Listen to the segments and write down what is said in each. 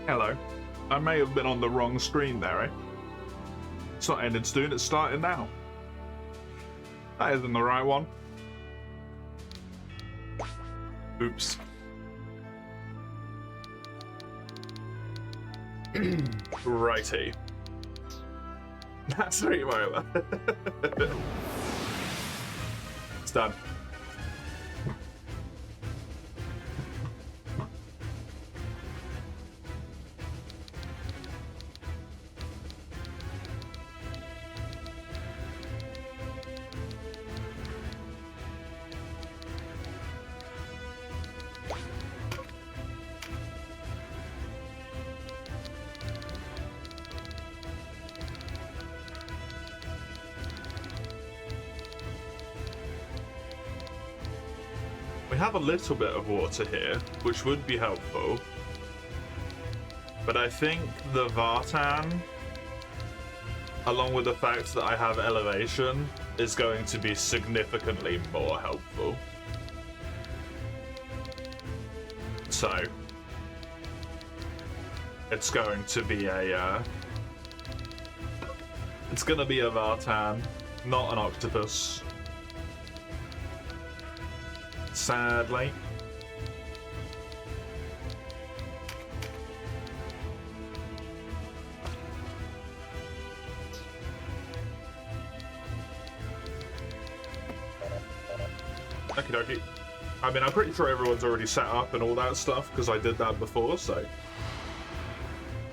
Hello. I may have been on the wrong screen there, eh? It's not ended soon, it's starting now. That isn't the right one. Oops. Righty. That's Reborn. It's done. We have a little bit of water here, which would be helpful. But I think the Vartan, along with the fact that I have elevation, is going to be significantly more helpful. So, it's going to be a, it's going to be a Vartan, not an octopus. Sadly. Okie dokie. I mean, I'm pretty sure everyone's already set up and all that stuff, because I did that before, so...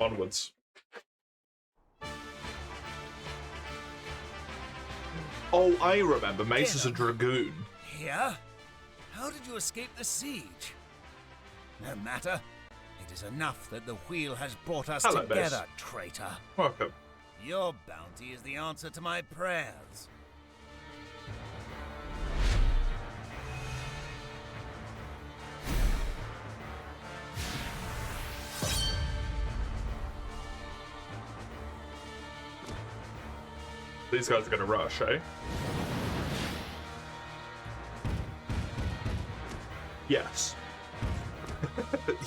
Onwards. Oh, I remember. Mace is a dragoon. Here? How did you escape the siege? No matter. It is enough that the wheel has brought us together, traitor. Welcome. Your bounty is the answer to my prayers. These guys are gonna rush, eh? Yes.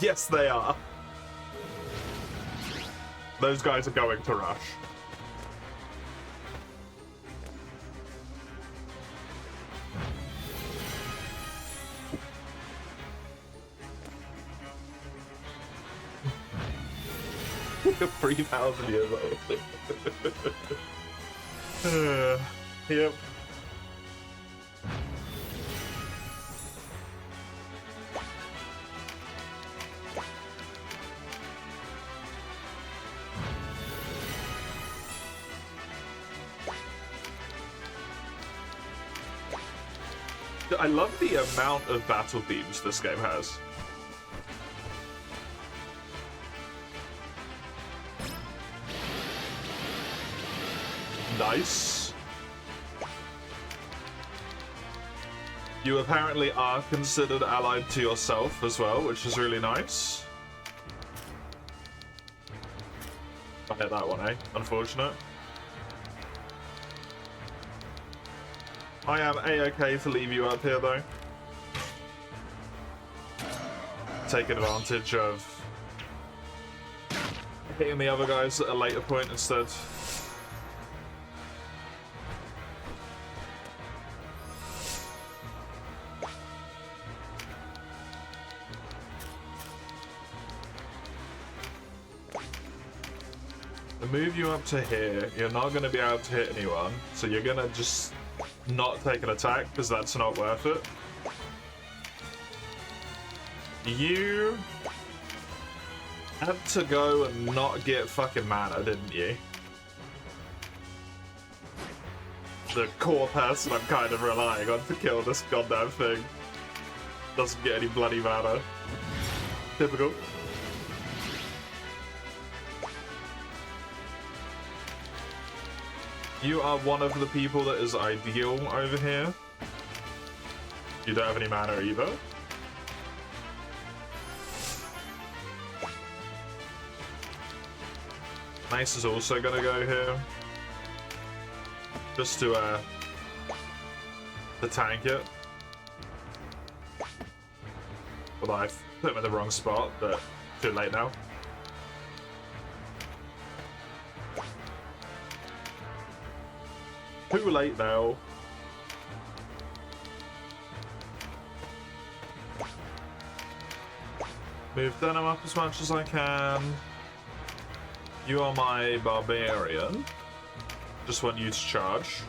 Yes, they are. Those guys are going to rush. You're 3,000 years old. Yep. I love the amount of battle themes this game has. Nice. You apparently are considered allied to yourself as well, which is really nice. I hit that one, eh? Unfortunate. I am A-okay to leave you up here, though. Take advantage of hitting the other guys at a later point instead. To move you up to here, you're not going to be able to hit anyone, so you're going to just not take an attack, because that's not worth it. You had to go and not get fucking mana, didn't you? The core person I'm kind of relying on to kill this goddamn thing doesn't get any bloody mana. Typical. You are one of the people that is ideal over here. You don't have any mana either. Mace is also gonna go here. Just to tank it. Well, I've put him in the wrong spot, but too late now. Too late now. Move Denim up as much as I can. You are my barbarian. Just want you to charge.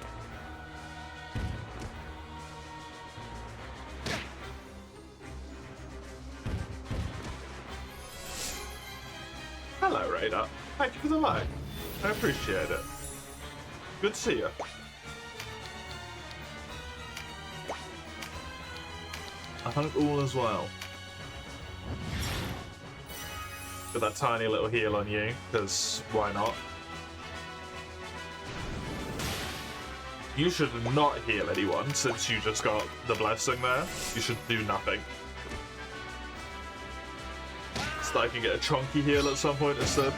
Hello, Raider. Thank you for the like. I appreciate it. Good to see you. I hope all is well. Get that tiny little heal on you, because why not? You should not heal anyone since you just got the blessing there. You should do nothing. So I can get a chunky heal at some point instead.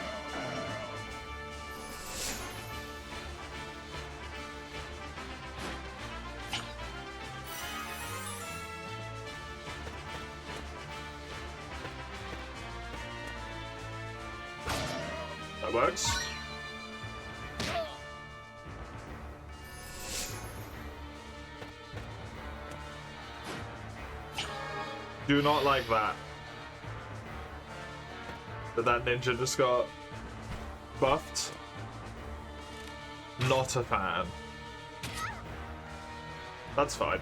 That works. Do not like that. That ninja just got buffed. Not a fan. That's fine.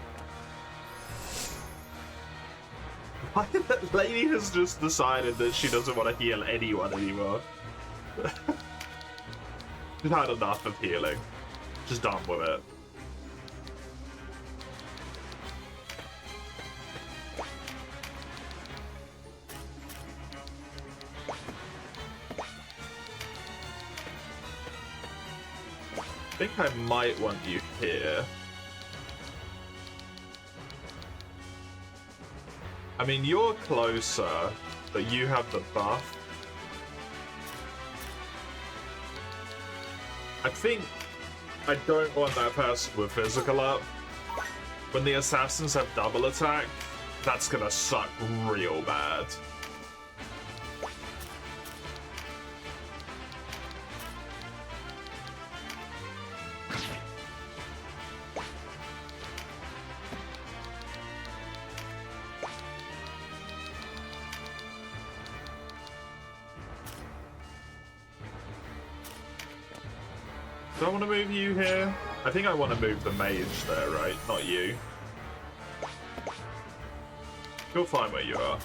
Why that lady has just decided that she doesn't want to heal anyone anymore. She's had enough of healing. Just done with it. I think I might want you here. I mean, you're closer, but you have the buff. I think I don't want that person with physical up. When the assassins have double attack, that's gonna suck real bad. Do I want to move you here? I think I want to move the mage there, right? Not you. You're fine where you are.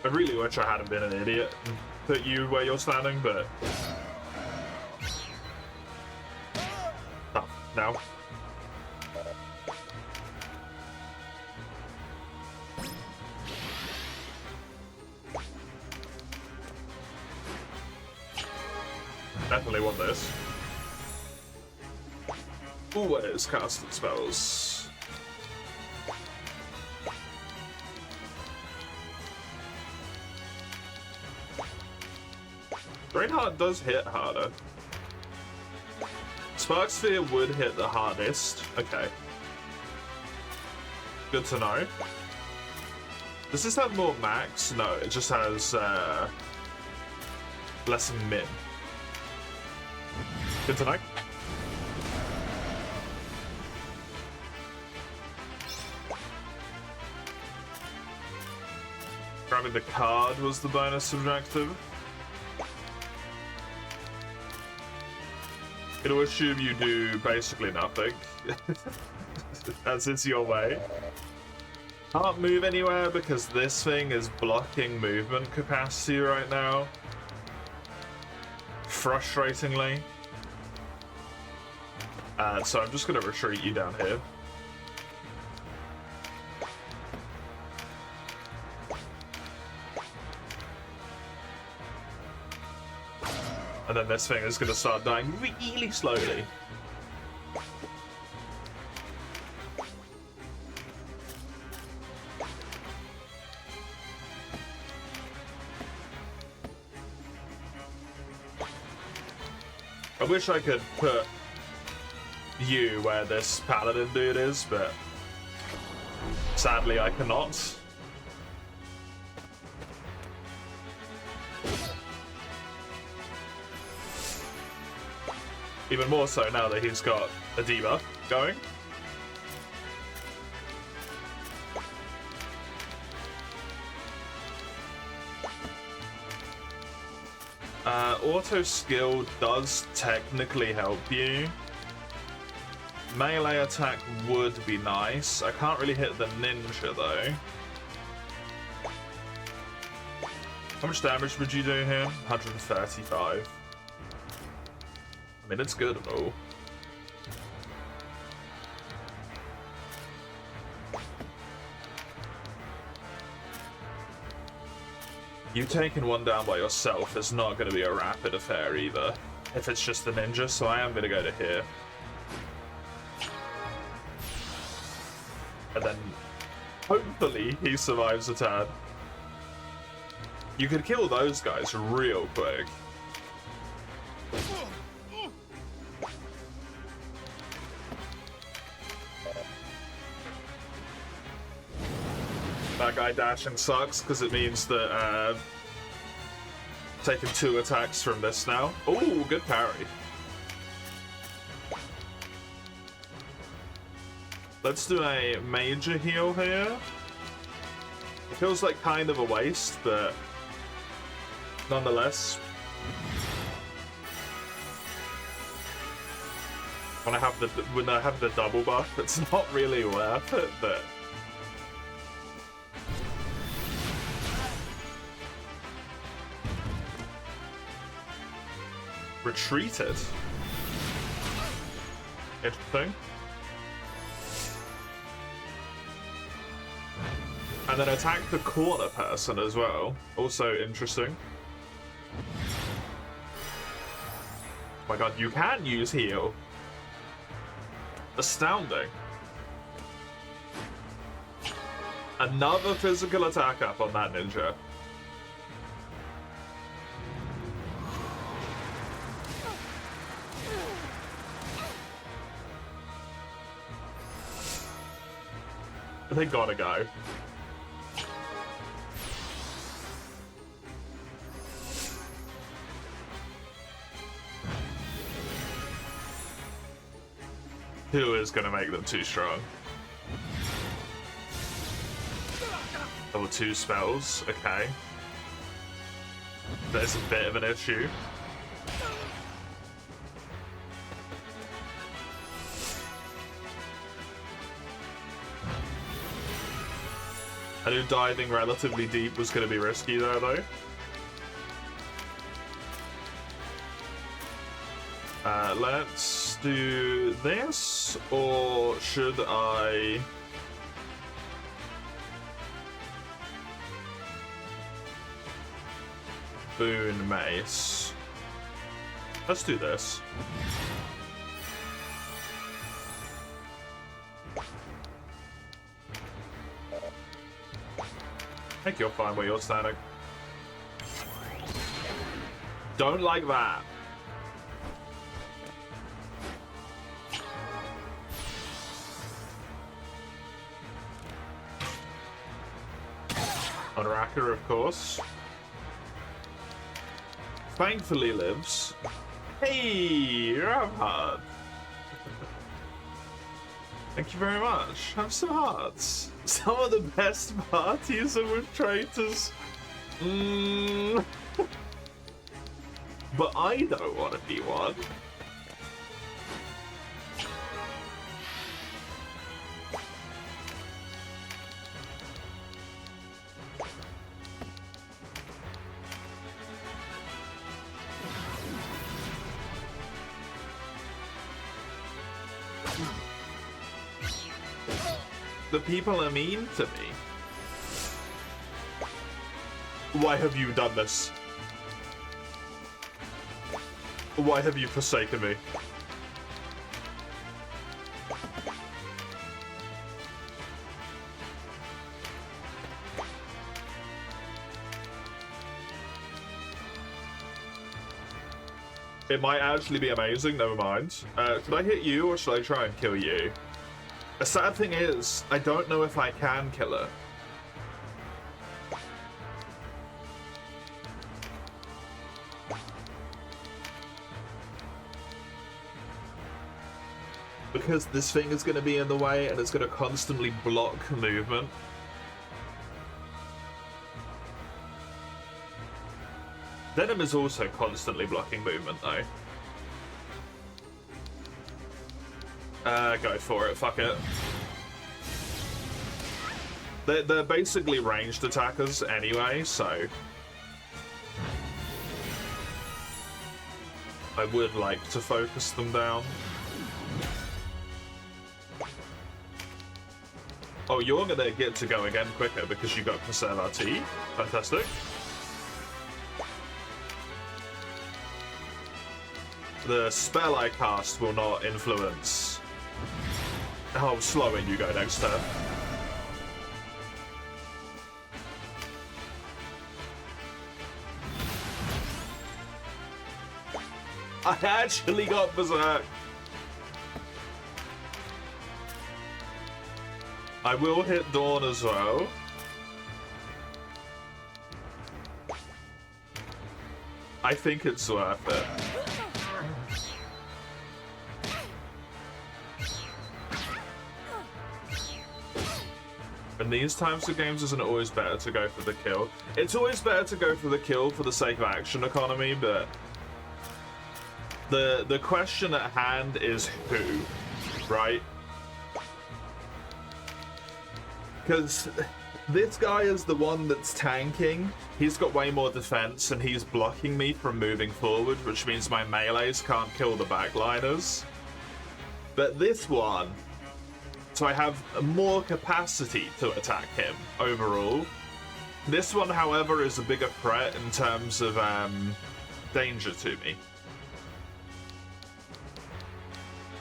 I really wish I hadn't been an idiot and put you where you're standing, but... Oh, now. Definitely want this. Always casting spells. Drainheart does hit harder. Spark Sphere would hit the hardest. Okay. Good to know. Does this have more max? No, it just has less min. Good to know. Grabbing the card was the bonus objective. It'll assume you do basically nothing. As it's your way. Can't move anywhere because this thing is blocking movement capacity right now. Frustratingly. So I'm just going to retreat you down here. And then this thing is going to start dying really slowly. I wish I could put you where this paladin dude is, but sadly I cannot. Even more so now that he's got a debuff going. Auto skill does technically help you. Melee attack would be nice. I can't really hit the ninja though. How much damage would you do here? 135. I mean, it's good and all. You taking one down by yourself is not going to be a rapid affair either, if it's just the ninja, so I am going to go to here. And then, hopefully, he survives a tad. You could kill those guys real quick. That guy dashing sucks because it means that taking 2 attacks from this now. Oh, good parry. Let's do a major heal here. It feels like kind of a waste, but nonetheless. When I have the double buff, it's not really worth it, but retreated. Interesting. And then attack the corner person as well. Also interesting. Oh my god, you can use heal. Astounding. Another physical attack up on that ninja. They gotta go. Who is gonna make them too strong? Level 2 spells, okay. There's a bit of an issue. I knew diving relatively deep was going to be risky there, though. Let's do this, or should I... Boon Mace. Let's do this. I think you're fine where you're standing. Don't like that. Unracker, of course. Thankfully lives. Hey, you're up hard. Thank you very much. Have some hearts. Some of the best parties are with traitors. But I don't want to be one. The people are mean to me. Why have you done this? Why have you forsaken me? It might actually be amazing, never mind. Should I hit you or should I try and kill you? The sad thing is, I don't know if I can kill her. because this thing is going to be in the way and it's going to constantly block movement. Venom is also constantly blocking movement, though. Go for it, fuck it. They're basically ranged attackers anyway, so... I would like to focus them down. Oh, you're gonna get to go again quicker because you got Conserve RT. Fantastic. The spell I cast will not influence how slowing you go next turn. I actually got Berserk. I will hit Dawn as well. I think it's worth it. In these types of games, isn't it always better to go for the kill? It's always better to go for the kill for the sake of action economy, but the question at hand is who, right? Because this guy is the one that's tanking. He's got way more defense and he's blocking me from moving forward, which means my melees can't kill the backliners. But this one, so I have more capacity to attack him overall. This one, however, is a bigger threat in terms of danger to me.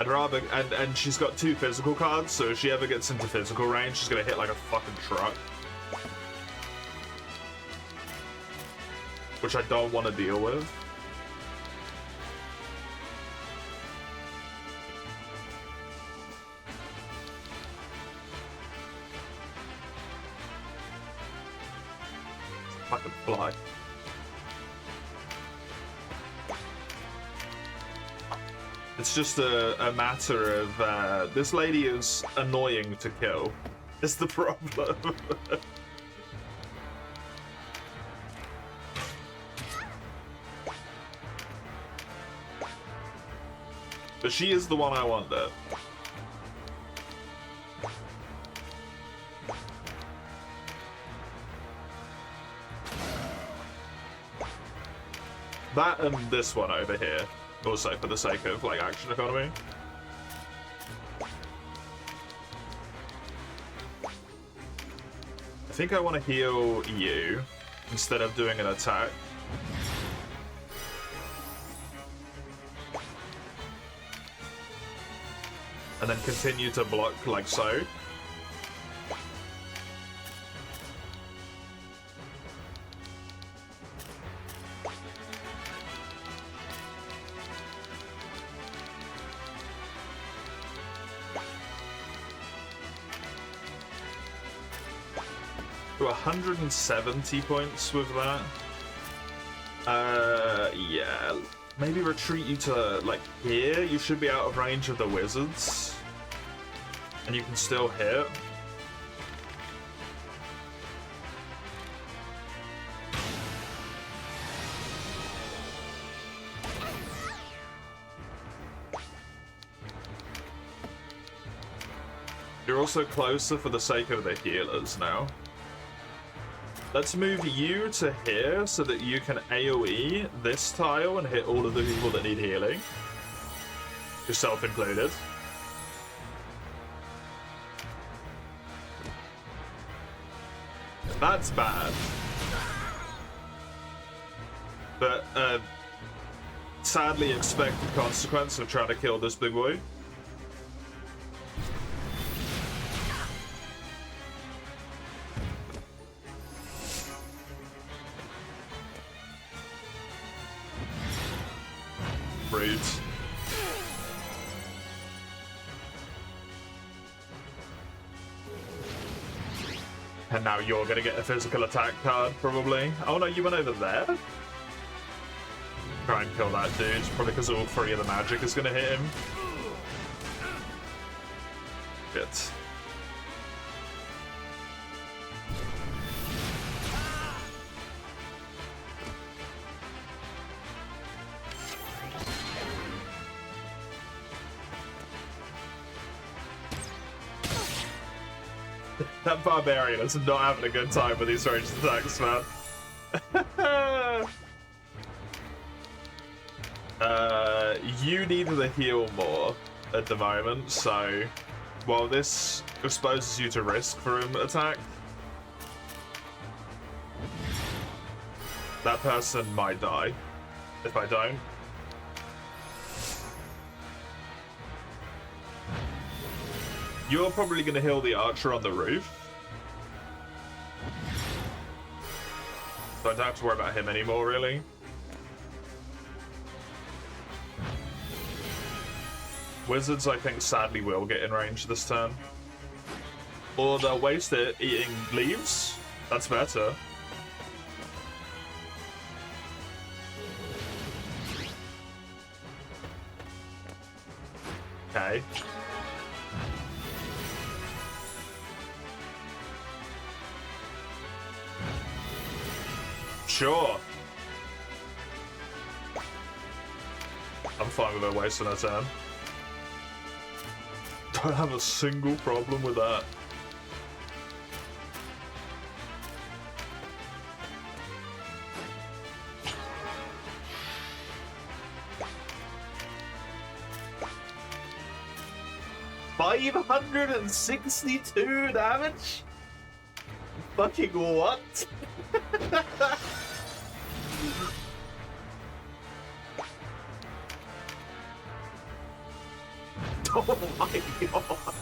I'd rather, and she's got 2 physical cards, so if she ever gets into physical range, she's gonna hit like a fucking truck. Which I don't want to deal with. Fucking fly. It's just a matter of this lady is annoying to kill. Is the problem. But she is the one I want there. That and this one over here. Also for the sake of, like, action economy. I think I want to heal you instead of doing an attack. And then continue to block like so. To 170 points with that. Yeah. Maybe retreat you to, like, here. You should be out of range of the wizards. And you can still hit. You're also closer for the sake of the healers now. Let's move you to here so that you can AoE this tile and hit all of the people that need healing. Yourself included. That's bad. But, sadly expected consequence of trying to kill this big boy. Rude. And now you're gonna get a physical attack card, probably. Oh no, you went over there? Try and kill that dude, probably because all 3 of the magic is gonna hit him. Shit. That barbarian is not having a good time with these ranged attacks, man. You need to heal more at the moment, so while this exposes you to risk from attack, that person might die if I don't. You're probably going to heal the archer on the roof, so I don't have to worry about him anymore, really. Wizards, I think, sadly will get in range this turn. Or they'll waste it eating leaves. That's better. Okay. Sure. I'm fine with her wasting her turn. Don't have a single problem with that. $562 damage? Fucking what? Oh my god.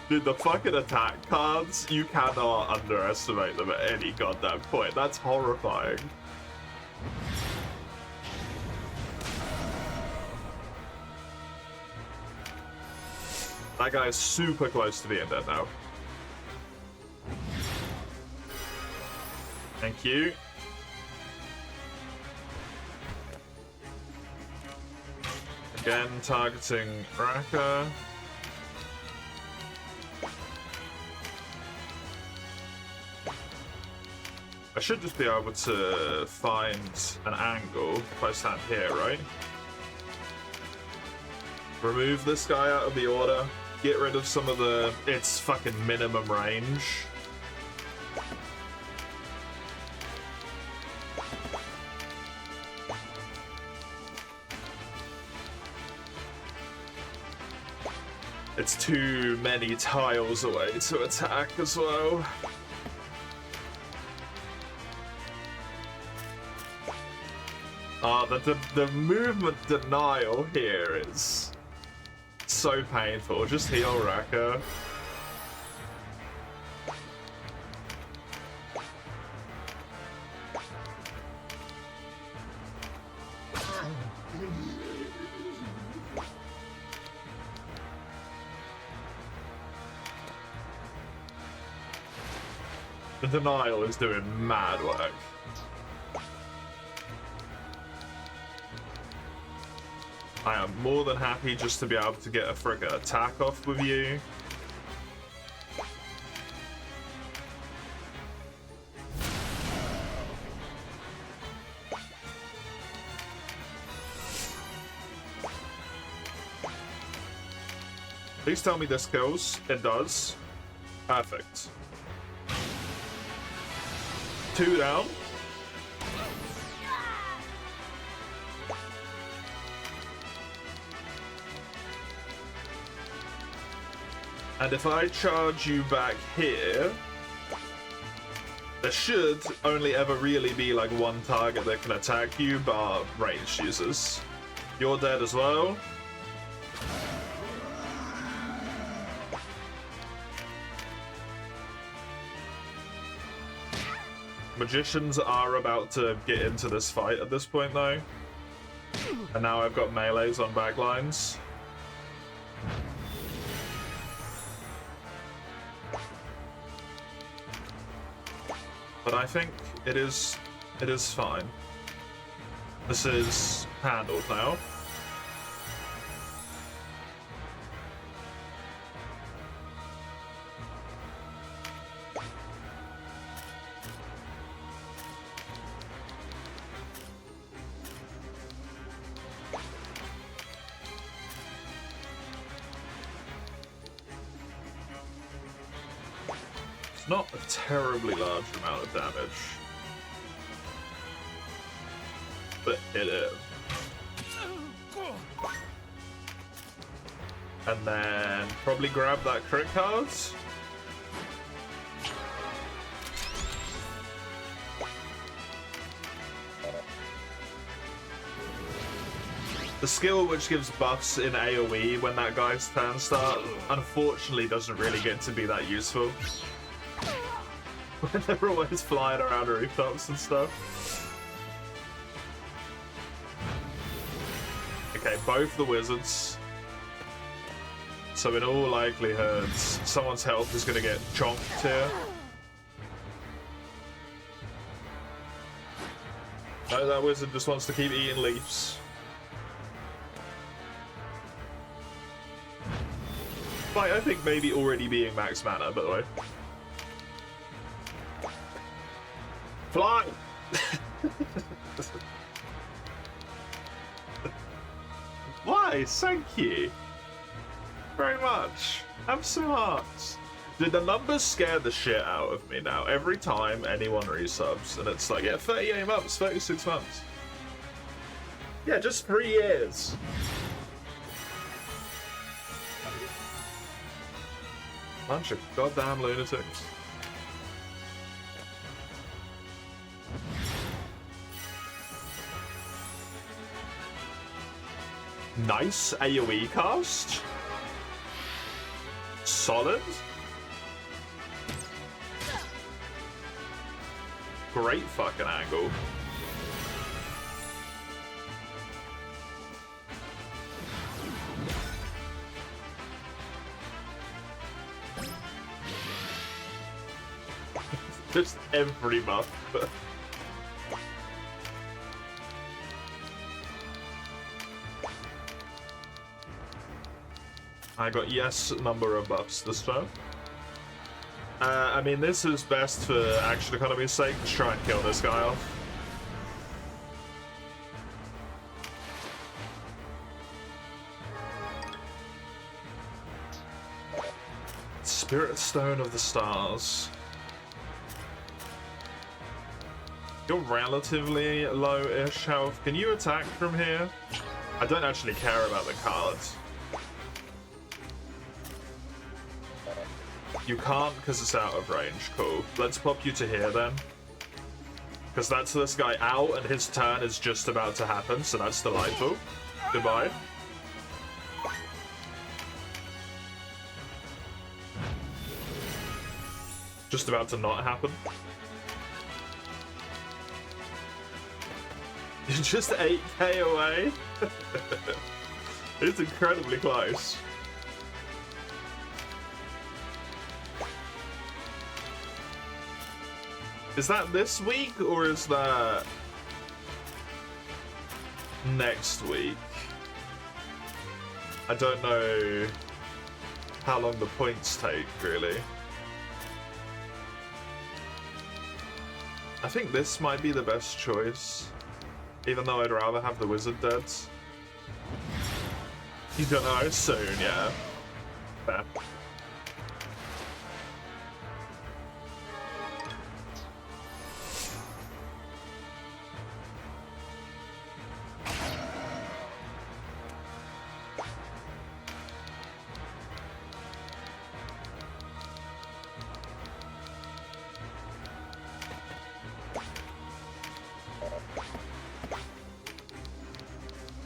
Dude, the fucking attack cards, you cannot underestimate them at any goddamn point. That's horrifying. That guy is super close to being dead now. Thank you. Again, targeting Raka. I should just be able to find an angle if I stand here, right? Remove this guy out of the order. Get rid of some of its fucking minimum range. It's too many tiles away to attack as well. The movement denial here is so painful. Just heal Raka. The denial is doing mad work. I am more than happy just to be able to get a frickin' attack off with you. Please tell me this kills. It does. Perfect. 2 down. And if I charge you back here, there should only ever really be like one target that can attack you, bar ranged users. You're dead as well. Magicians are about to get into this fight at this point though. And now I've got melees on backlines. But I think it is fine. This is handled now. It's not a terribly large amount of damage. But hit it. And then probably grab that crit card. The skill which gives buffs in AoE when that guy's turn starts, unfortunately doesn't really get to be that useful. When they're always flying around rooftops and stuff. Okay, both the wizards. So in all likelihood, someone's health is going to get chomped here. No, that wizard just wants to keep eating leaves. Like, I think maybe already being max mana, by the way. Fly! Why? Thank you. Very much. Have some hearts. Dude, the numbers scare the shit out of me now. Every time anyone resubs, and it's like, yeah, 38 months, 36 months. Yeah, just 3 years. Bunch of goddamn lunatics. Nice AoE cast. Solid. Great fucking angle. Just every buff. I got yes number of buffs this time. I mean, this is best for action economy's sake. Just try and kill this guy off. Spirit Stone of the Stars. You're relatively low-ish health. Can you attack from here? I don't actually care about the cards. You can't because it's out of range. Cool. Let's pop you to here then. Because that's this guy out and his turn is just about to happen, so that's delightful. Goodbye. Just about to not happen. You're just 8k away. It's incredibly close. Is that this week or is that next week? I don't know how long the points take, really. I think this might be the best choice. Even though I'd rather have the wizard dead. You don't know soon, yeah. Fair.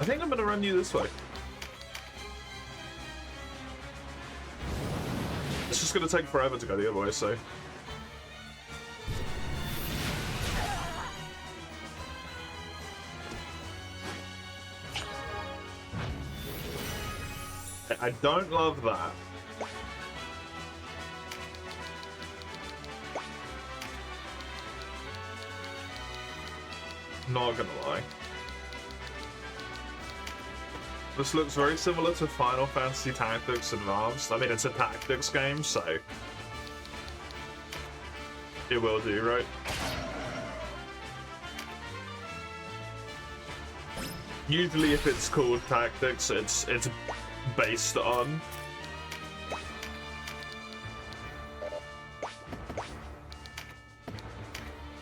I think I'm gonna run you this way. It's just gonna take forever to go the other way, so. I don't love that. Not gonna lie. This looks very similar to Final Fantasy Tactics Advanced. I mean, it's a tactics game, so it will do, right? Usually if it's called tactics, it's based on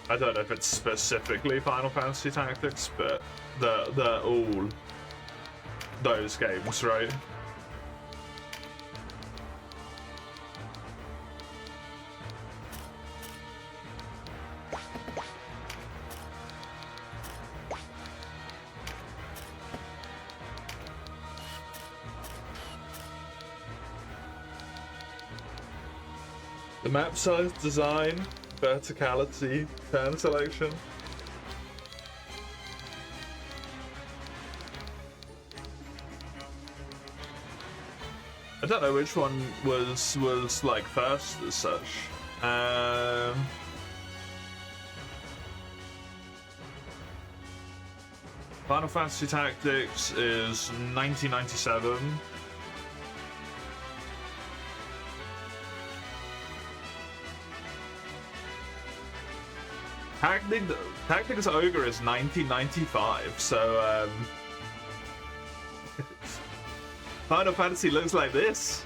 I don't know if it's specifically Final Fantasy Tactics, but they're all those games, right? The map size, design, verticality, turn selection. I don't know which one was like first as such. Final Fantasy Tactics is 1997. Tactics Ogre is 1995, so Final Fantasy looks like this.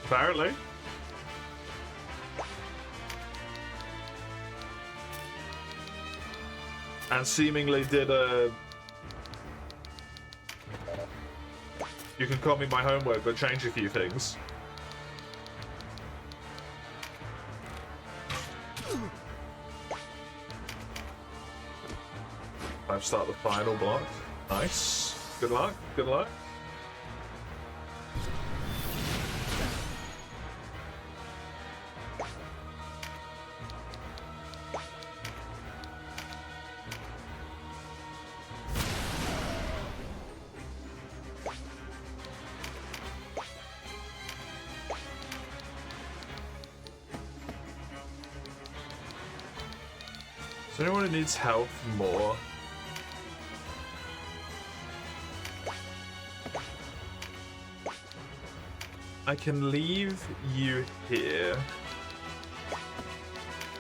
Apparently. And seemingly did a... You can call me my homework, but change a few things. I've started the final block. Nice. Good luck. Good luck. Is there anyone who needs health more? I can leave you here.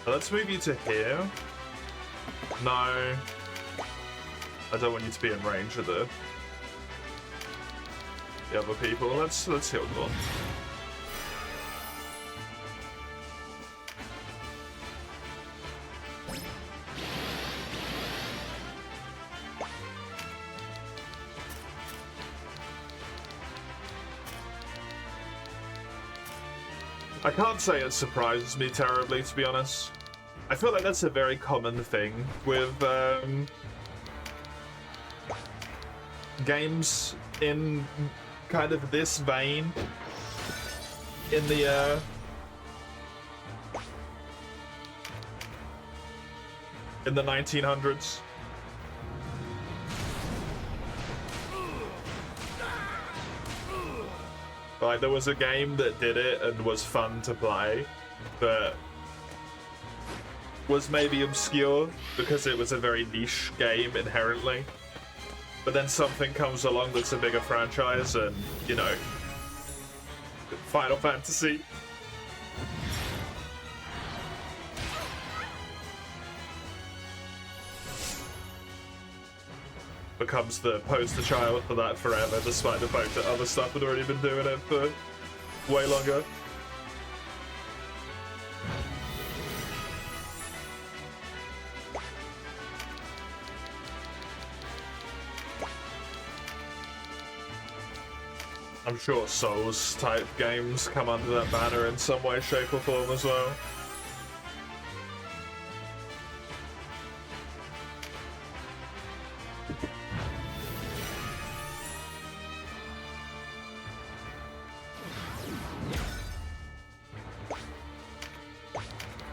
Let's move you to here. No. I don't want you to be in range of the other people. Let's heal one. I can't say it surprises me terribly, to be honest. I feel like that's a very common thing with games in kind of this vein in the 1900s. Like, there was a game that did it and was fun to play, but was maybe obscure because it was a very niche game inherently. But then something comes along that's a bigger franchise and, you know, Final Fantasy. Becomes the poster child for that forever, despite the fact that other stuff had already been doing it for way longer. I'm sure Souls type games come under that banner in some way, shape or form as well.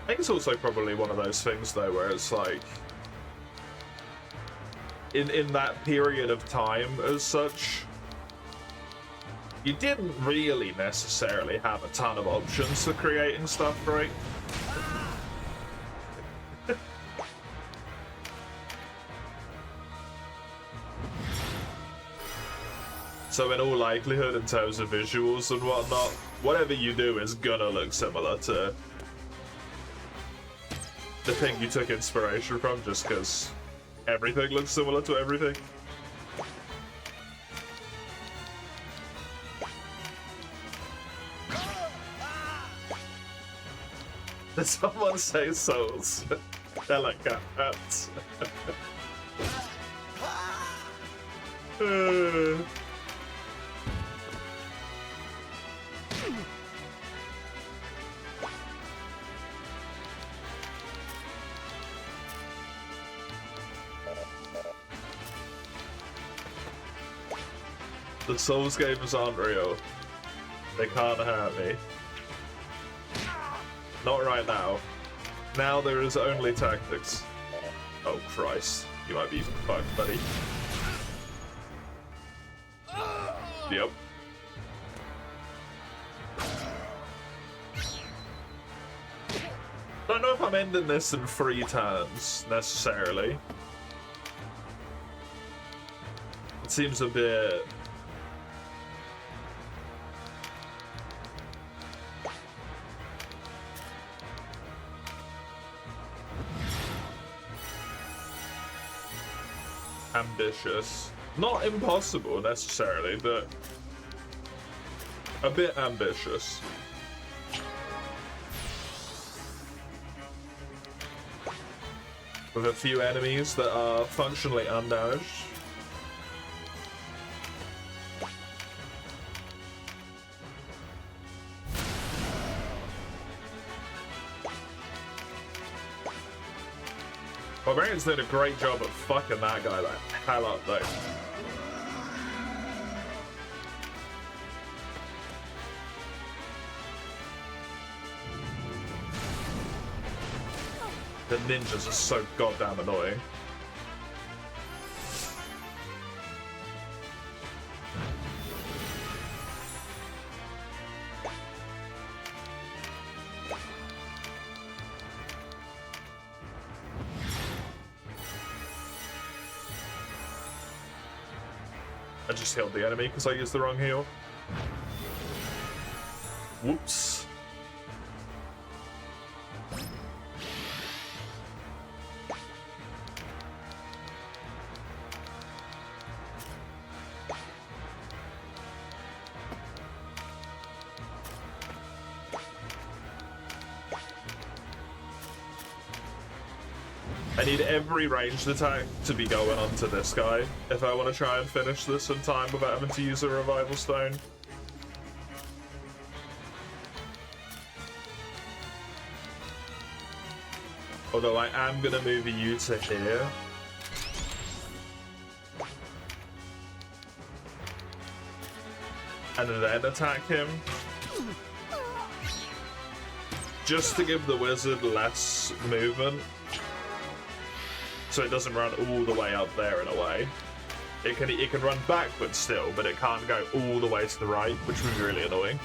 I think it's also probably one of those things though where it's like in that period of time as such, you didn't really necessarily have a ton of options for creating stuff, right? So in all likelihood, in terms of visuals and whatnot, whatever you do is gonna look similar to the thing you took inspiration from, just because everything looks similar to everything. Did someone say souls? They're like cats. The Souls games aren't real. They can't hurt me. Not right now. Now there is only tactics. Oh Christ. You might be fucked, buddy. Yep. Don't know if I'm ending this in 3 turns, necessarily. It seems a bit... ambitious. Not impossible, necessarily, but... a bit ambitious. With a few enemies that are functionally undamaged. Barbarians did a great job at fucking that guy the hell up though. The ninjas are so goddamn annoying. I just healed the enemy because I used the wrong heal. Whoops. I need every ranged attack to be going onto this guy if I want to try and finish this in time without having to use a revival stone. Although I am going to move you to here. And then attack him. Just to give the wizard less movement. So it doesn't run all the way up there in a way. It can run backwards still, but it can't go all the way to the right, which would be really annoying.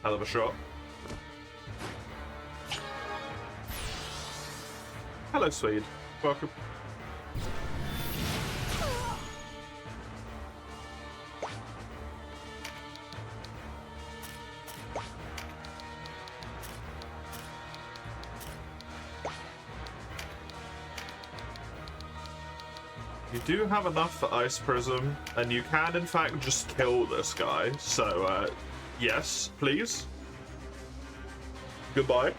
Hell of a shot. Hello, Swede. Welcome. You do have enough for Ice Prism, and you can, in fact, just kill this guy. So, yes, please. Goodbye.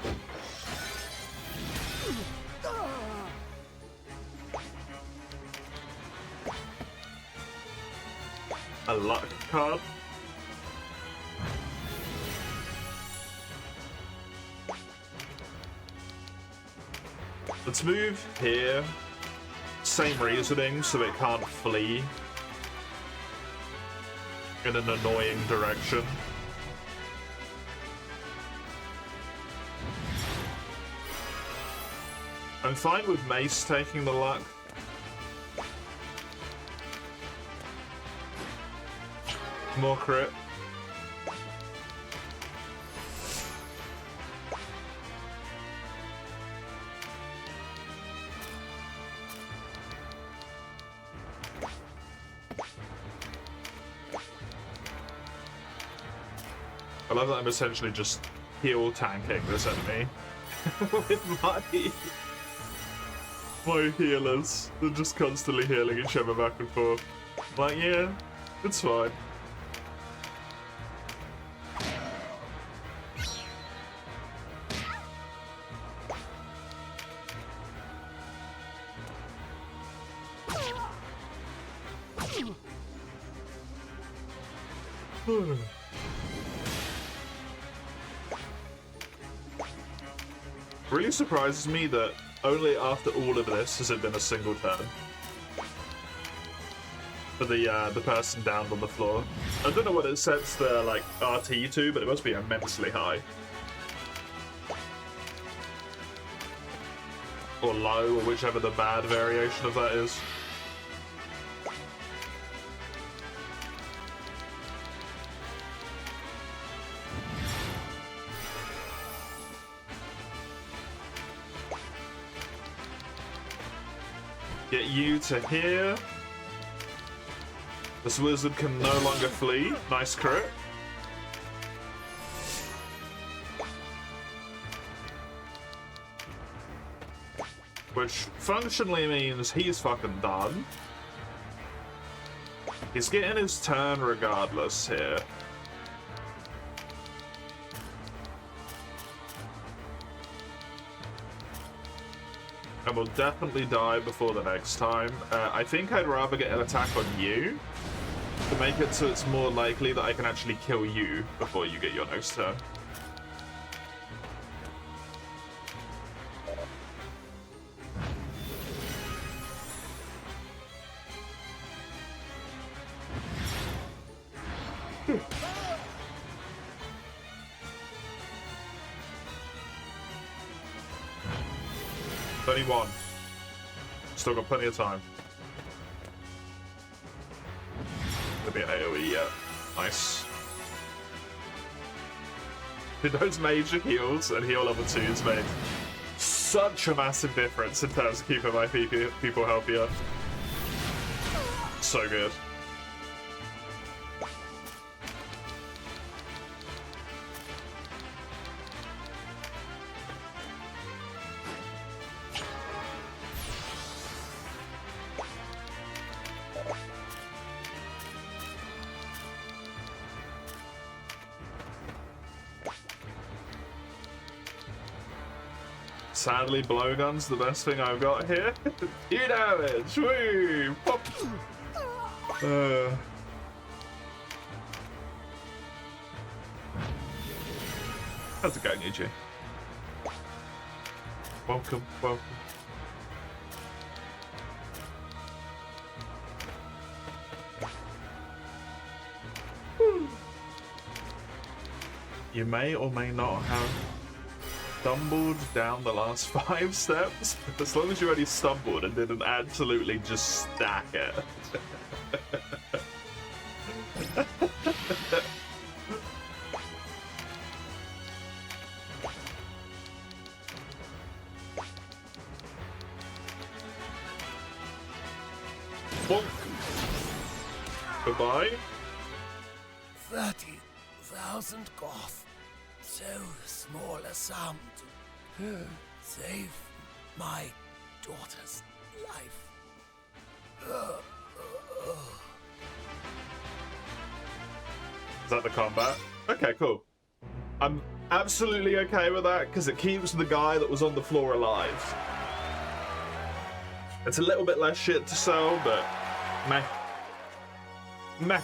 A luck card. Let's move here. Same reasoning, so it can't flee in an annoying direction. I'm fine with Mace taking the luck. More crit. I love that I'm essentially just heal tanking this enemy with my healers. They're just constantly healing each other back and forth. Like, yeah, it's fine. Really surprises me that only after all of this has it been a single turn for the person down on the floor. I don't know what it sets the like RT to, but it must be immensely high. Or low, or whichever the bad variation of that is. Get you to here. This wizard can no longer flee. Nice crit. Which functionally means he's fucking done. He's getting his turn regardless here. And will definitely die before the next time. I think I'd rather get an attack on you to make it so it's more likely that I can actually kill you before you get your next turn. One. Still got plenty of time. Gonna be an AoE yet. Nice. Those major heals and heal level 2s made such a massive difference in terms of keeping my people healthier. So good. Sadly, blowgun's the best thing I've got here. 2 damage! Woo! Pop! How's it going, Yuji? Welcome, welcome. You may or may not have stumbled down the last 5 steps, as long as you already stumbled and didn't absolutely just stack it. Bonk. Goodbye. 30,000 goth. So small a sum to save my daughter's life. Is that the combat? Okay, cool. I'm absolutely okay with that because it keeps the guy that was on the floor alive. It's a little bit less shit to sell, but meh. Meh.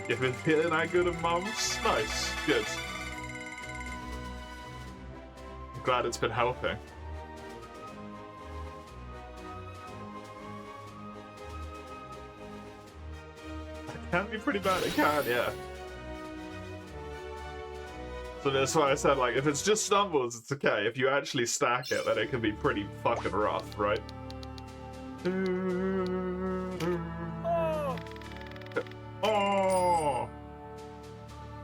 You've been feeling that good in months? Nice, good. I'm glad it's been helping. It can be pretty bad, it can, yeah. So that's why I said, like, if it's just stumbles, it's okay. If you actually stack it, then it can be pretty fucking rough, right? Oh!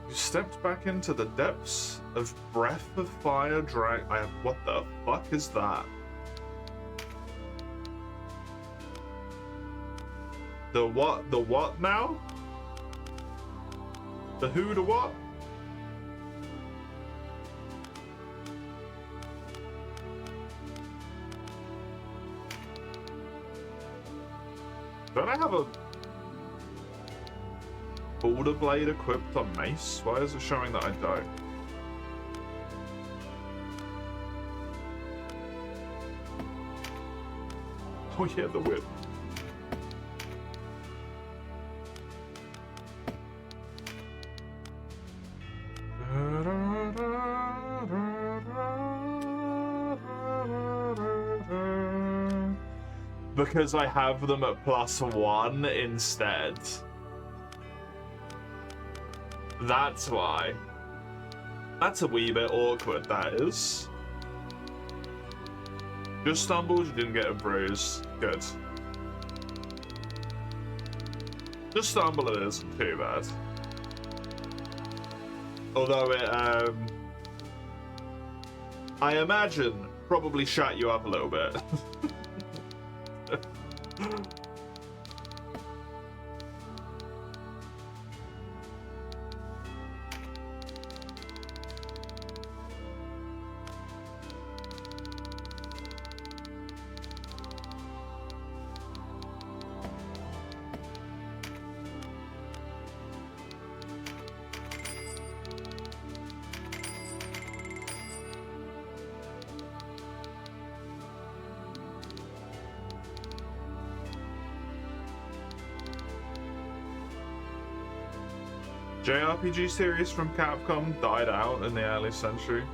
You stepped back into the depths of Breath of Fire Drag. What the fuck is that? The what? The what now? The who? The what? Don't I have a boulder blade equipped on mace? Why is it showing that I don't? Oh yeah, the whip. Because I have them at +1 instead. That's why. That's a wee bit awkward, that is. Just stumbled, you didn't get a bruise. Good. Just stumble, it isn't too bad. Although it, I imagine, probably shut you up a little bit. JRPG series from Capcom died out in the early century.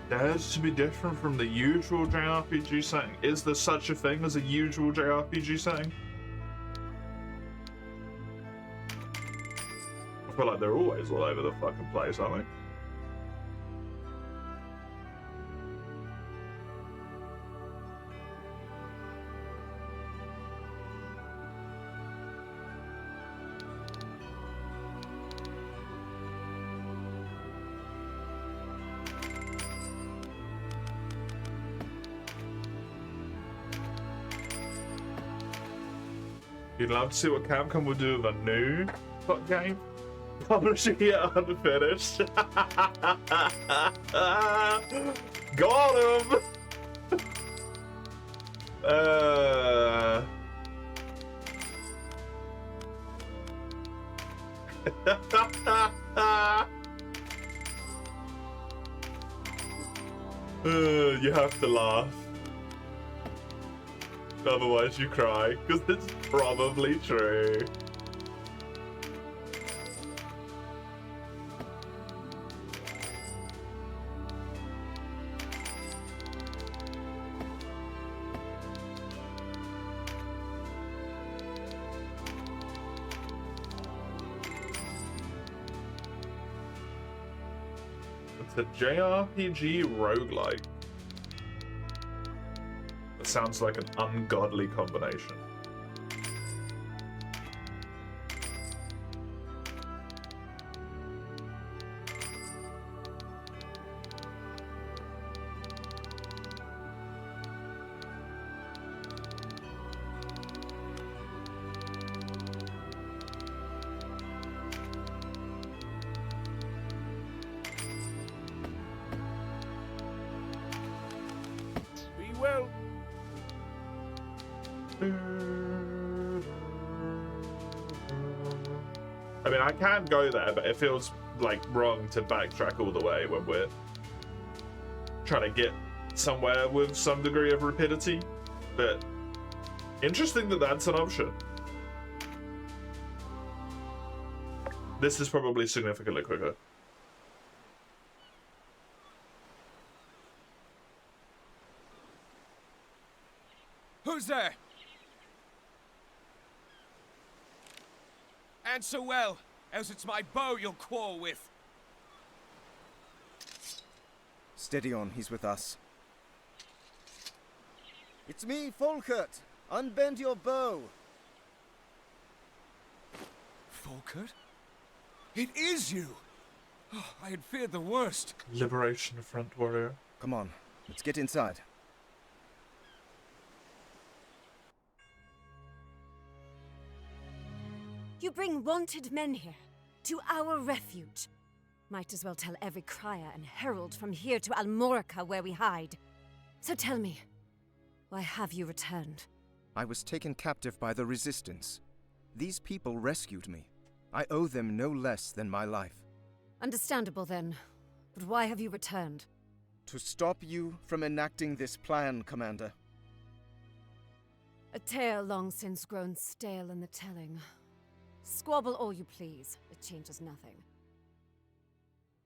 Dares to be different from the usual JRPG setting. Is there such a thing as a usual JRPG setting? I feel like they're always all over the fucking place, aren't they? You'd love to see what Capcom would do with a new game? Publishing it unfinished. Got him! You have to laugh. Otherwise you cry, because it's probably true. It's a JRPG roguelike. It sounds like an ungodly combination. Be well. I mean, I can go there, but it feels like wrong to backtrack all the way when we're trying to get somewhere with some degree of rapidity. But interesting that that's an option. This is probably significantly quicker. Who's there? Answer well, else it's my bow you'll quarrel with. Steady on, he's with us. It's me, Folkert. Unbend your bow. Folkert? It is you! Oh, I had feared the worst. Liberation Front Warrior. Come on, let's get inside. You bring wanted men here, to our refuge. Might as well tell every crier and herald from here to Almorica where we hide. So tell me, why have you returned? I was taken captive by the Resistance. These people rescued me. I owe them no less than my life. Understandable then, but why have you returned? To stop you from enacting this plan, Commander. A tale long since grown stale in the telling. Squabble all you please, it changes nothing.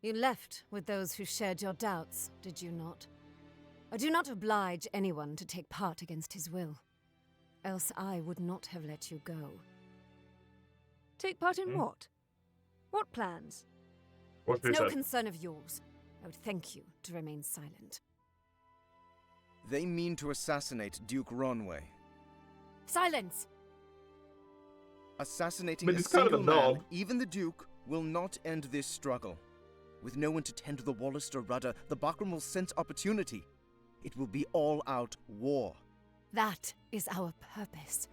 You left with those who shared your doubts, did you not? I do not oblige anyone to take part against his will. Else I would not have let you go. Take part in what? What plans? What It's he no said. concern of yours. I would thank you to remain silent. They mean to assassinate Duke Ronway. Silence! Assassinating But a it's kind of a single man, nod. even the Duke, will not end this struggle. With no one to tend the Wallister rudder, the Bakram will sense opportunity. It will be all-out war. That is our purpose.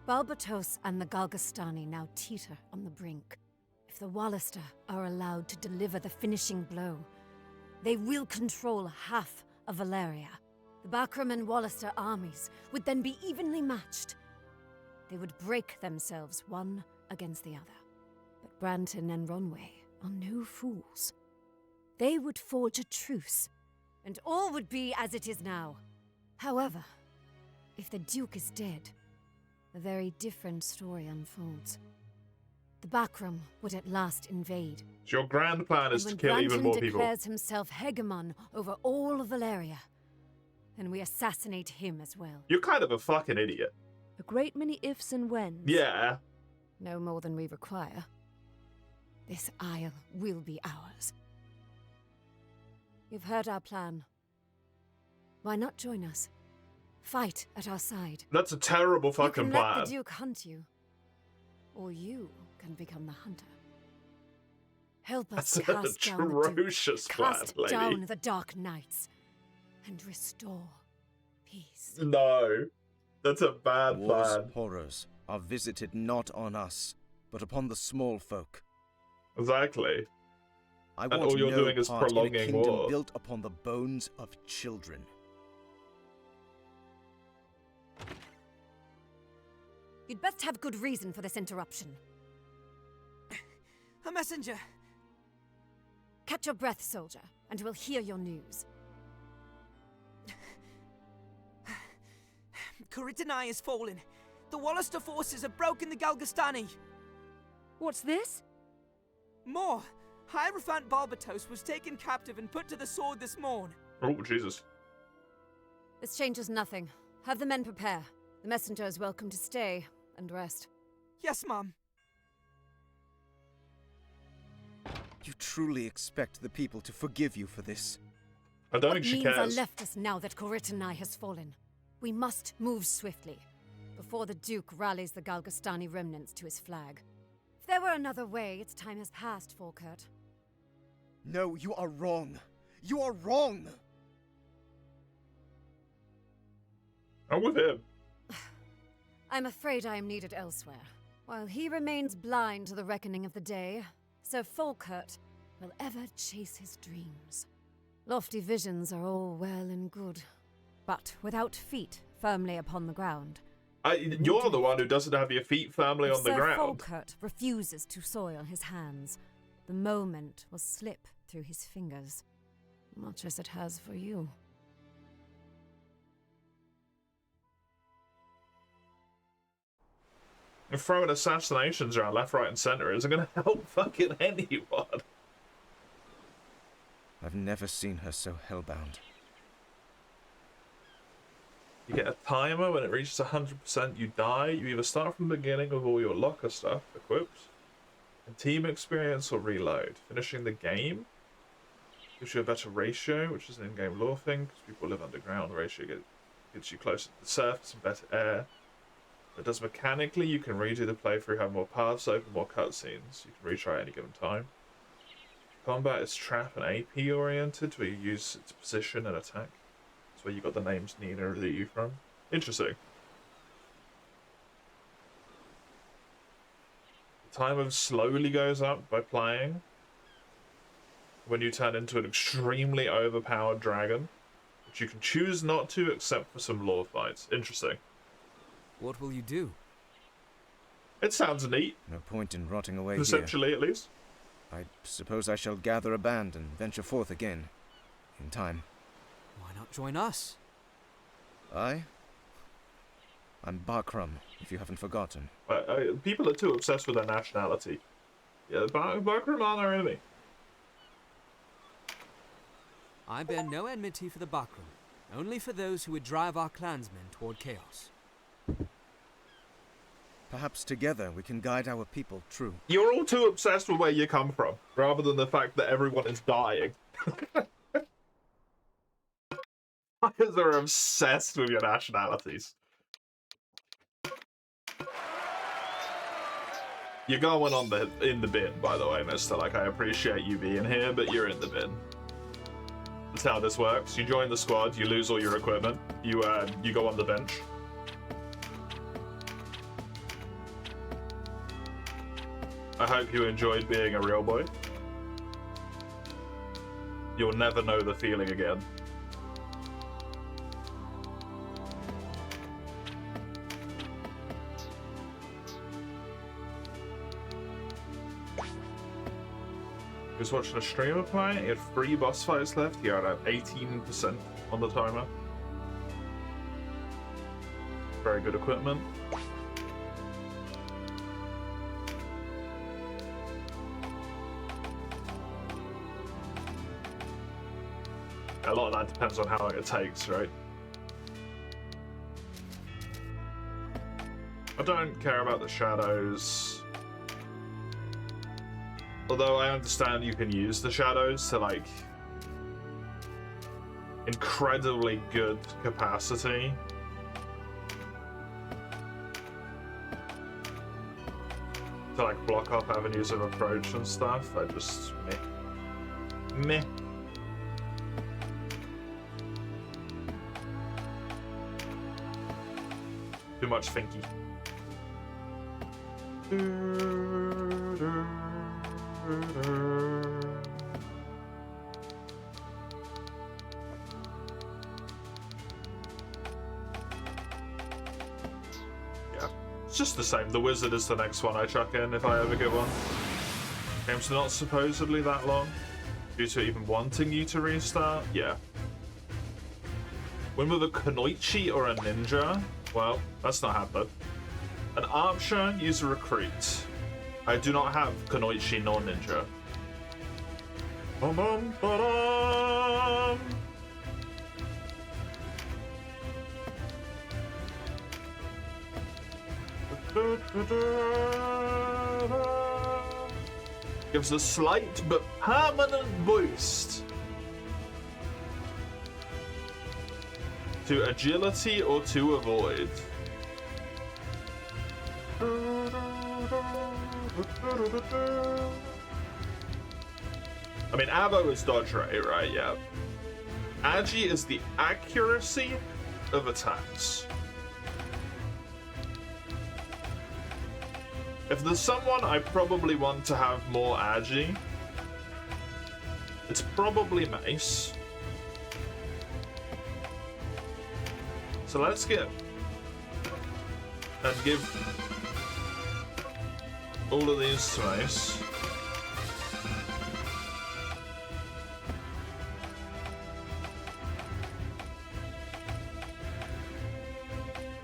Balbatos and the Galgastani now teeter on the brink. If the Wallister are allowed to deliver the finishing blow, they will control half of Valeria. The Bakram and Wallister armies would then be evenly matched. They would break themselves one against the other. But Branton and Ronway are no fools. They would forge a truce, and all would be as it is now. However, if the Duke is dead, a very different story unfolds. The Bakram would at last invade. So your grand plan is to And when kill even Branton more people. declares himself hegemon over all of Valeria, then we assassinate him as well. You're kind of a fucking idiot. A great many ifs and whens. Yeah. No more than we require. This isle will be ours. You've heard our plan. Why not join us? Fight at our side. That's a terrible fucking You can plan. let the Duke hunt you. Or you can become the hunter. Help us That's an cast down the Duke. atrocious plan, Cast lady. down the Dark Knights. And restore peace. No. That's a bad War's plan. horrors are visited not on us, but upon the small folk. Exactly. I And want all you're no doing is part in a prolonging kingdom war. built upon the bones of children. You'd best have good reason for this interruption. A messenger. Catch your breath, soldier, and we'll hear your news. Kuritanai has fallen. The Wallister forces have broken the Galgastani. What's this? More. Hierophant Balbatos was taken captive and put to the sword this morn. Oh, Jesus. This changes nothing. Have the men prepare. The messenger is welcome to stay and rest. Yes, Mum. You truly expect the people to forgive you for this? I don't What think she means cares. are left us now that Kuritanai has fallen? We must move swiftly, before the Duke rallies the Galgastani remnants to his flag. If there were another way, its time has passed, Falkert. No, you are wrong. You are wrong! I'm with him. I'm afraid I am needed elsewhere. While he remains blind to the reckoning of the day, Sir Falkert will ever chase his dreams. Lofty visions are all well and good, but without feet firmly upon the ground. You're the one who doesn't have your feet firmly If on the Sir ground. Falkert refuses to soil his hands, the moment will slip through his fingers, much as it has for you. And throwing assassinations around left, right, and centre isn't going to help fucking anyone. I've never seen her so hellbound. You get a timer. When it reaches 100%, you die. You either start from the beginning with all your locker stuff equipped, and team experience, or reload. Finishing the game gives you a better ratio, which is an in-game lore thing, because people live underground. The ratio gets you closer to the surface and better air. It does mechanically. You can redo the playthrough, have more paths open, more cutscenes. You can retry at any given time. Combat is trap and AP oriented, where you use its position and attack. That's where you got the names Nina and Ryu from. Interesting. Timer slowly goes up by playing when you turn into an extremely overpowered dragon, which you can choose not to except for some lore fights. Interesting. What will you do? It sounds neat. No point in rotting away Conceptually, at least. I suppose I shall gather a band and venture forth again. In time. Why not join us? I'm Barkrum, if you haven't forgotten. People are too obsessed with their nationality. Yeah, Barkrum aren't our enemy. I bear no enmity for the Bakram, only for those who would drive our clansmen toward chaos. Perhaps together we can guide our people true. You're all too obsessed with where you come from, rather than the fact that everyone is dying. Because they're obsessed with your nationalities. You're going on in the bin, by the way, mister. Like, I appreciate you being here, but you're in the bin. That's how this works. You join the squad, you lose all your equipment, you go on the bench. I hope you enjoyed being a real boy. You'll never know the feeling again. He was watching a streamer play, he had 3 boss fights left, he had 18% on the timer. Very good equipment. A lot of that depends on how long it takes, right? I don't care about the shadows. Although I understand you can use the shadows to, like, incredibly good capacity. To, like, block off avenues of approach and stuff. I just... meh. Too much thinky. Yeah, it's just the same. The wizard is the next one I chuck in if I ever get one. Game's not supposedly that long, due to even wanting you to restart. Yeah. Win with a Kunoichi or a ninja? Well, that's not happening. An archer, use a recruit. I do not have Kunoichi nor ninja. Bum bum ba-dum. Gives a slight but permanent boost to agility or to avoid. I mean, Avo is dodge rate, right? Yeah. Agi is the accuracy of attacks. If there's someone I probably want to have more Agi, it's probably Mace. So let's get and give all of these to Mace.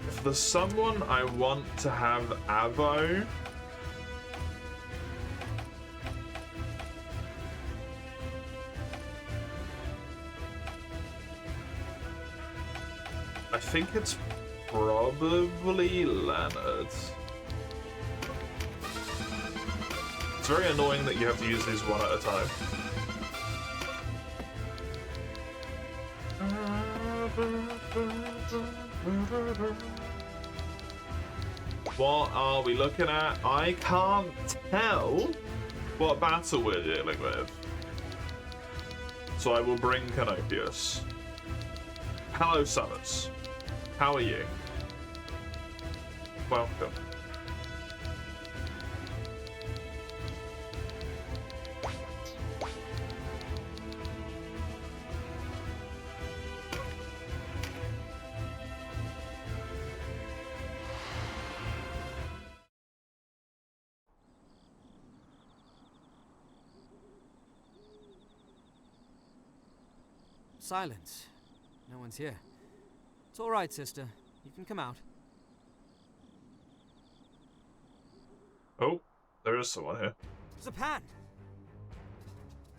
If there's someone I want to have Avo, I think it's probably Leonard. It's very annoying that you have to use these one at a time. What are we looking at? I can't tell what battle we're dealing with. So I will bring Canopius. Hello, Summers. How are you? Welcome. silence. No one's here. It's all right, sister. You can come out. Oh, there is someone here. Zapan!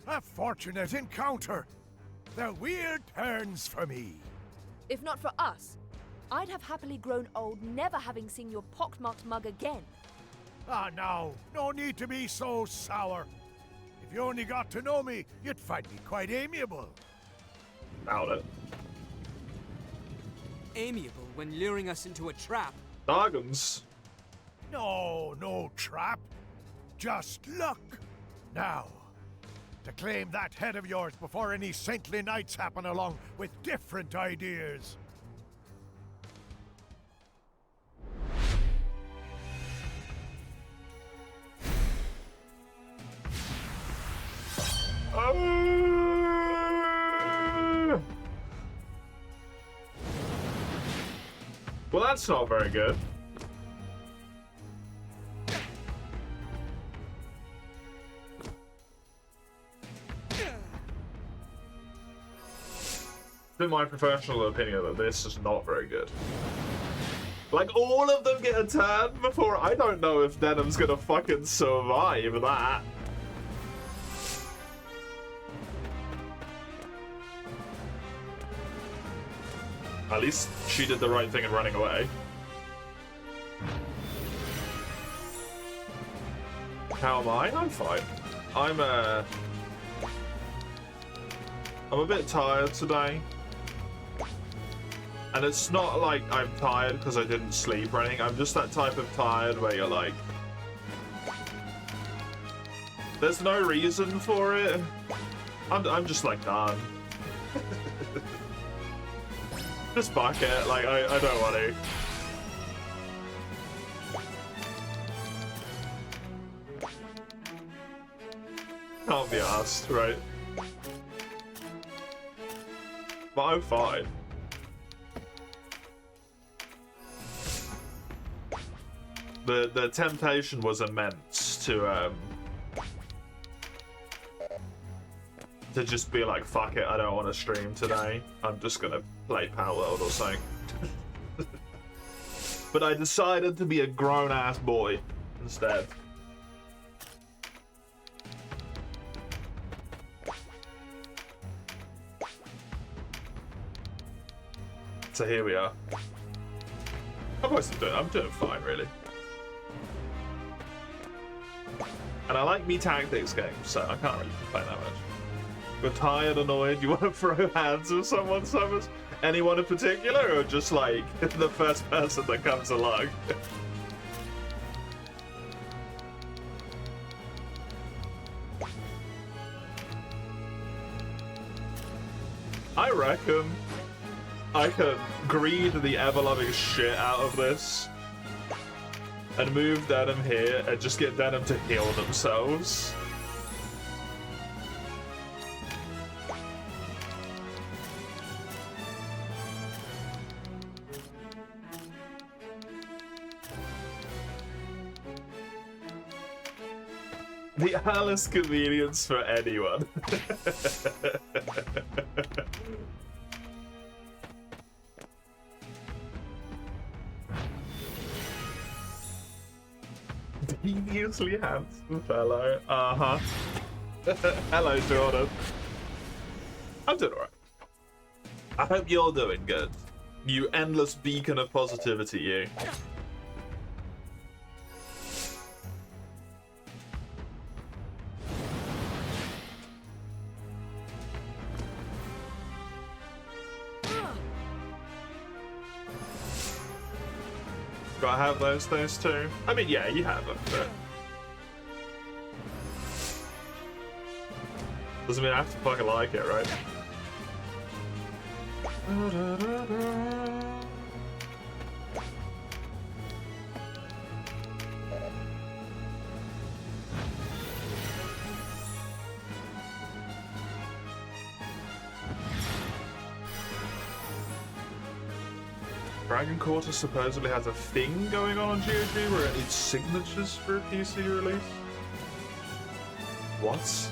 A fortunate encounter. The wheel turns for me. If not for us, I'd have happily grown old, never having seen your pockmarked mug again. Ah, now, no need to be so sour. If you only got to know me, you'd find me quite amiable. Doubt it. Amiable when luring us into a trap. Dargans. No, no trap. Just luck. Now, to claim that head of yours before any saintly knights happen along with different ideas. Well, that's not very good. In my professional opinion, that this is not very good. Like, all of them get a turn before. I don't know if Denham's gonna fucking survive that. At least she did the right thing in running away. How am I? I'm fine. I'm a bit tired today. And it's not like I'm tired because I didn't sleep or anything. I'm just that type of tired where you're like... There's no reason for it. I'm just like done. Just fuck it, like, I don't want to. Can't be asked, right? But I'm fine. The temptation was immense to just be like, fuck it, I don't want to stream today. I'm just gonna play Power World or something. But I decided to be a grown-ass boy instead. So here we are. I'm doing fine, really. And I like me tactics games, so I can't really complain that much. You're tired, annoyed, you want to throw hands if someone summons? Anyone in particular, or just like the first person that comes along? I reckon I could greed the ever-loving shit out of this and move Denham here and just get Denham to heal themselves. The Alice convenience for anyone. Deviously handsome fellow. Uh-huh. Hello, Jordan. I'm doing alright. I hope you're doing good. You endless beacon of positivity, you. Do I have those two? I mean, yeah, you have them, but... Doesn't mean I have to fucking like it, right? Dragon Quarter supposedly has a thing going on GOG where it needs signatures for a PC release. What?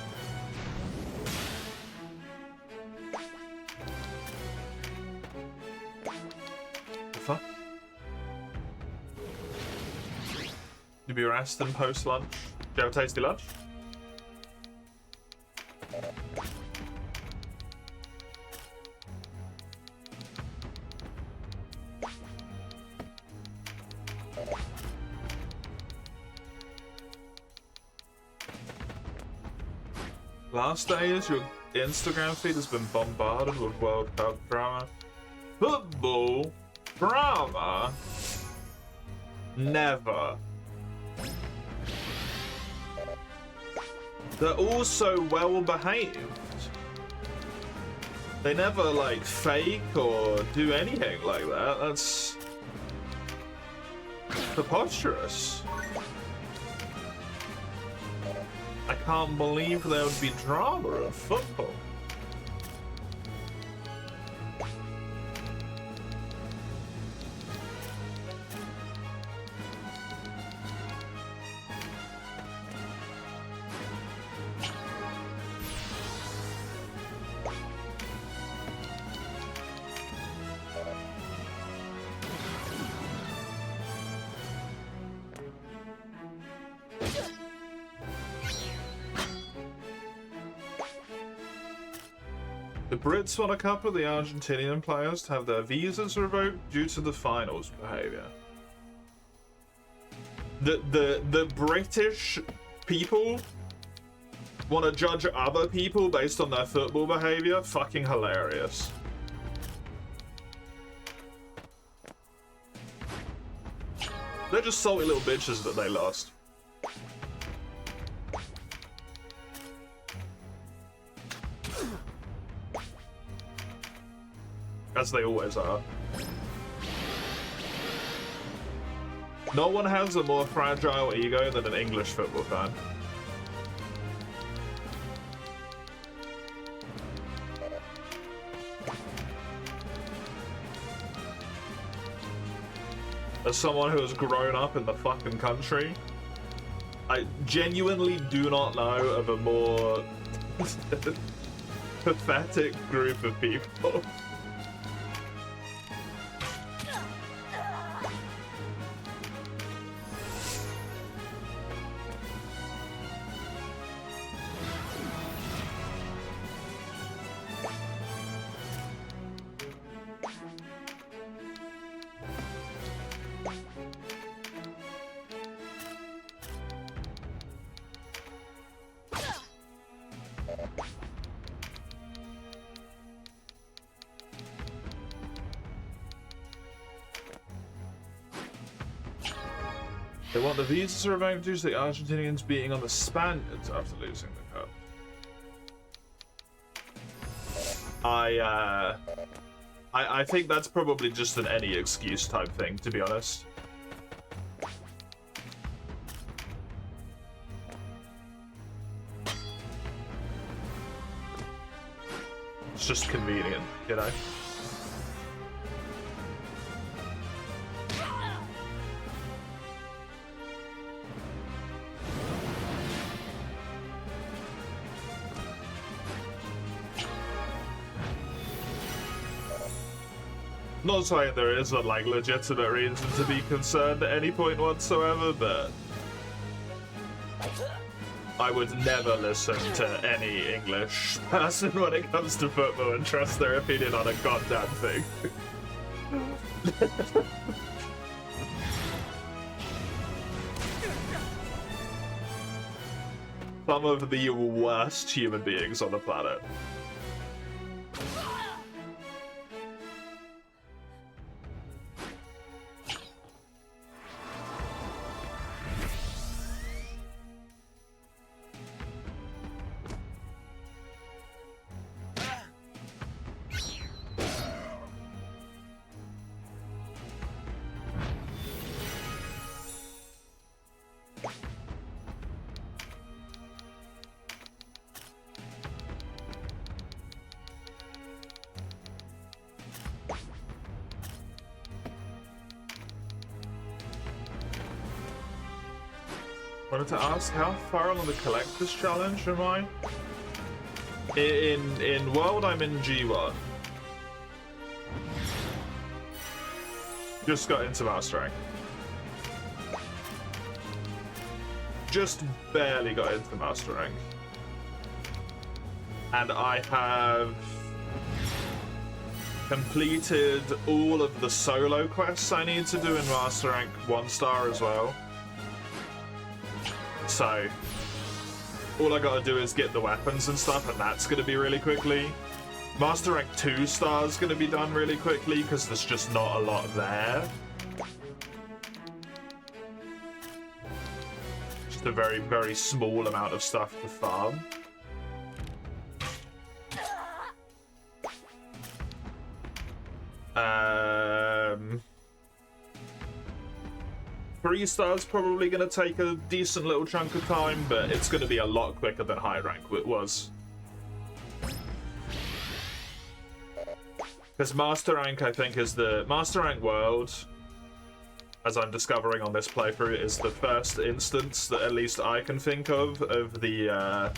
To be resting post lunch. Do you have a tasty lunch? Last days, your Instagram feed has been bombarded with World Cup drama. Football drama? Never. They're all so well behaved. They never like fake or do anything like that. That's preposterous. I can't believe there would be drama in football. The Brits want a couple of the Argentinian players to have their visas revoked due to the finals behavior. The British people want to judge other people based on their football behavior? Fucking hilarious. They're just salty little bitches that they lost. As they always are. No one has a more fragile ego than an English football fan. As someone who has grown up in the fucking country, I genuinely do not know of a more pathetic group of people. They want the visas revoked due to the Argentinians beating on the Spaniards after losing the cup. I think that's probably just an any excuse type thing, to be honest. It's just convenient, you know? Not saying there is a like legitimate reason to be concerned at any point whatsoever, but I would never listen to any English person when it comes to football and trust their opinion on a goddamn thing. Some of the worst human beings on the planet. Wanted to ask, how far along the collector's challenge am I? In World, I'm in G1. Just got into Master Rank. just barely got into Master Rank. And I have completed all of the solo quests I need to do in Master Rank 1 star as well. So, all I gotta do is get the weapons and stuff, and that's gonna be really quickly. Master Rank 2 star is gonna be done really quickly, because there's just not a lot there. Just a very, very small amount of stuff to farm. 3 stars probably going to take a decent little chunk of time, but it's going to be a lot quicker than high rank it was. Because Master Rank, I think, is the Master Rank world, as I'm discovering on this playthrough, is the first instance that at least I can think of the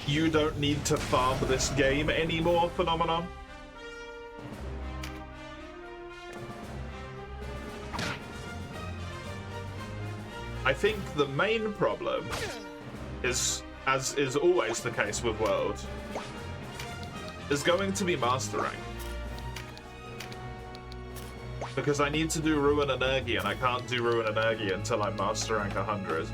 you don't need to farm this game anymore phenomenon. I think the main problem is, as is always the case with World, is going to be Master Rank. Because I need to do Ruin Energy, and I can't do Ruin Energy until I'm Master Rank 100.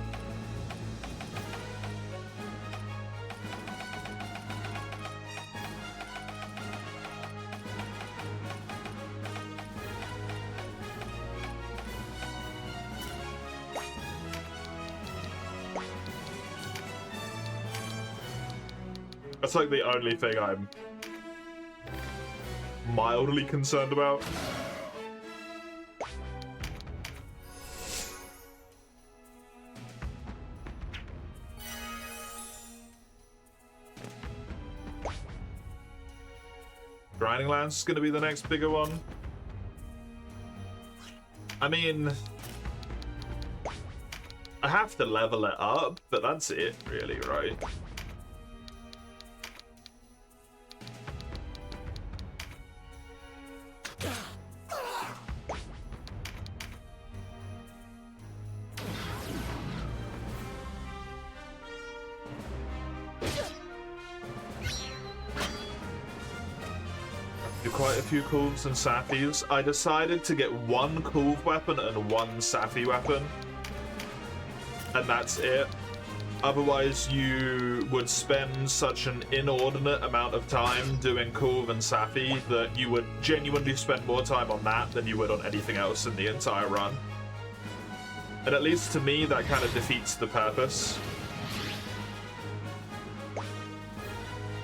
That's like the only thing I'm mildly concerned about. Grinding Lands is going to be the next bigger one. I mean, I have to level it up, but that's it, really, right? Quite a few Kulves and Safis. I decided to get 1 Kulve weapon and 1 Safi weapon, and that's it. Otherwise, you would spend such an inordinate amount of time doing Kulve and Safi that you would genuinely spend more time on that than you would on anything else in the entire run. And at least to me, that kind of defeats the purpose.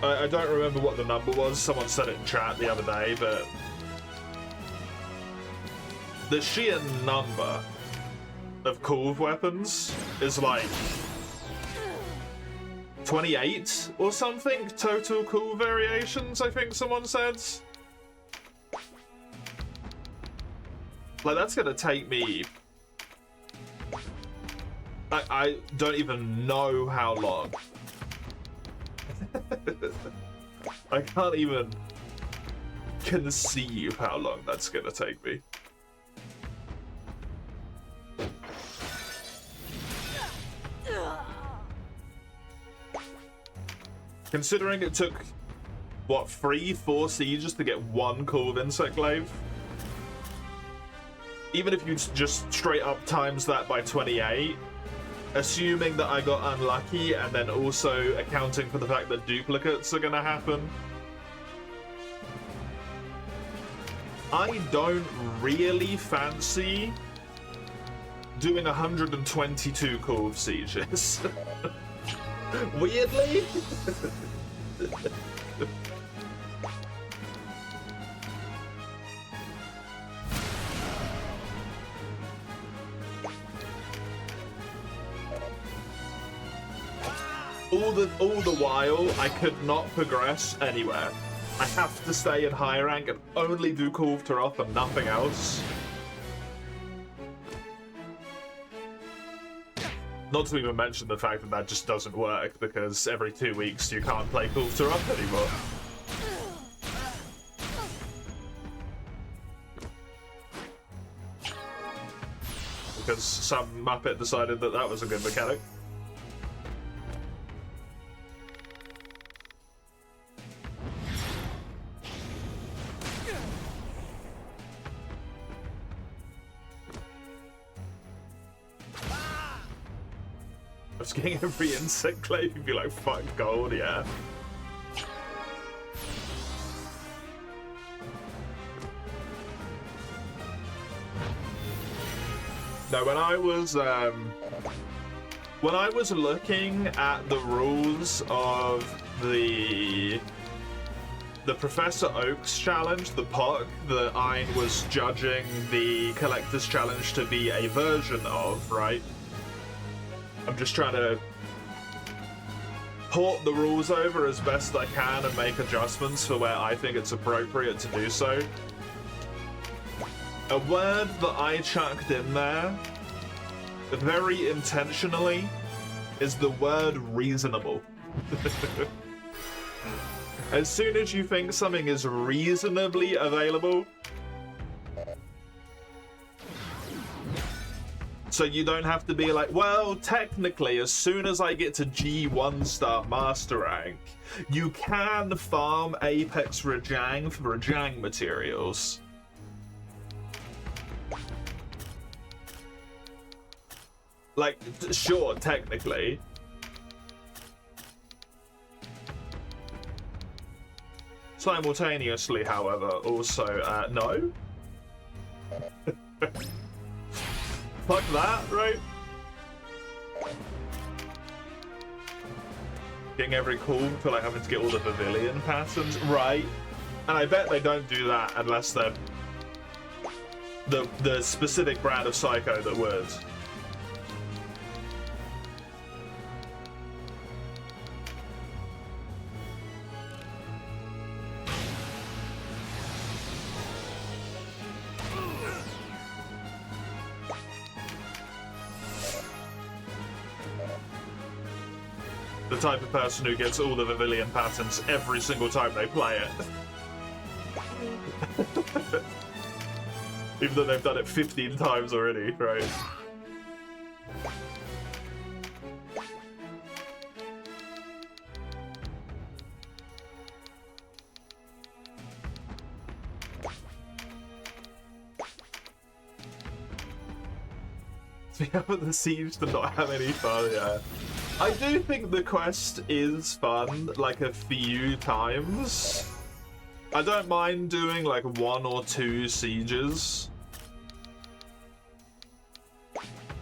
I don't remember what the number was, someone said it in chat the other day, but the sheer number of Kulve weapons is like 28 or something, total Kulve variations, I think someone said. Like, that's gonna take me... I don't even know how long. I can't even conceive how long that's gonna take me. Considering it took, what, 3-4 sieges to get 1 Kulve Insect Glaive? Even if you just straight up times that by 28, assuming that I got unlucky and then also accounting for the fact that duplicates are gonna happen, I don't really fancy doing 122 Kulve sieges. Weirdly? All the while, I could not progress anywhere. I have to stay in high rank and only do Kulve Taroth and nothing else. Not to even mention the fact that that just doesn't work, because every 2 weeks you can't play Kulve Taroth anymore. because some Muppet decided that that was a good mechanic. I was getting every insect clave, you'd be like, fuck gold, yeah. No, when I was looking at the rules of the Professor Oak's challenge, the POC, that Ein was judging the Collector's Challenge to be a version of, right? I'm just trying to port the rules over as best I can and make adjustments for where I think it's appropriate to do so. A word that I chucked in there, very intentionally, is the word reasonable. As soon as you think something is reasonably available, so you don't have to be like, well, technically, as soon as I get to G1 star master rank, you can farm Apex Rajang for Rajang materials. Like, sure, technically. Simultaneously, however, also, no. Fuck that, right? Getting every call for like having to get all the pavilion patterns, right? And I bet they don't do that unless they're the specific brand of Psycho that would. The type of person who gets all the Pavilion patterns every single time they play it. Even though they've done it 15 times already, right? So yeah, but the siege to not have any fun, yeah. I do think the quest is fun, like a few times. I don't mind doing like 1 or 2 sieges.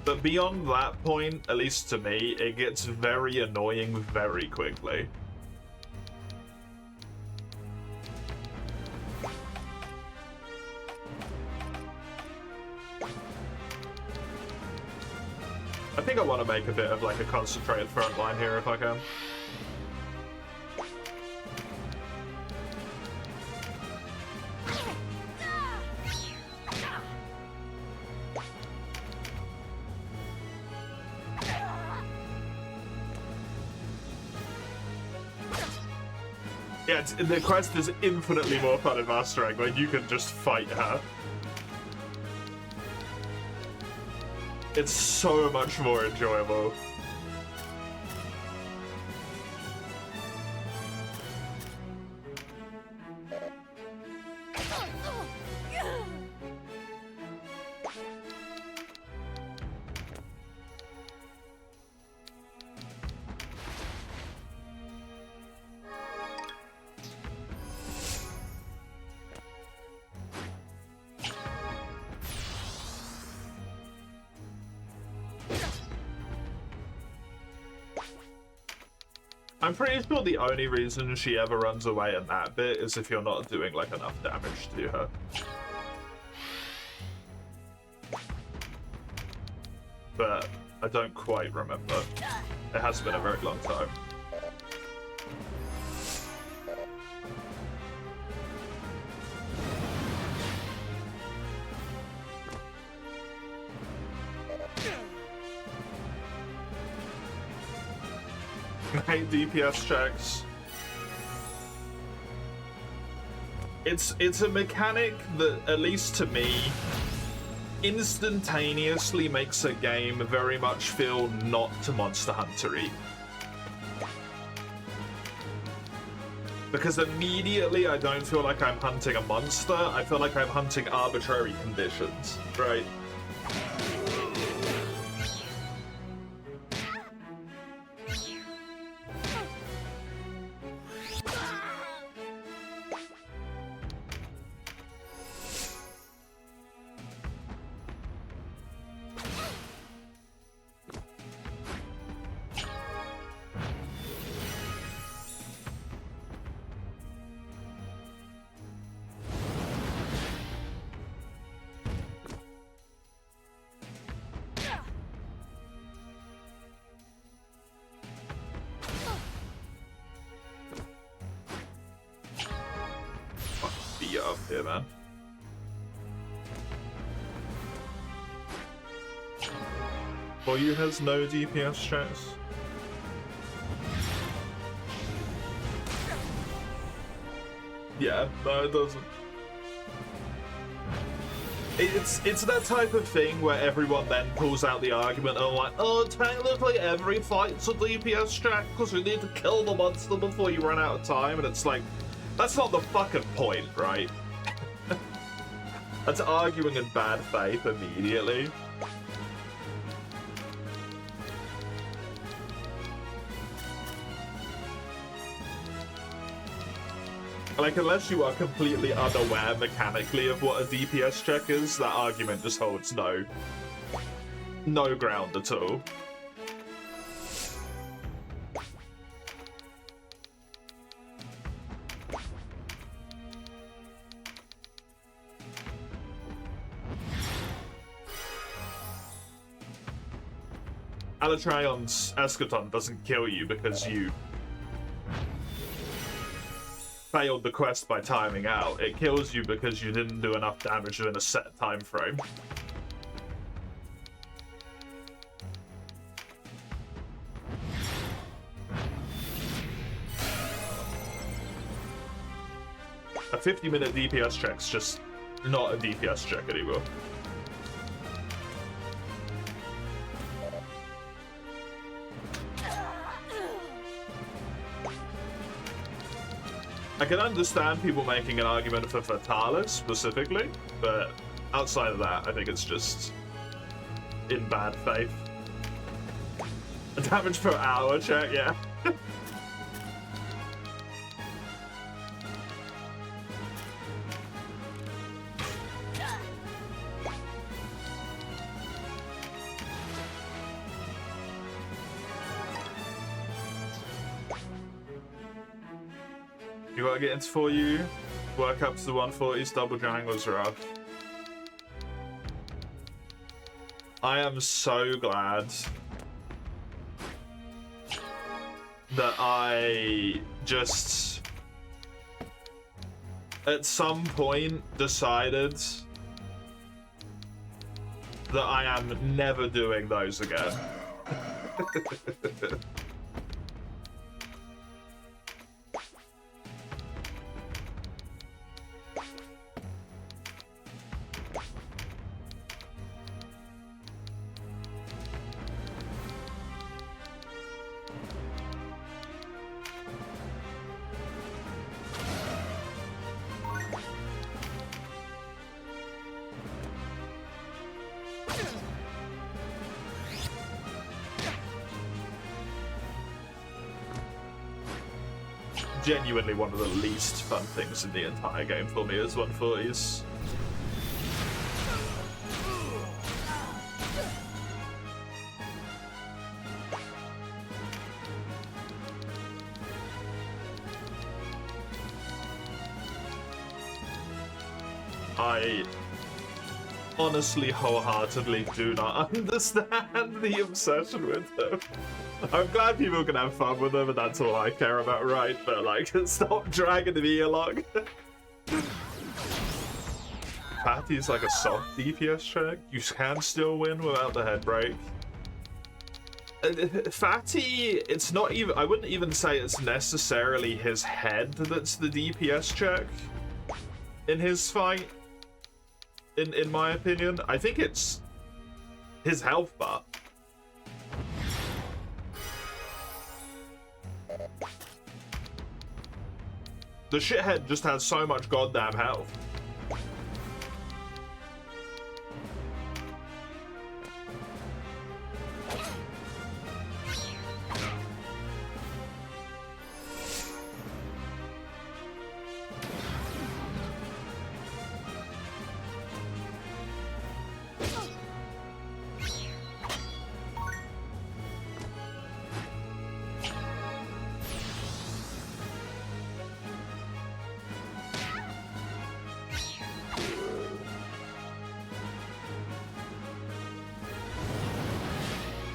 But beyond that point, at least to me, it gets very annoying very quickly. I think I want to make a bit of like a concentrated front line here if I can. Yeah, the quest is infinitely more fun in Mastering, like you can just fight her. It's so much more enjoyable. I'm pretty sure the only reason she ever runs away in that bit is if you're not doing like enough damage to her. But I don't quite remember. It has been a very long time. I hate DPS checks. It's a mechanic that, at least to me, instantaneously makes a game very much feel not Monster Hunter-y. Because immediately I don't feel like I'm hunting a monster, I feel like I'm hunting arbitrary conditions, right? Up here, man. Boyu has no DPS checks. Yeah, no, it doesn't. It's that type of thing where everyone then pulls out the argument and like, oh, technically every fight's a DPS check because we need to kill the monster before you run out of time, and it's like, that's not the fucking point, right? That's arguing in bad faith immediately. Like, unless you are completely unaware mechanically of what a DPS check is, that argument just holds no ground at all. Alatrion's Eschaton doesn't kill you because you failed the quest by timing out. It kills you because you didn't do enough damage in a set time frame. A 50-minute DPS check's just not a DPS check anymore. I can understand people making an argument for Fatalis specifically, but outside of that, I think it's just in bad faith. A damage per hour check, yeah. You gotta get into 4U, work up to the 140s, double drag was rough. I am so glad that I just at some point decided that I am never doing those again. Genuinely one of the least fun things in the entire game for me is 140s. I honestly wholeheartedly do not understand the obsession with them. I'm glad people can have fun with them, and that's all I care about, right? But, like, stop dragging me along. Patty's like a soft DPS check. You can still win without the head break. Fatty, it's not even... I wouldn't even say it's necessarily his head that's the DPS check in his fight. in my opinion. I think it's his health bar. The shithead just has so much goddamn health.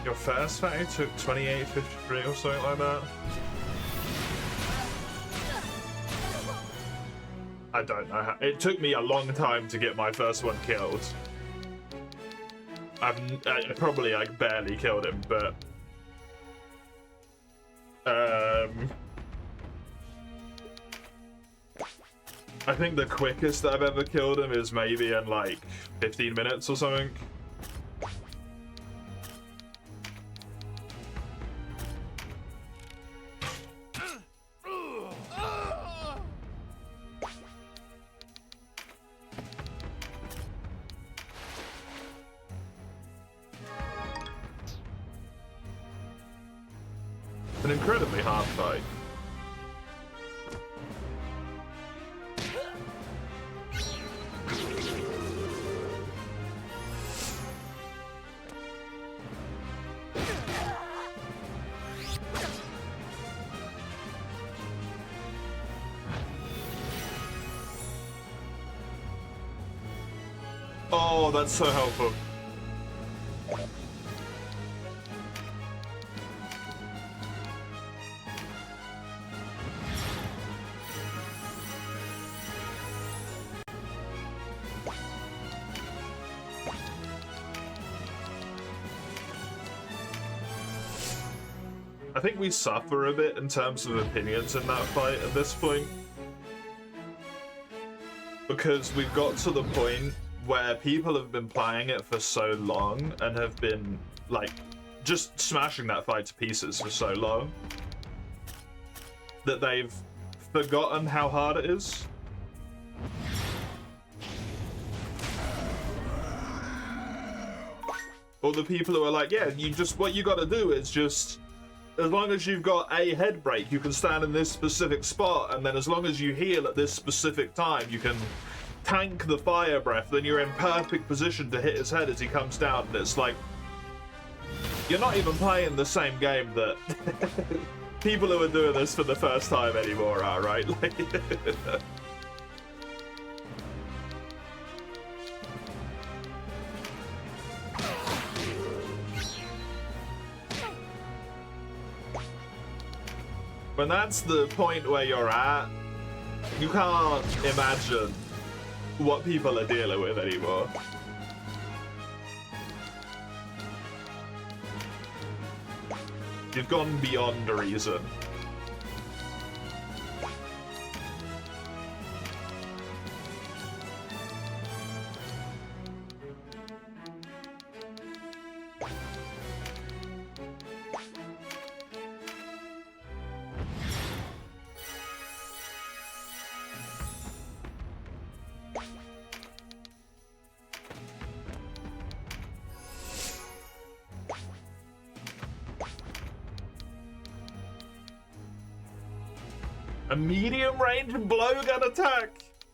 Your first fight took 28.53 or something like that. I don't know how. It took me a long time to get my first one killed. I probably like barely killed him, but I think the quickest I've ever killed him is maybe in like 15 minutes or something. An incredibly hard fight. Oh, that's so helpful. I think we suffer a bit in terms of opinions in that fight at this point. Because we've got to the point where people have been playing it for so long and have been, like, just smashing that fight to pieces for so long that they've forgotten how hard it is. Or the people who are like, yeah, what you gotta do is just, as long as you've got a head break, you can stand in this specific spot, and then as long as you heal at this specific time, you can tank the fire breath, then you're in perfect position to hit his head as he comes down. And it's like, you're not even playing the same game that people who are doing this for the first time anymore are, right? Like, when that's the point where you're at, you can't imagine what people are dealing with anymore. You've gone beyond reason. A medium-range blowgun attack!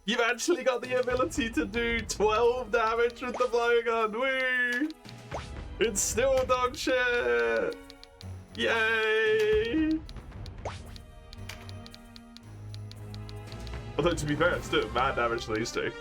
You've actually got the ability to do 12 damage with the blowgun! Woo! It's still dog shit! Yay! Although, to be fair, it's doing mad damage to these two.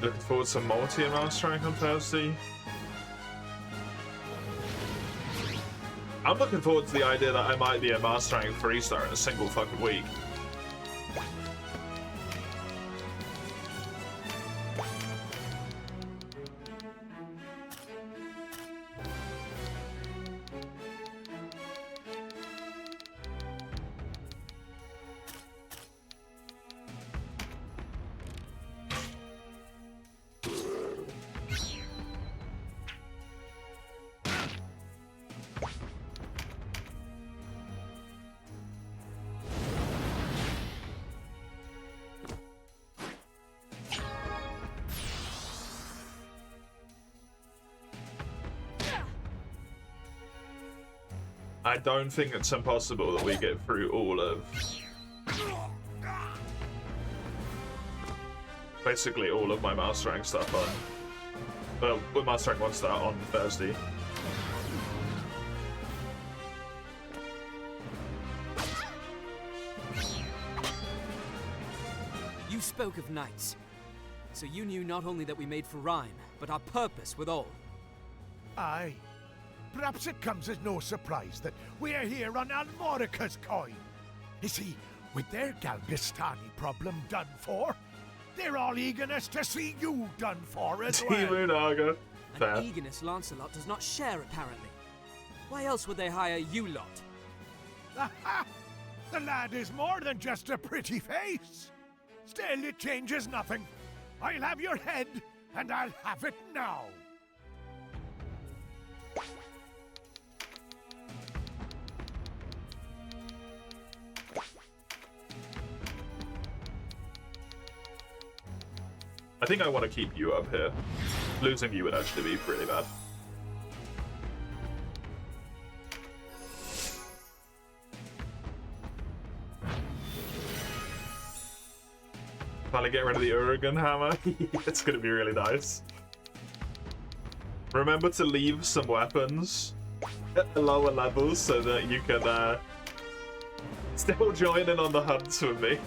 Looking forward to multi-amount strike on Thursday. I'm looking forward to the idea that I might be a Master Rank 3-star in a single fucking week. I don't think it's impossible that we get through all of... basically all of my Master Rank stuff on... well, with Master Rank 1 start on Thursday. You spoke of knights. So you knew not only that we made for rhyme, but our purpose withal. Aye. Perhaps it comes as no surprise that we're here on Almorica's coin. You see, with their Galgastani problem done for, they're all eagerness to see you done for as well. Team Ogre. Fair. An eagerness Lancelot does not share, apparently. Why else would they hire you lot? Aha! The lad is more than just a pretty face. Still, it changes nothing. I'll have your head, and I'll have it now. I think I want to keep you up here. Losing you would actually be pretty bad. Finally get rid of the Uragan hammer. It's gonna be really nice. Remember to leave some weapons at the lower levels so that you can still join in on the hunts with me.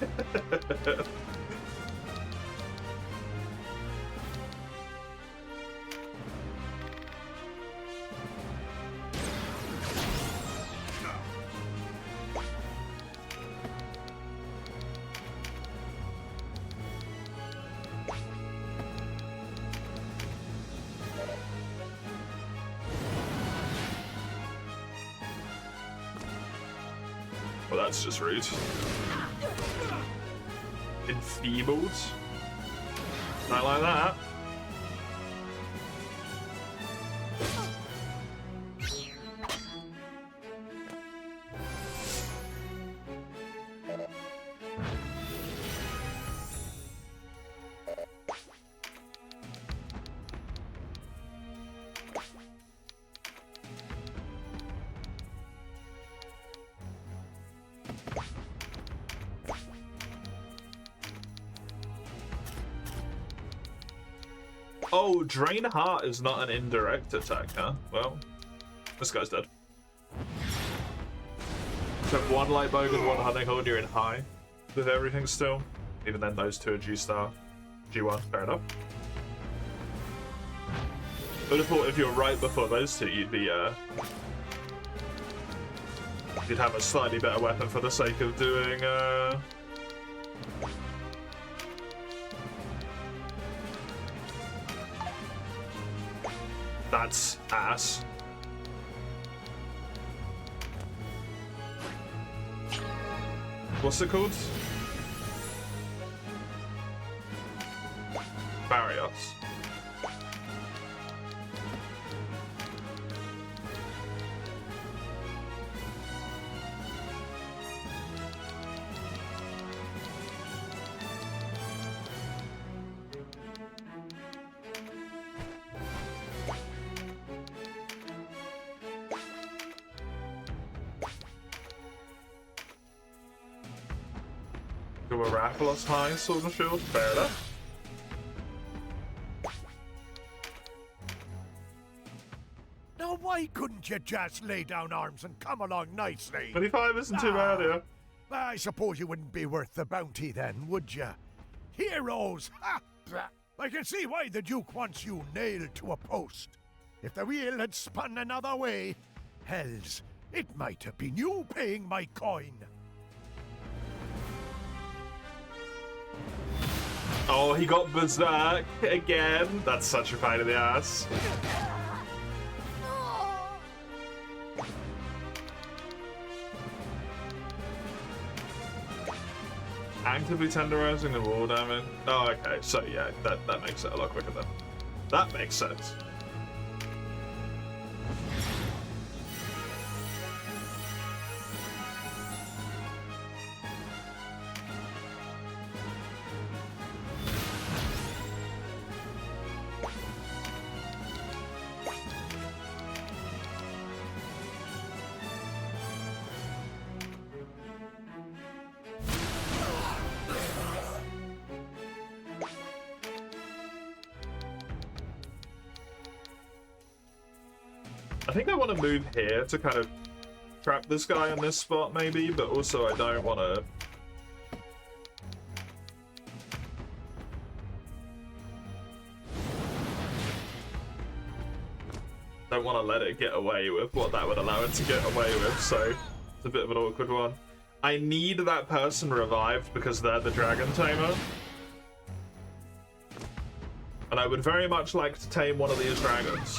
Well, that's just rude. Enfeebled? Not like that. Oh, Drain Heart is not an indirect attack, huh? Well, this guy's dead. So one Light Bogan, one Hunting Horn, you're in high with everything still. Even then, those two are G-Star. G1, fair enough. I would have thought if you're right before those two, you'd be, you'd have a slightly better weapon for the sake of doing, That's ass. What's it called? Barrios. Do a Raphalos high sword and shield, fair enough. Now, why couldn't you just lay down arms and come along nicely? 25 isn't too bad, yeah. I suppose you wouldn't be worth the bounty then, would you? Heroes! Ha! I can see why the Duke wants you nailed to a post. If the wheel had spun another way, hells, It might have been you paying my coin. Oh, he got berserk again. That's such a pain in the ass. Actively tenderizing the wall damage. Oh, okay. So yeah, that makes it a lot quicker then. That makes sense. I think I want to move here to kind of trap this guy in this spot maybe, but also I don't want to... don't want to let it get away with what that would allow it to get away with, so it's a bit of an awkward one. I need that person revived because they're the dragon tamer. And I would very much like to tame one of these dragons.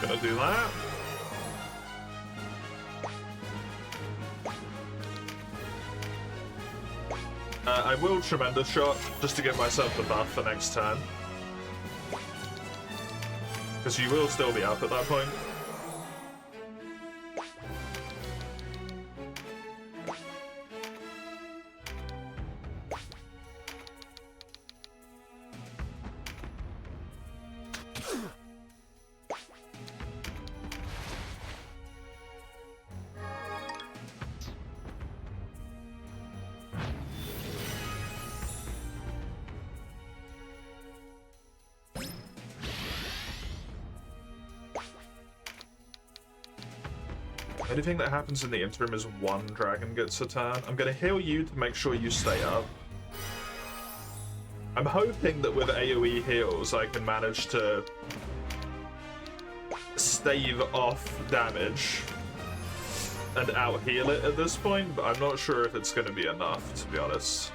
Gonna do that. I will Tremendous Shot just to give myself the buff for next turn. Because you will still be up at that point. Anything that happens in the interim is one dragon gets a turn. I'm going to heal you to make sure you stay up. I'm hoping that with AoE heals I can manage to stave off damage and out-heal it at this point, but I'm not sure if it's going to be enough, to be honest.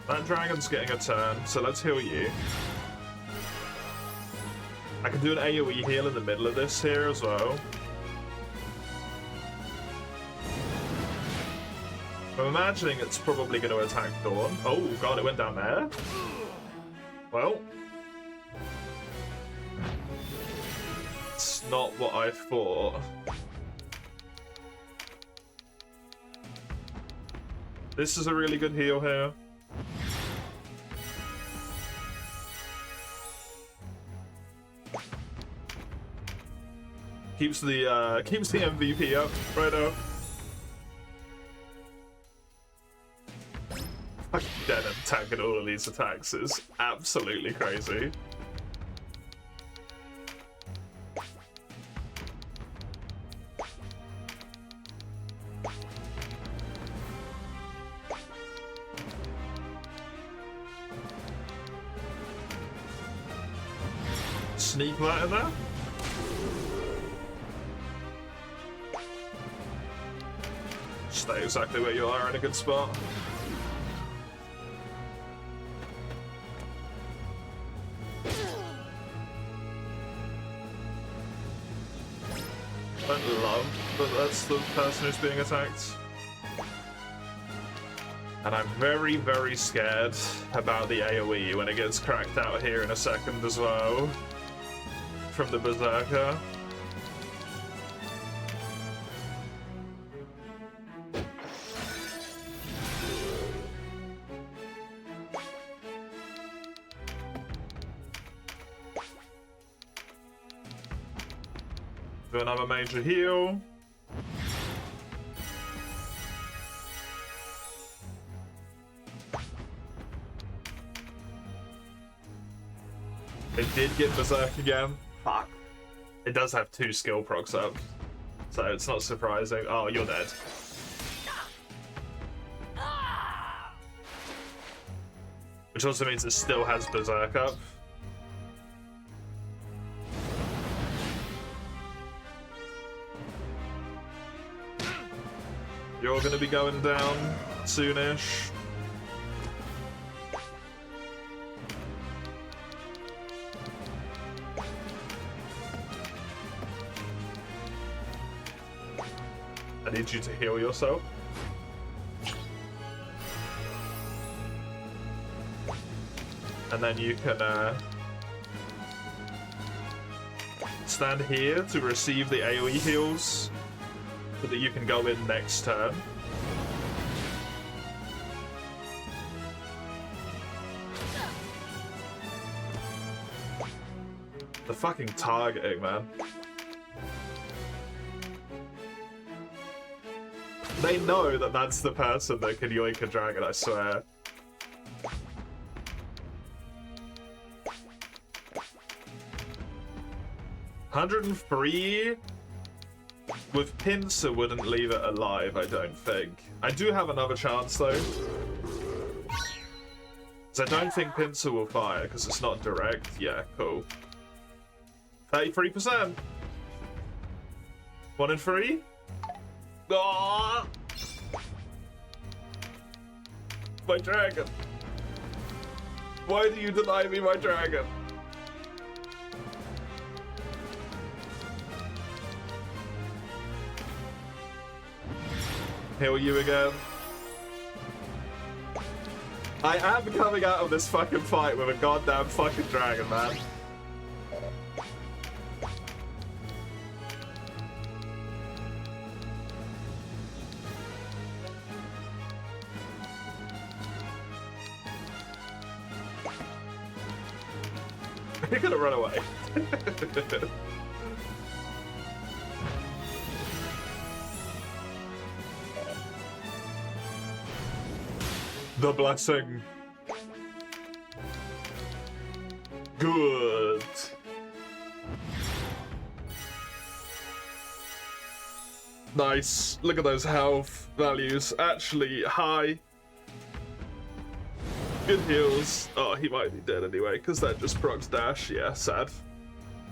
That dragon's getting a turn, so let's heal you. I can do an AoE heal in the middle of this here as well. I'm imagining it's probably going to attack Dawn. Oh god, it went down there. Well. It's not what I thought. This is a really good heal here. Keeps the MVP up right now. Fucking dead and tanking all of these attacks is absolutely crazy. Sneak that in there. Stay exactly where you are in a good spot. I don't love that that's the person who's being attacked. And I'm very, very scared about the AoE when it gets cracked out here in a second as well. From the Berserker. another major heal. It did get Berserk again. Fuck. It does have 2 skill procs up, so it's not surprising. Oh, you're dead. Which also means it still has Berserk up. You're gonna be going down soonish. I need you to heal yourself. And then you can stand here to receive the AoE heals so that you can go in next turn. The fucking targeting, man. They know that that's the person that can yoink a dragon, I swear. $103 with pincer wouldn't leave it alive, I don't think. I do have another chance though. Because I don't think pincer will fire because it's not direct. Yeah, cool. 33%. 1 in 3. Oh! My dragon. Why do you deny me my dragon? Heal you again. I am coming out of this fucking fight with a goddamn fucking dragon, man. You're gonna run away. The blessing. Good. Nice. Look at those health values. Actually high. Good heals. Oh, he might be dead anyway, because that just procs dash. Yeah, sad.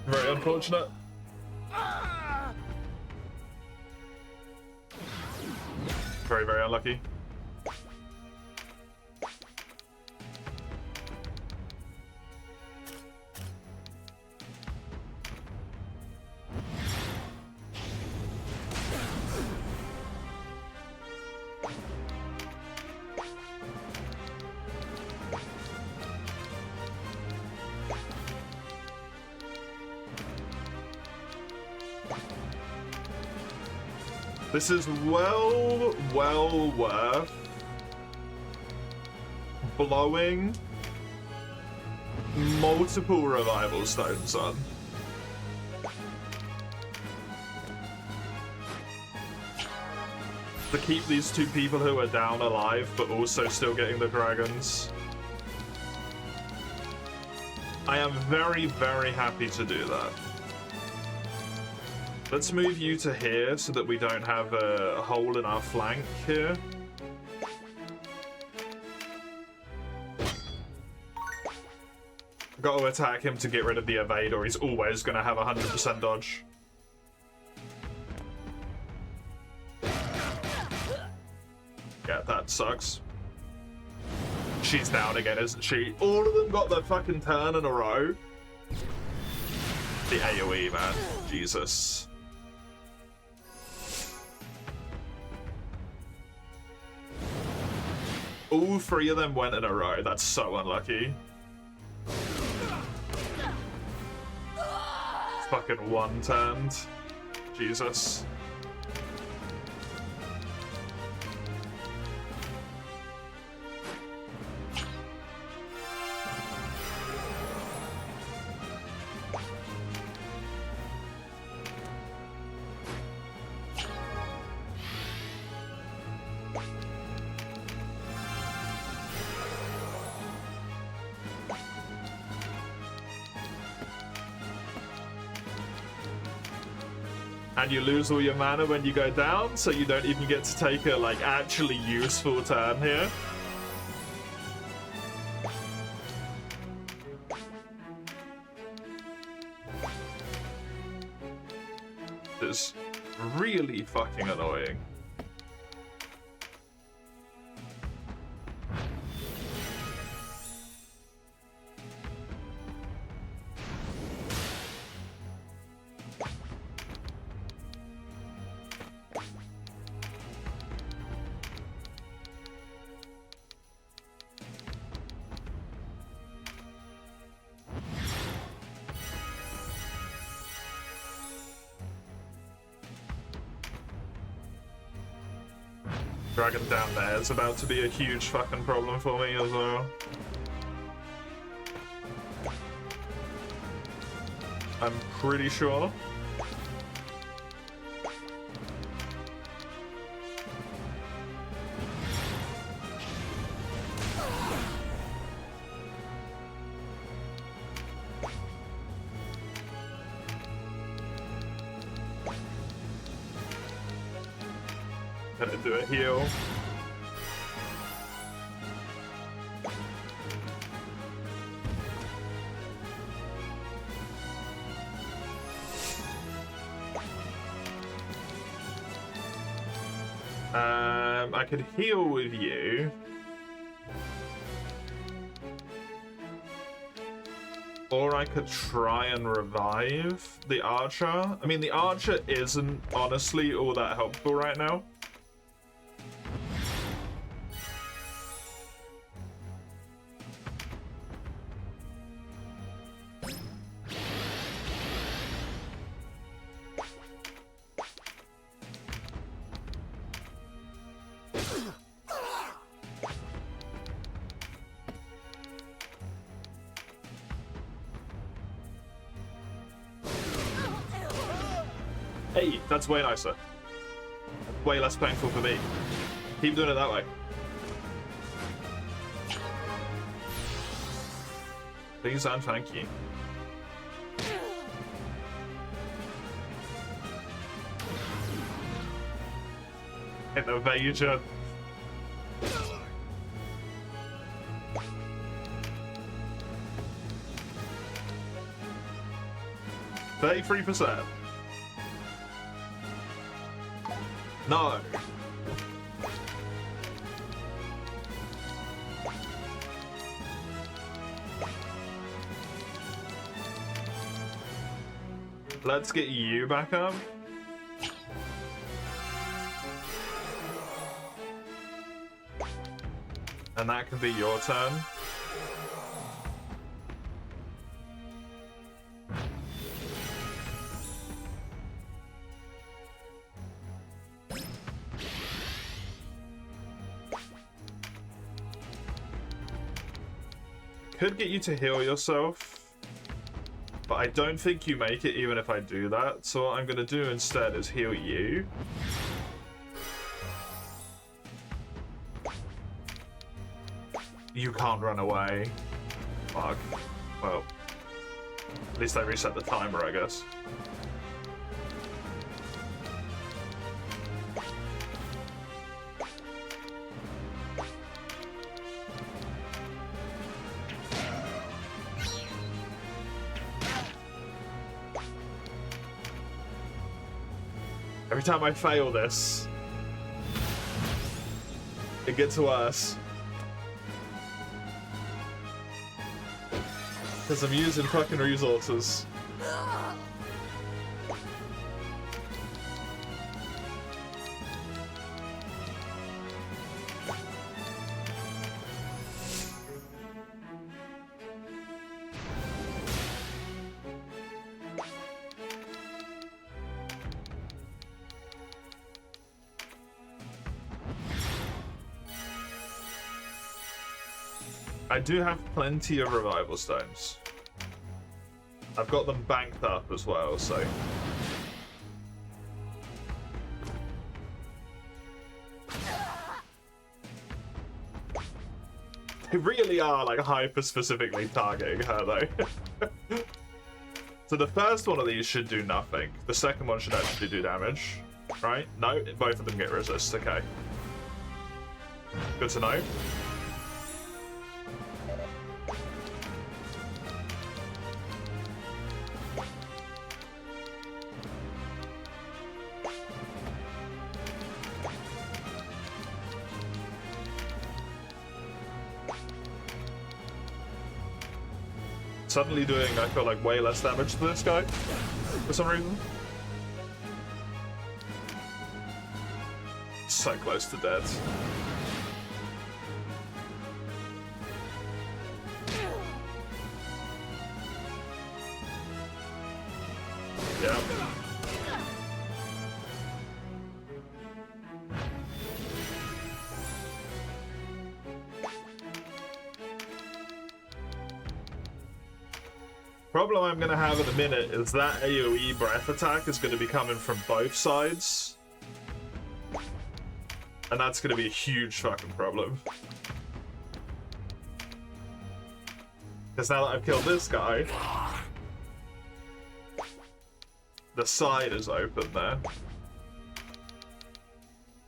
Very unfortunate. Very, very unlucky. This is well worth blowing multiple revival stones on. To keep these 2 people who are down alive, but also still getting the dragons. I am very, very happy to do that. Let's move you to here so that we don't have a hole in our flank here. Got to attack him to get rid of the evade, or he's always going to have 100% dodge. Yeah, that sucks. She's down again, isn't she? All of them got their fucking turn in a row. The AoE, man. Jesus. All 3 of them went in a row. That's so unlucky. Fucking one-turned. Jesus. And you lose all your mana when you go down, so you don't even get to take a, like, actually useful turn here. It's really fucking annoying. Dragon down there is about to be a huge fucking problem for me as well. I'm pretty sure. Gonna do a heal. I could heal with you. Or I could try and revive the archer. I mean, the archer isn't honestly all that helpful right now. Hey, that's way nicer. Way less painful for me. Keep doing it that way. Please and thank you. Invasion. 33%. No. Let's get you back up. And that could be your turn. Could get you to heal yourself, but I don't think you make it even if I do that. So what I'm gonna do instead is heal you. You can't run away. Fuck. Well, at least I reset the timer, I guess. Every time I fail this, it gets worse. Because I'm using fucking resources. I do have plenty of revival stones. I've got them banked up as well, so... They really are, like, hyper-specifically targeting her, though. So the first one of these should do nothing. The second one should actually do damage. Right? No, both of them get resist. Okay. Good to know. Suddenly doing, I feel like, way less damage to this guy for some reason. So close to dead. Yeah. Problem I'm gonna have in a minute is that AoE breath attack is gonna be coming from both sides. And that's gonna be a huge fucking problem. Because now that I've killed this guy, the side is open there.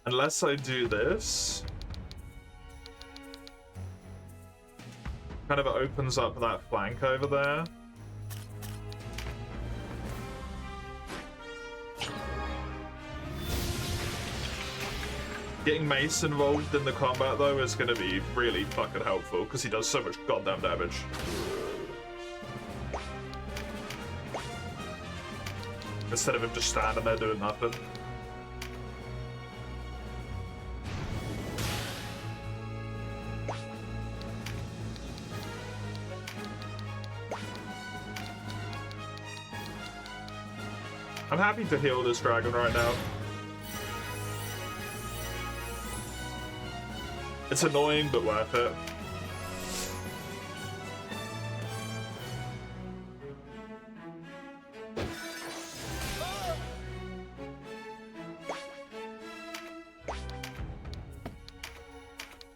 Unless I do this, kind of opens up that flank over there. Getting Mace involved in the combat, though, is going to be really fucking helpful, because he does so much goddamn damage. Instead of him just standing there doing nothing. I'm happy to heal this dragon right now. It's annoying, but worth it.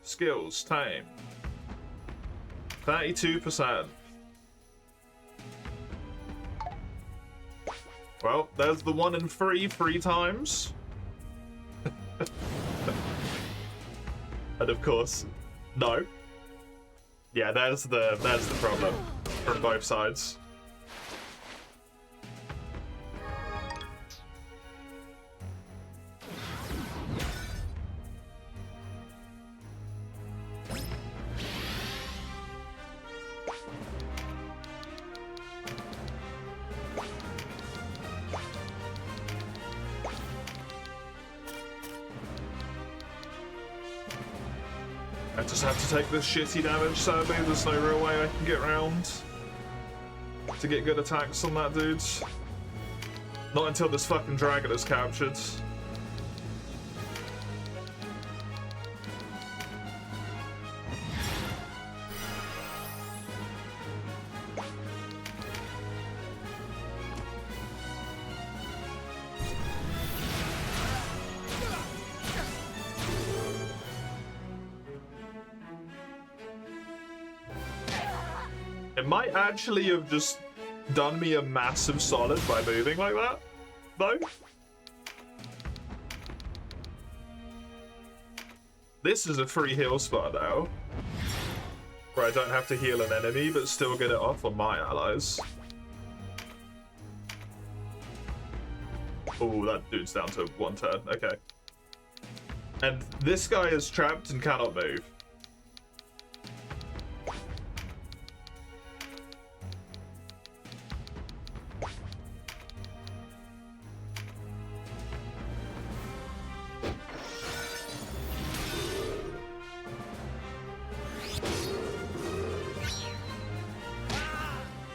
Skills, tame. 32%. Well, there's the 1 in 3 times. And of course, no. Yeah, there's the problem from both sides. I just have to take this shitty damage, sadly. There's no real way I can get around to get good attacks on that dude. Not until this fucking dragon is captured. It might actually have just done me a massive solid by moving like that, though. This is a free heal spot now, where I don't have to heal an enemy, but still get it off on my allies. Oh, that dude's down to 1 turn, okay. And this guy is trapped and cannot move.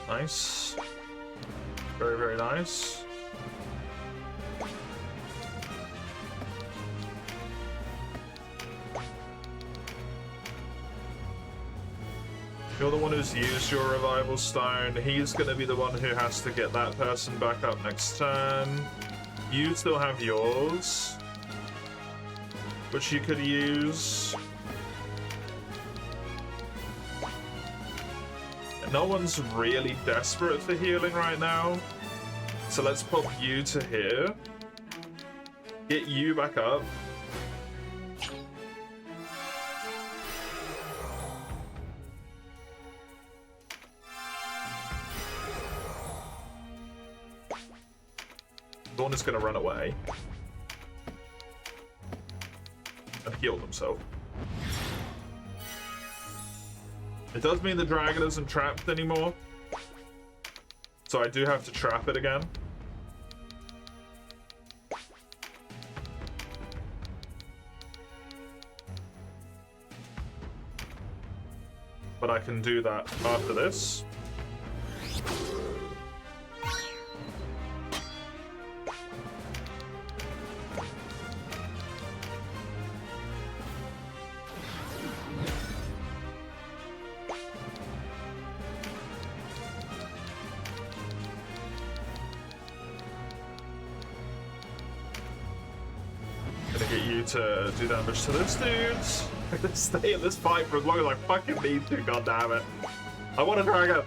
Nice. Very, very nice. You're the one who's used your revival stone. He's going to be the one who has to get that person back up next turn. You still have yours, which you could use. no one's really desperate for healing right now. So let's pop you to here. Get you back up. Dawn is going to run away. And heal himself. It does mean the dragon isn't trapped anymore. So I do have to trap it again. But I can do that after this. To do damage to this dudes. I'm gonna stay in this fight for as long as I fucking need to, god damn it. I want a dragon.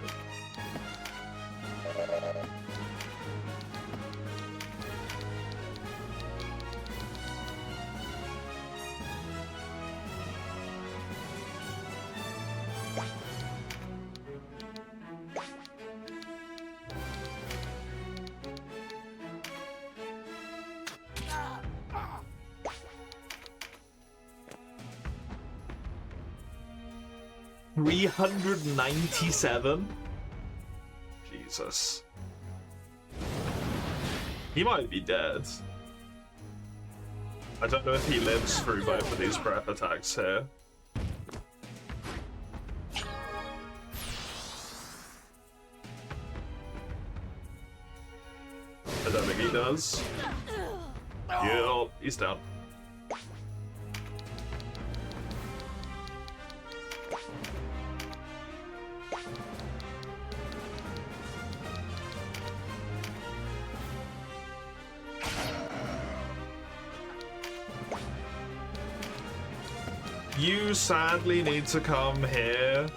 $397? Jesus. He might be dead. I don't know if he lives through both of these breath attacks here. I don't think he does. Yeah, he's down. You sadly need to come here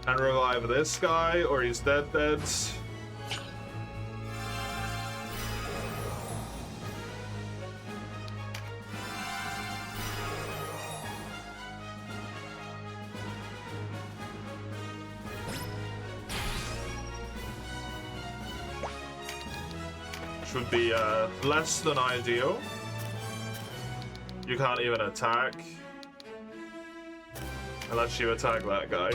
and revive this guy, or he's dead. Which would be less than ideal. You can't even attack. Unless you attack that guy.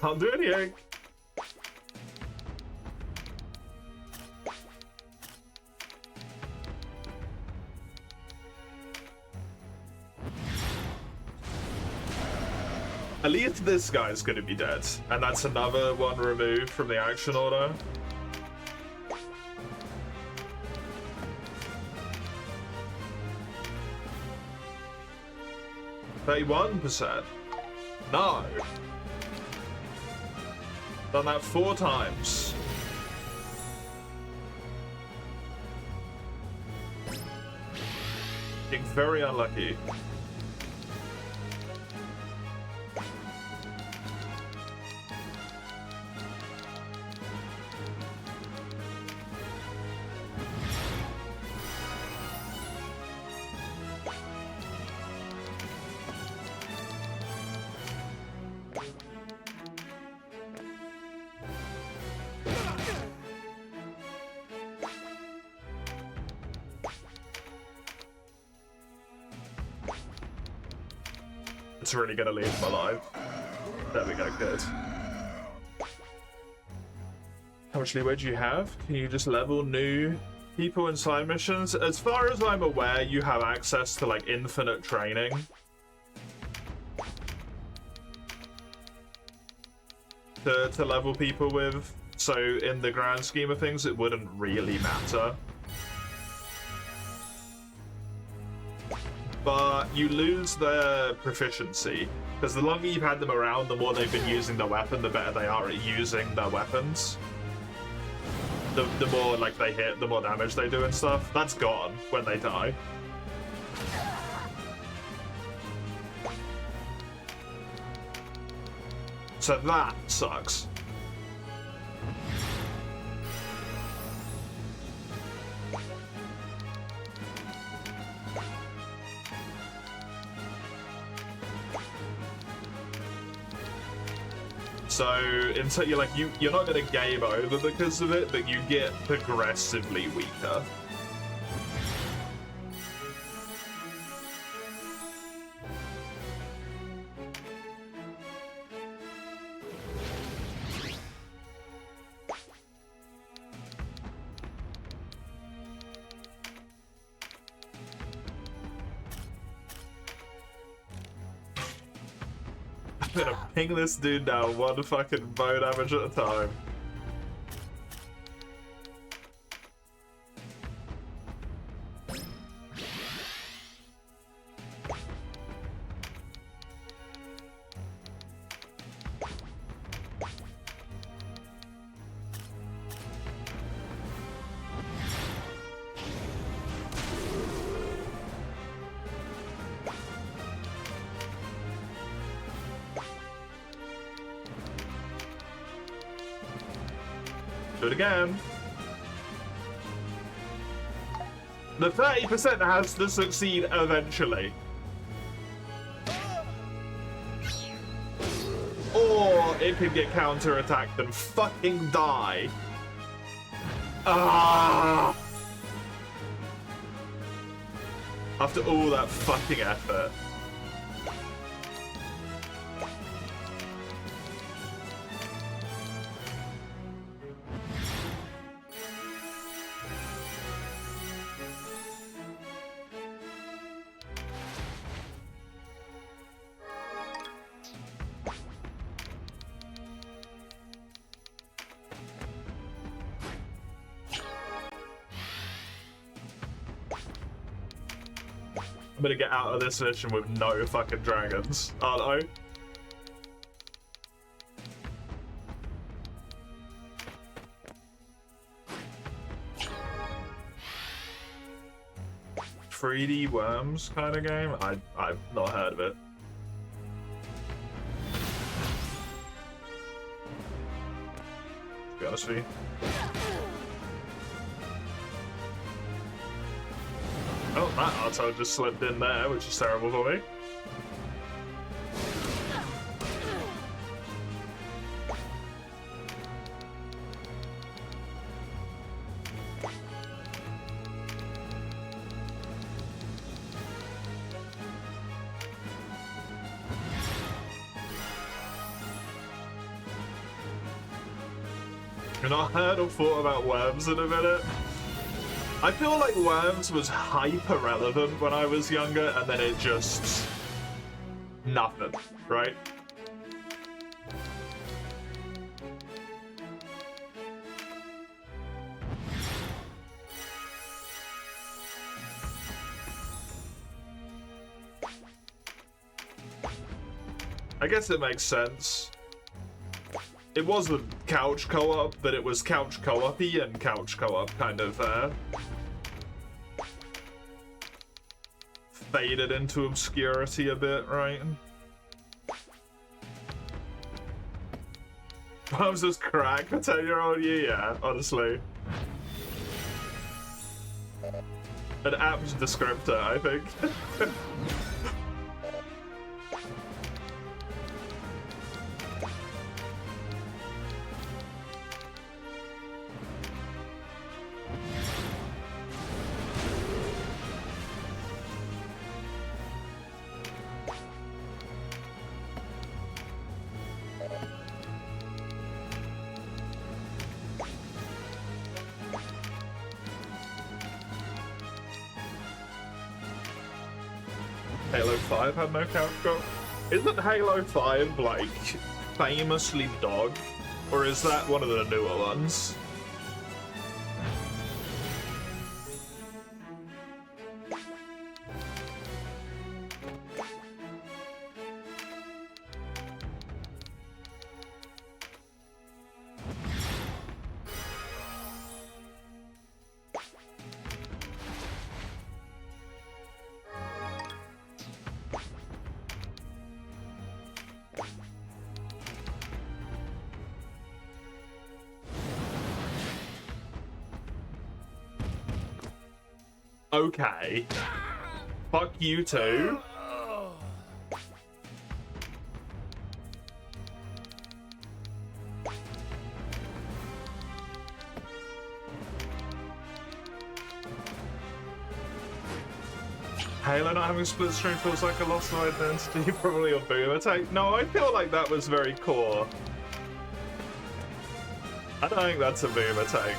Can't do anything. At least this guy's gonna be dead, and that's another one removed from the action order. %. No. Done that 4 times. Being very unlucky. It's really gonna leave him alive. There we go, good. How much leeway do you have? Can you just level new people in side missions? As far as I'm aware, you have access to like infinite training. To level people with. So in the grand scheme of things, it wouldn't really matter. but you lose their proficiency. Because the longer you've had them around, the more they've been using their weapon, the better they are at using their weapons. The more like they hit, the more damage they do and stuff. That's gone when they die. So that sucks. So until you're like you're not gonna game over because of it, but you get progressively weaker. I'm gonna ping this dude down one fucking bow damage at a time. Do it again. The 30% has to succeed eventually. Or it could get counterattacked and fucking die. Ah! After all that fucking effort. I'm gonna get out of this mission with no fucking dragons, aren't I? 3D Worms kind of game? I've not heard of it. To be honest with you. Oh, that auto just slipped in there, which is terrible for me. You've not heard or thought about Worms in a minute? I feel like Worms was hyper relevant when I was younger, and then it just... nothing, right? I guess it makes sense. It wasn't couch co-op, but it was couch co-op-y and couch co-op kind of faded into obscurity a bit, right? Worms was crack for 10-year-old you? Yeah, honestly. An apt descriptor, I think. Halo 5 had no couch co-op? Isn't Halo 5 like famously dog? Or is that one of the newer ones? Okay. Fuck you too. Halo not having split screen feels like a loss of identity, probably a boom attack. No, I feel like that was very core. I don't think that's a boom attack.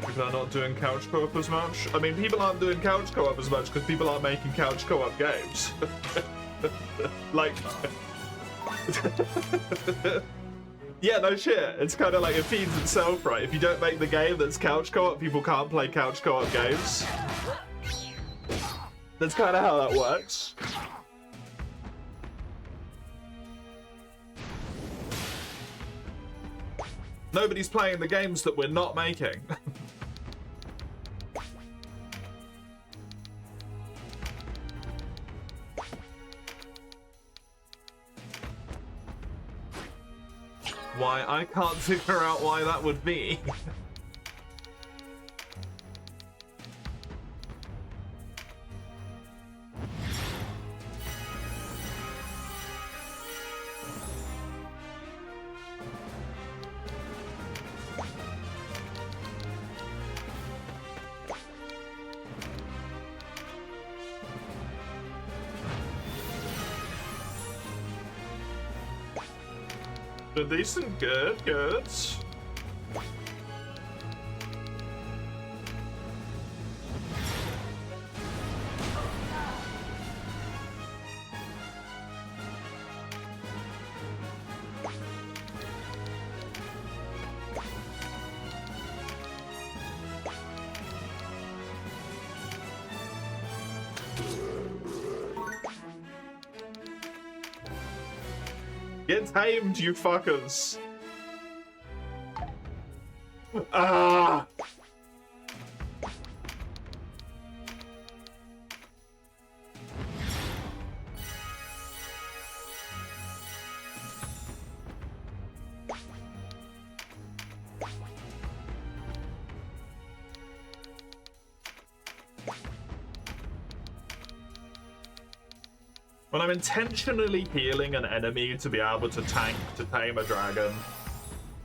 People are not doing couch co-op as much. I mean, people aren't doing couch co-op as much because people aren't making couch co-op games. Like... Yeah, no shit. It's kind of like it feeds itself, right? If you don't make the game that's couch co-op, people can't play couch co-op games. That's kind of how that works. Nobody's playing the games that we're not making. Why? I can't figure out why that would be. Decent, good. Get tamed, you fuckers! Ah! When I'm intentionally healing an enemy to be able to tank to tame a dragon,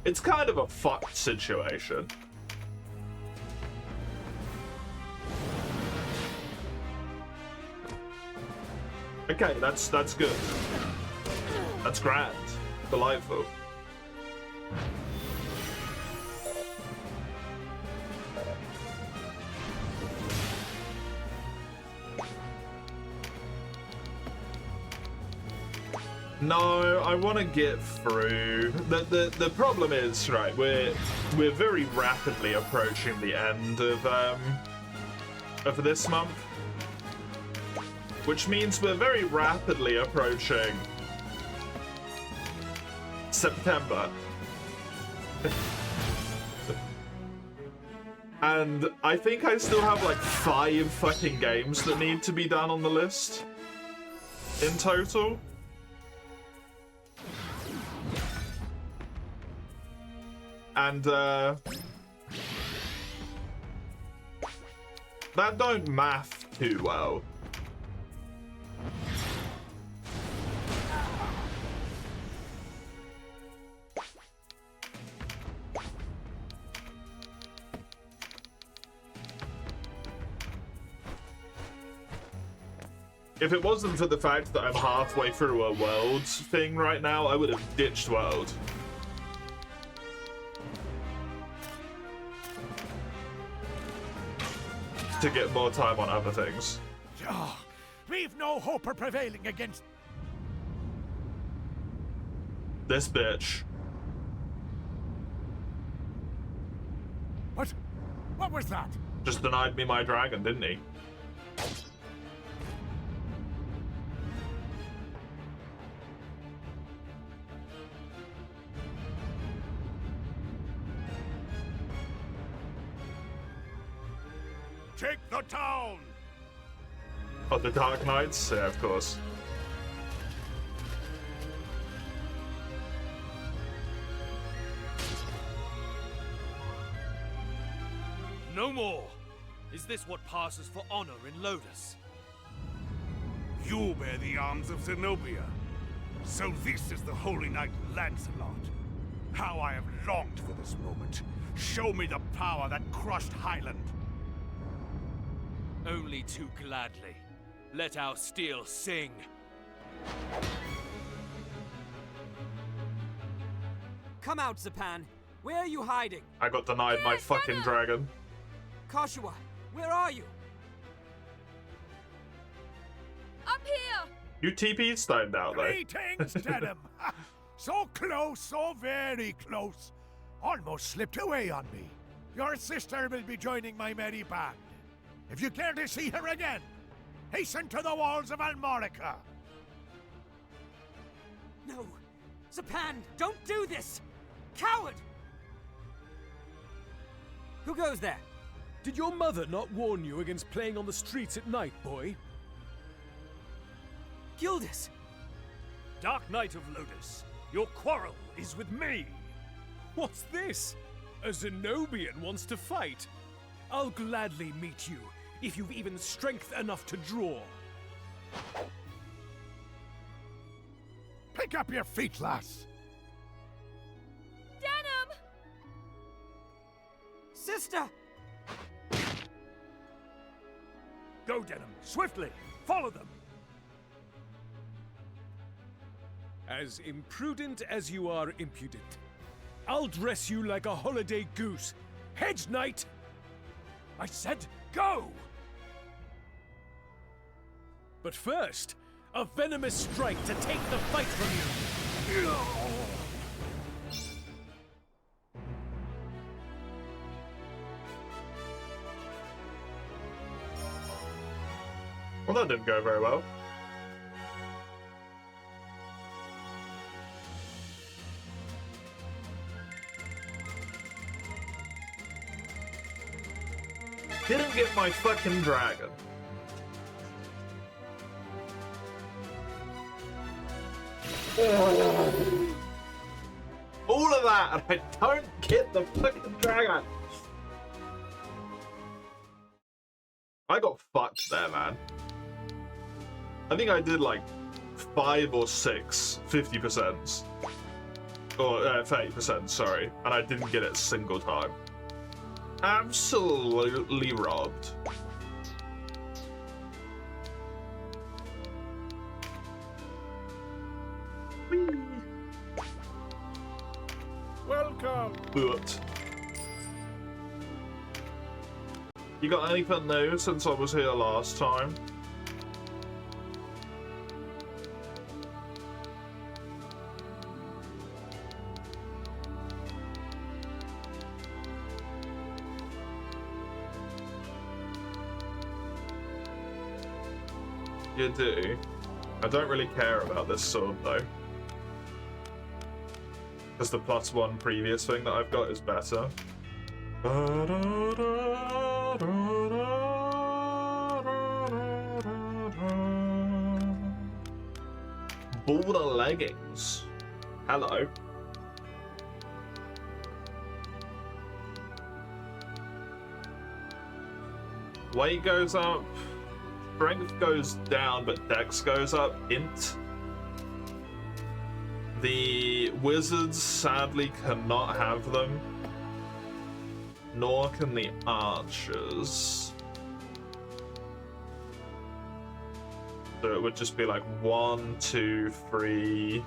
it's kind of a fucked situation. Okay, that's good. That's grand. Delightful. No, I want to get through. The problem is, right, we're very rapidly approaching the end of this month, which means we're very rapidly approaching September. And I think I still have like 5 fucking games that need to be done on the list in total. And that don't math too well. If it wasn't for the fact that I'm halfway through a world thing right now, I would have ditched world. To get more time on other things. Oh, we've no hope of prevailing against this bitch. What? What was that? Just denied me my dragon, didn't he? take the town! Oh, the Dark Knights? Yeah, of course. No more! Is this what passes for honor in Lotus? You bear the arms of Zenobia. So this is the Holy Knight Lancelot. How I have longed for this moment. Show me the power that crushed Highland. Only too gladly. Let our steel sing. Come out, Zapan. Where are you hiding? I got denied my fucking dragon. Koshua, where are you? Up here! You TP'd stoned out though. Greetings, Denim. So close, so very close. Almost slipped away on me. Your sister will be joining my merry band. If you care to see her again, hasten to the walls of Almorica. No! Zapan, don't do this! Coward! Who goes there? Did your mother not warn you against playing on the streets at night, boy? Gildas! Dark Knight of Lotus, your quarrel is with me. What's this? A Zenobian wants to fight. I'll gladly meet you, if you've even strength enough to draw. Pick up your feet, lass. Denim! Sister! Go, Denim, swiftly. Follow them. As imprudent as you are impudent. I'll dress you like a holiday goose. Hedge Knight! I said go! But first, a venomous strike to take the fight from you. Well, that didn't go very well. Didn't get my fucking dragon. All of that, and I don't get the fucking dragon. I got fucked there, man. I think I did like 5 or 6 50%. Or 30%, sorry. And I didn't get it a single time. Absolutely robbed. Whee. Welcome. But you got anything new since I was here last time? You do. I don't really care about this sword though. Because the +1 previous thing that I've got is better. Border leggings. Hello. Weight goes up. Strength goes down, but dex goes up. Int. The wizards sadly cannot have them. Nor can the archers. So it would just be like 1, 2, 3,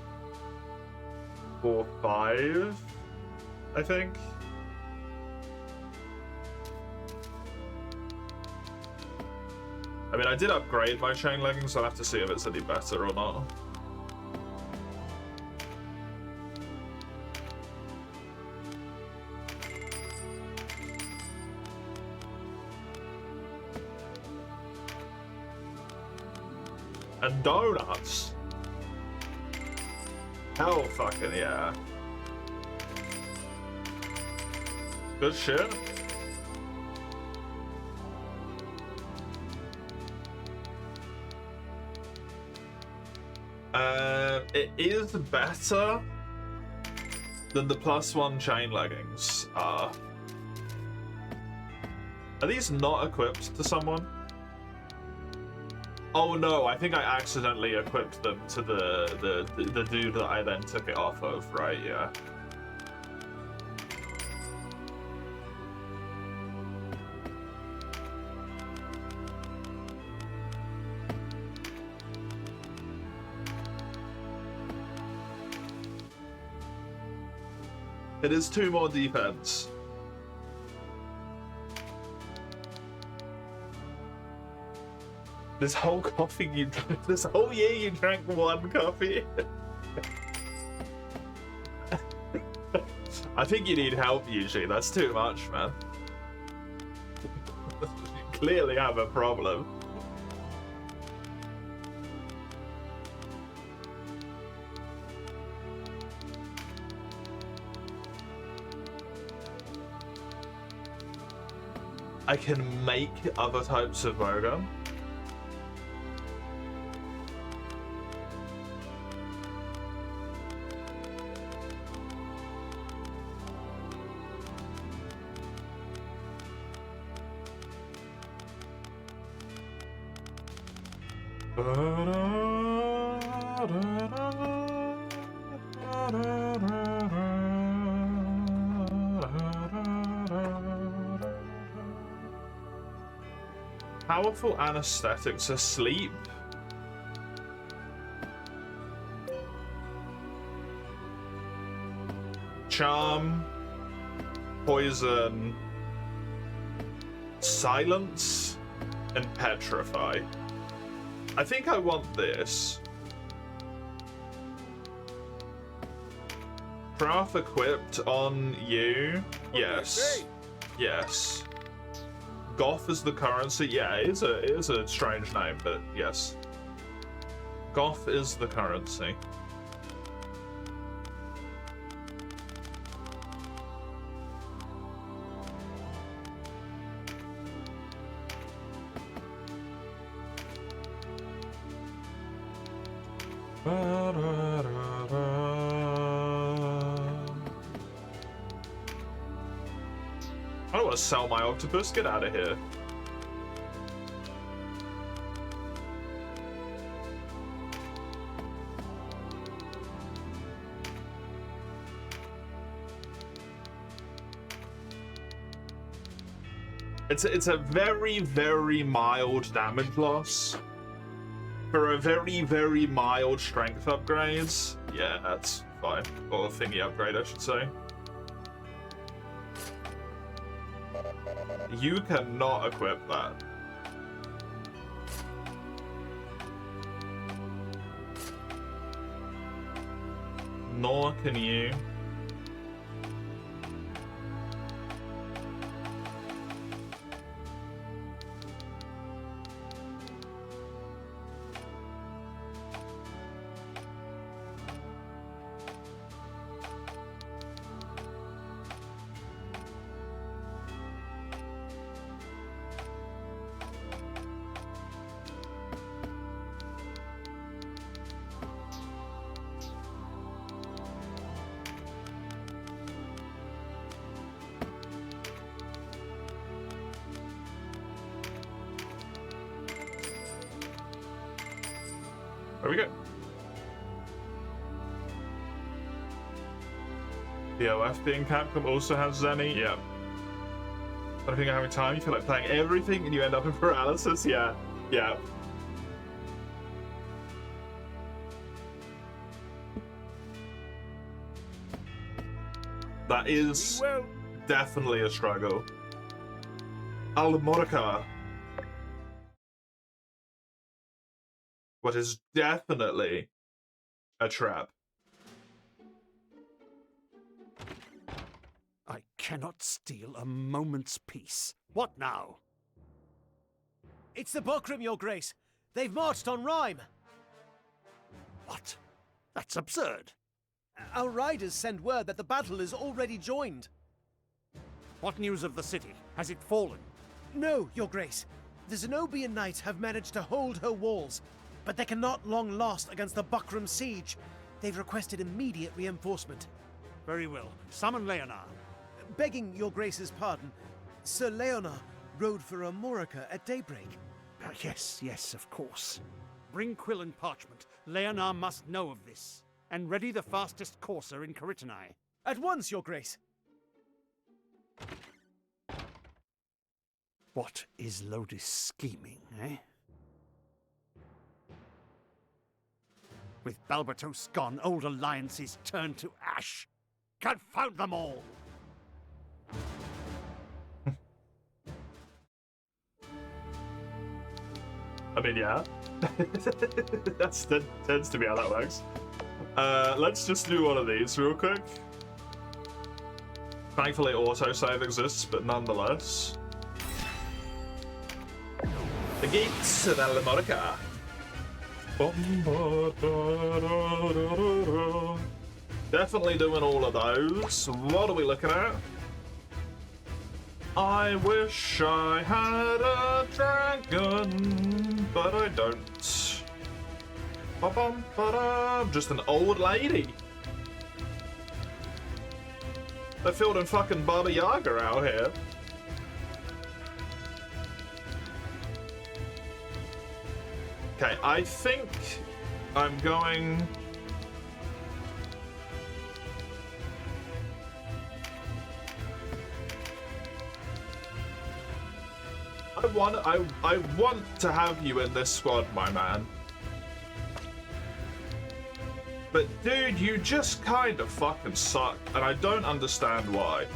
4, 5, I think. I mean, I did upgrade my chain leggings, so I'll have to see if it's any better or not. And donuts. Hell fucking yeah. Good shit. It is better than the +1 chain leggings are. Are these not equipped to someone? Oh no, I think I accidentally equipped them to the dude that I then took it off of, right? Yeah. It is 2 more defense. This whole coffee you drank, this whole year you drank 1 coffee. I think you need help usually. That's too much, man. You clearly have a problem. I can make other types of burger. Powerful anesthetics asleep. Charm, poison, silence, and petrify. I think I want this. Craft equipped on you. Yes. Yes. Goth is the currency. Yeah, it is a strange name, but yes. Goth is the currency. I don't want to sell my octopus. Get out of here. It's a very, very mild damage loss. For a very, very mild strength upgrade. Yeah, that's fine. Or a thingy upgrade, I should say. You cannot equip that. Nor can you. There we go. The OF being Capcom also has Zenny. Yeah. I don't think you're having time. You feel like playing everything and you end up in paralysis. Yeah. Yeah. That is definitely a struggle. Almorica. What is definitely a trap. I cannot steal a moment's peace. What now? It's the Buckram, Your Grace. They've marched on Rhyme. What? That's absurd. Our riders send word that the battle is already joined. What news of the city? Has it fallen? No, Your Grace. The Zenobian knights have managed to hold her walls, but they cannot long last against the Buckram siege. They've requested immediate reinforcement. Very well. Summon Leonard. Begging your grace's pardon, Sir Leonard rode for Amorica at daybreak. Yes, of course. Bring quill and parchment. Leonard must know of this. And ready the fastest courser in Caritani. At once, your grace. What is Lodis scheming, eh? With Balbatos gone, old alliances turn to ash. Confound them all! I mean, yeah. That tends to be how that works. Let's just do one of these real quick. Thankfully, autosave exists, but nonetheless. The gates of Alamorica. Definitely doing all of those. What are we looking at? I wish I had a dragon, but I don't. Ba-bum, ba-dum. Just an old lady. They're fielding fucking Baba Yaga out here. Okay, I think I'm going... I want to have you in this squad, my man. But dude, you just kind of fucking suck, and I don't understand why.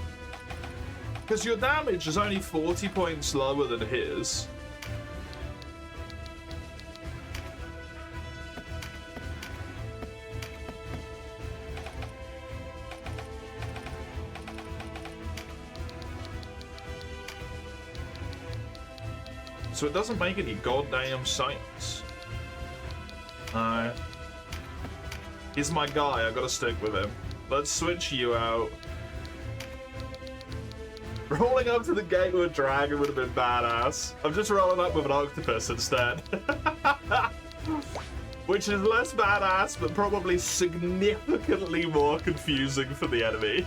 Because your damage is only 40 points lower than his. So it doesn't make any goddamn sense. He's my guy, I gotta stick with him. Let's switch you out. Rolling up to the gate with a dragon would have been badass. I'm just rolling up with an octopus instead. Which is less badass, but probably significantly more confusing for the enemy.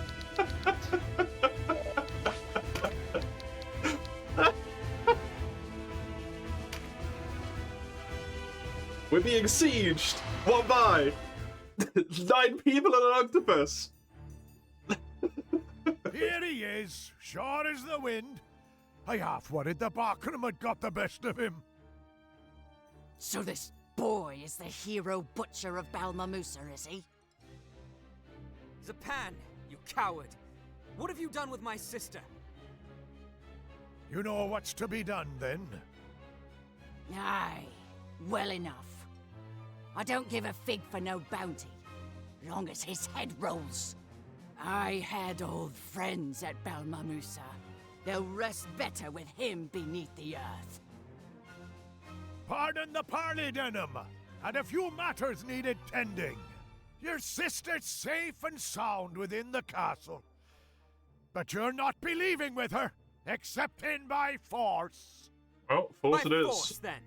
We're being sieged! What by? 9 people and an octopus! Here he is, sure as the wind. I half worried the Buckram had got the best of him. So this boy is the hero butcher of Balmamusa, is he? Zapan, you coward! What have you done with my sister? You know what's to be done, then? Aye, well enough. I don't give a fig for no bounty, long as his head rolls. I had old friends at Balmamusa. They'll rest better with him beneath the earth. Pardon the parley, Denham, and a few matters needed tending. Your sister's safe and sound within the castle. But you're not be leaving with her, except in by force. Well, force by it is. Force, then.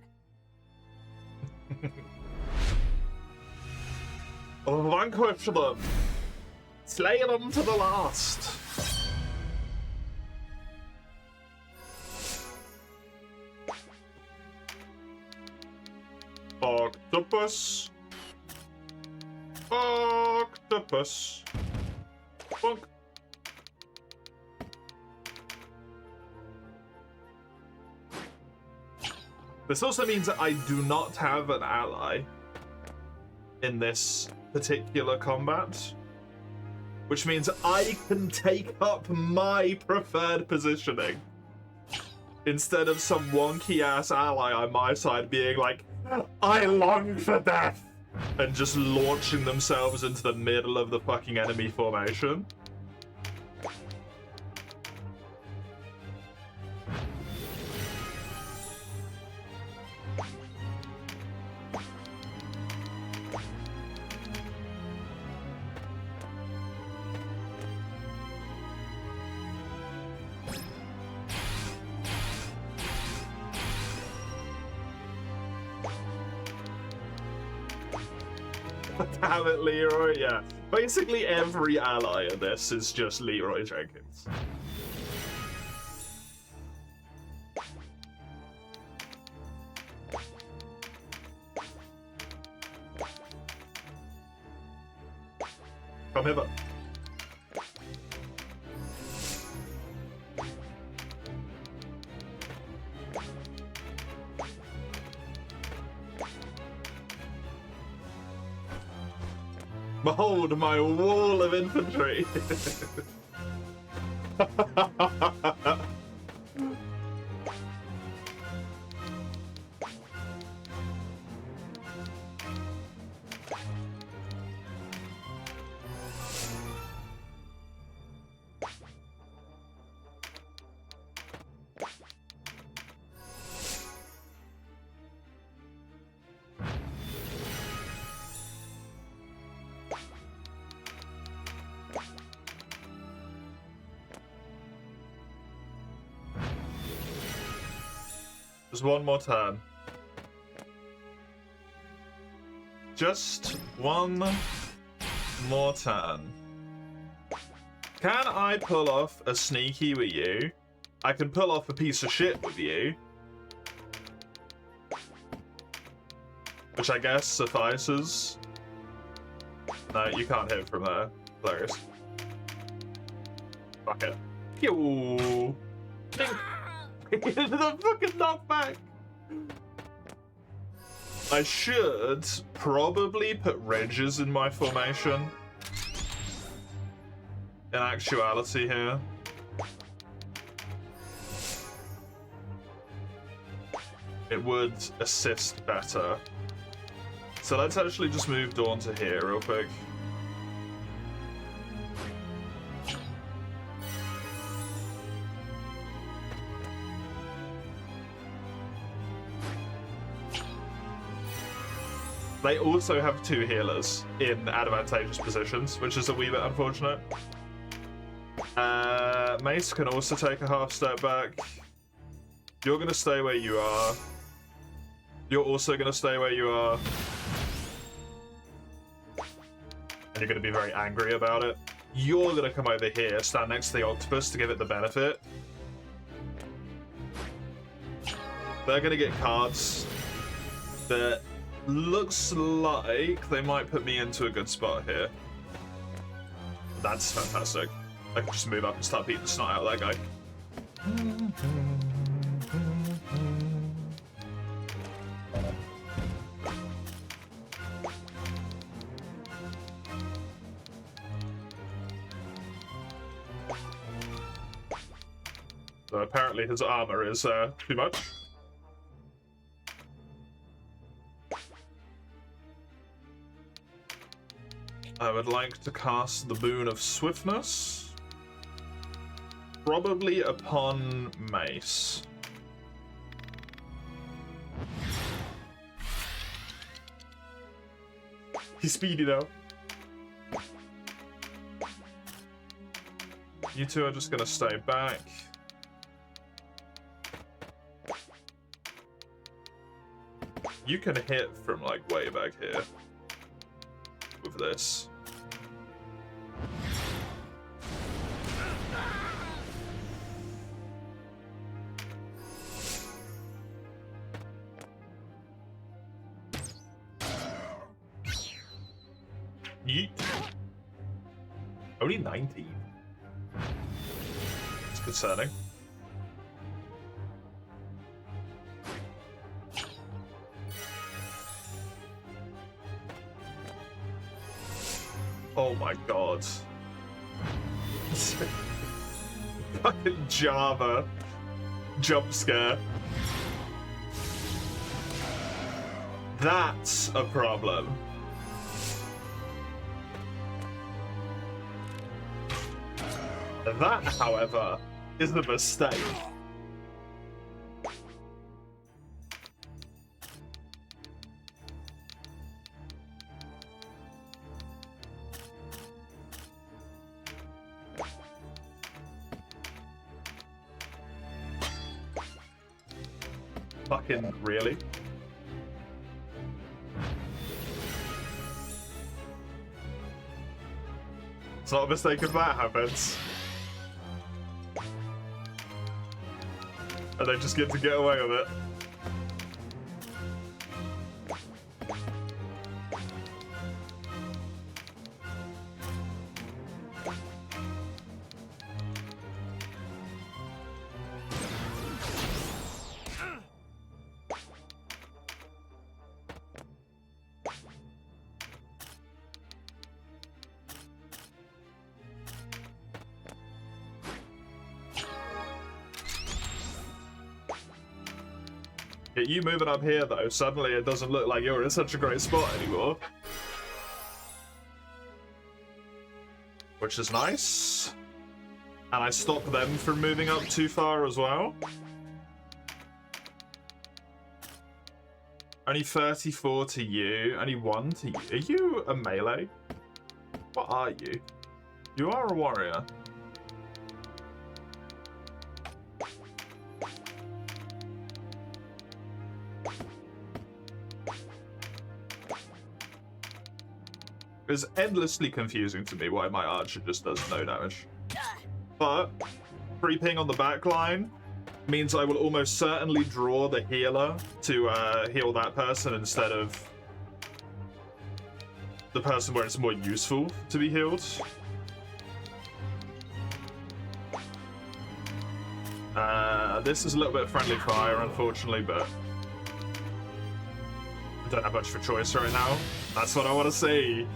Vanquish them! Slay them to the last! Octopus! Octopus! Bonk! This also means that I do not have an ally in this particular combat, which means I can take up my preferred positioning instead of some wonky ass ally on my side being like, I long for death, and just launching themselves into the middle of the fucking enemy formation. Damn it, Leroy. Yeah. Basically, every ally in this is just Leroy Jenkins. Come hither. Behold my wall of infantry. Just one more turn. Just one more turn. Can I pull off a sneaky with you? I can pull off a piece of shit with you. Which I guess suffices. No, you can't hit from there. Hilarious. Fuck it. Pew! Ding! The fucking knockback! I should probably put Regis in my formation. In actuality here. It would assist better. So let's actually just move Dawn to here real quick. They also have two healers in advantageous positions, which is a wee bit unfortunate. Mace can also take a half step back. You're going to stay where you are. You're also going to stay where you are. And you're going to be very angry about it. You're going to come over here, stand next to the octopus to give it the benefit. They're going to get cards that looks like they might put me into a good spot here. That's fantastic. I can just move up and start beating the snot out of that guy. So apparently his armor is too much. I would like to cast the Boon of Swiftness. Probably upon Mace. He's speedy though. You two are just gonna stay back. You can hit from like way back here. With this. Yeet. Only 19. It's concerning. Oh my god. Fucking Java. Jump scare. That's a problem. That, however, is a mistake. Fucking really? It's not a mistake if that happens. And they just get to get away with it. You moving up here, though, suddenly it doesn't look like you're in such a great spot anymore. Which is nice. And I stop them from moving up too far as well. Only 34 to you, only 1 to you. Are you a melee? What are you? You are a warrior. It's endlessly confusing to me why my archer just does no damage. But free ping on the back line means I will almost certainly draw the healer to heal that person instead of the person where it's more useful to be healed. This is a little bit friendly fire, unfortunately, but I don't have much for choice right now. That's what I want to see.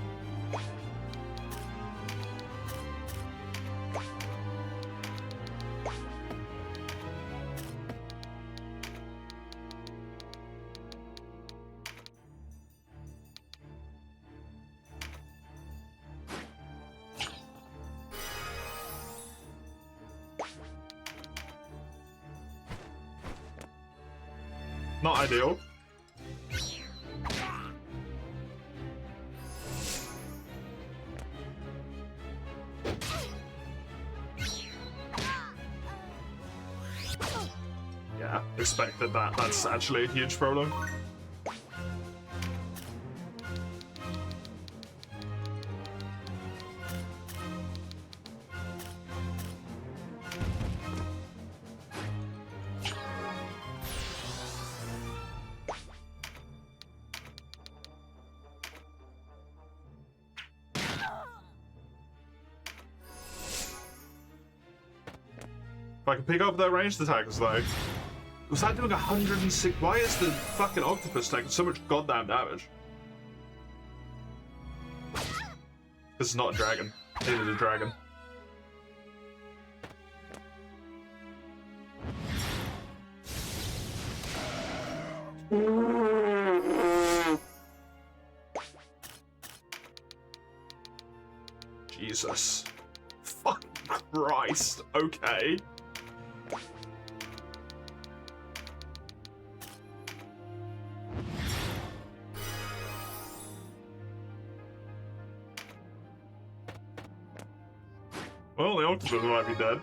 Not ideal. Yeah, expected that. That's actually a huge problem. If I can pick up their ranged attackers, though. Was that doing 106? Why is the fucking octopus taking so much goddamn damage? This is not a dragon. It is a dragon. Jesus. Fucking Christ. Okay. Well, the octopus might be dead.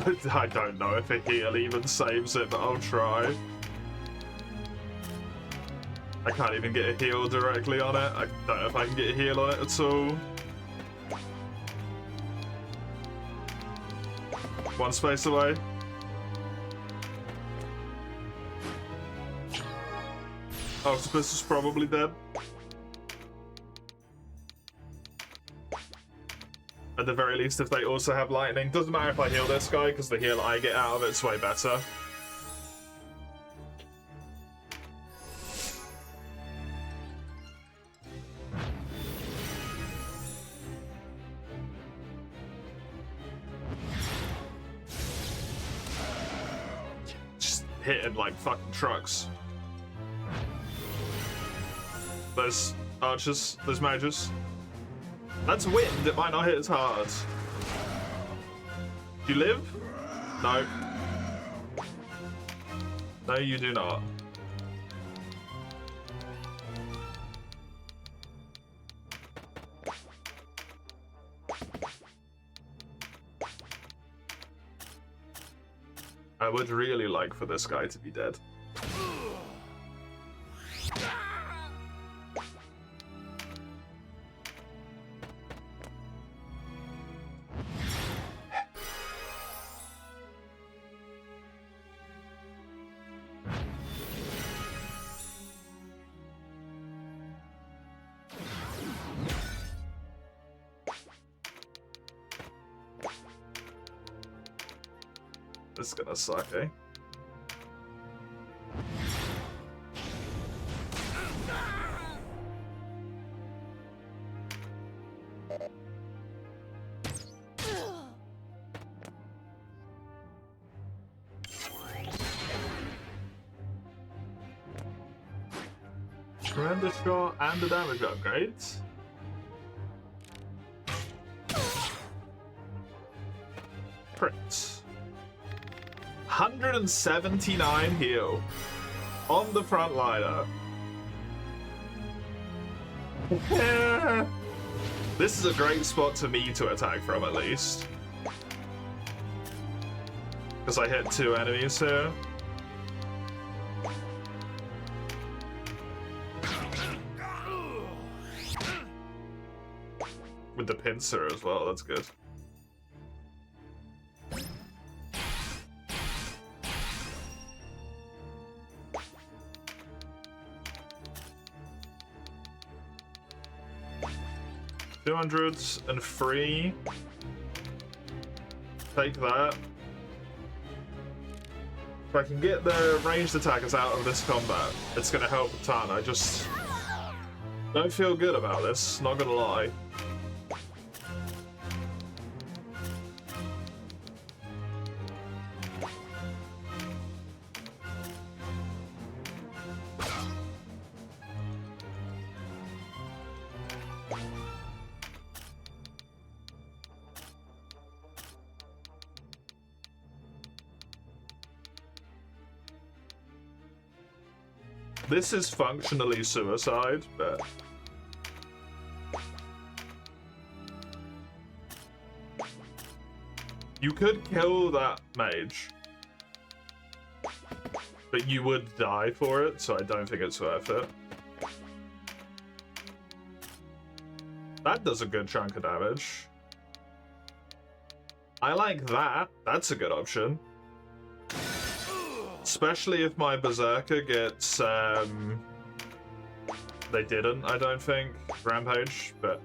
But I don't know if a heal even saves it, but I'll try. I can't even get a heal directly on it. I don't know if I can get a heal on it at all. One space away. Octopus is probably dead. At the very least, if they also have lightning. Doesn't matter if I heal this guy, because the heal I get out of it's way better. Just hitting like fucking trucks. There's archers, there's mages. That's wind, it might not hit as hard. Do you live? No. No, you do not. I would really like for this guy to be dead. This is gonna suck, eh? Tremendous shot and the damage upgrades. Crits. 179 heal on the front liner. This is a great spot for me to attack from, at least. Because I hit 2 enemies here. With the pincer as well, that's good. $203. Take that. If I can get the ranged attackers out of this combat, it's gonna help a ton. I just don't feel good about this, not gonna lie. This is functionally suicide, but you could kill that mage, but you would die for it, so I don't think it's worth it. That does a good chunk of damage. I like that. That's a good option. Especially if my Berserker gets, they didn't, I don't think, Rampage, but...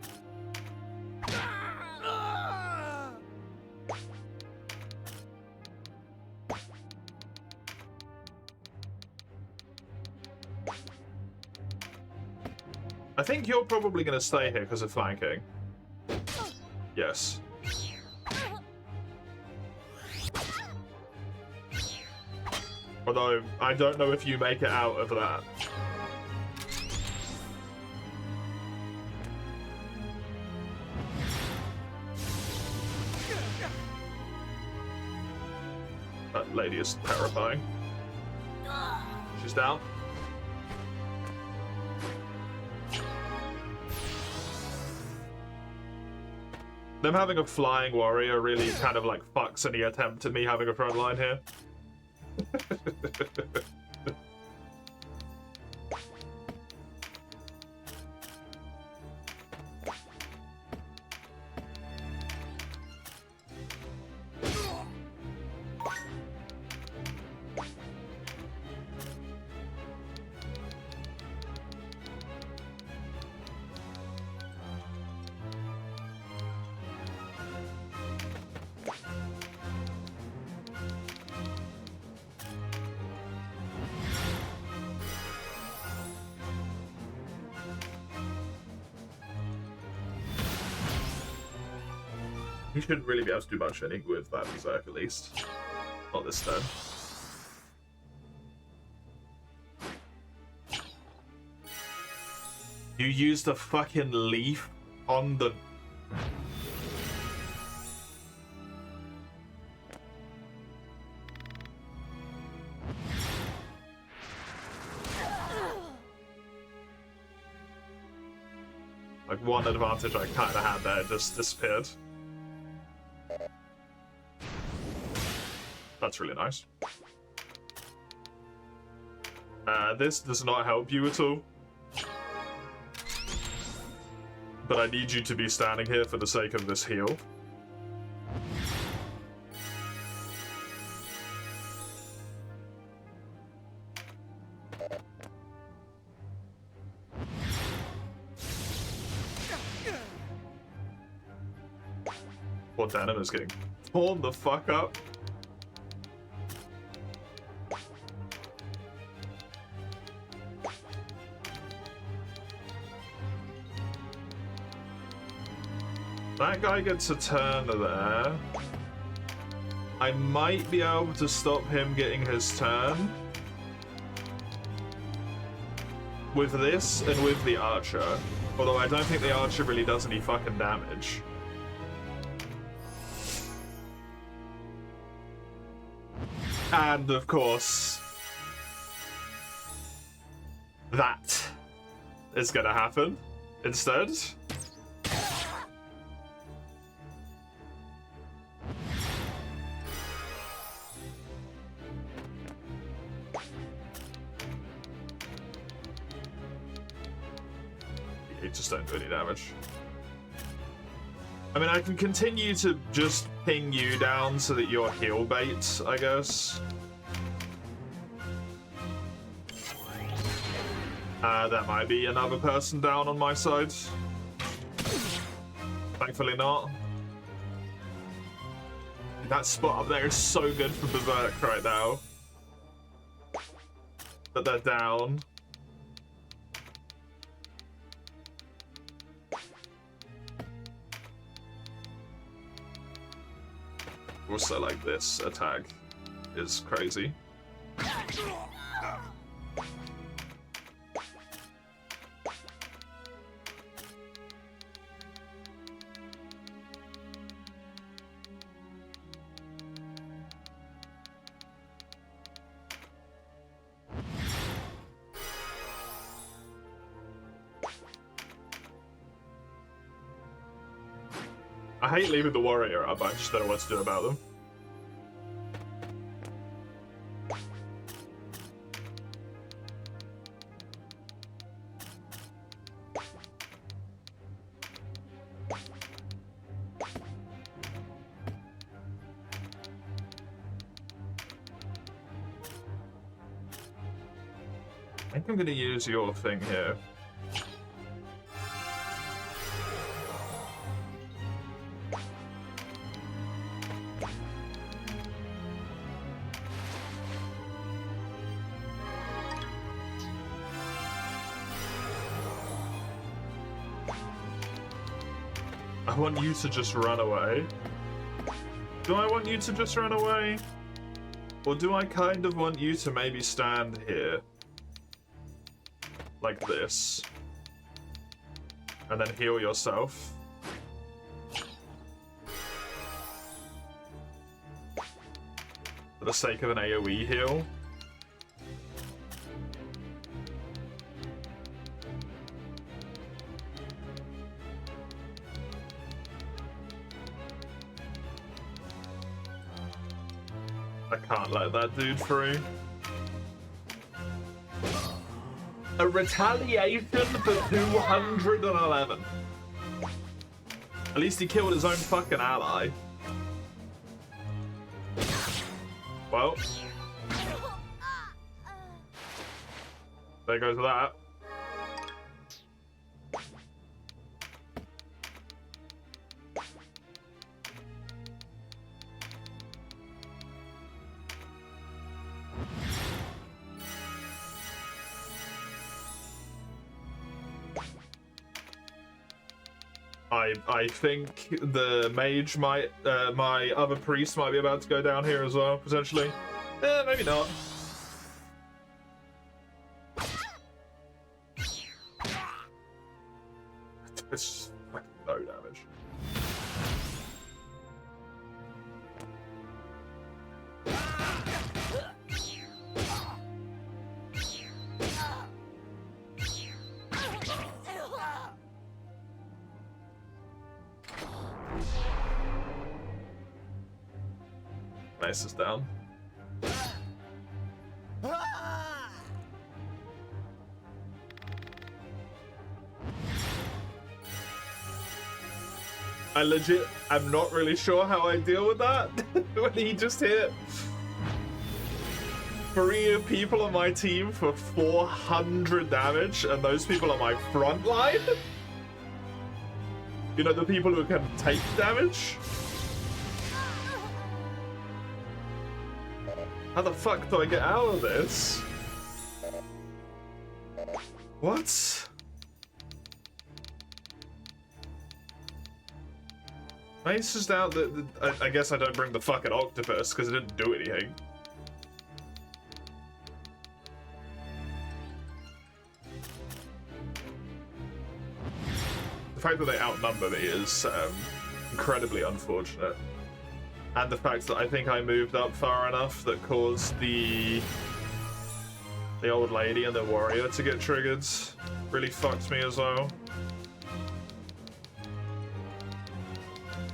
I think you're probably going to stay here because of flanking. Yes. Although, I don't know if you make it out of that. That lady is terrifying. She's down. Them having a flying warrior really kind of like fucks any attempt at me having a front line here. You shouldn't really be able to do much anything with that Berserk, at least. Not this turn. You used a fucking leaf on the... Like, one advantage I kinda had there just disappeared. That's That's really nice. This does not help you at all. But I need you to be standing here for the sake of this heal. Poor Denim is getting torn the fuck up. That guy gets a turn there. I might be able to stop him getting his turn with this and with the archer. Although I don't think the archer really does any fucking damage. And of course, that is gonna happen instead. You just don't do any damage. I mean, I can continue to just ping you down so that you're heal bait, I guess. That might be another person down on my side. Thankfully not. That spot up there is so good for Berserk right now. But they're down. Also, like, this attack is crazy. I hate leaving the warrior up, I just don't know what to do about them. I think I'm gonna use your thing here. I want you to just run away. Do I want you to just run away? Or do I kind of want you to maybe stand here? Like this. And then heal yourself. For the sake of an AoE heal. I can't let that dude through. A retaliation for 211. At least he killed his own fucking ally. Well. There goes that. I think the mage might, my other priest might be about to go down here as well, potentially. Maybe not. It's just fucking no damage. Nice is down. I legit, I'm not really sure how I deal with that when he just hit 3 people on my team for 400 damage, and those people are my front line? You know, the people who can take damage? How the fuck do I get out of this? What? It's just out that I guess I don't bring the fucking octopus because it didn't do anything. The fact that they outnumber me is incredibly unfortunate. And the fact that I think I moved up far enough that caused the old lady and the warrior to get triggered really fucked me as well.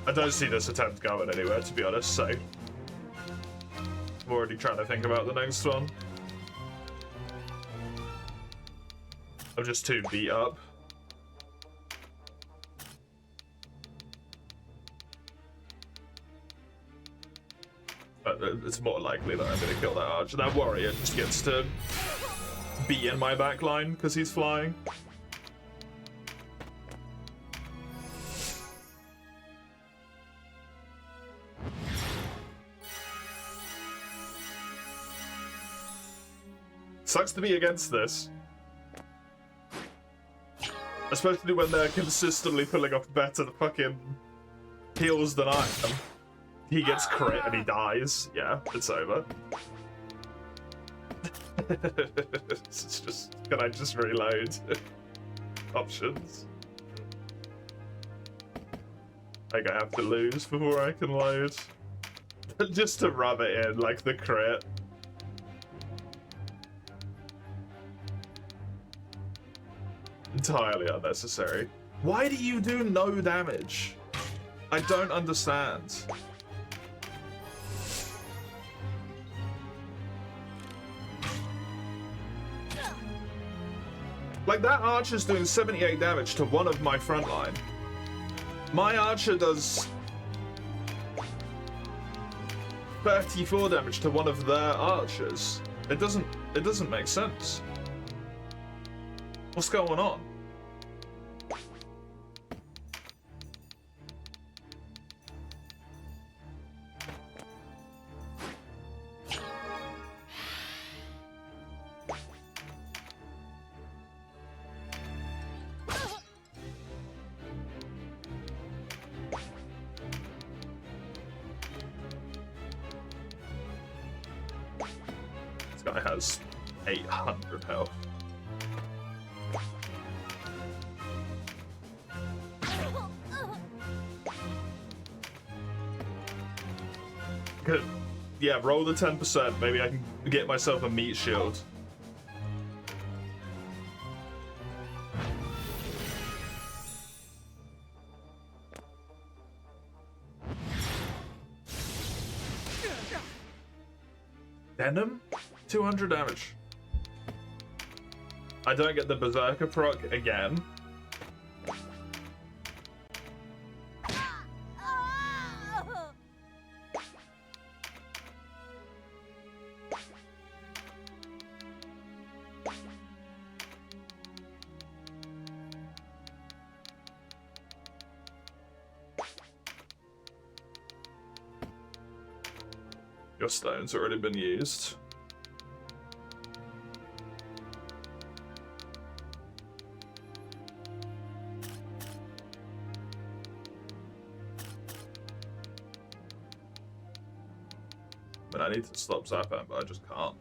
I don't see this attempt going anywhere, to be honest, so I'm already trying to think about the next one. I'm just too beat up. But it's more likely that I'm going to kill that archer. That warrior just gets to be in my back line because he's flying. Sucks to be against this. Especially when they're consistently pulling off better fucking heals than I am. He gets crit and he dies. Yeah, it's over. It's just, can I just reload? Options. Like I have to lose before I can load. Just to rub it in, like the crit. Entirely unnecessary. Why do you do no damage? I don't understand. Like, that archer's doing 78 damage to one of my front line. My archer does 34 damage to one of their archers. It doesn't make sense. What's going on? This guy has 800 health. Good. Yeah, roll the 10%. Maybe I can get myself a meat shield. Venom? 200 damage. I don't get the Berserker proc again. Your stone's already been used. But I need to stop zapping, but I just can't.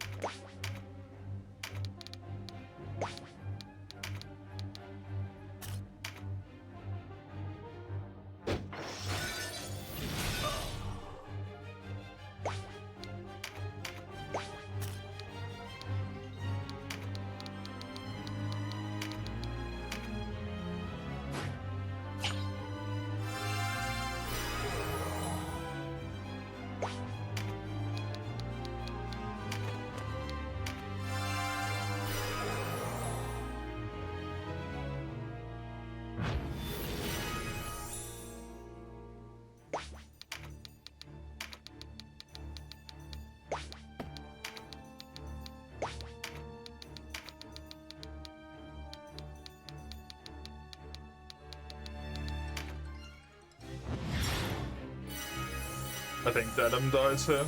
I think Denim dies here.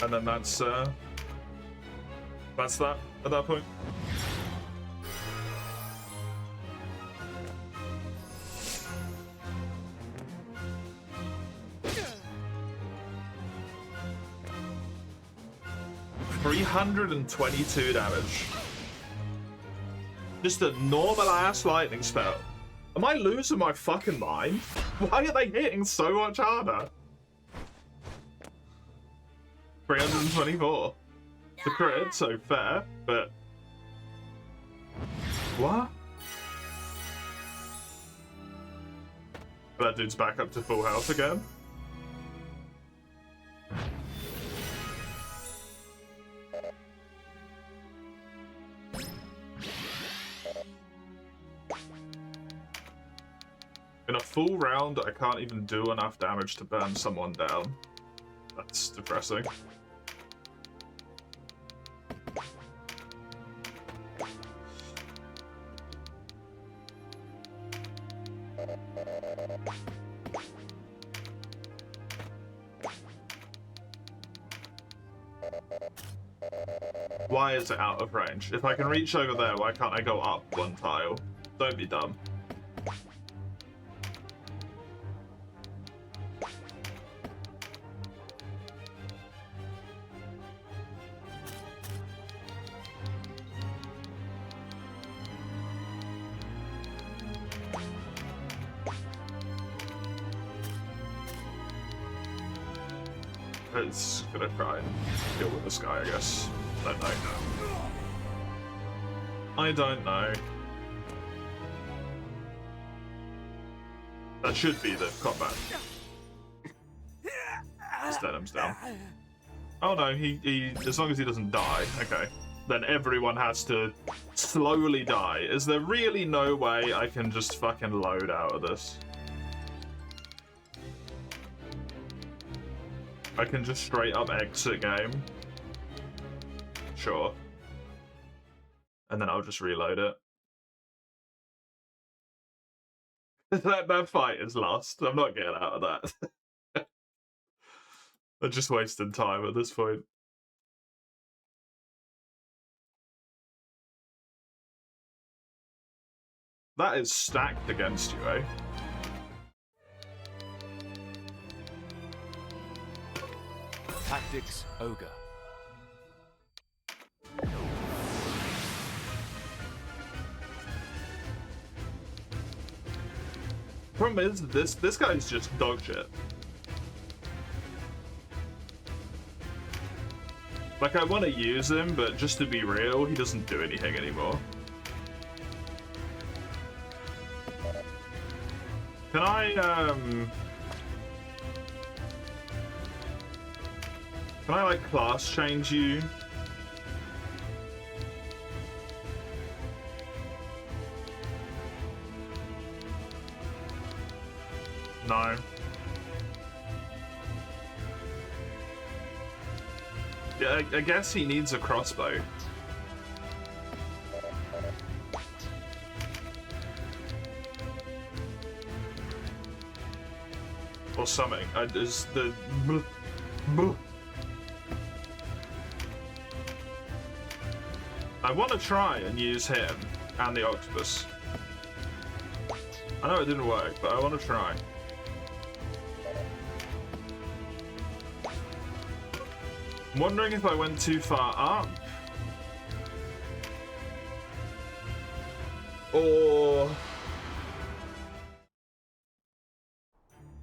And then that's that at that point. $322 damage. Just a normal ass lightning spell. Am I losing my fucking mind? Why are they hitting so much harder? 324. The crit, so fair, but... What? That dude's back up to full health again. In a full round, I can't even do enough damage to burn someone down. That's depressing. Why is it out of range? If I can reach over there, why can't I go up one tile? Don't be dumb. It's gonna try and deal with this guy, I guess. I don't know. I don't know. That should be the combat. Denim's down. Oh no, he as long as he doesn't die, okay. Then everyone has to slowly die. Is there really no way I can just fucking load out of this? I can just straight up exit game. Sure. And then I'll just reload it. that fight is lost. I'm not getting out of that. I'm just wasting time at this point. That is stacked against you, eh? Tactics Ogre. Problem is, this guy's just dog shit. Like, I want to use him, but just to be real, he doesn't do anything anymore. Can I, like, class change you? No. Yeah, I guess he needs a crossbow. Or something. Is the... I want to try and use him and the octopus. I know it didn't work, but I want to try. I'm wondering if I went too far up. Or...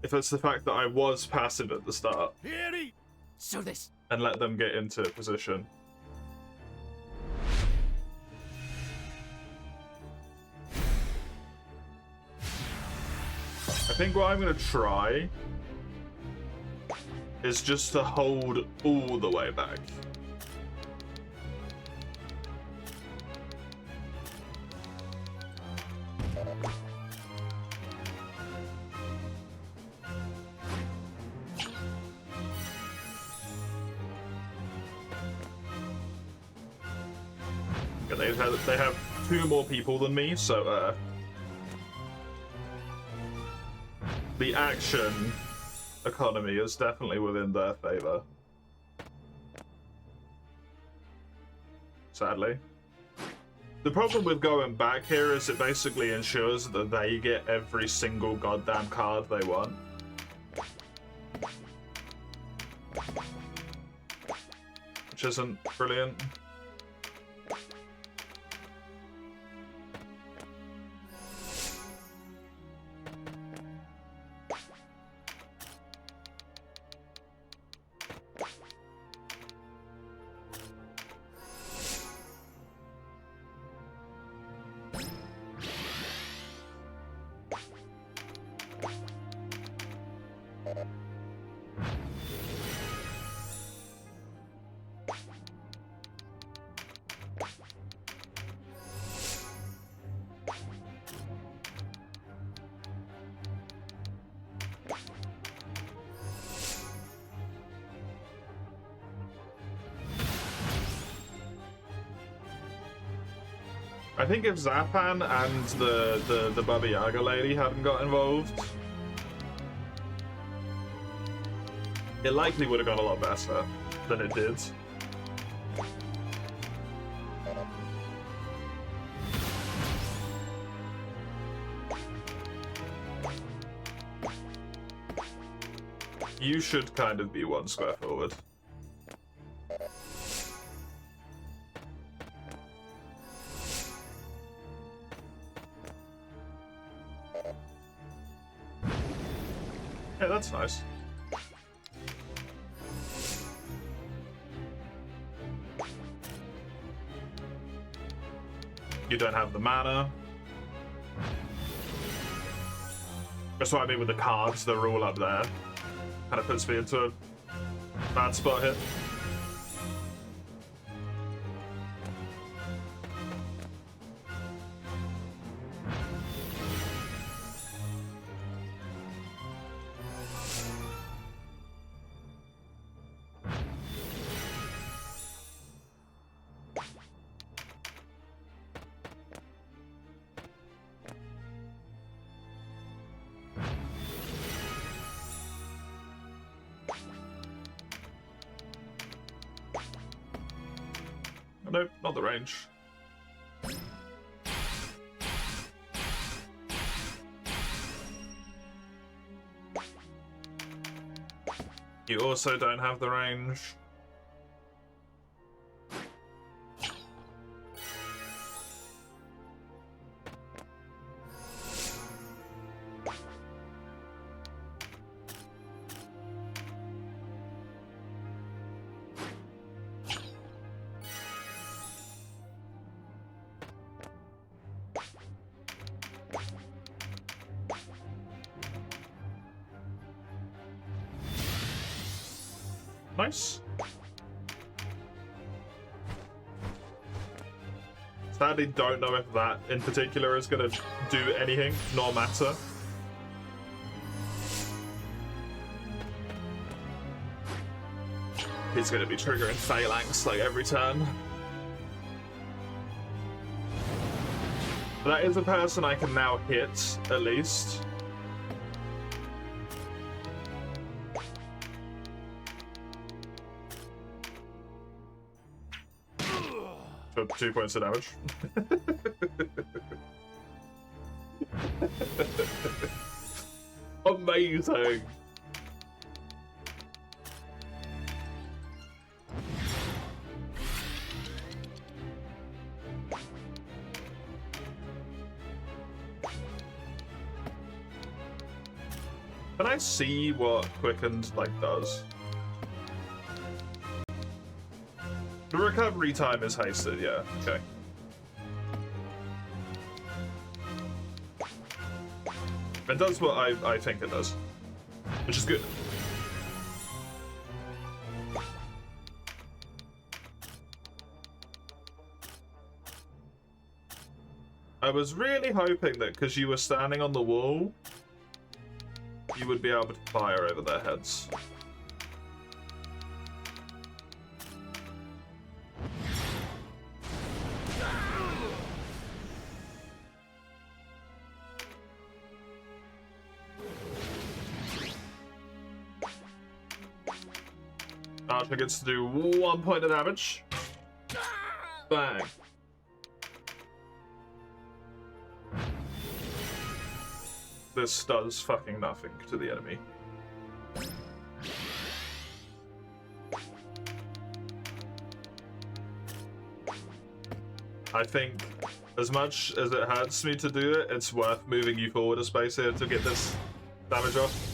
if it's the fact that I was passive at the start. So this... and let them get into position. I think what I'm going to try is just to hold all the way back. Yeah, they have 2 more people than me, so the action economy is definitely within their favor. Sadly. The problem with going back here is it basically ensures that they get every single goddamn card they want. Which isn't brilliant. I think if Zapan and the Baba Yaga lady hadn't got involved, it likely would have gone a lot better than it did. You should kind of be one square forward. Yeah, that's nice. You don't have the mana. That's what I mean with the cards, they're all up there. Kind of puts me into a bad spot here. Nope, not the range. You also don't have the range. Nice. Sadly, don't know if that in particular is going to do anything, nor matter. He's going to be triggering Phalanx like every turn. That is a person I can now hit, at least. For 2 points of damage. Amazing! Can I see what Quickened, like, does? The recovery time is hasted, yeah, okay. It does what I think it does, which is good. I was really hoping that because you were standing on the wall, you would be able to fire over their heads. Archer gets to do 1 point of damage. Bang. This does fucking nothing to the enemy. I think, as much as it hurts me to do it, it's worth moving you forward a space here to get this damage off.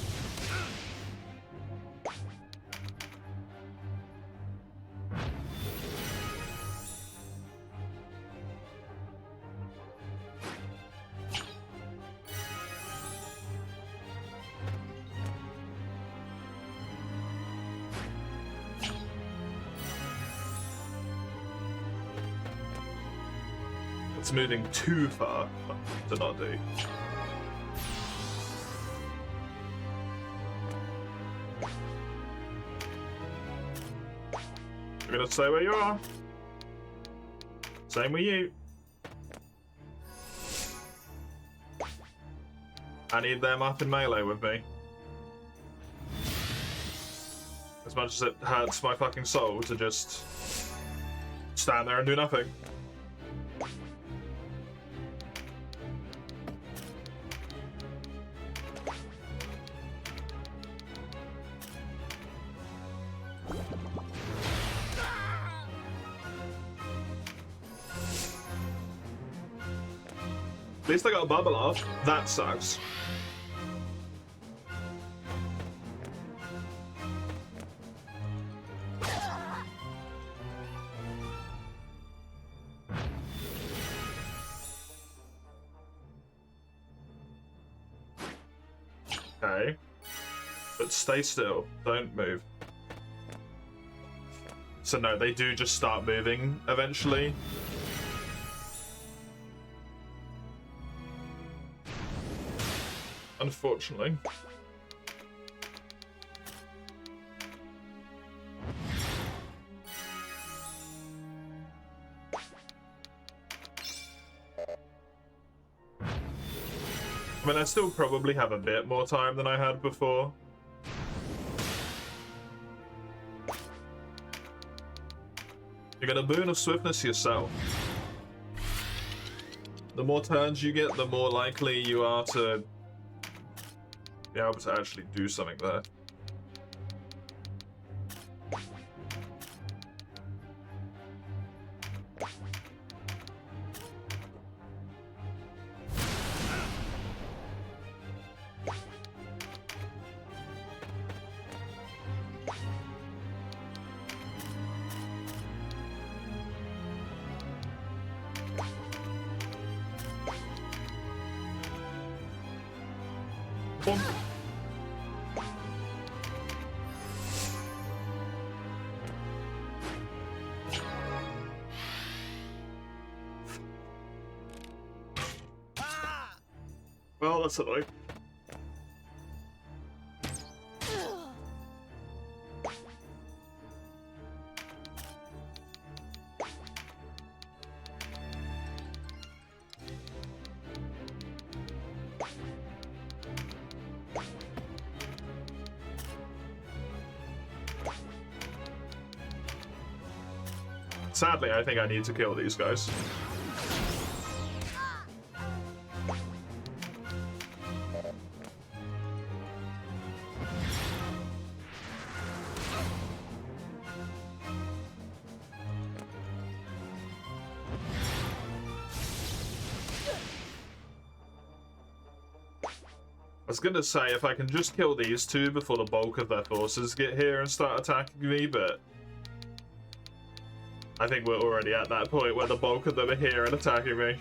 It's moving too far to not do. You're gonna stay where you are. Same with you. I need them up in melee with me. As much as it hurts my fucking soul to just stand there and do nothing. At least I got a bubble off. That sucks. Okay. But stay still. Don't move. So no, they do just start moving eventually. Unfortunately. I mean, I still probably have a bit more time than I had before. You get a boon of swiftness yourself. The more turns you get, the more likely you are to be able to actually do something there. Boom. Well, that's annoying. Sadly, I think I need to kill these guys. I was gonna say, if I can just kill these two before the bulk of their forces get here and start attacking me, but I think we're already at that point where the bulk of them are here and attacking me.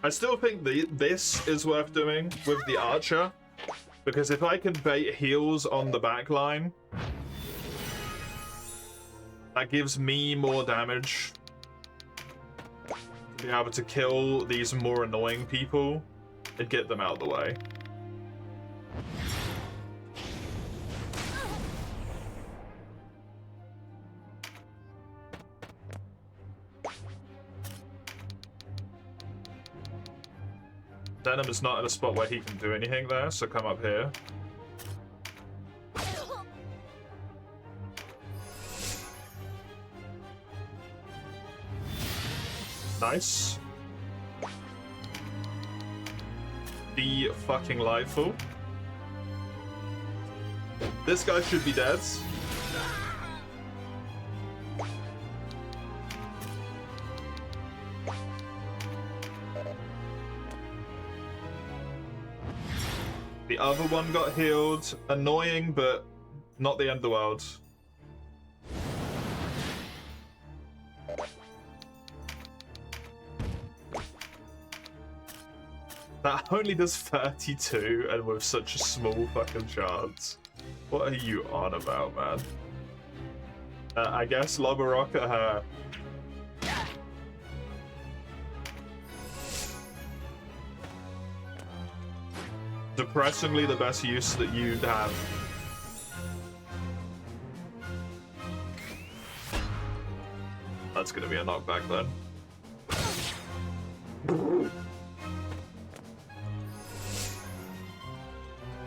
I still think this is worth doing with the archer, because if I can bait heals on the back line, that gives me more damage to be able to kill these more annoying people and get them out of the way. Denim is not in a spot where he can do anything there, so come up here. Nice. Be fucking lightful. This guy should be dead. The other one got healed. Annoying, but not the end of the world. That only does 32 and with such a small fucking chance. What are you on about, man? I guess lob a rock at her. Depressingly the best use that you'd have. That's gonna be a knockback then.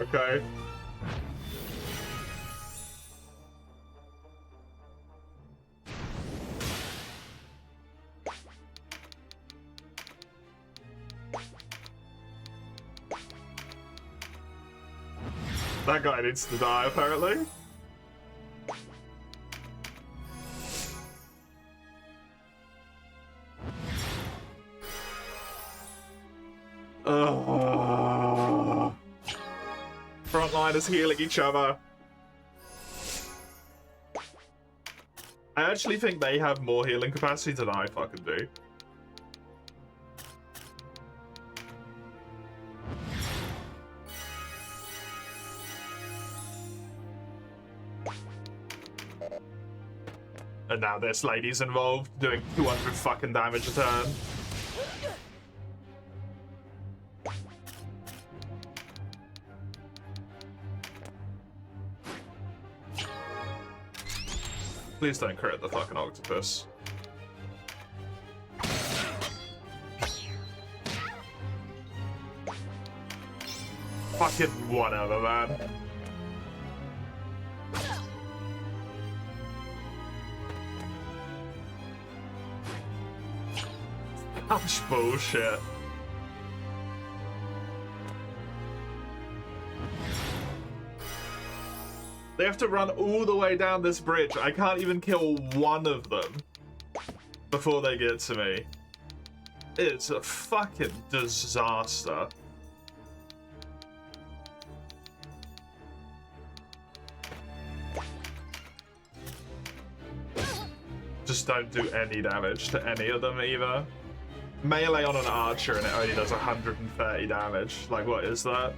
Okay. That guy needs to die, apparently. Frontliners healing each other. I actually think they have more healing capacity than I fucking do. And now this lady's involved, doing 200 fucking damage a turn. Please don't crit the fucking octopus. Fucking whatever, man. Such bullshit. They have to run all the way down this bridge. I can't even kill one of them before they get to me. It's a fucking disaster. Just don't do any damage to any of them either. Melee on an archer and it only does 130 damage. Like, what is that?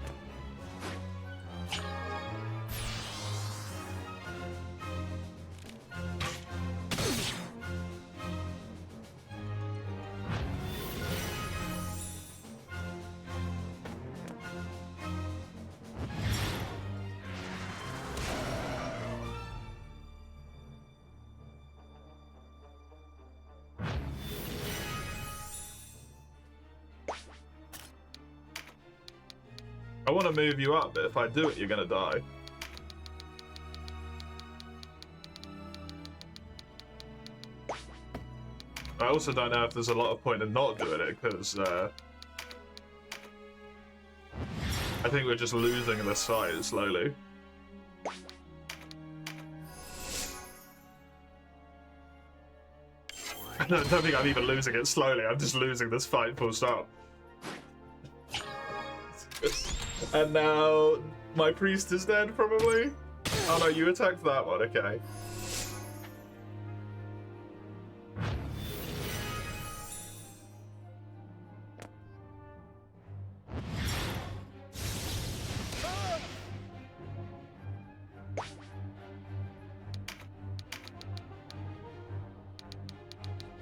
I want to move you up, but if I do it, you're gonna die. I also don't know if there's a lot of point in not doing it, because I think we're just losing this fight slowly. I don't think I'm even losing it slowly, I'm just losing this fight full stop. And now my priest is dead, probably? Oh no, you attacked that one, okay.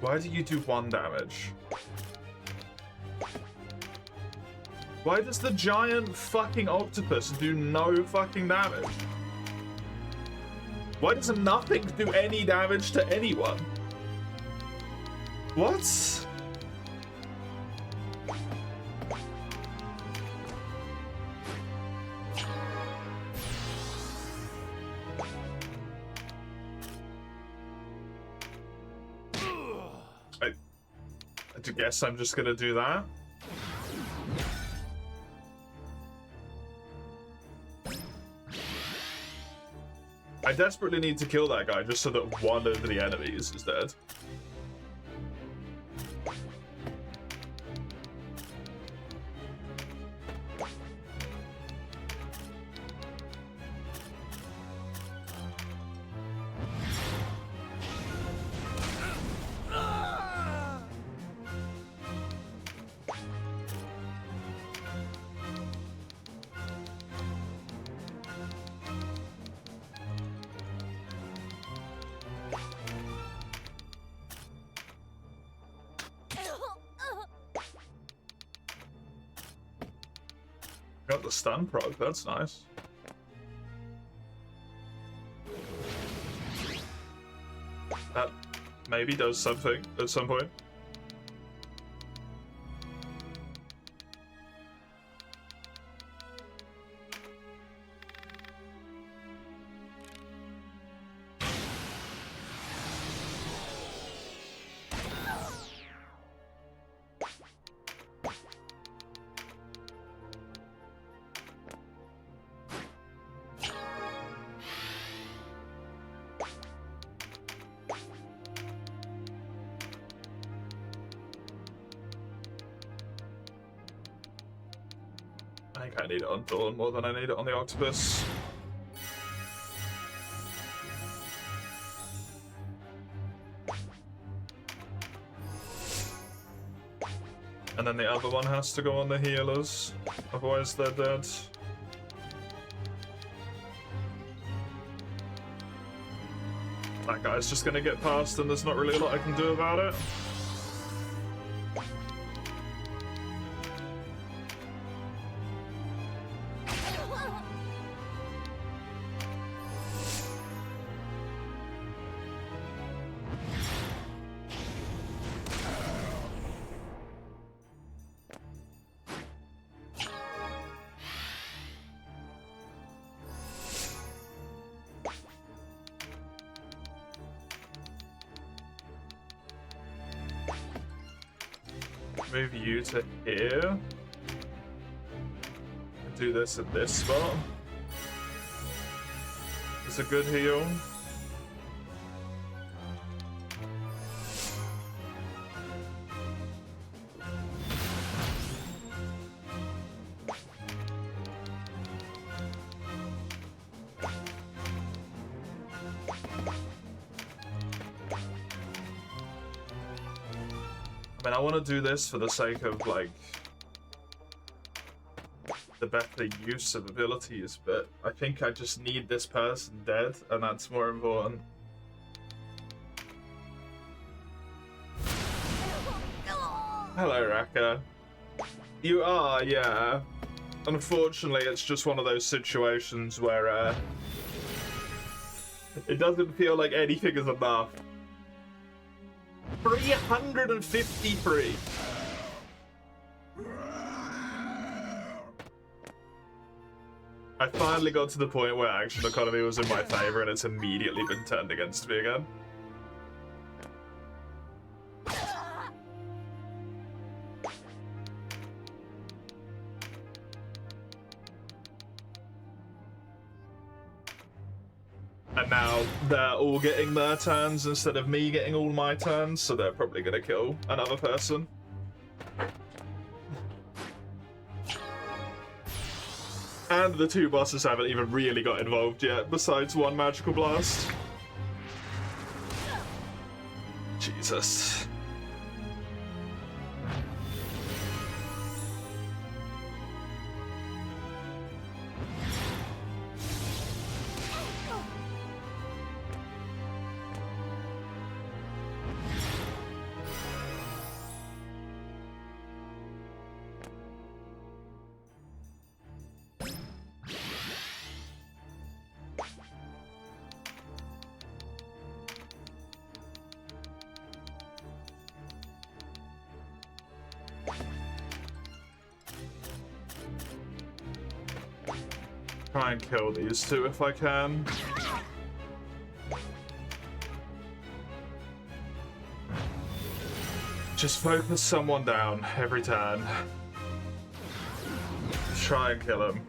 Why do you do 1 damage? Why does the giant fucking octopus do no fucking damage? Why does nothing do any damage to anyone? What? I guess I'm just gonna do that. I desperately need to kill that guy just so that one of the enemies is dead. Got the stun proc, that's nice. That maybe does something at some point. I think I need it on Dawn more than I need it on the Octopus. And then the other one has to go on the healers, otherwise they're dead. That guy's just gonna get past and there's not really a lot I can do about it. Move you to here. Do this at this spot. It's a good heal. I mean, I want to do this for the sake of, like, the better use of abilities, but I think I just need this person dead, and that's more important. Hello, Raka. You are, yeah. Unfortunately, it's just one of those situations where, it doesn't feel like anything is enough. 353. I finally got to the point where action economy was in my favor and it's immediately been turned against me again. And now they're all getting their turns instead of me getting all my turns, so they're probably gonna kill another person. And the two bosses haven't even really got involved yet, besides one magical blast. Jesus. Try and kill these two if I can. Just focus someone down every turn. Try and kill him.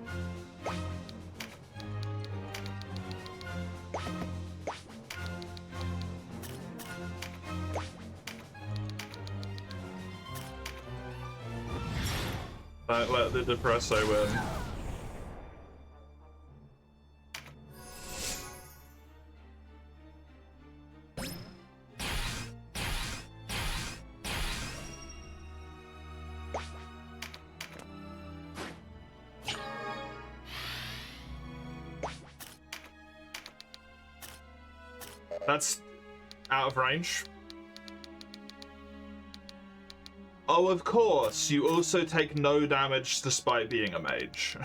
Don't let the Depresso win. That's out of range. Oh, of course, you also take no damage despite being a mage.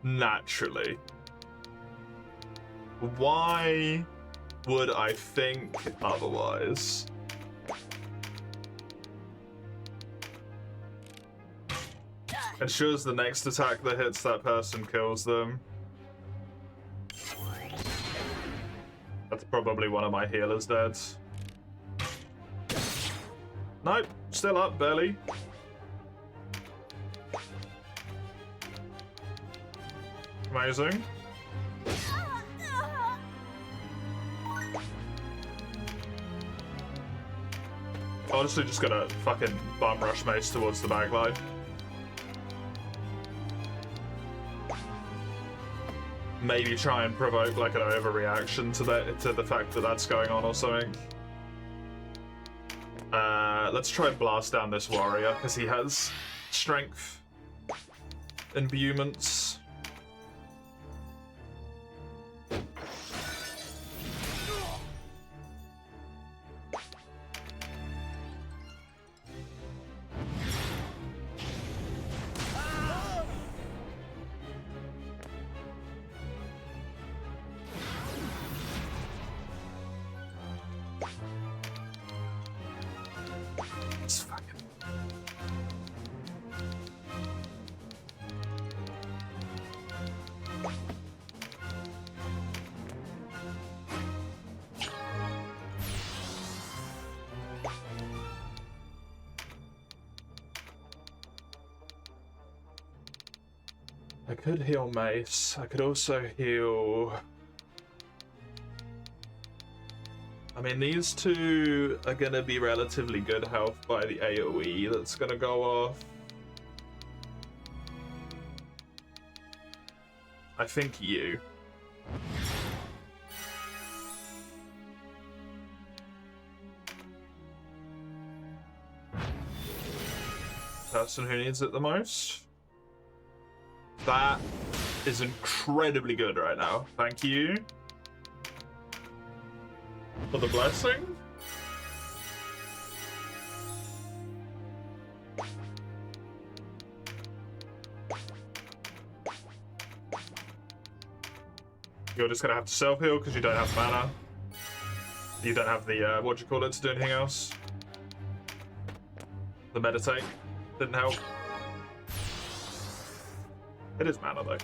Naturally. Why would I think otherwise? Ensures the next attack that hits that person kills them. That's probably one of my healers dead. Nope, still up, barely. Amazing. Honestly, just gonna fucking bum rush Mace towards the back line. Maybe try and provoke like an overreaction to the fact that that's going on or something. Let's try and blast down this warrior because he has strength imbuements. I could heal Mace. I could also heal... I mean, these two are going to be relatively good health by the AoE that's going to go off. I think you. Person who needs it the most. That is incredibly good right now. Thank you for the blessing. You're just gonna have to self-heal because you don't have mana. You don't have the, what do you call it, to do anything else. The meditate didn't help. It is mana though.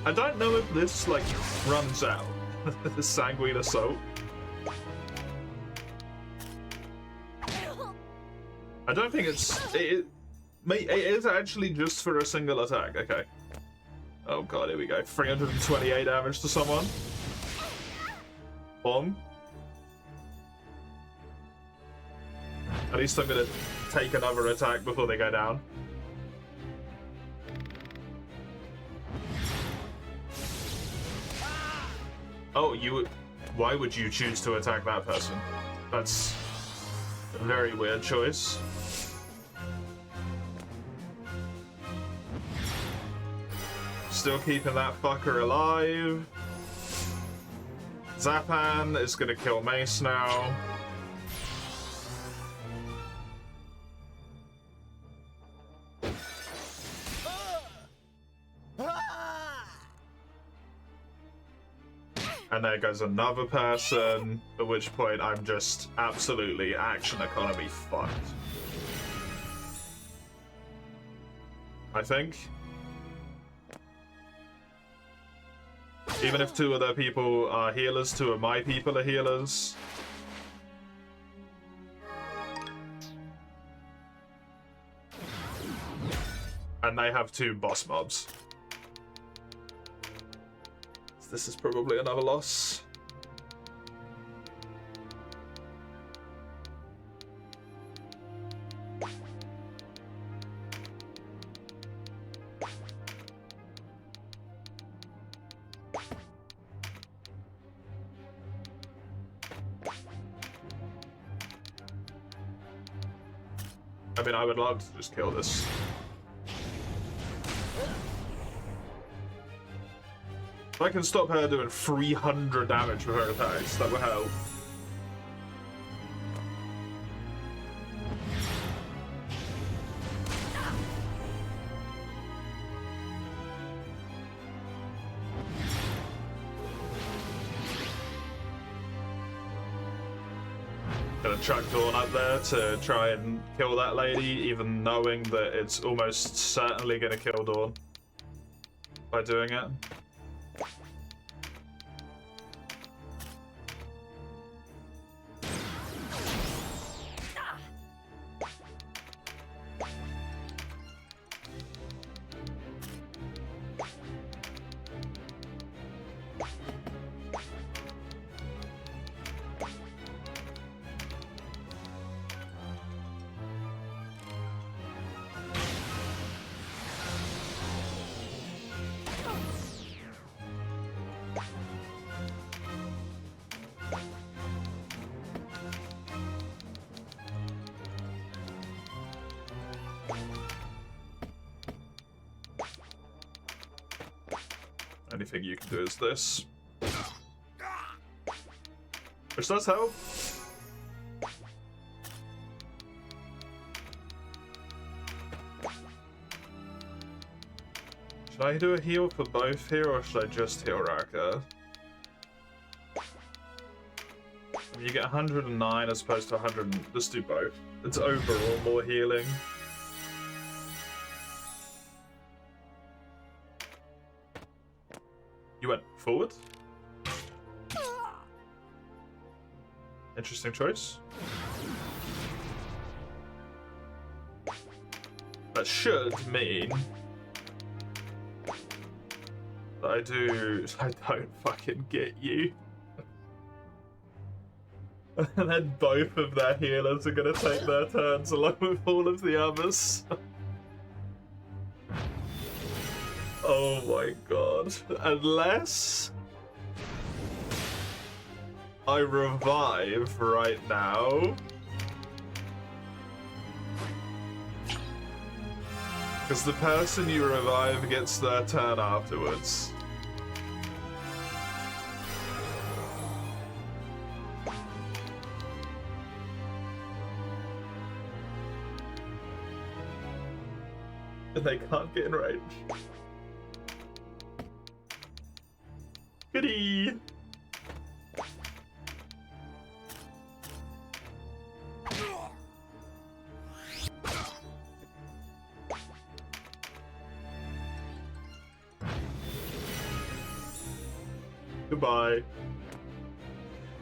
I don't know if this like runs out. The Sanguine Assault. I don't think it is actually just for a single attack. Okay. Oh god, here we go. 328 damage to someone. Bomb. At least I'm gonna take another attack before they go down. Oh, why would you choose to attack that person? That's a very weird choice. Still keeping that fucker alive. Zapan is gonna kill Mace now. And there goes another person, at which point I'm just absolutely action economy fucked. I think. Even if 2 of their people are healers, 2 of my people are healers. And they have 2 boss mobs. This is probably another loss. I mean, I would love to just kill this. If I can stop her doing 300 damage with her attacks, that would help. Gonna chuck Dawn up there to try and kill that lady, even knowing that it's almost certainly gonna kill Dawn by doing it. Anything you can do is this. Which does help. Should I do a heal for both here, or should I just heal Raka? You get 109 as opposed to 100. Let's do both. It's overall more healing. You went forward? Interesting choice. That should mean that I don't fucking get you. And then both of their healers are gonna take their turns along with all of the others. Oh my god. Unless I revive right now. Because the person you revive gets their turn afterwards. And they can't get in range. Goodie! Goodbye.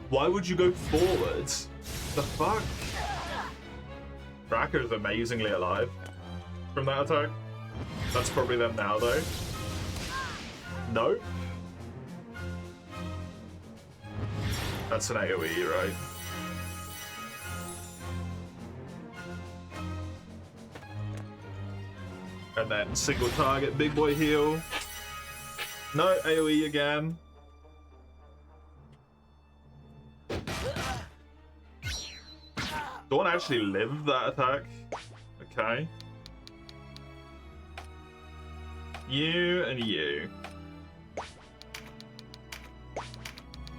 Why would you go forward? The fuck? Bracker's amazingly alive from that attack. That's probably them now, though. Nope. That's an AoE, right? And then single target, big boy heal. No, AoE again. Dawn actually lived that attack. Okay. You and you.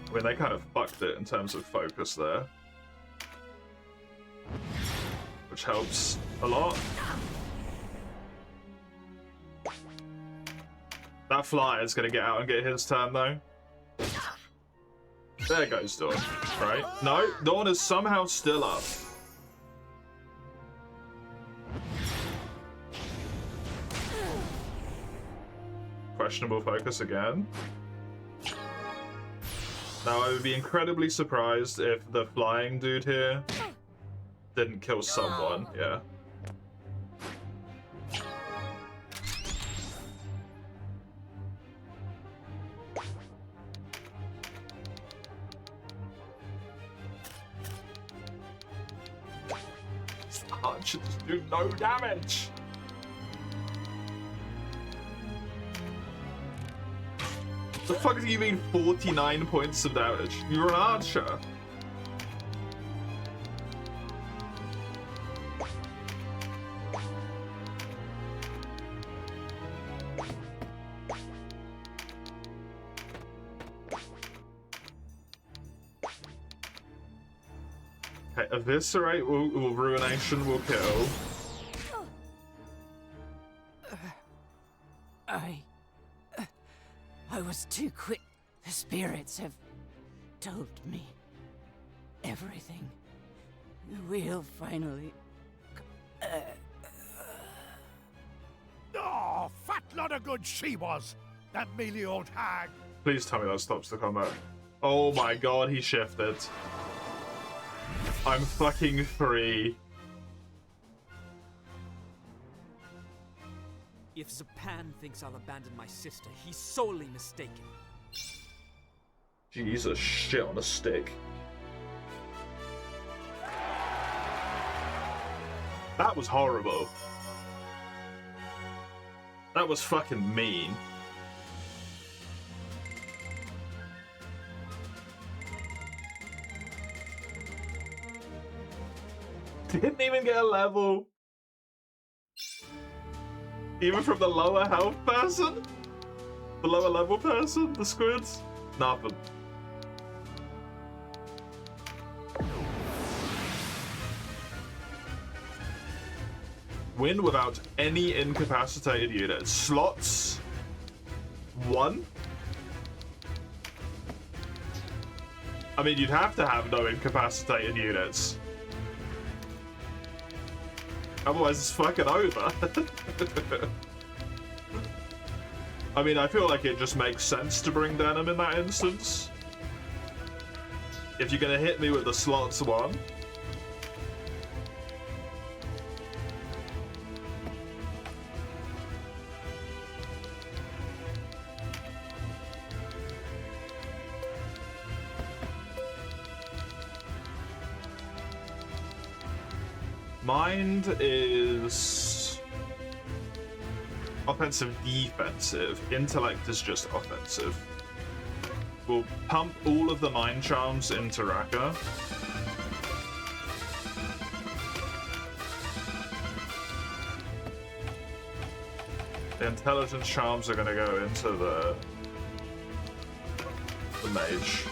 I mean, they kind of fucked it in terms of focus there. Which helps a lot. That flyer is going to get out and get his turn, though. There goes Dawn, right? No, Dawn is somehow still up. Questionable focus again. Now, I would be incredibly surprised if the flying dude here didn't kill someone, yeah. Should just do no damage. The fuck do you mean 49 points of damage? You're an archer. Okay, Eviscerate will Ruination will kill. I was too quick. The spirits have told me everything. We'll finally... Oh, fat lot of good she was, that mealy old hag. Please tell me that stops the combat. Oh my god, he shifted. I'm fucking free. If Zapan thinks I'll abandon my sister, he's sorely mistaken. Jesus, shit on a stick. That was horrible. That was fucking mean. Didn't even get a level. Even from the lower health person? The lower level person? The squids? Nothing. Win without any incapacitated units. Slots 1. I mean, you'd have to have no incapacitated units. Otherwise, it's fucking over. I mean, I feel like it just makes sense to bring Denim in that instance. If you're gonna hit me with the slots 1. Mind is offensive, defensive. Intellect is just offensive. We'll pump all of the mind charms into Raka. The intelligence charms are going to go into the mage.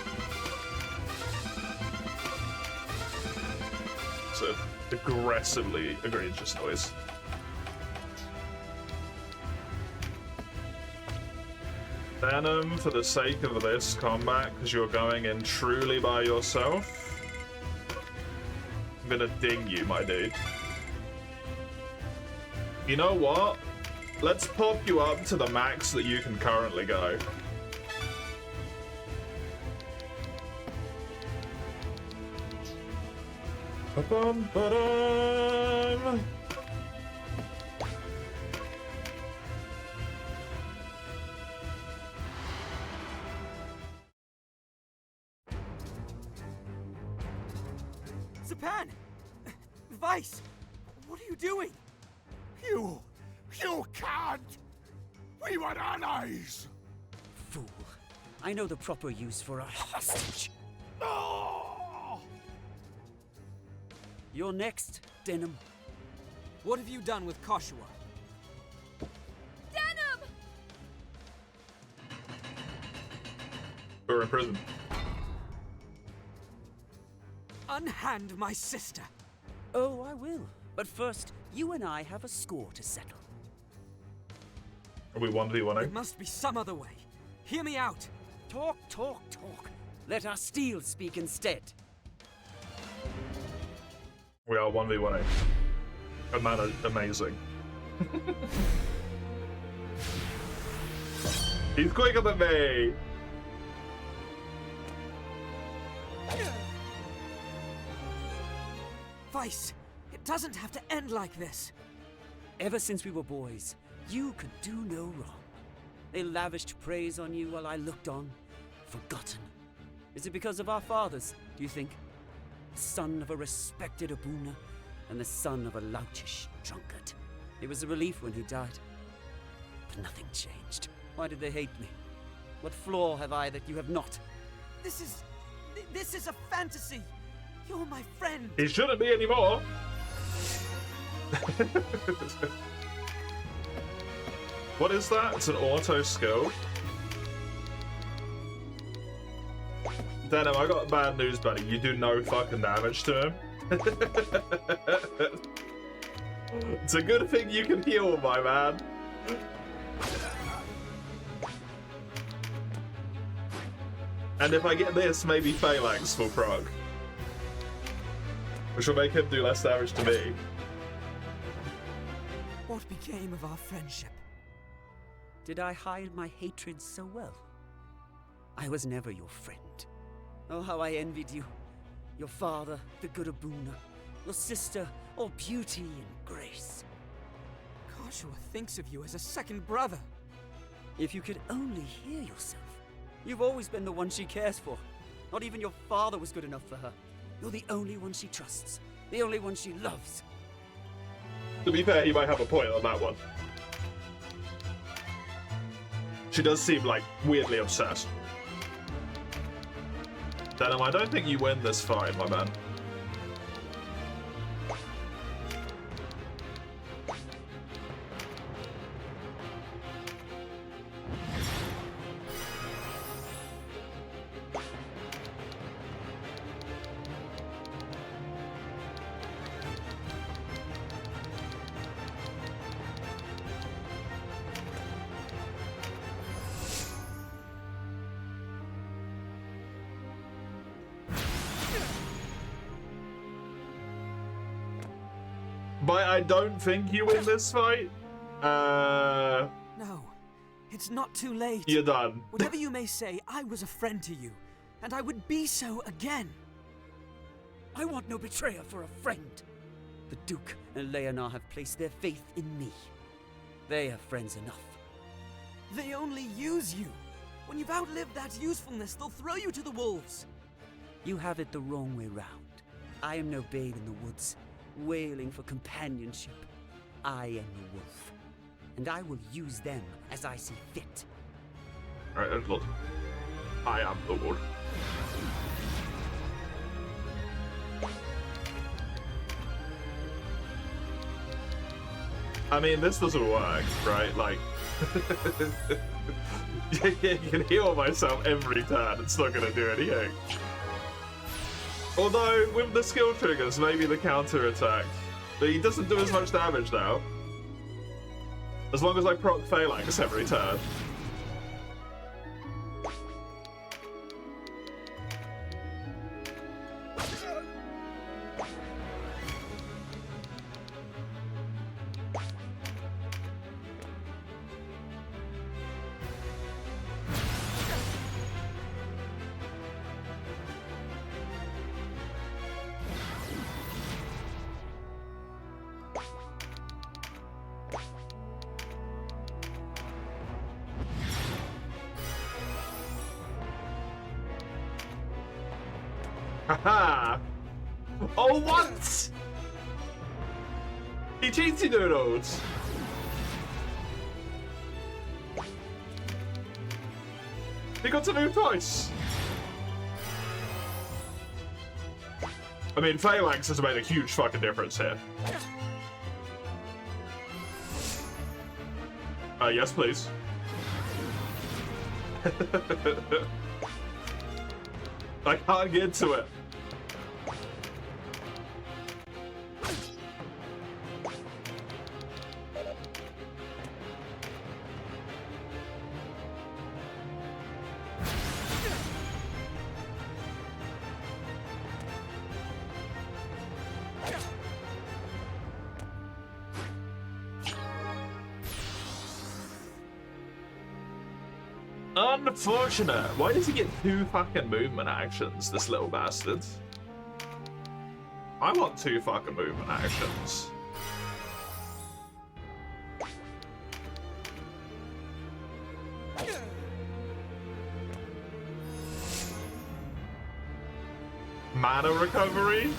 So aggressively egregious noise. Venom, for the sake of this combat, because you're going in truly by yourself, I'm gonna ding you, my dude. You know what? Let's pop you up to the max that you can currently go. Ba-bum-ba-dum. Zapan! Vice! What are you doing? You can't! We were allies! Fool. I know the proper use for a hostage. Oh! You're next, Denim. What have you done with Koshua? Denim! We're in prison. Unhand my sister. Oh, I will. But first, you and I have a score to settle. Are we 1v1? There must be some other way. Hear me out. Talk. Let our steel speak instead. We are 1v1. Amazing. He's quicker than me! Vice, it doesn't have to end like this. Ever since we were boys, you could do no wrong. They lavished praise on you while I looked on, forgotten. Is it because of our fathers, do you think? The son of a respected Abuna, and the son of a loutish drunkard. It was a relief when he died. But nothing changed. Why did they hate me? What flaw have I that you have not? This is a fantasy. You're my friend. He shouldn't be anymore. What is that? It's an auto skill. Denim, I got bad news, buddy. You do no fucking damage to him. It's a good thing you can heal, my man. And if I get this, maybe Phalanx will proc. Which will make him do less damage to me. What became of our friendship? Did I hide my hatred so well? I was never your friend. Oh, how I envied you. Your father, the good Abuna. Your sister, all beauty and grace. Joshua thinks of you as a second brother. If you could only hear yourself. You've always been the one she cares for. Not even your father was good enough for her. You're the only one she trusts. The only one she loves. To be fair, he might have a point on that one. She does seem, like, weirdly obsessed. Denim, I don't think you win this fight, my man. But I don't think you win this fight. No, it's not too late. You're done. Whatever you may say, I was a friend to you, and I would be so again. I want no betrayer for a friend. The Duke and Leonard have placed their faith in me. They are friends enough. They only use you. When you've outlived that usefulness, they'll throw you to the wolves. You have it the wrong way round. I am no babe in the woods, wailing for companionship. I am the wolf, and I will use them as I see fit. Alright, look. I am the wolf. I mean, this doesn't work, right? Like, you can heal myself every turn, it's not gonna do anything. Although, with the skill triggers, maybe the counter attack. But he doesn't do as much damage now. As long as I proc Phalanx every turn. Haha! Oh, what? He cheated noodles. He got to move twice. I mean, Phalanx has made a huge fucking difference here. Yes, please. I can't get to it. Unfortunate. Why does he get 2 fucking movement actions, this little bastard? I want 2 fucking movement actions. Mana recovery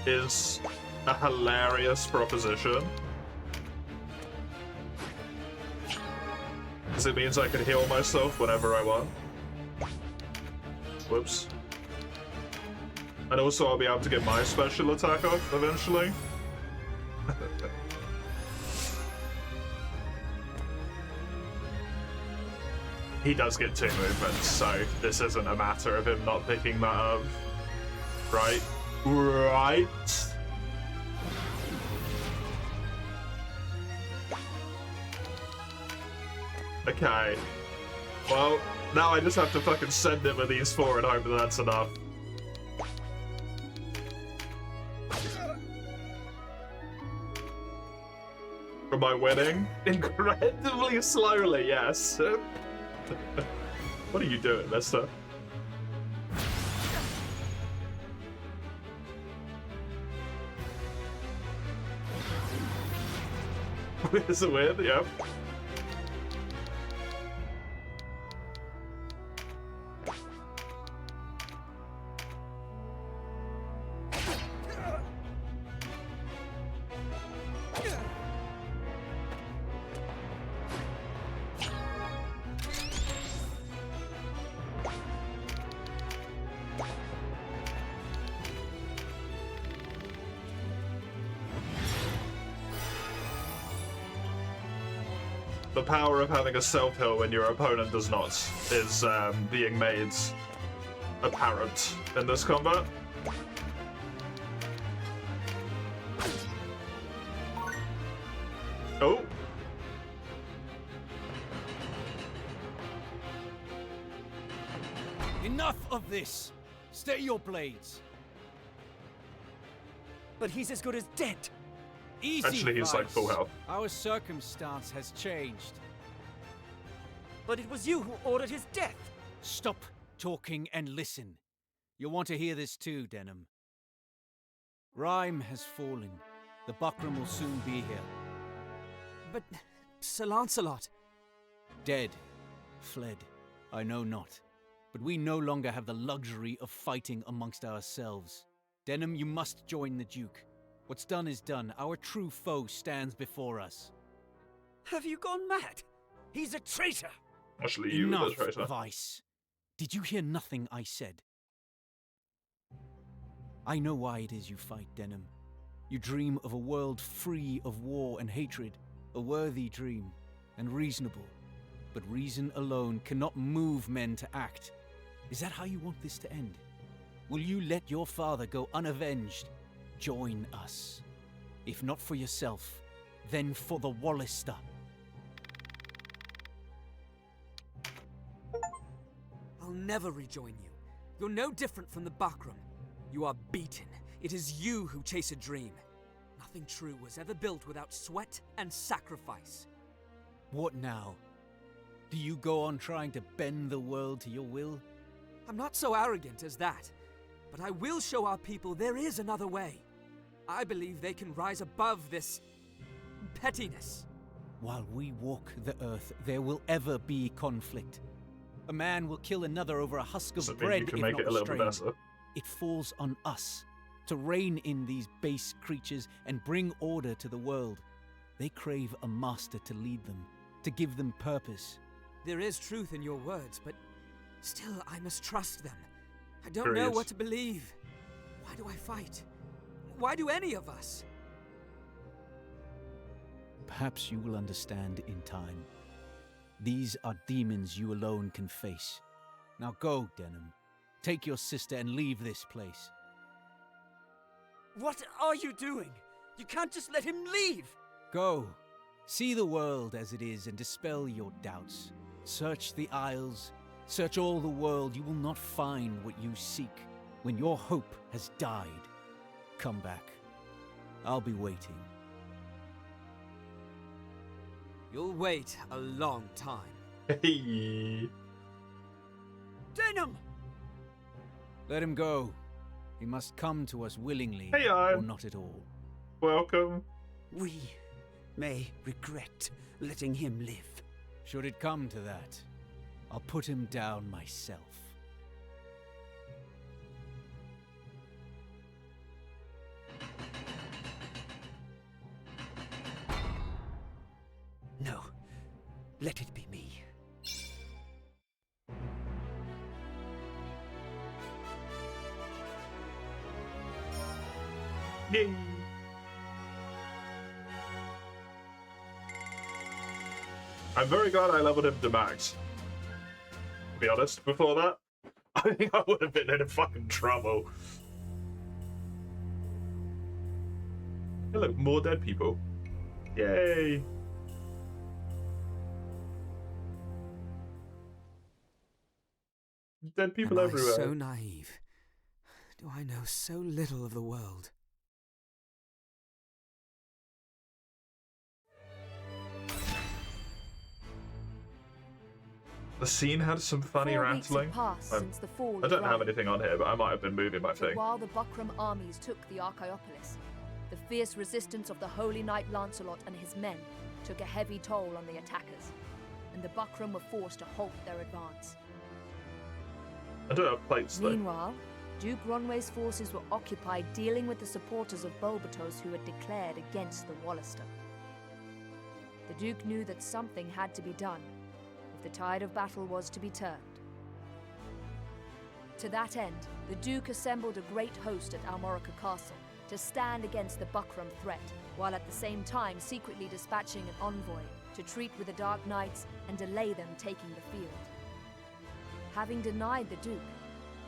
is a hilarious proposition. Because it means I can heal myself whenever I want. Whoops. And also I'll be able to get my special attack off eventually. He does get 2 movements, so this isn't a matter of him not picking that up. Right? Right? Okay. Well, now I just have to fucking send him with these 4 and hope that that's enough. Am I winning? Incredibly slowly, yes. What are you doing, mister? Is it weird? Yep. The power of having a self-heal when your opponent does not is being made apparent in this combat. Oh. Enough of this! Stay your blades! But he's as good as dead! Easy, actually, he's like full health. Our circumstance has changed. But it was you who ordered his death! Stop talking and listen. You'll want to hear this too, Denim. Rhyme has fallen. The Buckram will soon be here. But Sir Lancelot... Dead. Fled. I know not. But we no longer have the luxury of fighting amongst ourselves. Denim, you must join the Duke. What's done is done. Our true foe stands before us. Have you gone mad? He's a traitor! Actually, you Enough, were the traitor. Vice. Did you hear nothing I said? I know why it is you fight, Denim. You dream of a world free of war and hatred. A worthy dream, and reasonable. But reason alone cannot move men to act. Is that how you want this to end? Will you let your father go unavenged? Join us. If not for yourself, then for the Wallister. I'll never rejoin you. You're no different from the Buckram. You are beaten. It is you who chase a dream. Nothing true was ever built without sweat and sacrifice. What now? Do you go on trying to bend the world to your will? I'm not so arrogant as that, but I will show our people there is another way. I believe they can rise above this pettiness. While we walk the earth, there will ever be conflict. A man will kill another over a husk of bread if not restrained. It falls on us to rein in these base creatures and bring order to the world. They crave a master to lead them, to give them purpose. There is truth in your words, but still I must trust them. I don't know what to believe. Why do I fight? Why do any of us? Perhaps you will understand in time. These are demons you alone can face. Now go, Denim. Take your sister and leave this place. What are you doing? You can't just let him leave! Go. See the world as it is and dispel your doubts. Search the Isles. Search all the world. You will not find what you seek. When your hope has died, come back. I'll be waiting. You'll wait a long time. Hey. Denham! Let him go. He must come to us willingly, Hey, or not at all. Welcome. We may regret letting him live. Should it come to that, I'll put him down myself. No, let it be me. Yay. I'm very glad I leveled him to max. To be honest, before that, I think I would have been in fucking trouble. Hey, look, more dead people. Yay! Dead people Am everywhere. I so naive? Do I know so little of the world? The scene had some funny 4 weeks have rattling. passed since the fall I of don't have Rome. anything on here, but I might have been moving my But thing. while the Buckram armies took the Archaeopolis, the fierce resistance of the Holy Knight Lancelot and his men took a heavy toll on the attackers, and the Buckram were forced to halt their advance. I don't have plates though. Meanwhile, Duke Ronway's forces were occupied dealing with the supporters of Bulbatos who had declared against the Wallister. The Duke knew that something had to be done if the tide of battle was to be turned. To that end, the Duke assembled a great host at Almorica Castle to stand against the Buckram threat, while at the same time secretly dispatching an envoy to treat with the Dark Knights and delay them taking the field. Having denied the Duke,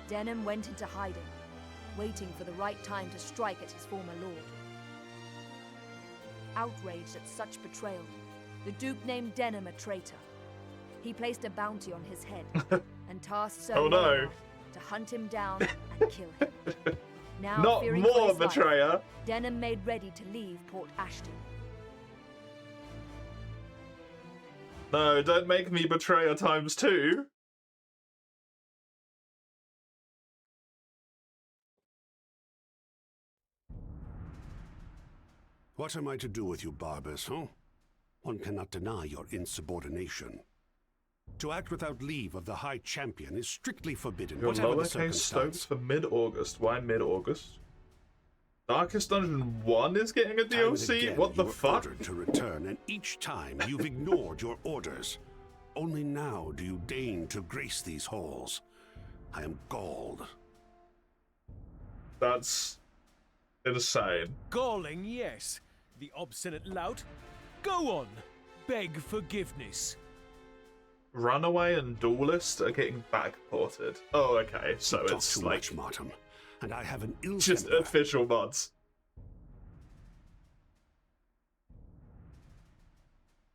Denham went into hiding, waiting for the right time to strike at his former lord. Outraged at such betrayal, the Duke named Denham a traitor. He placed a bounty on his head and tasked Sir Oh no. Leonard to hunt him down and kill him. Now, Not fearing more for his life, betrayer. Denham made ready to leave Port Ashton. No, don't make me betrayer ×2. What am I to do with you, Barbus, huh? One cannot deny your insubordination. To act without leave of the High Champion is strictly forbidden, Your whatever the lowercase stokes circumstance. for mid-August. Why mid-August? Darkest Dungeon 1 is getting a Time and DLC? again, What the you were fuck? ordered to return, and each time you've ignored your orders. Only now do you deign to grace these halls. I am galled. That's insane. Galling, yes. The obstinate lout. Go on. Beg forgiveness. Runaway and Duelist are getting backported. Oh, okay. So You talk it's too like much, Martin, and I have an ill just temper. official mods.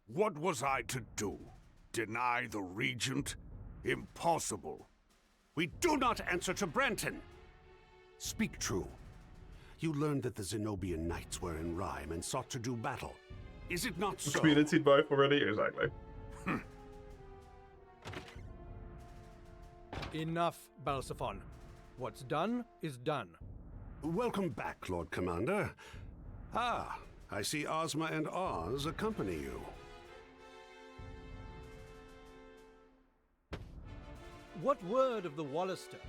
What was I to do? Deny the Regent? Impossible. We do not answer to Branton. Speak true. You learned that the Zenobian knights were in Rhyme and sought to do battle. Is it not so? Community both already? Exactly. Enough, Balsaphon. What's done is done. Welcome back, Lord Commander. Ah, I see Ozma and Oz accompany you. What word of the Wallister?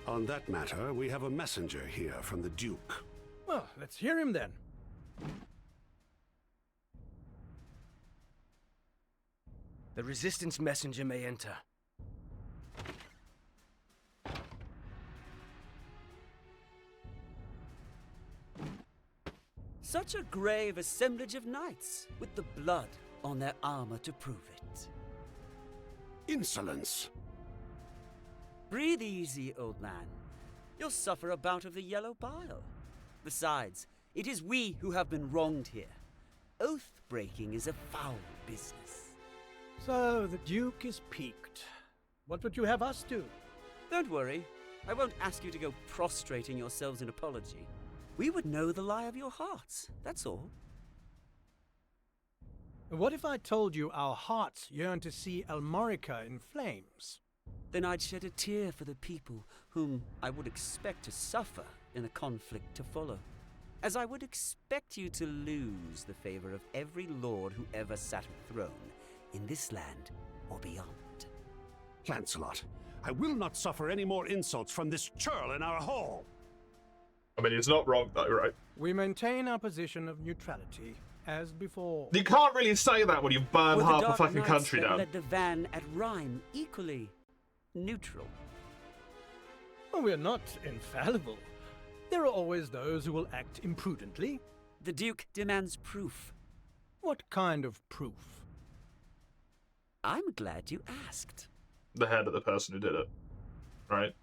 On that matter, we have a messenger here from the Duke. Well, let's hear him then. The Resistance messenger may enter. Such a grave assemblage of knights, with the blood on their armor to prove it. Insolence! Breathe easy, old man. You'll suffer a bout of the yellow bile. Besides, it is we who have been wronged here. Oath-breaking is a foul business. So, the Duke is piqued. What would you have us do? Don't worry. I won't ask you to go prostrating yourselves in apology. We would know the lie of your hearts, that's all. What if I told you our hearts yearn to see Almorica in flames? Then I'd shed a tear for the people whom I would expect to suffer in the conflict to follow. As I would expect you to lose the favor of every lord who ever sat a throne in this land or beyond. Lancelot, I will not suffer any more insults from this churl in our hall. I mean, he's not wrong though, right? We maintain our position of neutrality, as before. You can't really say that when you burn Were the half a Dark fucking Knights country that down. led the van at Rhyme equally neutral? Well, we're not infallible. There are always those who will act imprudently. The Duke demands proof. What kind of proof? I'm glad you asked. The head of the person who did it, right?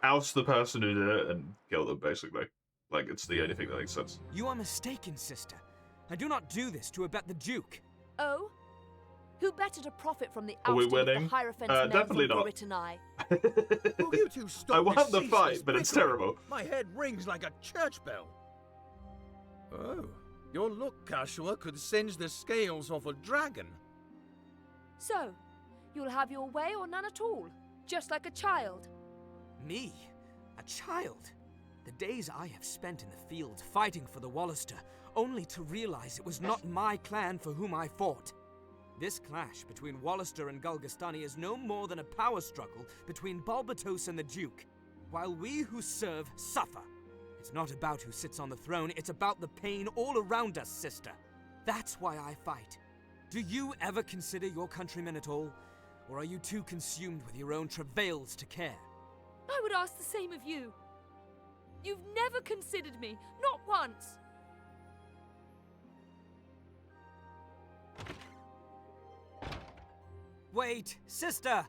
Oust the person who did it and kill them, basically. Like, it's the only thing that makes sense. You are mistaken, sister. I do not do this to abet the Duke. Oh? Who better to profit from the Are we ousting of winning? the Hierophant's men Definitely than not. Britanni? Will you two stop I won this the fight, ceaseless but it's bickering? terrible. My head rings like a church bell. Oh, your look, Cashua, could singe the scales off a dragon. So, you'll have your way or none at all? Just like a child? Me? A child? The days I have spent in the field fighting for the Wallister, only to realize it was not my clan for whom I fought. This clash between Wallister and Gulgastani is no more than a power struggle between Balbatos and the Duke, while we who serve suffer. It's not about who sits on the throne, it's about the pain all around us, sister. That's why I fight. Do you ever consider your countrymen at all? Or are you too consumed with your own travails to care? I would ask the same of you. You've never considered me, not once. Wait, sister!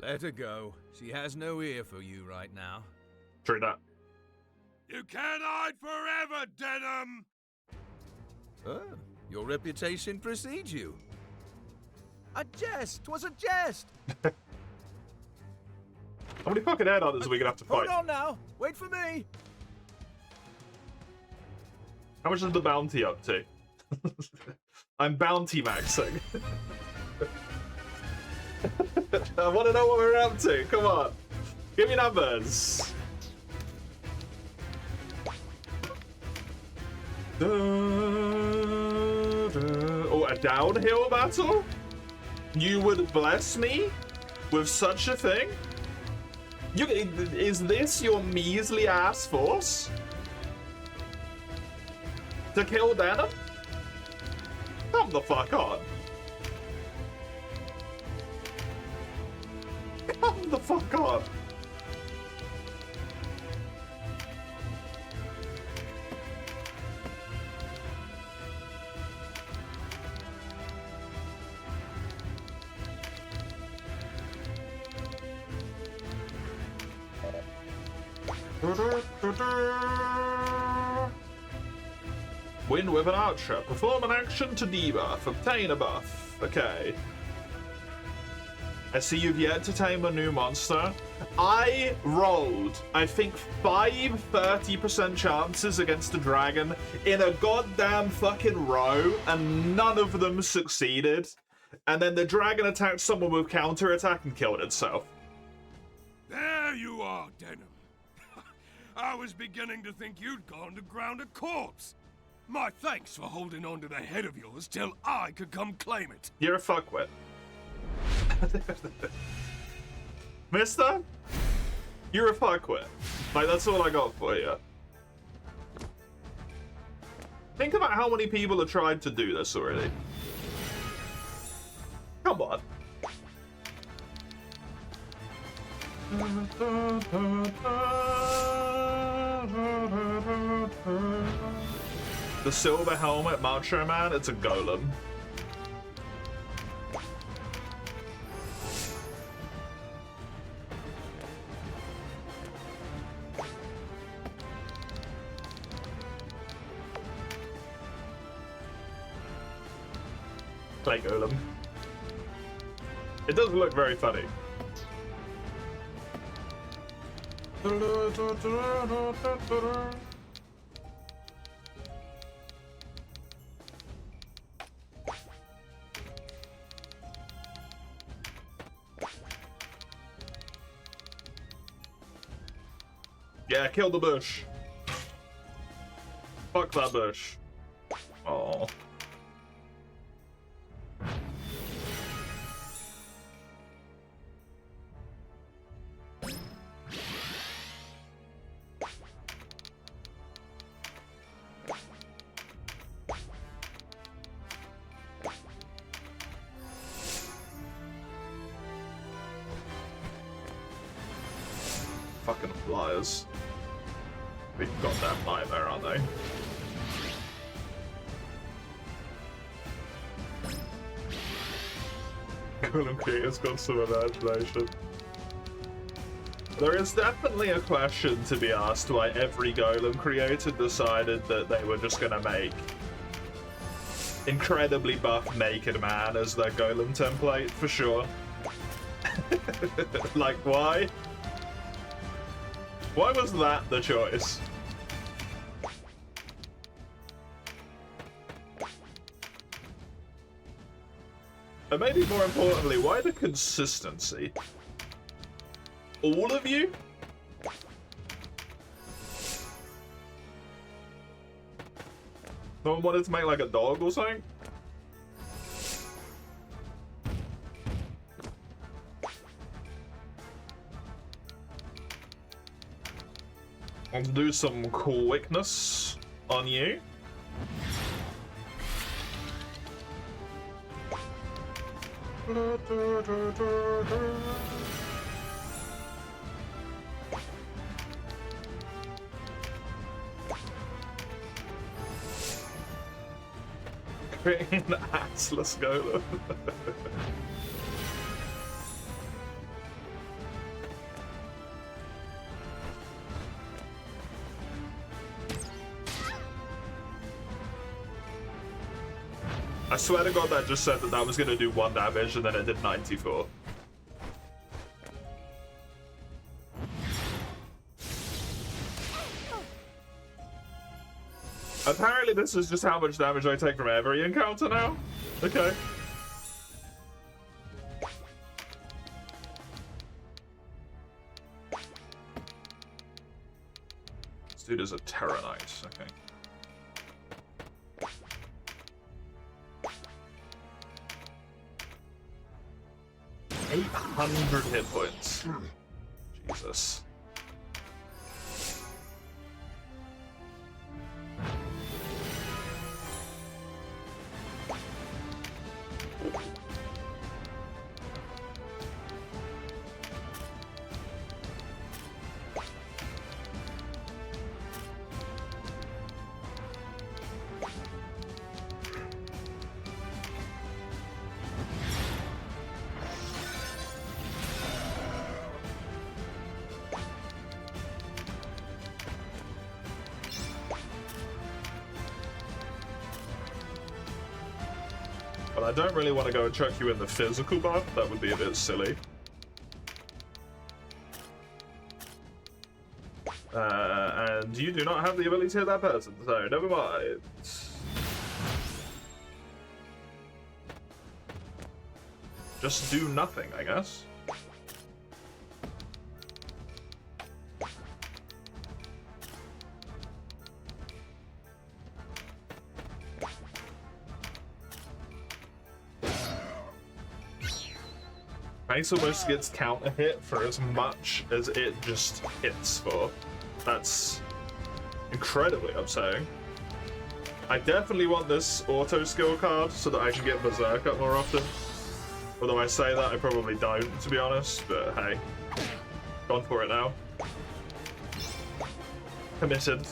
Let her go. She has no ear for you right now. True that. You can't hide forever, Denim! Oh, your reputation precedes you. A jest! 'Twas a jest! How many fucking add-ons are we gonna have to fight? Hold on now! Wait for me! How much is the bounty up to? I'm bounty maxing. I want to know what we're up to. Come on. Give me numbers. Oh, a downhill battle? You would bless me with such a thing? Is this your measly ass force? To kill Denim? Come the fuck on. Come the fuck on. Win with an archer. Perform an action to debuff. Obtain a buff. Okay. I see you've yet to tame a new monster. I rolled, I think, 5 30% chances against a dragon in a goddamn fucking row, and none of them succeeded. And then the dragon attacked someone with counterattack and killed itself. There you are, Denim. I was beginning to think you'd gone to ground a corpse. My thanks for holding on to the head of yours till I could come claim it. You're a fuckwit. Mister? You're a fuckwit. Like, that's all I got for you. Think about how many people have tried to do this already. Come on. The silver helmet Macho Man, it's a golem. Play golem. It does look very funny. Yeah, kill the bush. Fuck that bush. Oh. Fucking flyers. Big goddamn nightmare, aren't they? Golem creators got some imagination. There is definitely a question to be asked why every Golem creator decided that they were just gonna make incredibly buff naked man as their Golem template, for sure. Like, why? Why was that the choice? And maybe more importantly, why the consistency? All of you? No one wanted to make like a dog or something? Let's do some quickness on you. Creating the Atlas Golem. I swear to God that just said that that was going to do 1 damage and then it did 94. Apparently this is just how much damage I take from every encounter now? Okay. This dude is a Terror Knight, okay. 800 hit points. Jesus. I don't really want to go and chuck you in the physical buff. That would be a bit silly. And you do not have the ability to hit that person, so never mind. Just do nothing, I guess. Mace almost gets counter hit for as much as it just hits for. That's incredibly upsetting. I definitely want this auto skill card so that I can get Berserk up more often. Although I say that, I probably don't, to be honest, but hey. Gone for it now. Committed.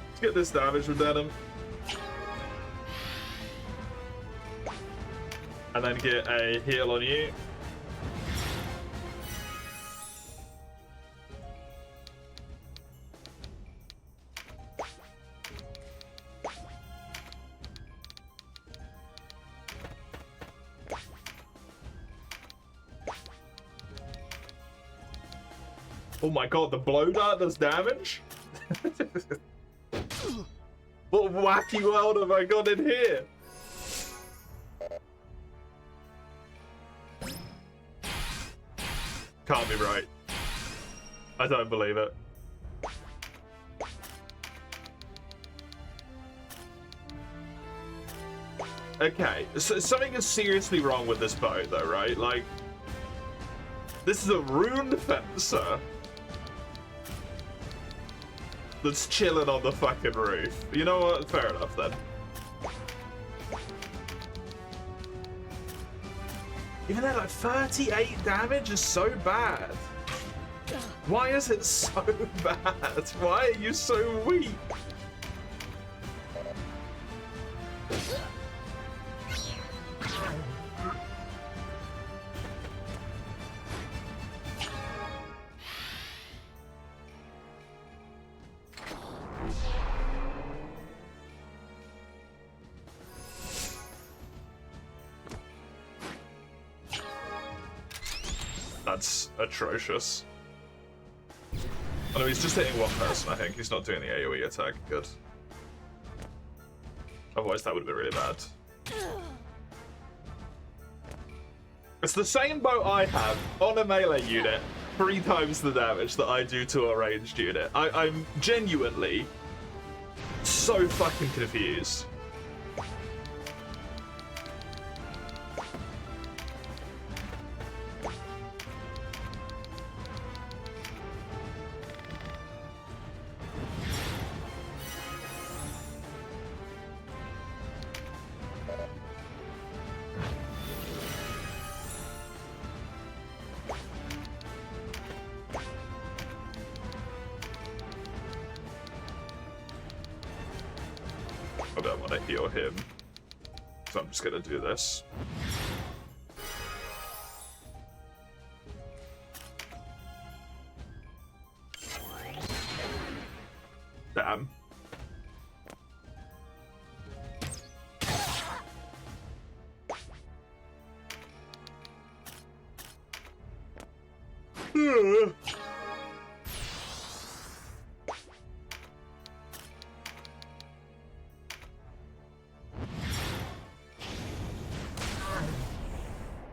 Let's get this damage with Denim. And then get a heal on you. Oh my god, the blow dart does damage? What wacky world have I got in here? Can't be right. I don't believe it. Okay, so something is seriously wrong with this bow, though, right? Like, this is a rune fencer that's chilling on the fucking roof. You know what? Fair enough, then. Even though, like, 38 damage is so bad. Why is it so bad? Why are you so weak? That's atrocious. Oh no, he's just hitting one person, I think. He's not doing the AoE attack. Good. Otherwise, that would have been really bad. It's the same bow I have on a melee unit, 3 times the damage that I do to a ranged unit. I'm genuinely so fucking confused. I don't want to heal him, so I'm just gonna do this. Damn.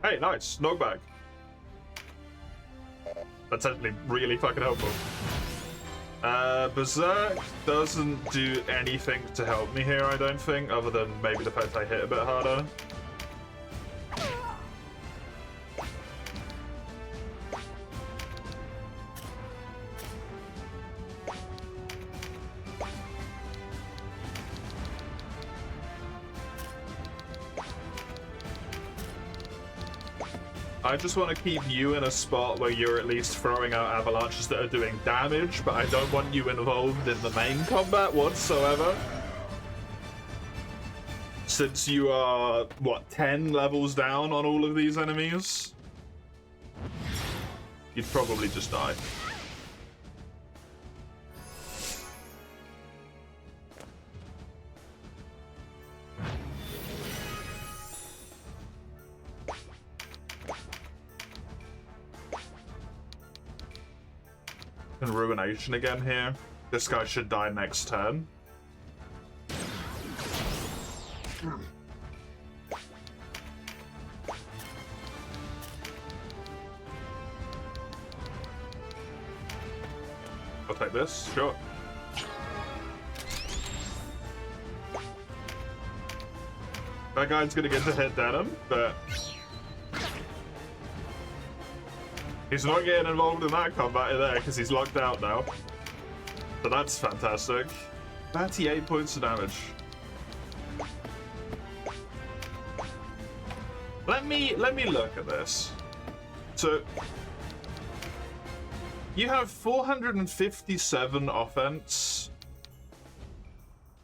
Hey, nice. Knockback. That's actually really fucking helpful. Berserk doesn't do anything to help me here, I don't think, other than maybe the fact I hit a bit harder. I just want to keep you in a spot where you're at least throwing out avalanches that are doing damage, but I don't want you involved in the main combat whatsoever. Since you are, what, 10 levels down on all of these enemies? You'd probably just die. And Ruination again here. This guy should die next turn. I'll take this, sure. That guy's gonna get to hit Denim, but he's not getting involved in that combat there because he's locked out now. So that's fantastic. 38 points of damage. Let me look at this. So you have 457 offense.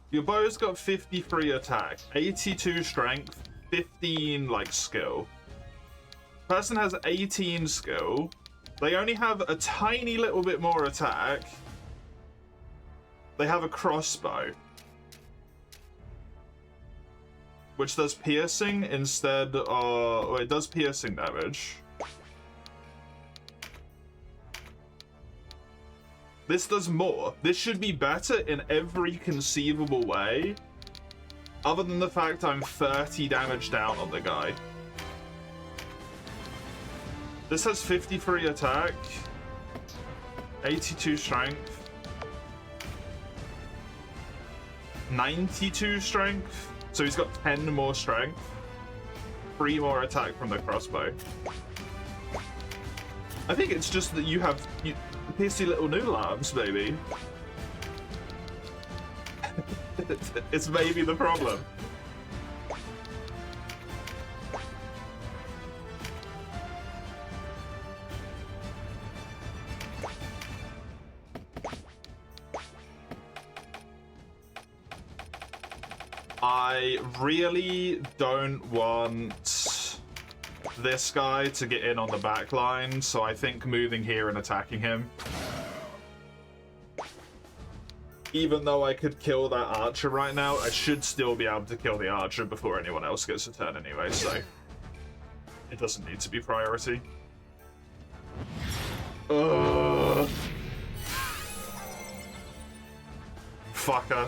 Your bow's got 53 attack, 82 strength, 15 like skill. Person has 18 skill. They only have a tiny little bit more attack. They have a crossbow, which does piercing instead of... Oh, it does piercing damage. This does more. This should be better in every conceivable way, other than the fact I'm 30 damage down on the guy. This has 53 attack, 82 strength, 92 strength. So he's got 10 more strength, 3 more attack from the crossbow. I think it's just that you have piercy little noodle arms, baby. It's maybe the problem. I really don't want this guy to get in on the back line, so I think moving here and attacking him. Even though I could kill that archer right now, I should still be able to kill the archer before anyone else gets a turn anyway, so it doesn't need to be priority. Fucker.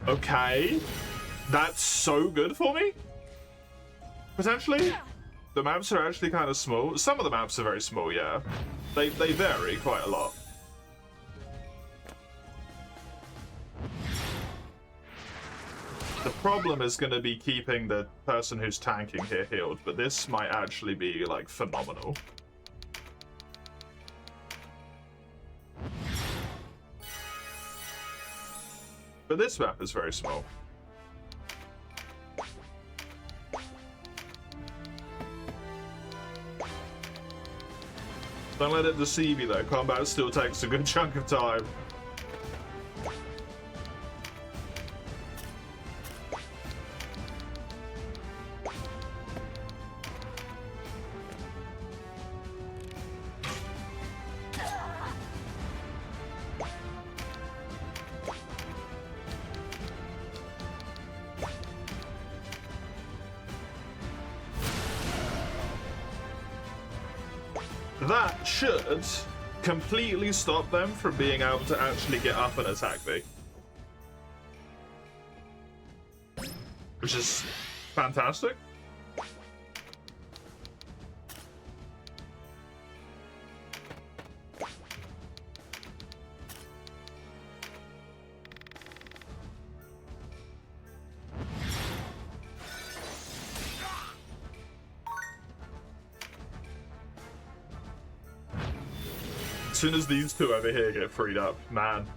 Okay, that's so good for me. Potentially, the maps are actually kind of small. Some of the maps are very small, yeah. They vary quite a lot. The problem is going to be keeping the person who's tanking here healed, but this might actually be like phenomenal. But this map is very small. Don't let it deceive you though, combat still takes a good chunk of time. That should completely stop them from being able to actually get up and attack me. Which is fantastic. As soon as these two over here get freed up, man,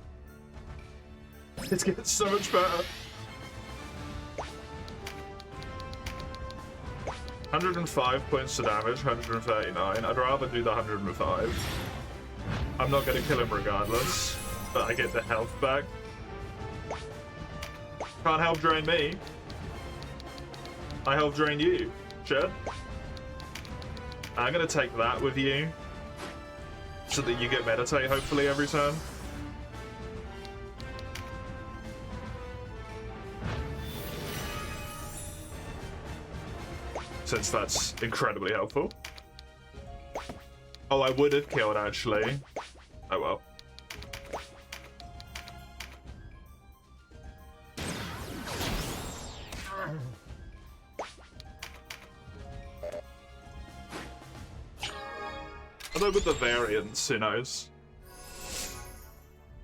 it's getting so much better. 105 points of damage, 139. I'd rather do the 105. I'm not going to kill him regardless, but I get the health back. Can't health drain me. I health drain you, Shed. I'm going to take that with you, so that you get meditate hopefully every turn. Since that's incredibly helpful. Oh, I would have killed actually. Oh well. Although with the variance, who knows?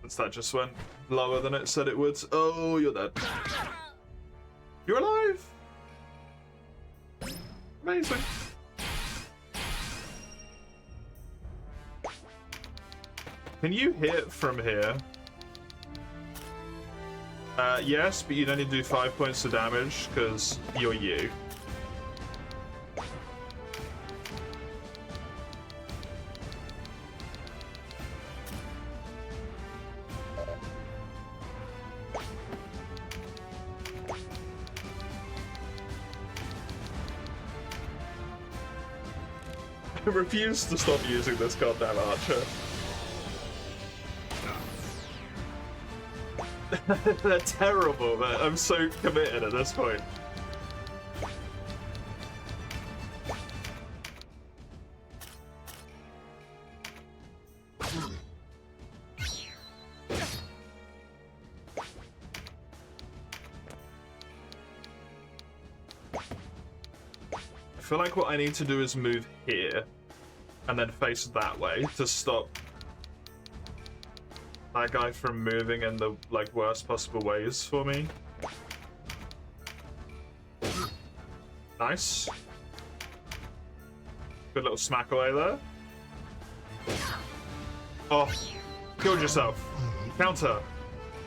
Since that just went lower than it said it would. Oh, you're dead. You're alive! Amazing. Can you hit from here? Yes, but you'd only do 5 points of damage, because you're you. refuse to stop using this goddamn archer. They're terrible, but I'm so committed at this point. I feel like what I need to do is move here and then face that way to stop that guy from moving in the like worst possible ways for me. Nice. Good little smack away there. Oh, killed yourself. Counter.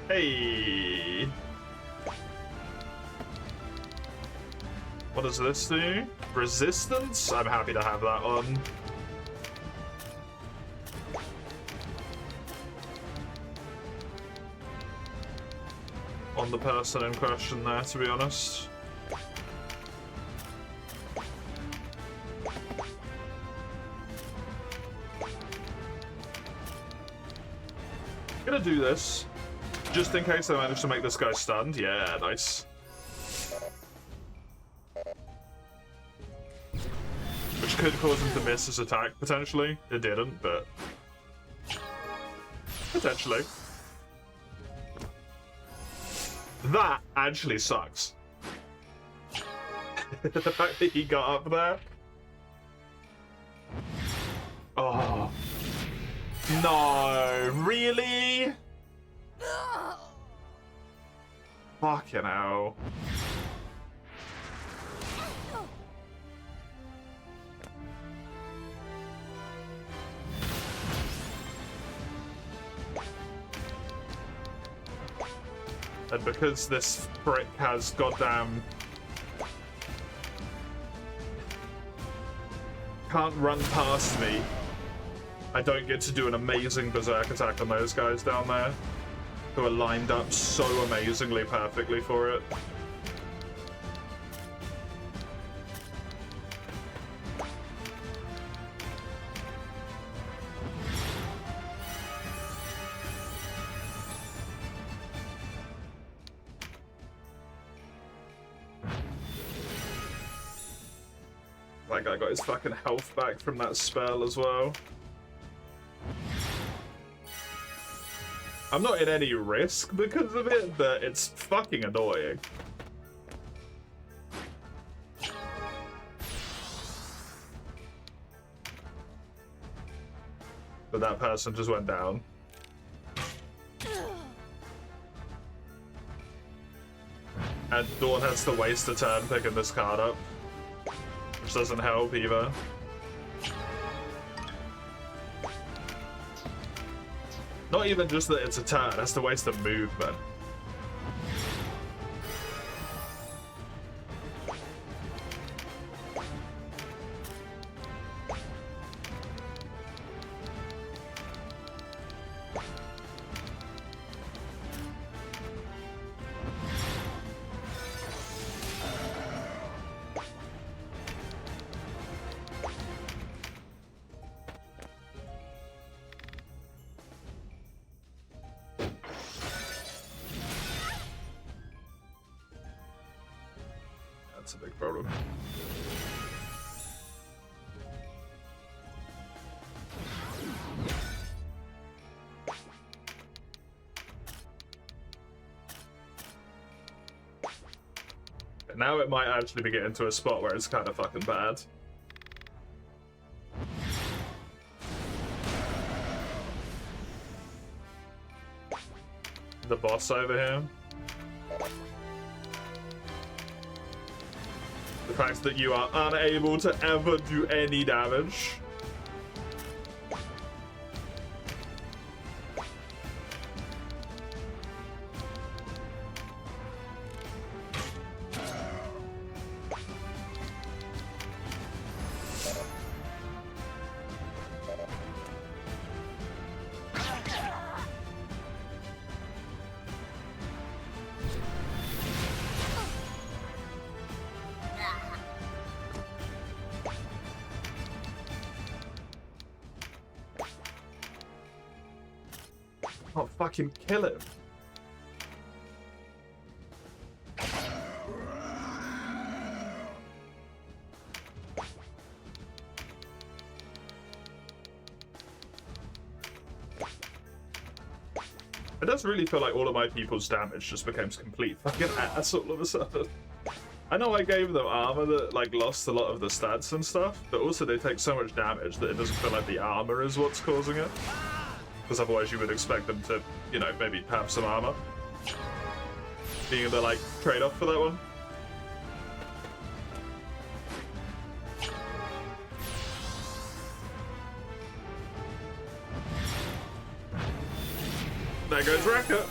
Hey. What does this do? Resistance? I'm happy to have that on. On the person in question there, to be honest. Gonna do this, just in case I manage to make this guy stunned. Yeah, nice. Which could cause him to miss his attack, potentially. It didn't, but... potentially. That actually sucks. The fact that he got up there. Oh. No, really? Fucking hell. And because this prick has goddamn... can't run past me, I don't get to do an amazing berserk attack on those guys down there, who are lined up so amazingly perfectly for it. That guy got his fucking health back from that spell as well. I'm not in any risk because of it, but it's fucking annoying. But that person just went down. And Dawn has to waste a turn picking this card up, which doesn't help either. Not even just that it's a turn, it has to waste a movement. That's a big problem. Now it might actually be getting to a spot where it's kind of fucking bad. The boss over here. The fact that you are unable to ever do any damage. can't fucking kill him. It does really feel like all of my people's damage just becomes complete fucking ass all of a sudden. I know I gave them armor that like lost a lot of the stats and stuff, but also they take so much damage that it doesn't feel like the armor is what's causing it. Because otherwise you would expect them to, you know, maybe have some armor. Being the like trade-off for that one. There goes Rekka.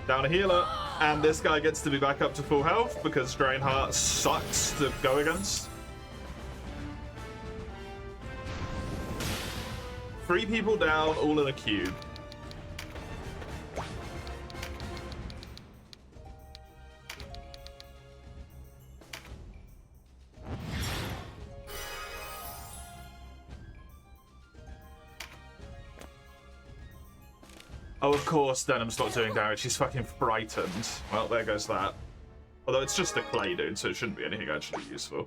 Down a healer. And this guy gets to be back up to full health because Drainheart sucks to go against. 3 people down, all in a cube. Oh, of course, Denim's not doing damage. He's fucking frightened. Well, there goes that. Although it's just a clay dude, so it shouldn't be anything actually useful.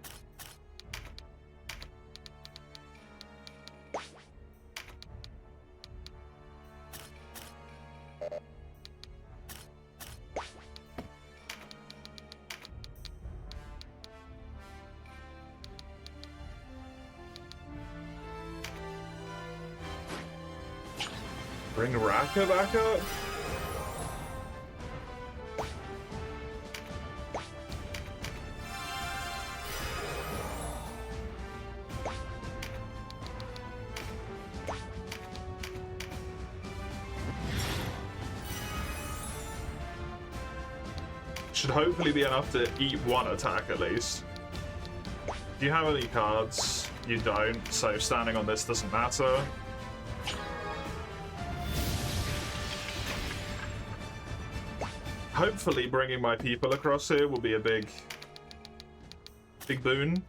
Bring Raka back up? Should hopefully be enough to eat one attack at least. Do you have any cards? You don't, so standing on this doesn't matter. Hopefully bringing my people across here will be a big boon.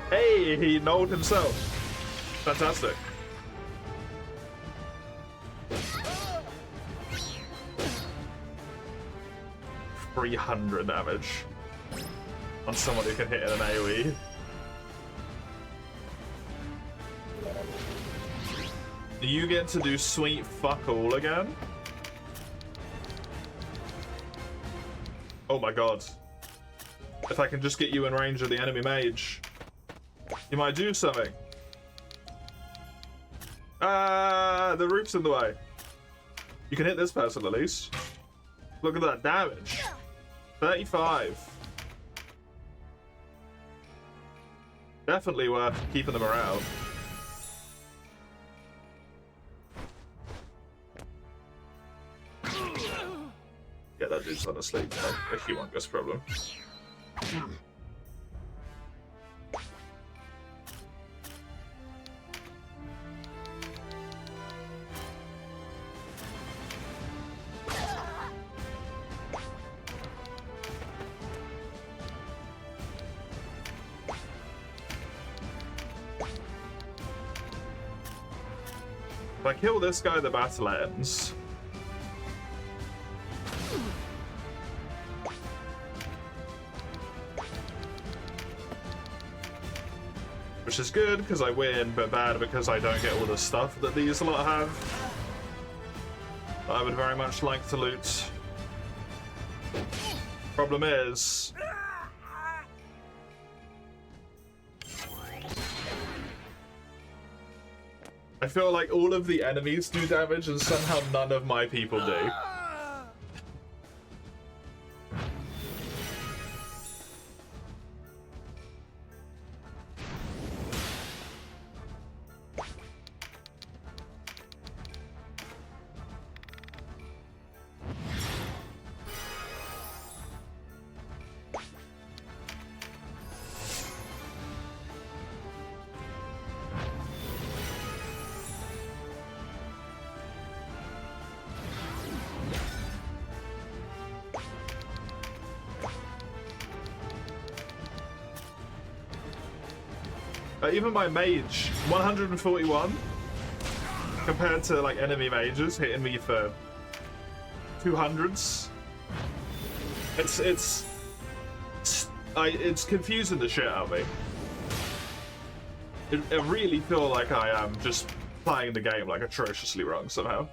Hey, he knolled himself. Fantastic. $300 damage on someone who can hit in an AoE. You get to do sweet fuck all again? Oh my god. If I can just get you in range of the enemy mage. You might do something. Ah, the roof's in the way. You can hit this person at least. Look at that damage. 35. Definitely worth keeping them around. Yeah, that dude's honestly a humongous problem. If I kill this guy, the battle ends. Which is good because I win, but bad because I don't get all the stuff that these lot have. I would very much like to loot. Problem is... I feel like all of the enemies do damage and somehow none of my people do. Even my mage, 141 compared to like enemy mages hitting me for 200s. It's confusing the shit out of me. I really feel like I am just playing the game like atrociously wrong somehow.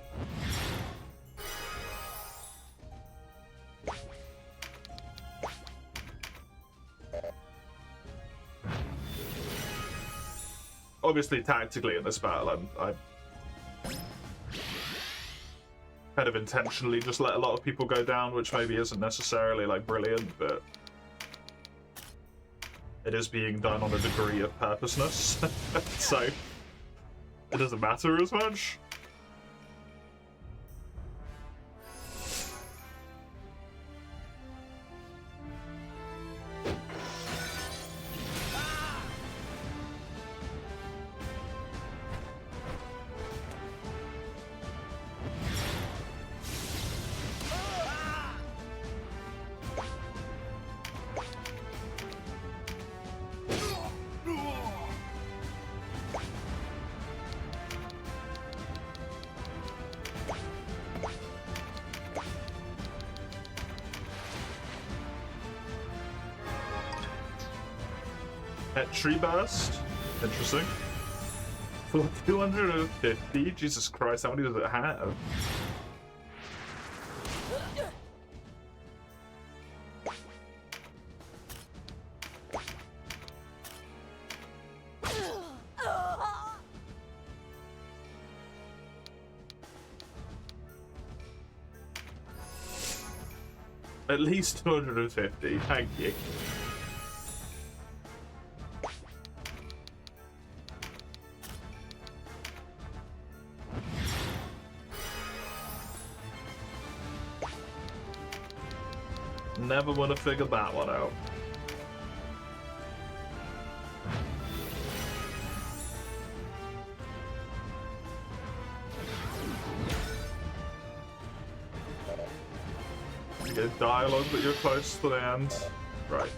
Obviously, tactically in this battle, I'm kind of intentionally just let a lot of people go down, which maybe isn't necessarily like brilliant, but it is being done on a degree of purposeness, so it doesn't matter as much. Tree burst. Interesting. For 250? Jesus Christ, how many does it have? At least 250, thank you. Never would have figured that one out. You get dialogue, but you're close to the end. Right.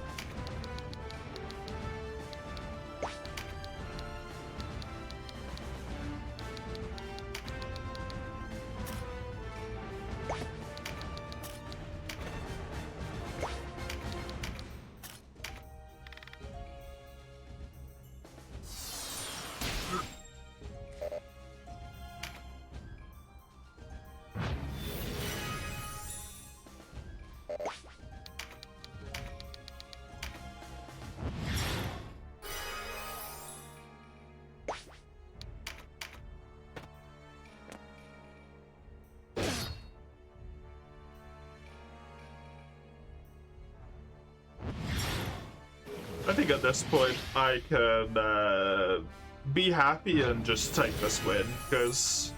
I think at this point I can be happy and just take this win, because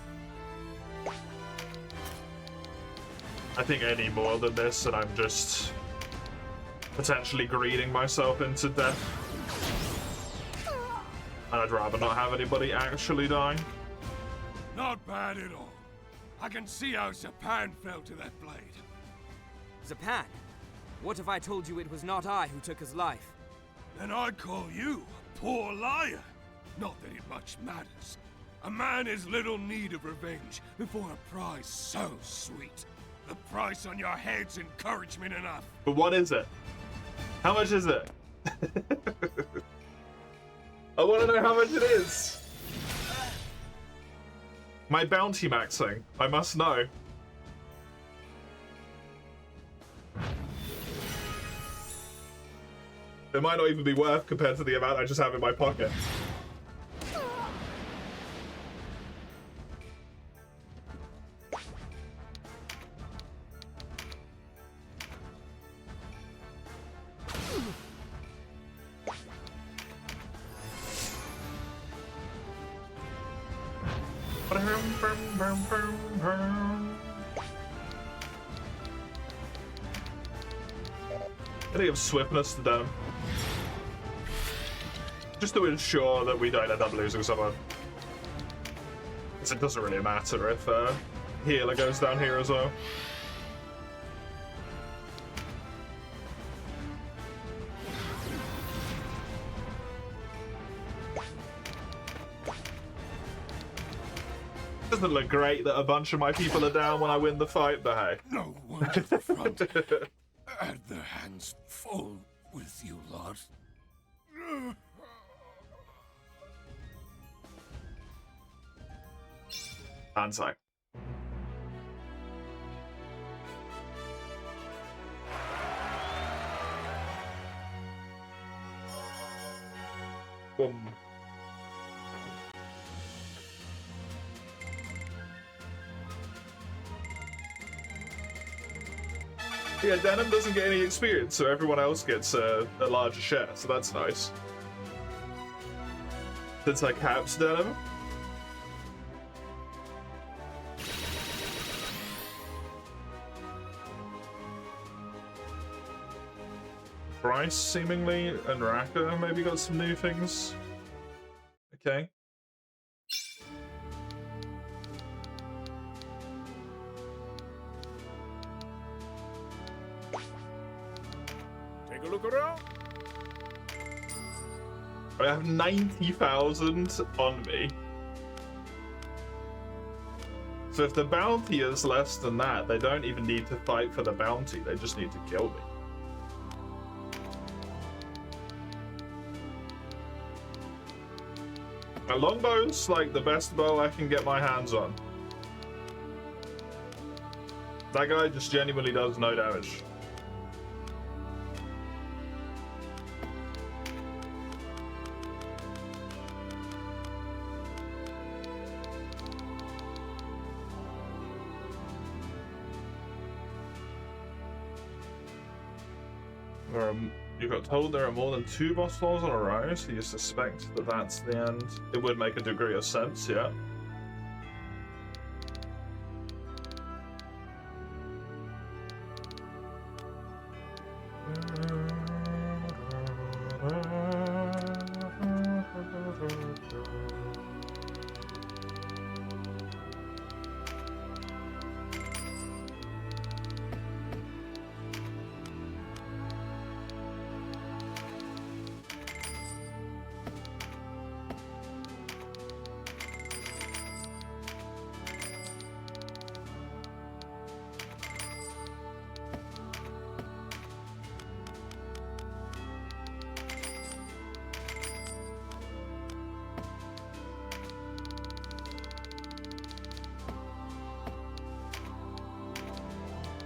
I think any more than this and I'm just potentially greeding myself into death. And I'd rather not have anybody actually die. Not bad at all. I can see how Zapan fell to that blade. Zapan? What if I told you it was not I who took his life? Then I'd call you a poor liar. Not that it much matters. A man has little need of revenge before a prize so sweet. The price on your head's encouragement enough. But what is it? How much is it? I want to know how much it is. My bounty maxing. I must know. It might not even be worth compared to the amount I just have in my pocket. I think of swiftness to them. Just to ensure that we don't end up losing someone. Because it doesn't really matter if healer goes down here as well. Doesn't look great that a bunch of my people are down when I win the fight, but hey. No one to the front had their hands full with you lot. Hindsight. Boom. Yeah, Denim doesn't get any experience, so everyone else gets a larger share, so that's nice. Since I capped Denim. Bryce, seemingly, and Raka maybe got some new things. Okay. Take a look around. I have 90,000 on me. So if the bounty is less than that, they don't even need to fight for the bounty, they just need to kill me. A longbow's like the best bow I can get my hands on. That guy just genuinely does no damage. You got told there are more than 2 boss floors on a row, so you suspect that that's the end. It would make a degree of sense, yeah.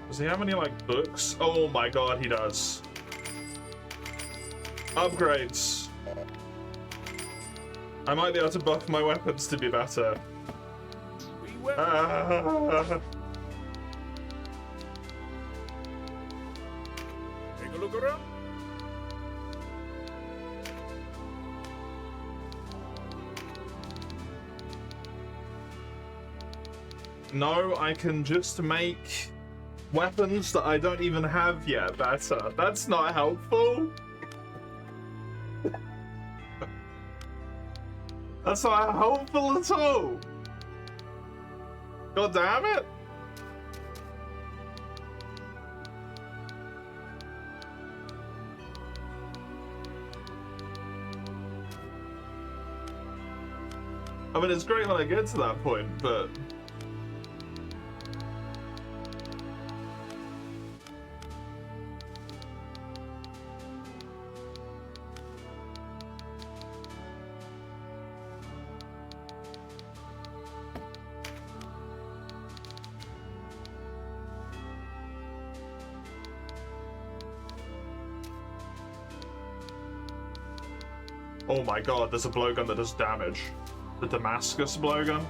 Does he have any, like, books? Oh my god, he does. Upgrades. I might be able to buff my weapons to be better. Ah. Take a look around. No, I can just make weapons that I don't even have yet better. That's not helpful. That's not helpful at all. God damn it. I mean, it's great when I get to that point, but... Oh my god, there's a blowgun that does damage. The Damascus blowgun.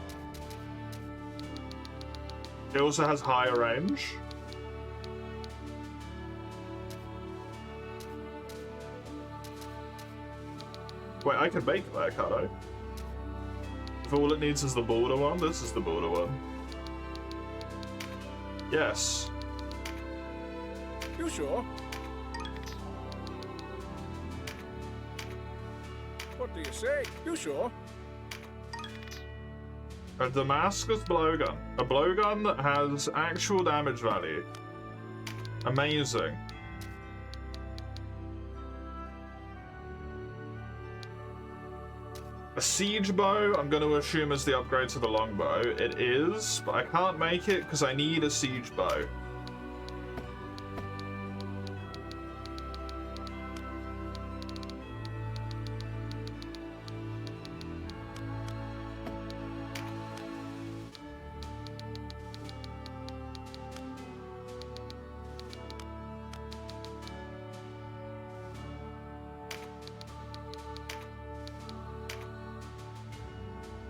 It also has higher range. Wait, I can make that, can't I? If all it needs is the border one, this is the border one. Yes. You sure? What do you say? You sure? A Damascus blowgun. A blowgun that has actual damage value. Amazing. A siege bow, I'm going to assume is the upgrade to the longbow. It is, but I can't make it because I need a siege bow.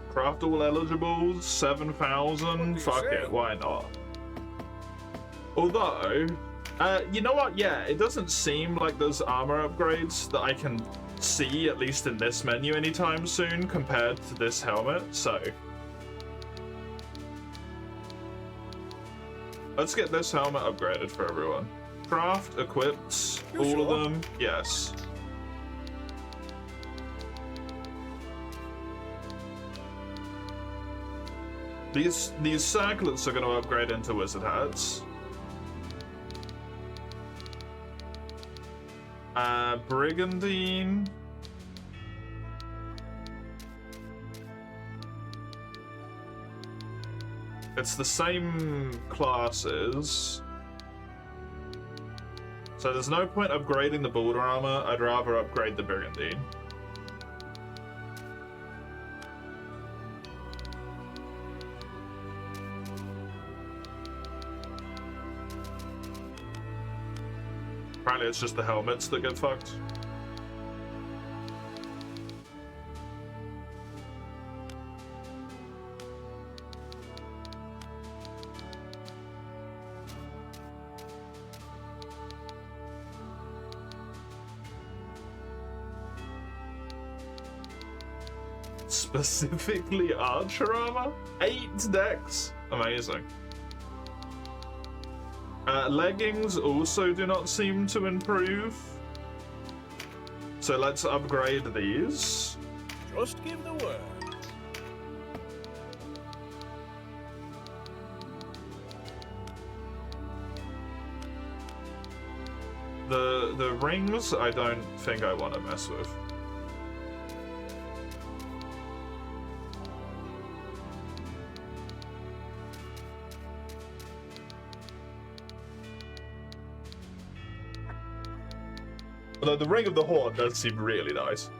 Craft all eligibles, 7,000. Fuck it, why not? Although, you know what? Yeah, it doesn't seem like there's armor upgrades that I can see, at least in this menu, anytime soon compared to this helmet, so. Let's get this helmet upgraded for everyone. Craft, equipped, all of them, yes. These circlets are going to upgrade into wizard hats. Brigandine. It's the same classes. So there's no point upgrading the border armor. I'd rather upgrade the Brigandine. Apparently it's just the helmets that get fucked. Specifically archer armor? 8 decks? Amazing. Leggings also do not seem to improve. So let's upgrade these. Just give the word. The rings I don't think I want to mess with. Although the Ring of the Horn does seem really nice.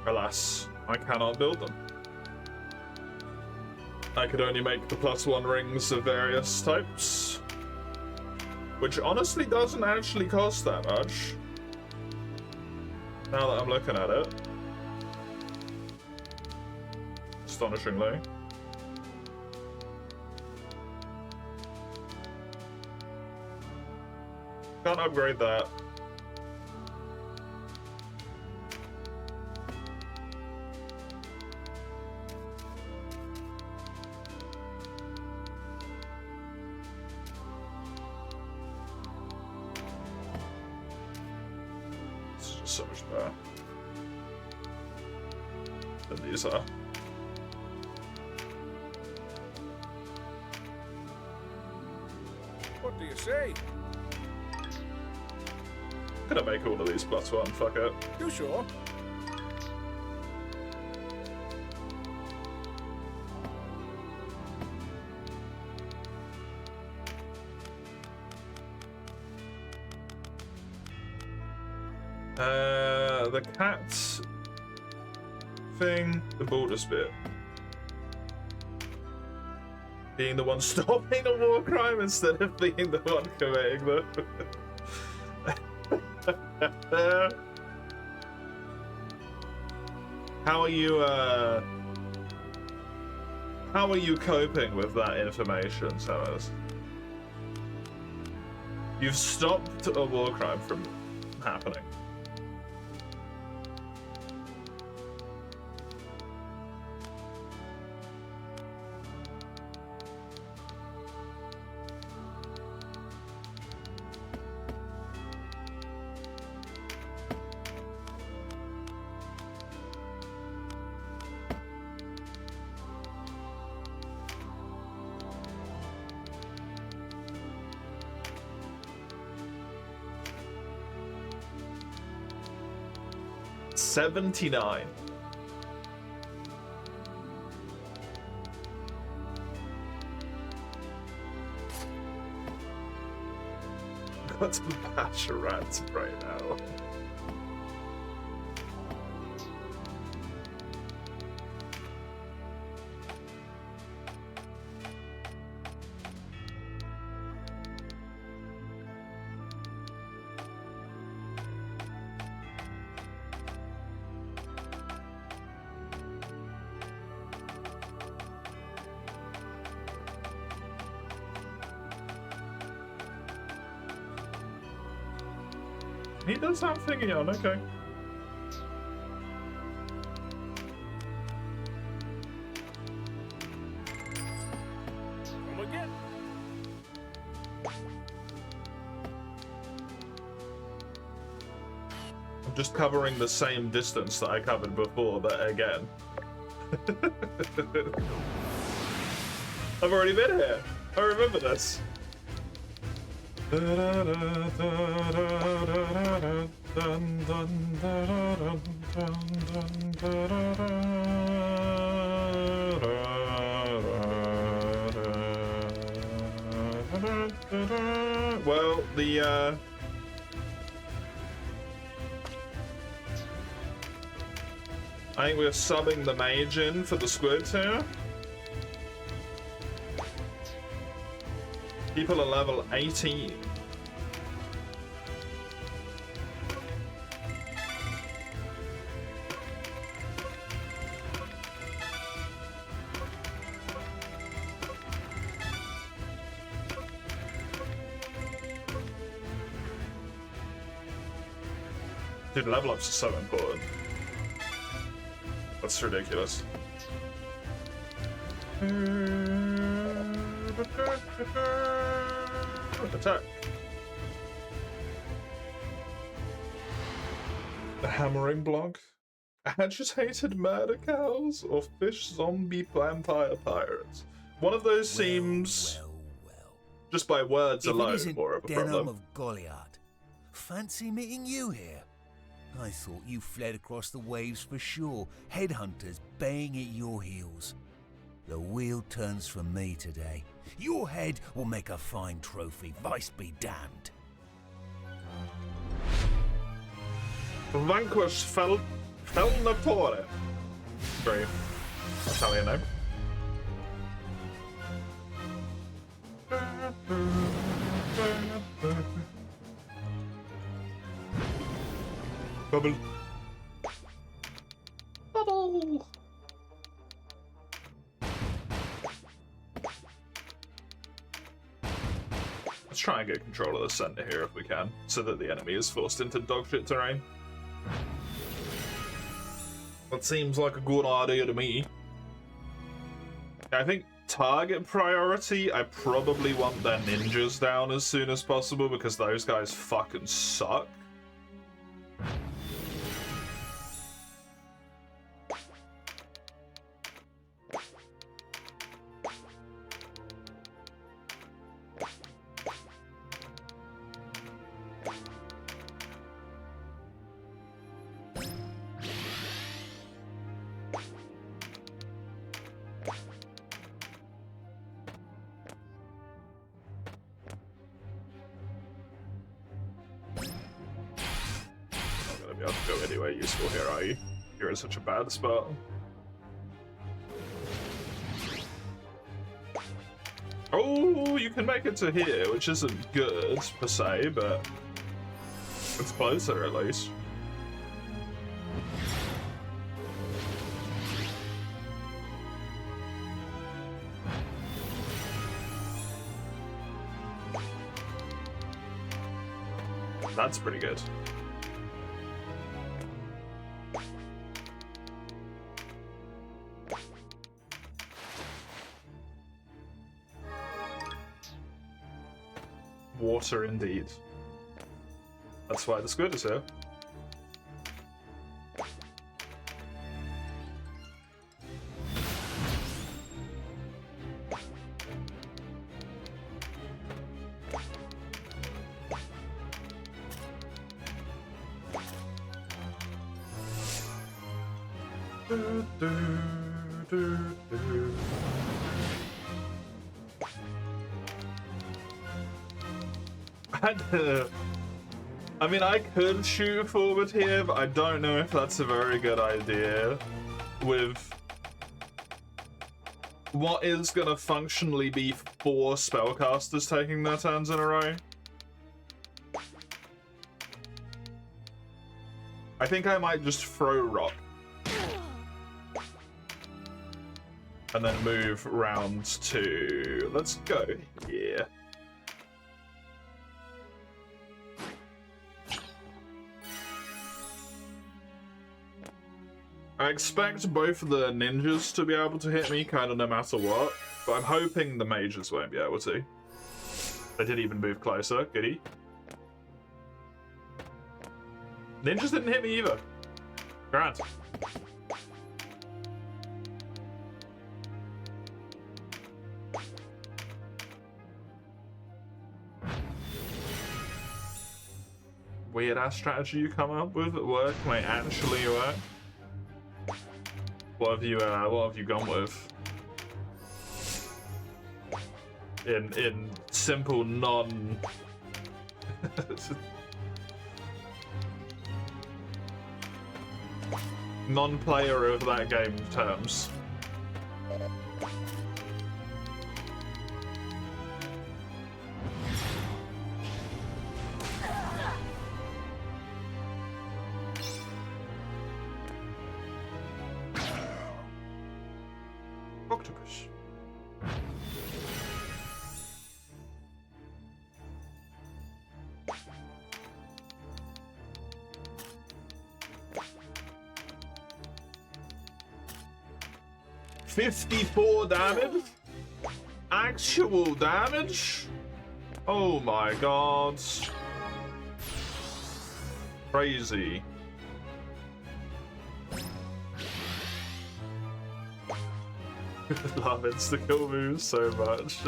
Alas, I cannot build them. I could only make the +1 rings of various types. Which honestly doesn't actually cost that much. Now that I'm looking at it. Astonishingly. Can't upgrade that. It's just so much better than these are. What do you say? Gonna make all of these +1, fuck it. You sure? The cat thing, the border spit. Being the one stopping a war crime instead of being the one committing them. How are you coping with that information, Summers? You've stopped a war crime from happening. 79. Got to bash a rat right now. He does have thingy on, okay. Come again. I'm just covering the same distance that I covered before, but again. I've already been here. I remember this. Well, I think we're subbing the mage in for the squids here. People are level 18. Dude, level ups are so important. That's ridiculous. Attack. The hammering blog. Agitated murder cows or fish zombie vampire pirates. One of those seems, just by words alone, more of a problem. Of Goliath. Fancy meeting you here. I thought you fled across the waves for sure, headhunters baying at your heels. The wheel turns for me today. Your head will make a fine trophy, vice be damned. Vanquish Felnatore. Very Italian name. Bubble. Bubble. Let's try and get control of the center here if we can, so that the enemy is forced into dogshit terrain. That seems like a good idea to me. I think target priority, I probably want their ninjas down as soon as possible because those guys fucking suck. You're in such a bad spot. Oh, you can make it to here, which isn't good per se, but it's closer at least. That's pretty good. Water indeed. That's why the squid is here. I mean, I could shoot forward here, but I don't know if that's a very good idea with what is gonna functionally be 4 spellcasters taking their turns in a row. I think I might just throw rock. And then move round to... Let's go here. I expect both of the ninjas to be able to hit me kind of no matter what, but I'm hoping the mages won't be able to. They did even move closer, goody. Ninjas didn't hit me either. Grant. Weird ass strategy you come up with at work might actually work. What have you gone with? In simple non-player of that game terms. Octopus. $54 damage? Actual damage? Oh my god. Crazy. Love insta-kill moves so much.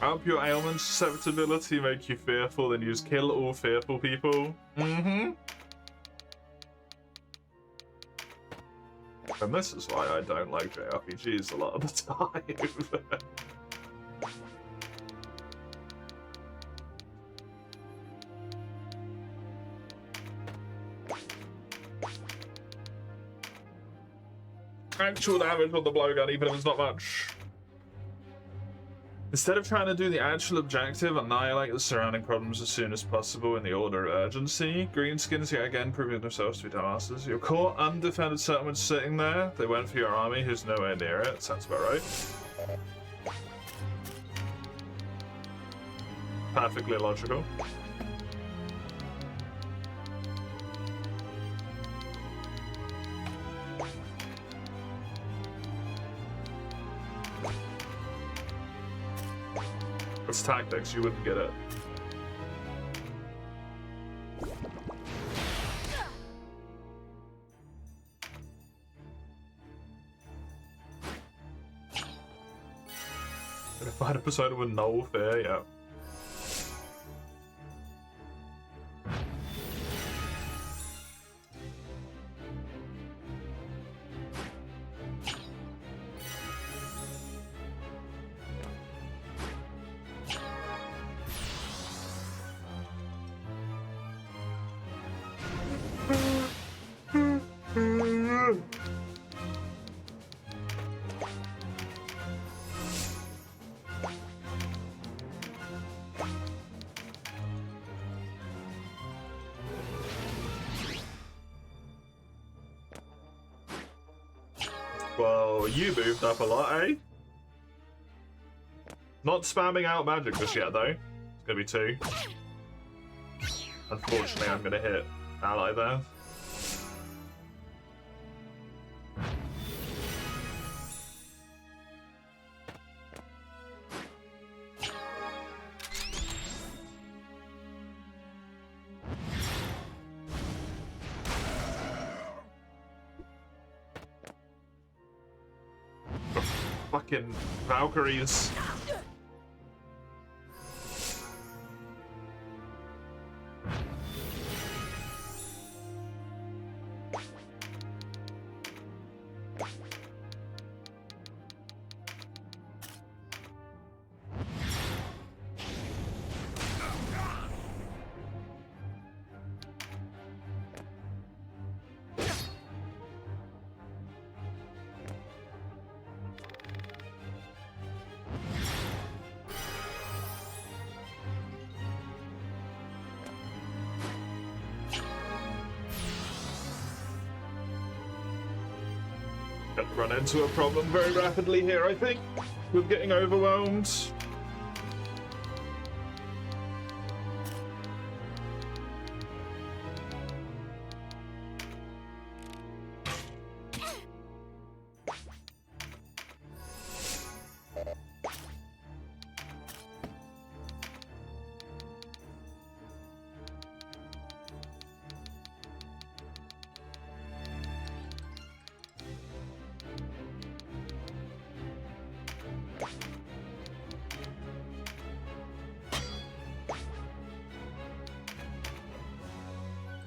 Help your ailment susceptibility make you fearful, then use kill all fearful people. Mm-hmm. And this is why I don't like JRPGs a lot of the time. Actual damage on the blowgun, even if it's not much. Instead of trying to do the actual objective, annihilate the surrounding problems as soon as possible in the order of urgency. Greenskins yet again proving themselves to be dumbasses. Your core undefended settlement's sitting there. They went for your army, who's nowhere near it. Sounds about right. Perfectly logical. It's tactics, you wouldn't get it. In a fight episode with no fear, yeah. Well, you moved up a lot, eh? Not spamming out magic just yet, though. It's gonna be 2. Unfortunately, I'm gonna hit ally there. Fucking Valkyries. Run into a problem very rapidly here, I think, with getting overwhelmed.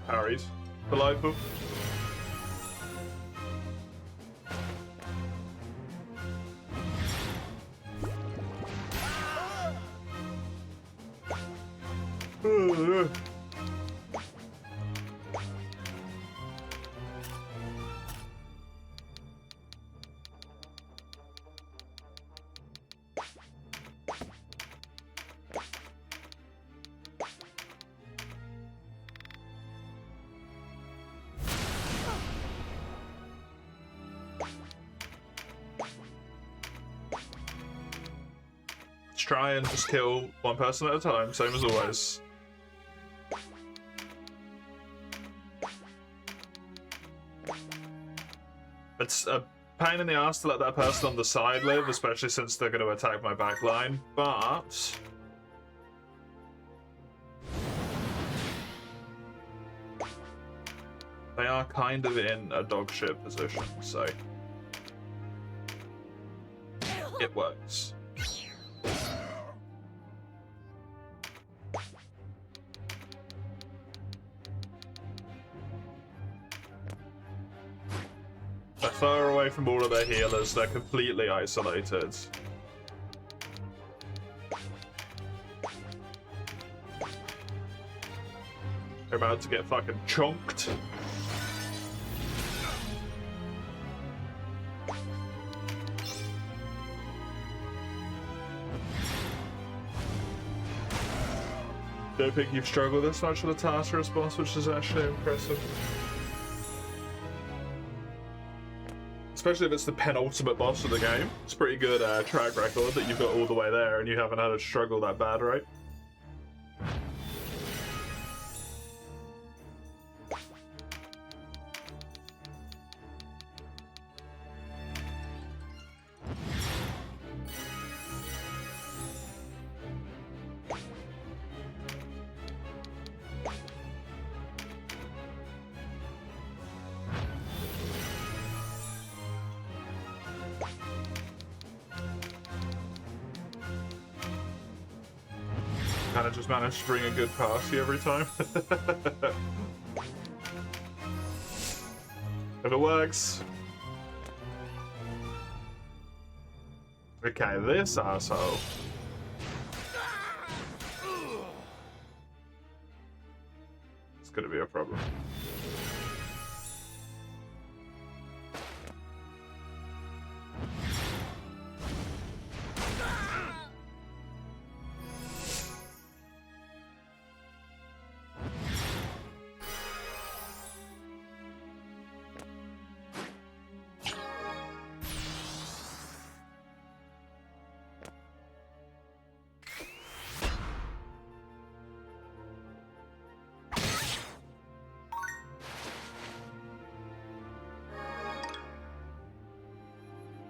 Parried. Delightful. Try and just kill one person at a time, same as always. It's a pain in the ass to let that person on the side live, especially since they're going to attack my back line, but they are kind of in a dog shit position, so it works. They're far away from all of their healers, they're completely isolated. They're about to get fucking chunked. Don't think you've struggled this much with the task response, which is actually impressive. Especially if it's the penultimate boss of the game. It's a pretty good track record that you've got all the way there and you haven't had a struggle that bad, right? Kind of just managed to bring a good party every time. If it works. Okay, this asshole. It's gonna be a problem.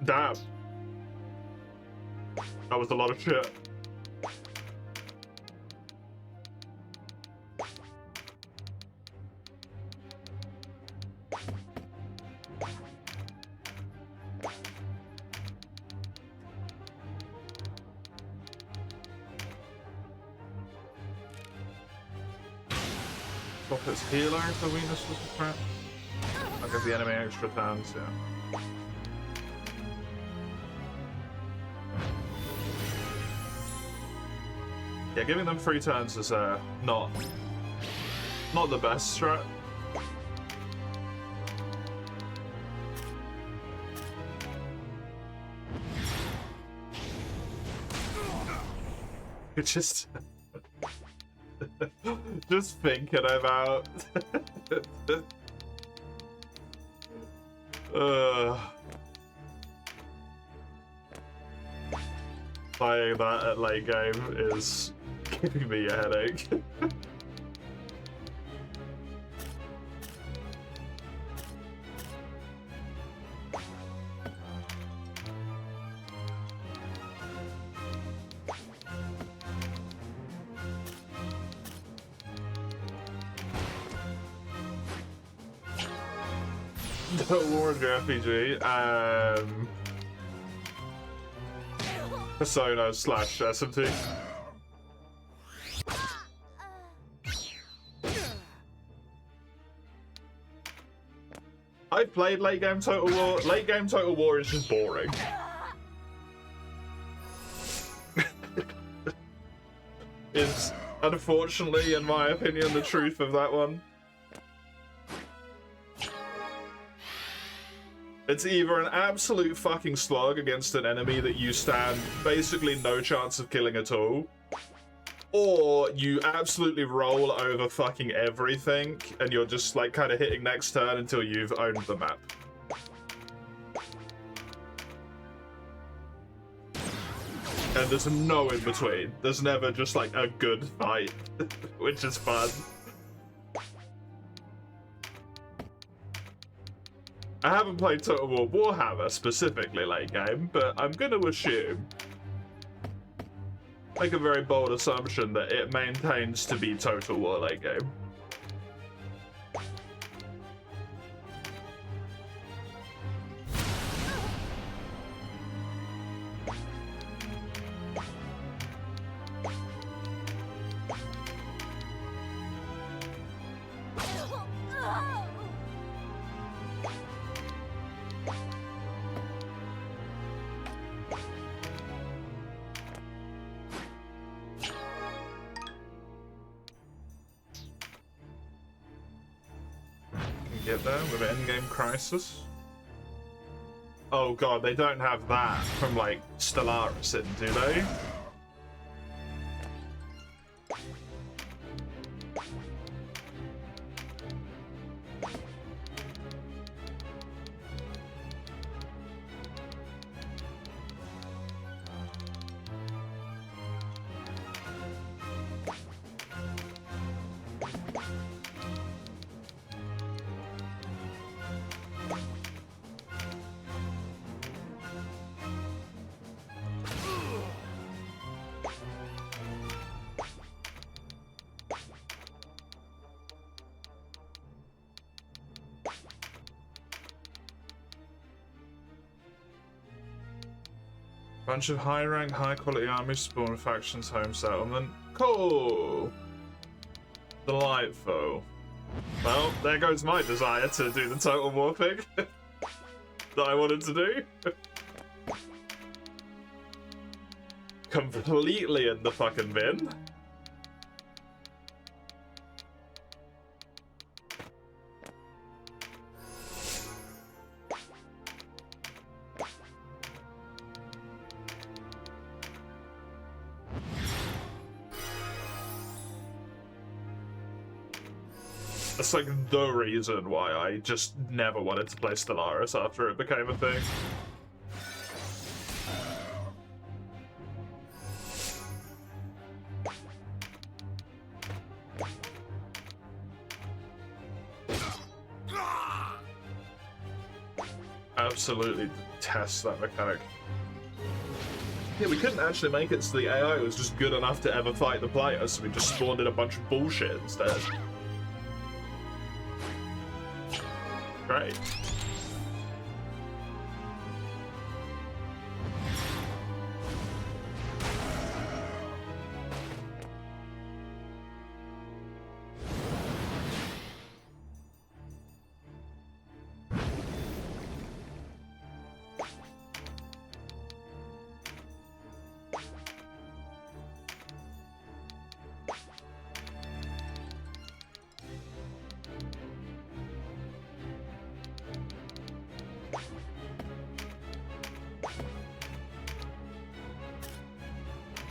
Damn. That was a lot of shit. Swap its healer if the weakness was a threat. I'll give the enemy extra turns, yeah. Yeah, giving them 3 turns is not the best strat. It's just just thinking about playing that at late game is giving me a headache. Warrior RPG, Persona / SMT. I played late game Total War. Late game Total War is just boring. It's unfortunately, in my opinion, the truth of that one. It's either an absolute fucking slog against an enemy that you stand basically no chance of killing at all, or you absolutely roll over fucking everything and you're just like kind of hitting next turn until you've owned the map. And there's no in between. There's never just like a good fight, which is fun. I haven't played Total War Warhammer specifically late game, but I'm gonna assume, make a very bold assumption that it maintains to be Total War late game. Get there with an endgame crisis. Oh god, they don't have that from like Stellaris in, do they? Bunch of high-rank, high-quality armies spawn factions home settlement. Cool! Delightful. Well, there goes my desire to do the Total War thing that I wanted to do. Completely in the fucking bin. That's like the reason why I just never wanted to play Stellaris after it became a thing. absolutely detest that mechanic. Yeah, we couldn't actually make it so the AI was just good enough to ever fight the player, so we just spawned in a bunch of bullshit instead. Great.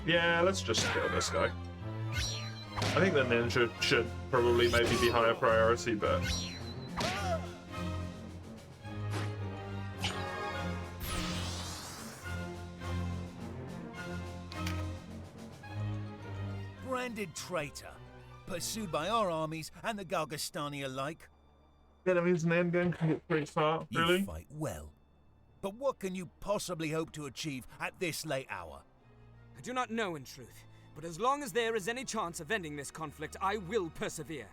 Yeah, let's just kill this guy. I think the ninja should probably maybe be higher priority, but... Branded traitor, pursued by our armies and the Galgastani alike. Enemies and endgame can get pretty far, really. You fight well. But what can you possibly hope to achieve at this late hour? I do not know in truth, but as long as there is any chance of ending this conflict, I will persevere.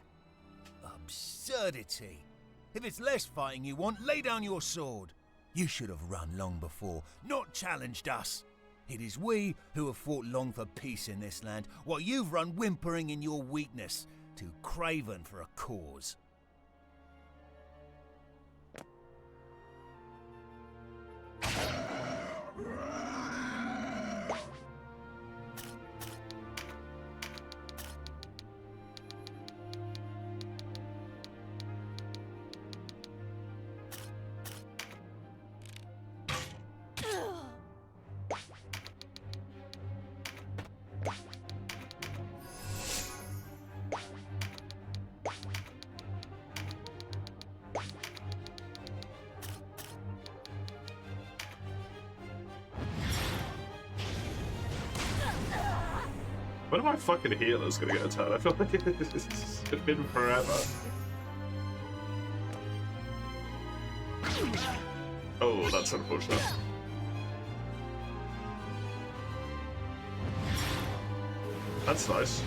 Absurdity. If it's less fighting you want, lay down your sword. You should have run long before, not challenged us. It is we who have fought long for peace in this land, while you've run whimpering in your weakness, too craven for a cause. When are my fucking healers gonna get a turn? I feel like it's been forever. Oh, that's unfortunate. That's nice.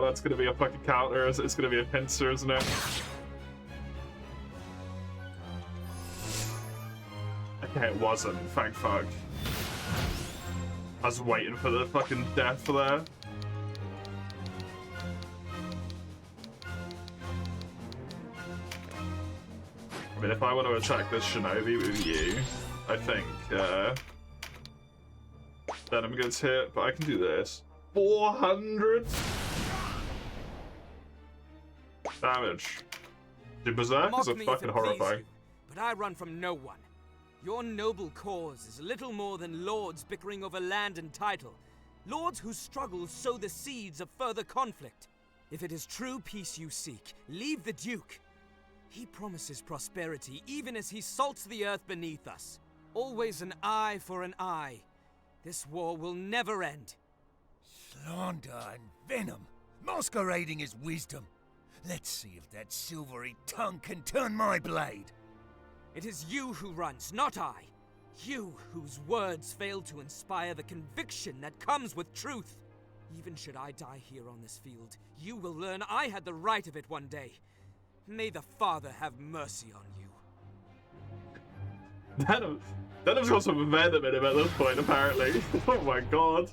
It's gonna be a fucking counter, it's gonna be a pincer, isn't it? Okay, it wasn't, thank fuck. I was waiting for the fucking death there. I mean, if I want to attack this shinobi with you, I think, then I'm gonna hit, but I can do this. 400? Damage. The berserkers are fucking horrifying. But I run from no one. Your noble cause is little more than lords bickering over land and title. Lords whose struggles sow the seeds of further conflict. If it is true peace you seek, leave the Duke. He promises prosperity even as he salts the earth beneath us. Always an eye for an eye. This war will never end. Slander and venom, masquerading as wisdom. Let's see if that silvery tongue can turn my blade. It is you who runs, not I. You whose words fail to inspire the conviction that comes with truth. Even should I die here on this field, you will learn I had the right of it one day. May the Father have mercy on you. Denham's got some venom in him at this point, apparently. Oh my god.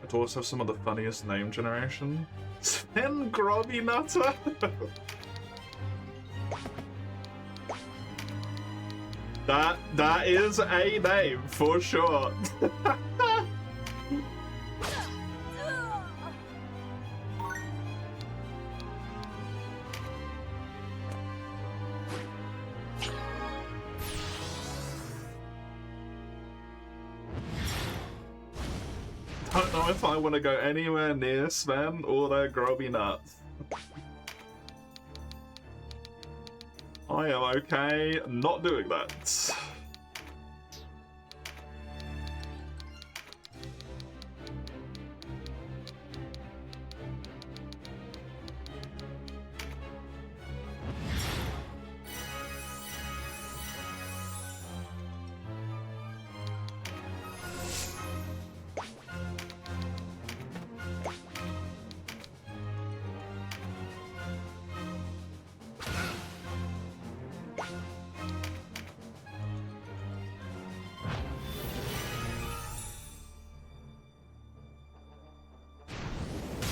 It also have some of the funniest name generation. Sven Grobby Nutter? That is a name for sure. know if I want to go anywhere near Sven or their grubby nuts. I am okay not doing that.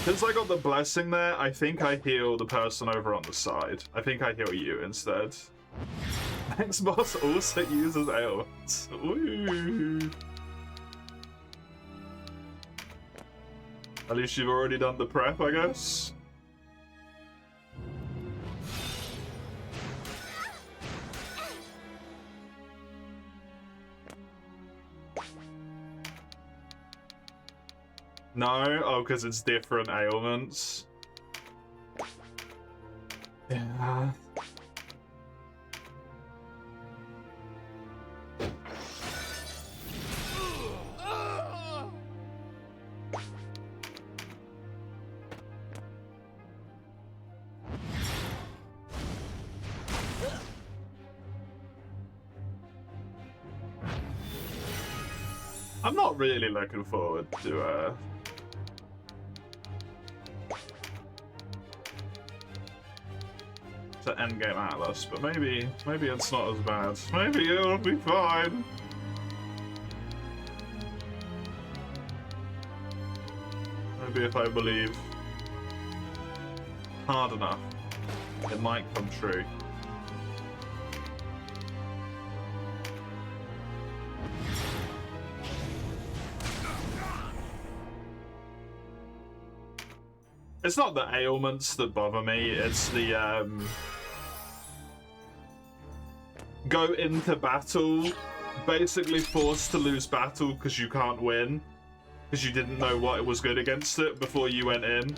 Since I got the blessing there, I think I heal the person over on the side. I think I heal you instead. Next boss also uses ailments. Ooh. At least you've already done the prep, I guess. No? Oh, because it's different ailments. Yeah. I'm not really looking forward to endgame Atlas, but maybe it's not as bad. Maybe it'll be fine. Maybe if I believe hard enough, it might come true. It's not the ailments that bother me, it's the go into battle, basically forced to lose battle because you can't win, because you didn't know what it was good against it before you went in.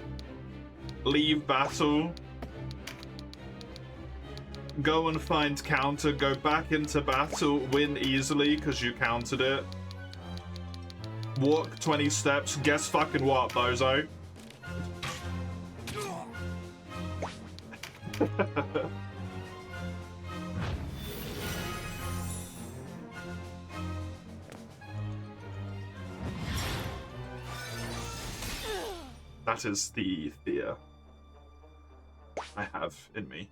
Leave battle, go and find counter, go back into battle, win easily because you countered it. Walk 20 steps, guess fucking what, bozo? That is the fear I have in me.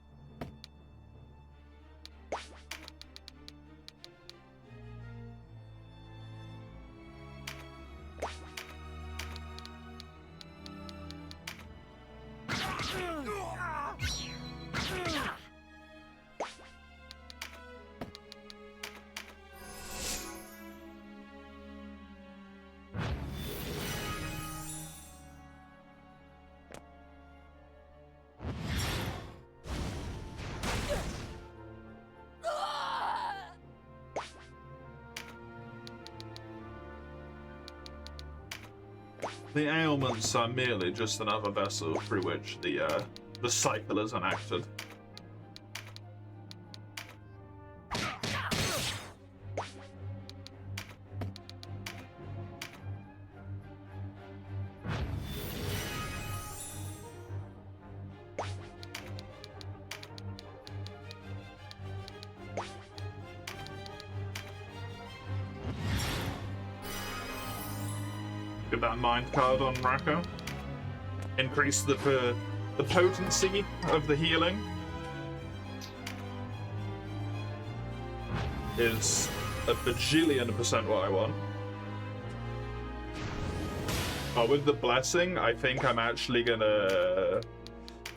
The ailments are merely just another vessel through which the cycle is enacted. Get that mind card on Raka. Increase the potency of the healing. Is a bajillion% what I want. Oh, with the blessing, I think I'm actually gonna...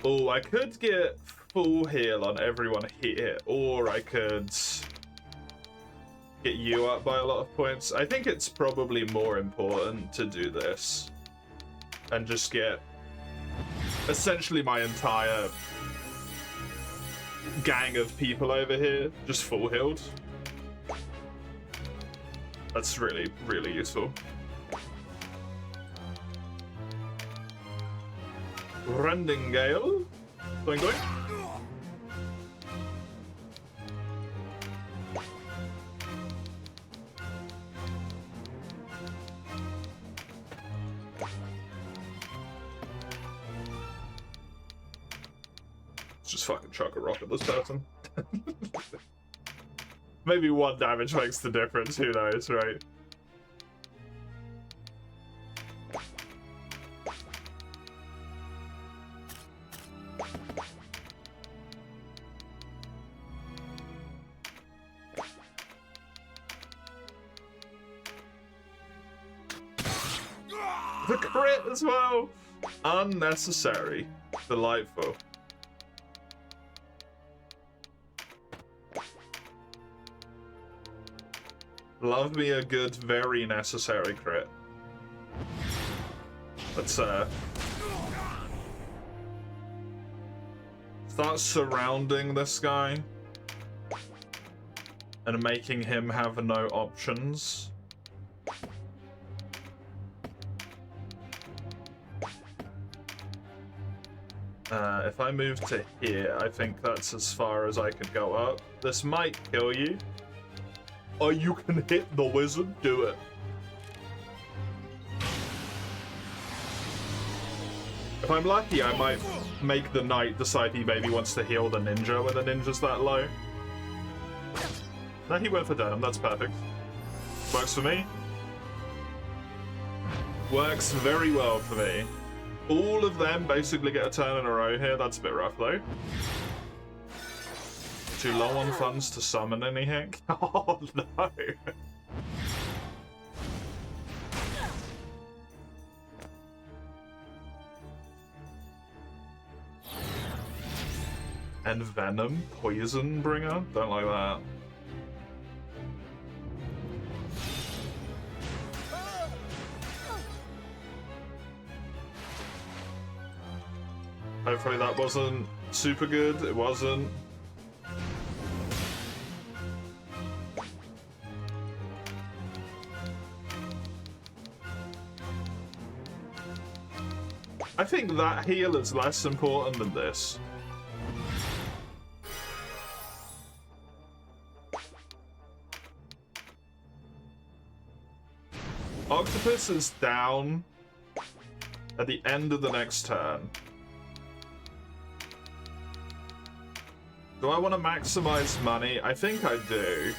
Oh, I could get full heal on everyone here, or I could get you up by a lot of points. I think it's probably more important to do this and just get essentially my entire gang of people over here just full healed. That's really, really useful. Rending Gale. Going, going. Just fucking chuck a rock at this person. Maybe 1 damage makes the difference, who knows, right? The crit as well! Unnecessary. Delightful. Love me a good, very necessary crit. Let's start surrounding this guy and making him have no options. If I move to here, I think that's as far as I could go up. This might kill you. Oh, you can hit the wizard? Do it. If I'm lucky, I might make the knight decide he maybe wants to heal the ninja when the ninja's that low. No, he went for denim. That's perfect. Works for me. Works very well for me. All of them basically get a turn in a row here. That's a bit rough, though. Too low on funds to summon anything? Oh, no. And Venom, Poison Bringer? Don't like that. Hopefully that wasn't super good. It wasn't. I think that heal is less important than this. Octopus is down at the end of the next turn. Do I want to maximize money? I think I do.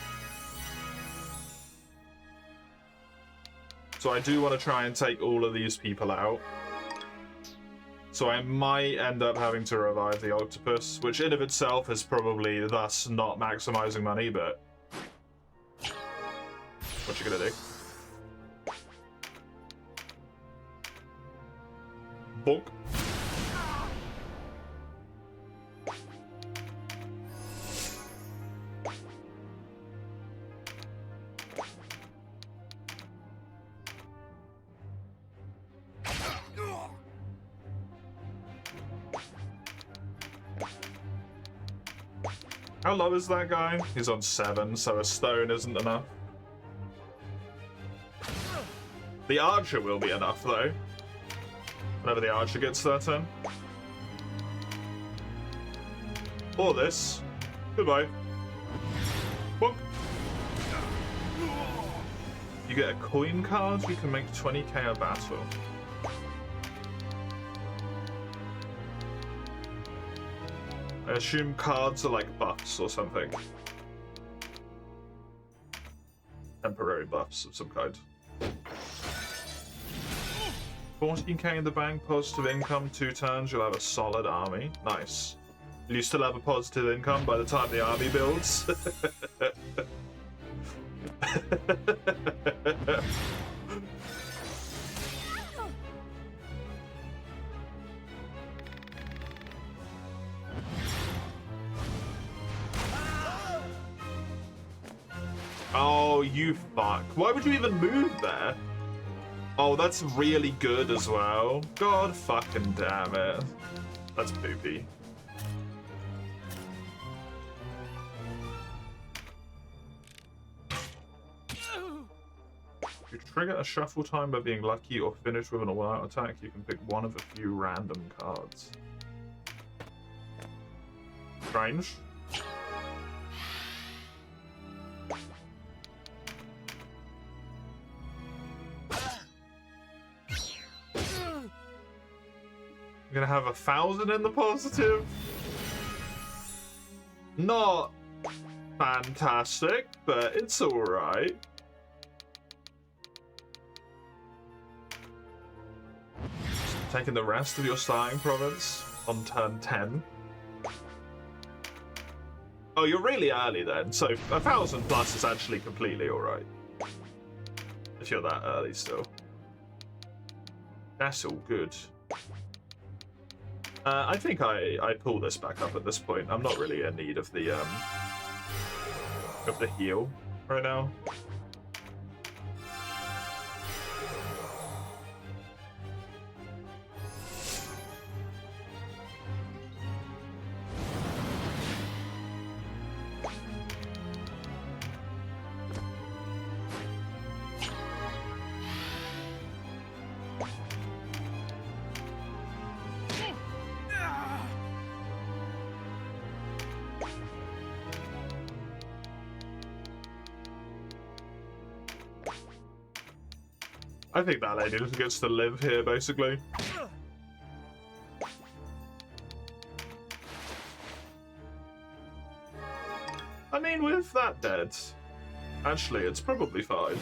So I do want to try and take all of these people out. So I might end up having to revive the octopus, which in of itself is probably thus not maximizing money, but... what you gonna do? Bonk. How low is that guy? He's on 7, so a stone isn't enough. The archer will be enough, though. Whenever the archer gets their turn. Or this. Goodbye. Bonk. You get a coin card, you can make 20k a battle. I assume cards are like buffs or something. Temporary buffs of some kind. 14k in the bank, positive income, 2 turns, you'll have a solid army. Nice. You still have a positive income by the time the army builds. Oh, you fuck. Why would you even move there? Oh, that's really good as well. God fucking damn it. That's poopy. You trigger a shuffle time by being lucky or finish with an all-out attack. You can pick one of a few random cards. Strange. You're gonna have 1,000 in the positive. Not fantastic, but it's alright. Taking the rest of your starting province on turn 10. Oh, you're really early then, so 1,000 plus is actually completely alright. If you're that early still. That's all good. I think I pull this back up at this point. I'm not really in need of the heal right now. I think that lady just gets to live here, basically. I mean, with that dead, actually, it's probably fine.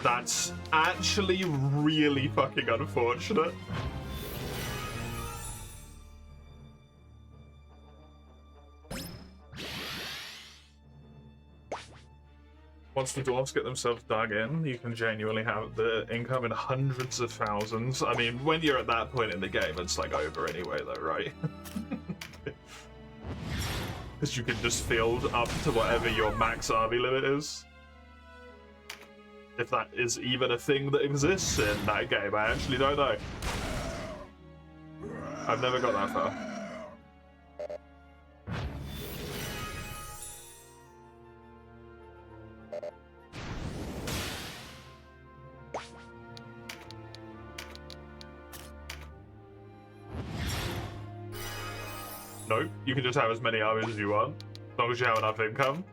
That's actually really fucking unfortunate. Once the dwarves get themselves dug in, you can genuinely have the income in hundreds of thousands. I mean, when you're at that point in the game, it's like over anyway though, right? Because you can just field up to whatever your max army limit is. If that is even a thing that exists in that game, I actually don't know. I've never got that far. Nope, you can just have as many armies as you want, as long as you have enough income.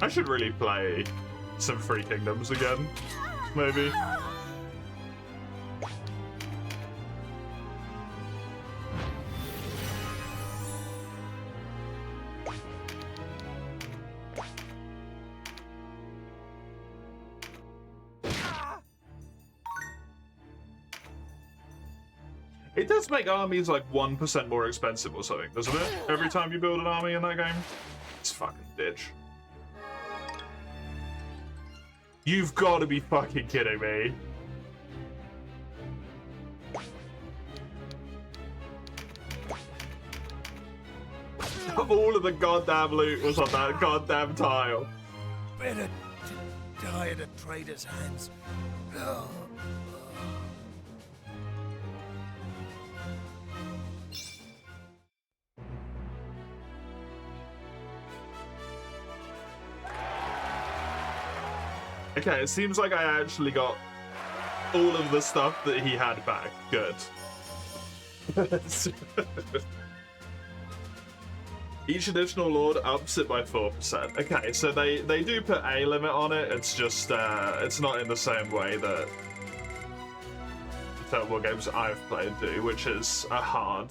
I should really play some Free Kingdoms again, maybe. It does make armies like 1% more expensive or something, doesn't it? Every time you build an army in that game? It's fucking bitch. You've got to be fucking kidding me. All of the goddamn loot was on that goddamn tile. Better to die at a traitor's hands. Okay, it seems like I actually got all of the stuff that he had back. Good. Each additional lord ups it by 4%. Okay, so they do put a limit on it. It's just, it's not in the same way that the Total War games I've played do, which is a hard.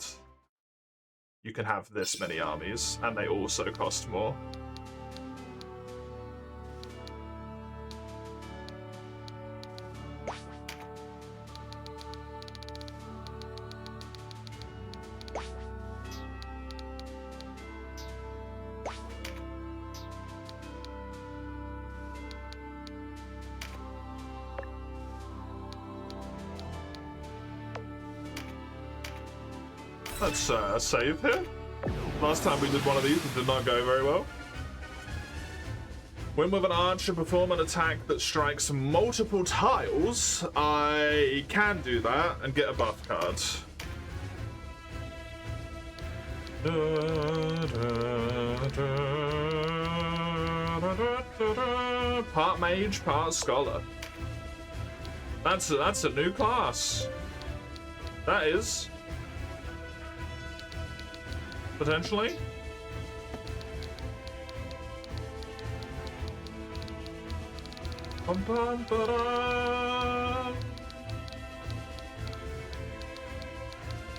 You can have this many armies, and they also cost more. Let's save here. Last time we did one of these, it did not go very well. When with an archer perform an attack that strikes multiple tiles, I can do that and get a buff card. Part mage, part scholar. That's a new class. That is potentially. Bum, bum, ba-dum.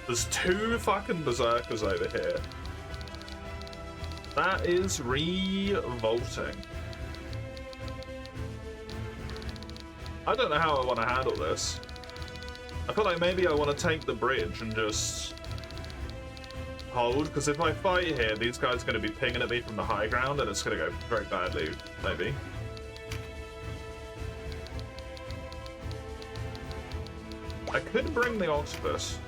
There's two fucking berserkers over here. That is revolting. I don't know how I want to handle this. I feel like maybe I want to take the bridge and just hold, because if I fight here, these guys are going to be pinging at me from the high ground and it's going to go very badly, maybe. I could bring the octopus.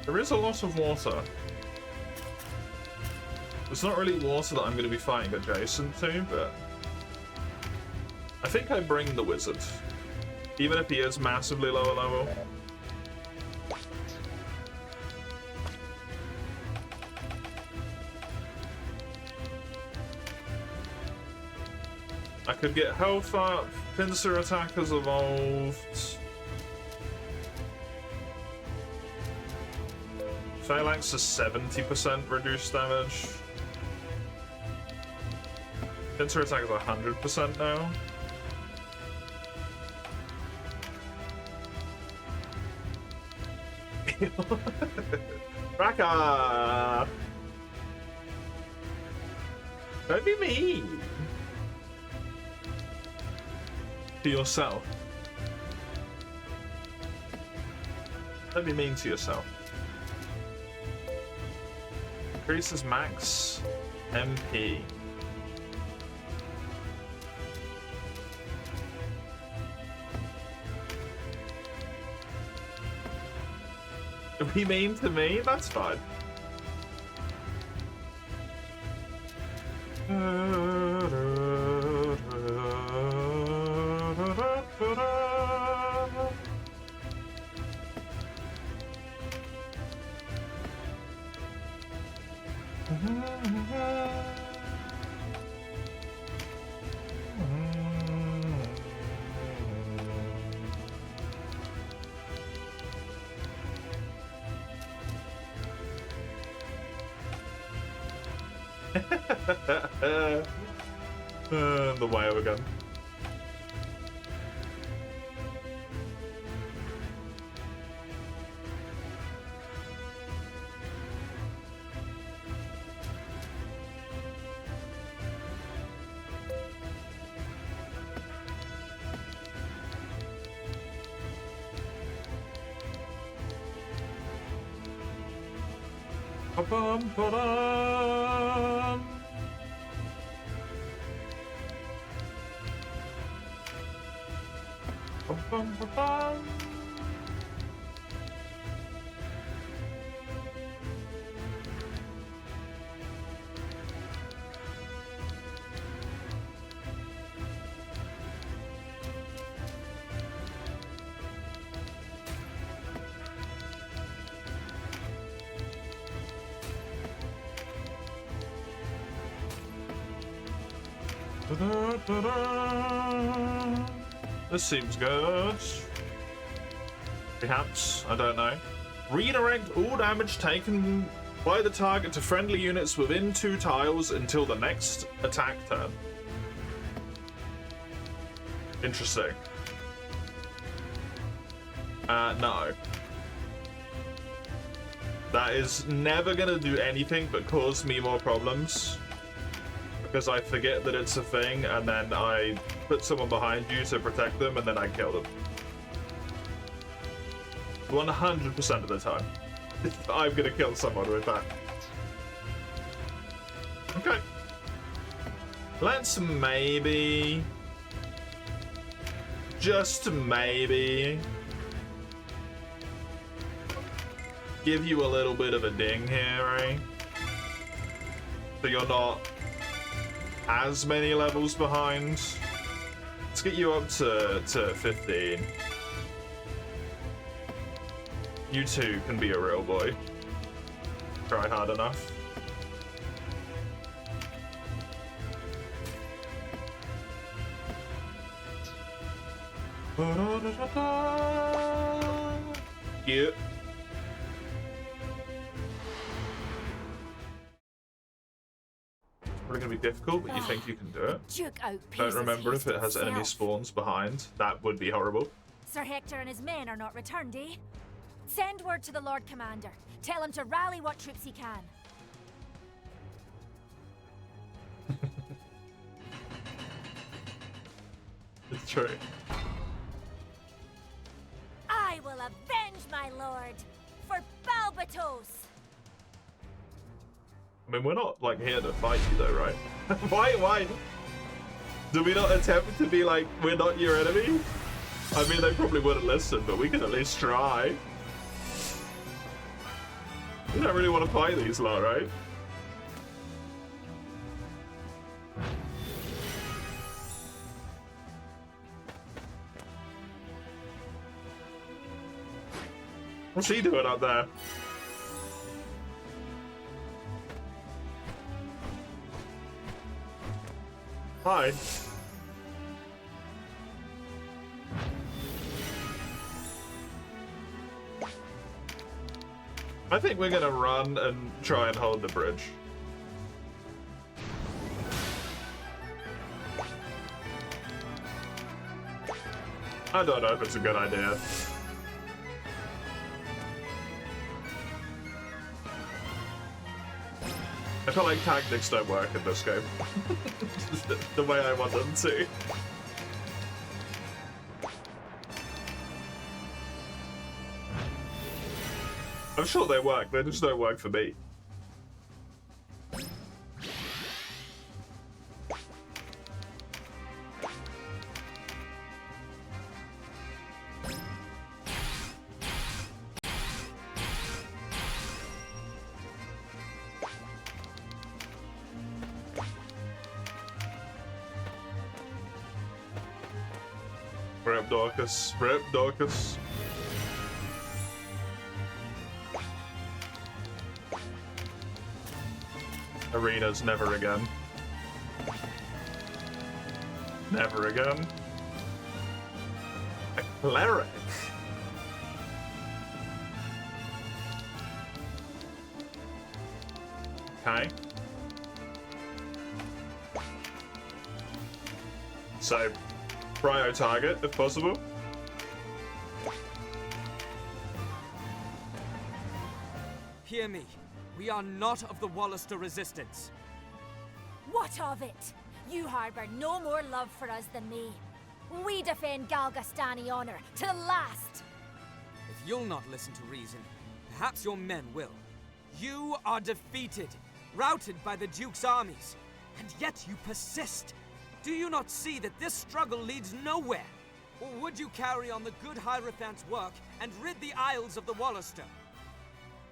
There is a lot of water. It's not really water that I'm going to be fighting adjacent to, but I think I bring the wizard, even if he is massively lower level. I could get health up, pincer attack has evolved. Phalanx is 70% reduced damage. Pincer attack is 100% now. Raka! Don't be mean to yourself. Don't be mean to yourself. Increases max MP. Be mean to me? That's fine. The whale again. Ba-bum, ba-dum. Bum, bum, bum. Da-da-da-da. This seems good. Perhaps, I don't know. Redirect all damage taken by the target to friendly units within 2 tiles until the next attack turn. Interesting. No. That is never gonna do anything but cause me more problems. Because I forget that it's a thing, and then I put someone behind you to protect them, and then I kill them. 100% of the time. I'm gonna kill someone with that. Okay. Let's maybe... just maybe... give you a little bit of a ding here, right? So you're not as many levels behind. Let's get you up to 15. You two can be a real boy. Try hard enough. Yeah. Probably gonna be difficult, but you think you can do it. Duke Don't outpaces remember if it has haste enemy itself. spawns behind. That would be horrible. Sir Hector and his men are not returned, eh? Send word to the Lord Commander. Tell him to rally what troops he can. It's true. I will avenge my lord for Balbatos. I mean, we're not like here to fight you though, right? Why? Do we not attempt to be like, we're not your enemy? I mean, they probably wouldn't listen, but we can at least try. You don't really want to fight these lot, right? What's he doing up there? Hi. I think we're gonna run and try and hold the bridge. I don't know if it's a good idea. I feel like tactics don't work in this game. The way I want them to. I'm sure they work, they just don't work for me. Rip Dorcas, rip Dorcas. Arenas, never again. Never again. A cleric. Okay. So, prio target, if possible. Hear me. We are not of the Wallister Resistance. What of it? You harbor no more love for us than me. We defend Galgastani honor to the last. If you'll not listen to reason, perhaps your men will. You are defeated, routed by the Duke's armies, and yet you persist. Do you not see that this struggle leads nowhere? Or would you carry on the good Hierophant's work and rid the Isles of the Wallister?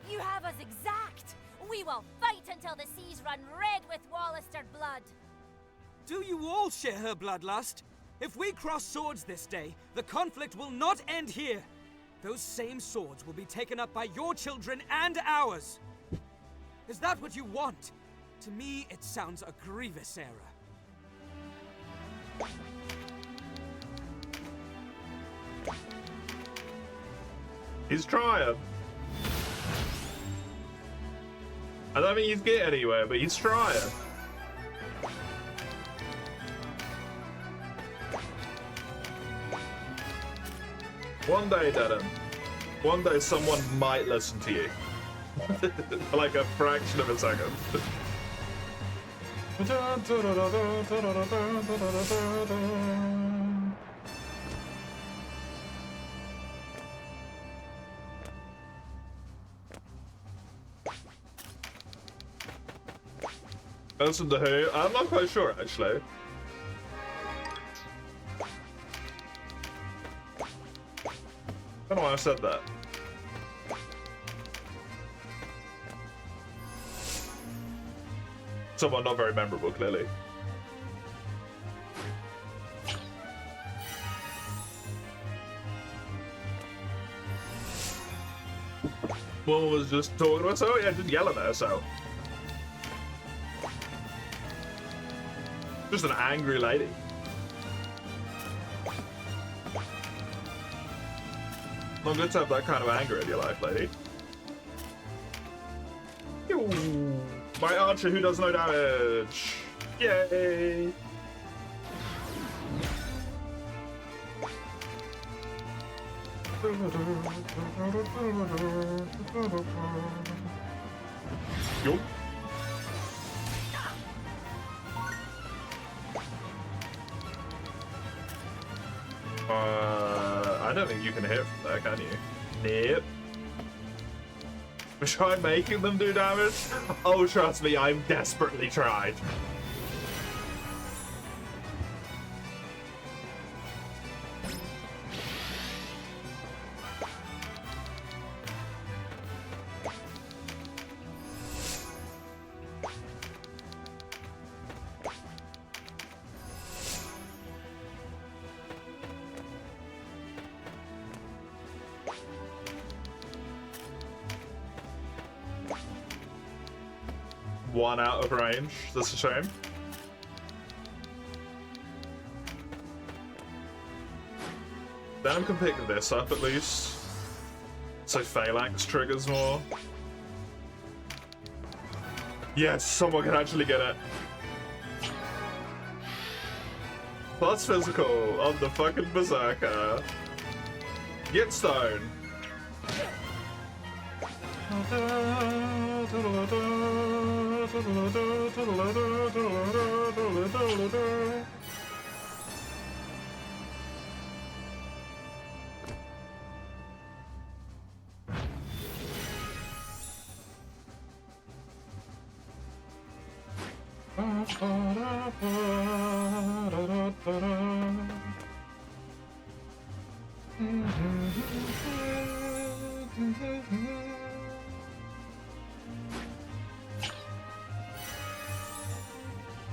You have us exact. We will fight until the seas run red with Wallister blood. Do you all share her bloodlust? If we cross swords this day, the conflict will not end here. Those same swords will be taken up by your children and ours. Is that what you want? To me, it sounds a grievous error. He's trying. I don't think he's getting anywhere, but he's trying. One day, Denim. One day someone might listen to you. For like a fraction of a second. Listen to who? I'm not quite sure, actually. I don't know why I said that. Someone not very memorable, clearly. One was just talking to us. Oh yeah, just yell at her, so. Just an angry lady. Not good to have that kind of anger in your life, lady. Ew. My archer who does no damage. Yay! Yo. I don't think you can hit from there, can you? Nope. Try making them do damage? Oh, trust me, I've desperately tried. One out of range. That's a shame. Then can pick this up at least. So Phalanx triggers more. Yes, someone can actually get it. Plus physical on the fucking Berserker. Get stone.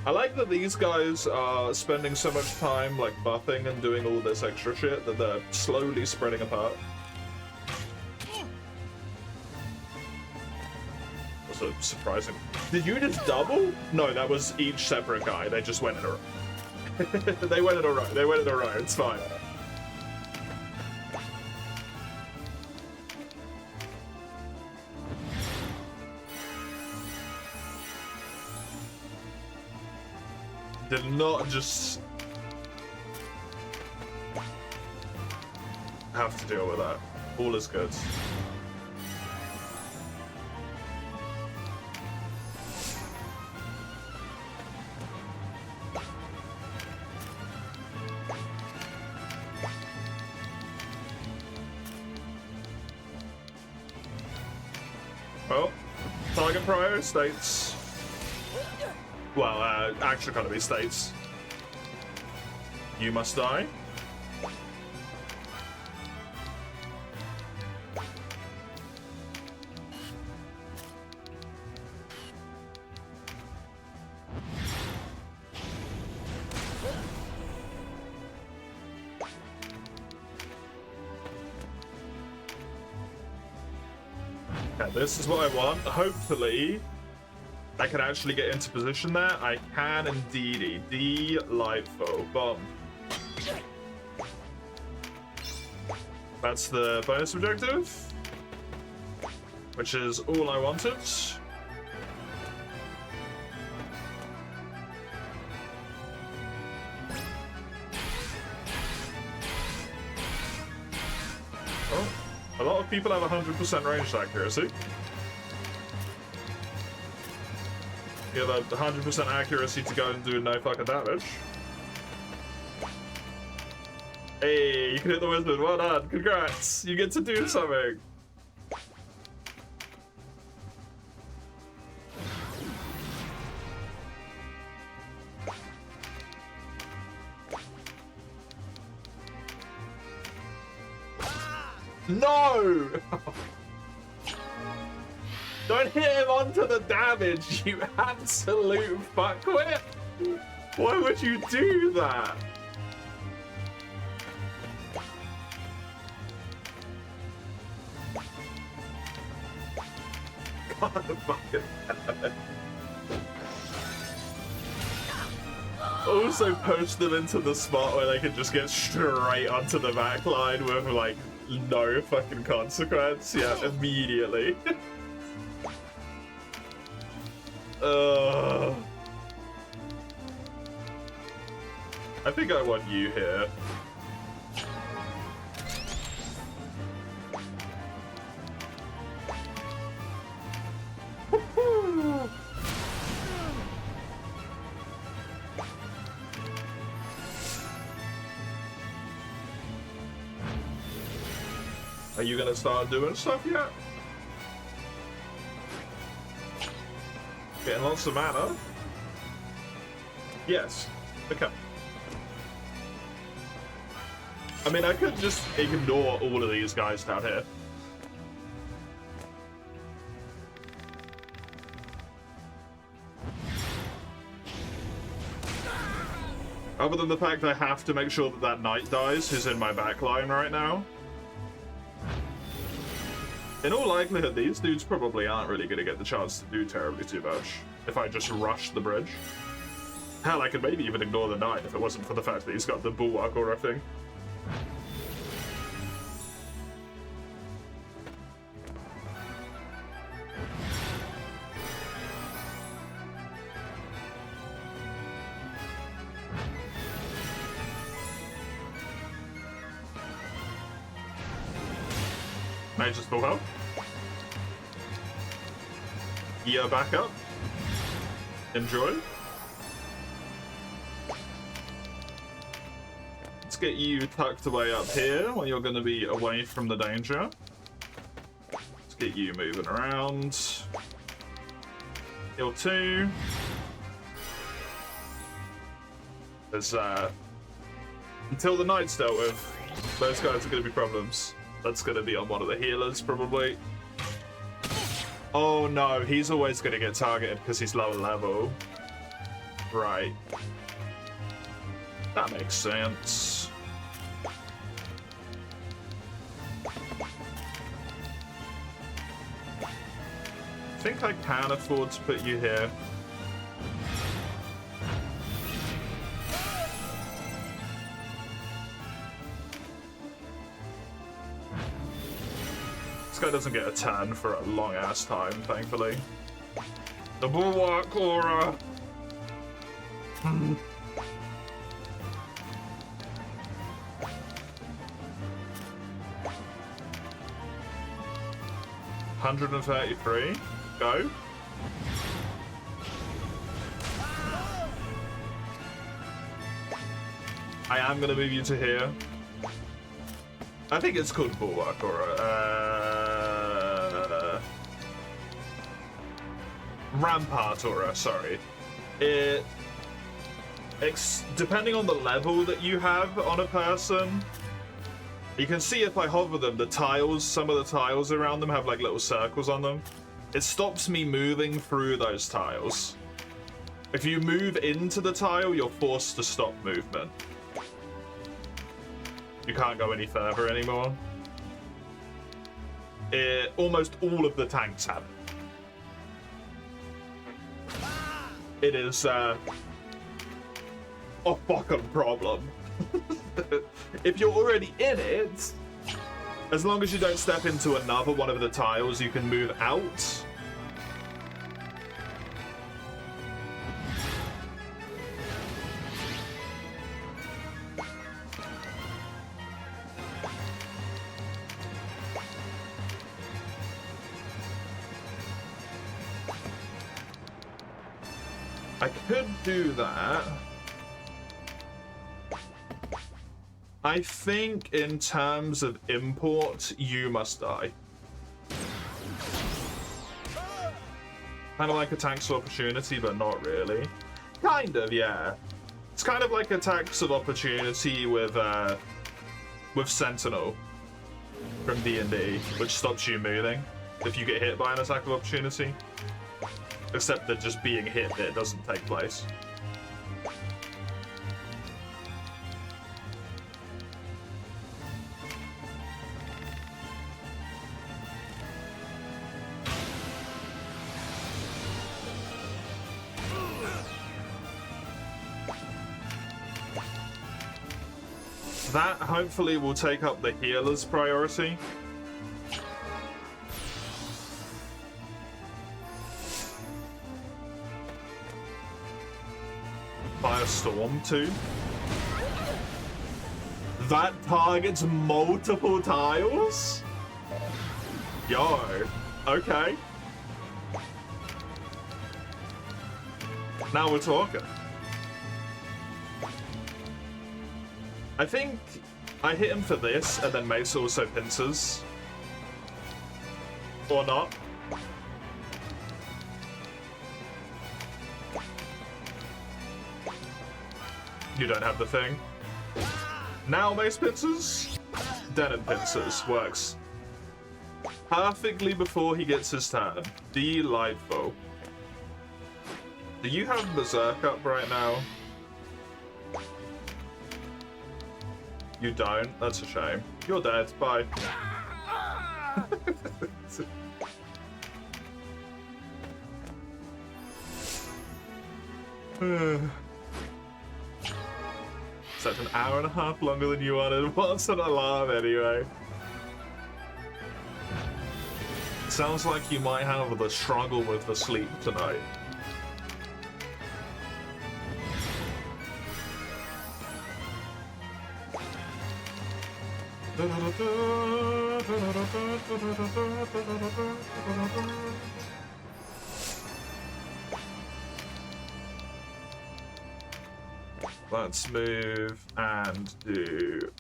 I like that these guys are spending so much time like buffing and doing all this extra shit that they're slowly spreading apart. Also surprising. Did you just double? No, that was each separate guy. They just went in a row. They went in a row. They went in a row. It's fine. Did not just have to deal with that. All is good. Well, target prior states. Well, action economy states. You must die. Okay, this is what I want. Hopefully, I can actually get into position there. I can indeed. Delightful. Bomb. That's the bonus objective, which is all I wanted. Oh, a lot of people have 100% ranged accuracy. You have 100% accuracy to go and do no fucking damage. Hey, you can hit the wizard. Well done. Congrats. You get to do something. No! Don't Don't hit him onto the damage, you absolute fuckwit! Why would you do that? God fucking damn it. Also post them into the spot where they can just get straight onto the back line with like no fucking consequence. Yeah, immediately. I think I want you here. Are you gonna start doing stuff yet? Getting lots of mana? Yes. Okay. I mean, I could just ignore all of these guys down here. Other than the fact I have to make sure that that knight dies who's in my backline right now. In all likelihood, these dudes probably aren't really going to get the chance to do terribly too much if I just rush the bridge. Hell, I could maybe even ignore the knight if it wasn't for the fact that he's got the bulwark or thing. Mage's full health. Yeah, back up. Enjoy. Let's get you tucked away up here when you're going to be away from the danger. Let's get you moving around. Heal 2. There's, until the knight's dealt with, those guys are going to be problems. That's going to be on one of the healers, probably. Oh no, he's always going to get targeted because he's lower level. Right. That makes sense. I think I can afford to put you here. This guy doesn't get a turn for a long ass time, thankfully. The bulwark aura. $133. Go. I am gonna move you to here. I think it's called bulwark aura. Rampart aura, sorry. Depending on the level that you have on a person, you can see if I hover them, the tiles, some of the tiles around them have like little circles on them. It stops me moving through those tiles. If you move into the tile, you're forced to stop movement. You can't go any further anymore. Almost all of the tanks have it. It is a fucking problem. If you're already in it, as long as you don't step into another one of the tiles, you can move out. I could do that. I think in terms of import, you must die. Kind of like a tax of opportunity, but not really. Kind of, yeah. It's kind of like a tax of opportunity with Sentinel from D&D, which stops you moving. if you get hit by an attack of opportunity. Except that just being hit there doesn't take place. That hopefully will take up the healer's priority. Firestorm too. That targets multiple tiles? Yo, okay. Now we're talking. I think I hit him for this, and then Mace also pincers. Or not. You don't have the thing. Now Mace pincers? Denon pincers. Works. Perfectly before he gets his turn. Delightful. Do you have Berserk up right now? You don't? That's a shame. You're dead. Bye. Such an hour and a half longer than you wanted. What's an alarm anyway? Sounds like you might have the struggle with the sleep tonight. Let's move and do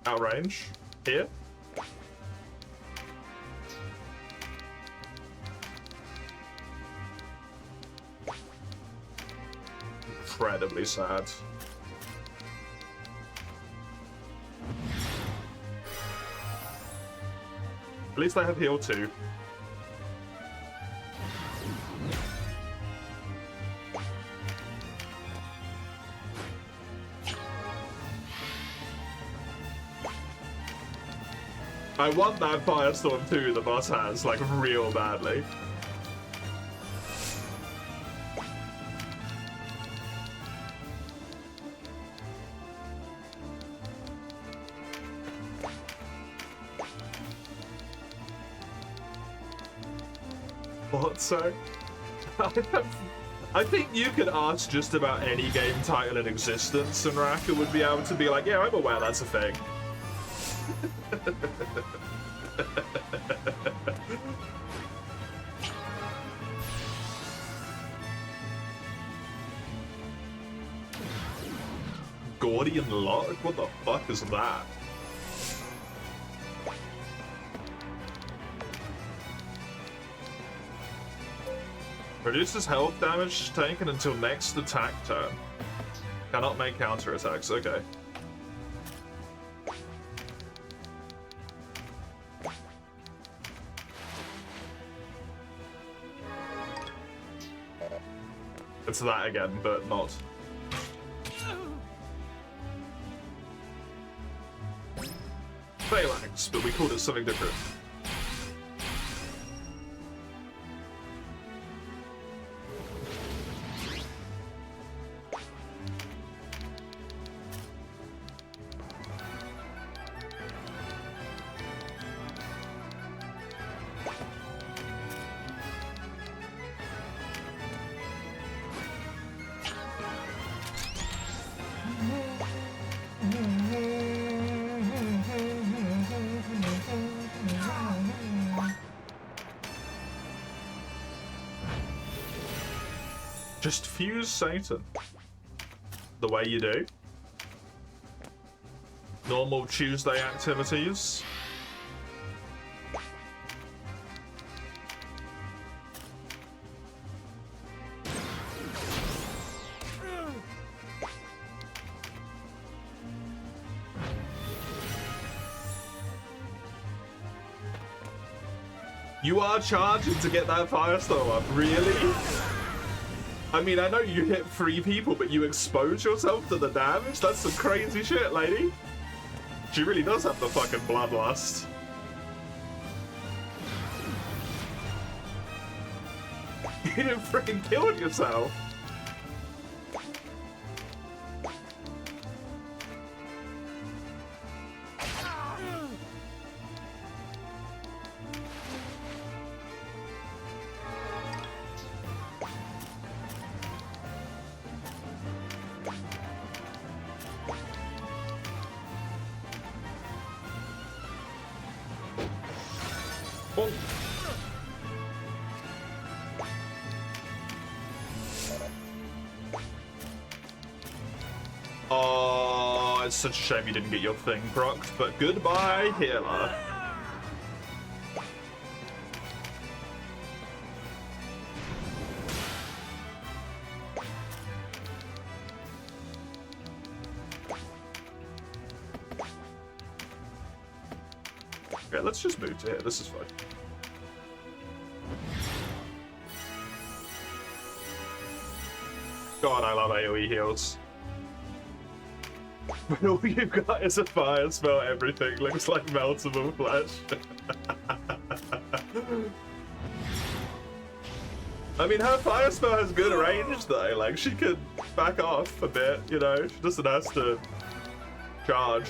outrange here. Incredibly sad. At least I have heal too. I want that Firestorm too, the boss has, like, real badly. What, so? I think you could ask just about any game title in existence and Raka would be able to be like, yeah, I'm aware that's a thing. Gordian Lock? What the fuck is that? Reduces health damage taken until next attack turn. Cannot make counterattacks, okay. It's that again, but not. Phalanx, but we called it something different. Just fuse Satan. The way you do. Normal Tuesday activities. You are charging to get that Firestorm up, really? I mean, I know you hit 3 people, but you expose yourself to the damage? That's some crazy shit, lady. She really does have the fucking bloodlust. You didn't freaking kill yourself. Oh, it's such a shame you didn't get your thing procced, but goodbye, healer. Okay, let's just move to here. This is fine. God, I love AoE heals. But all you've got is a fire spell, everything looks like meltable flesh. I mean, her fire spell has good range though, like she could back off a bit, you know, she doesn't have to charge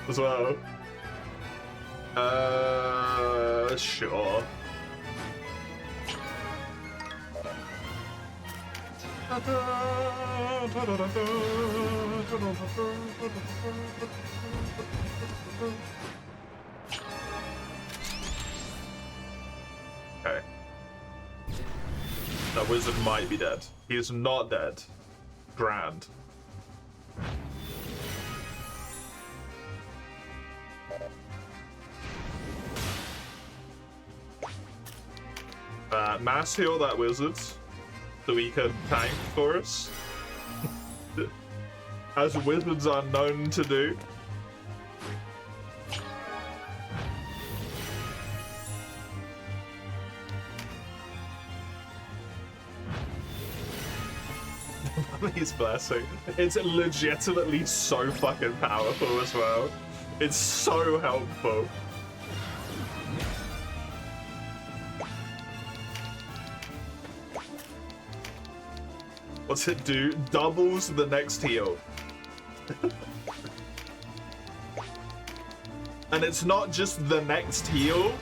as well. Sure. Okay. That wizard might be dead. He is not dead. Grand. Mass heal that wizard so he can tank for us. As wizards are known to do. Mummy's blessing. It's legitimately so fucking powerful as well. It's so helpful. What's it do? Doubles the next heal. And it's not just the next heal,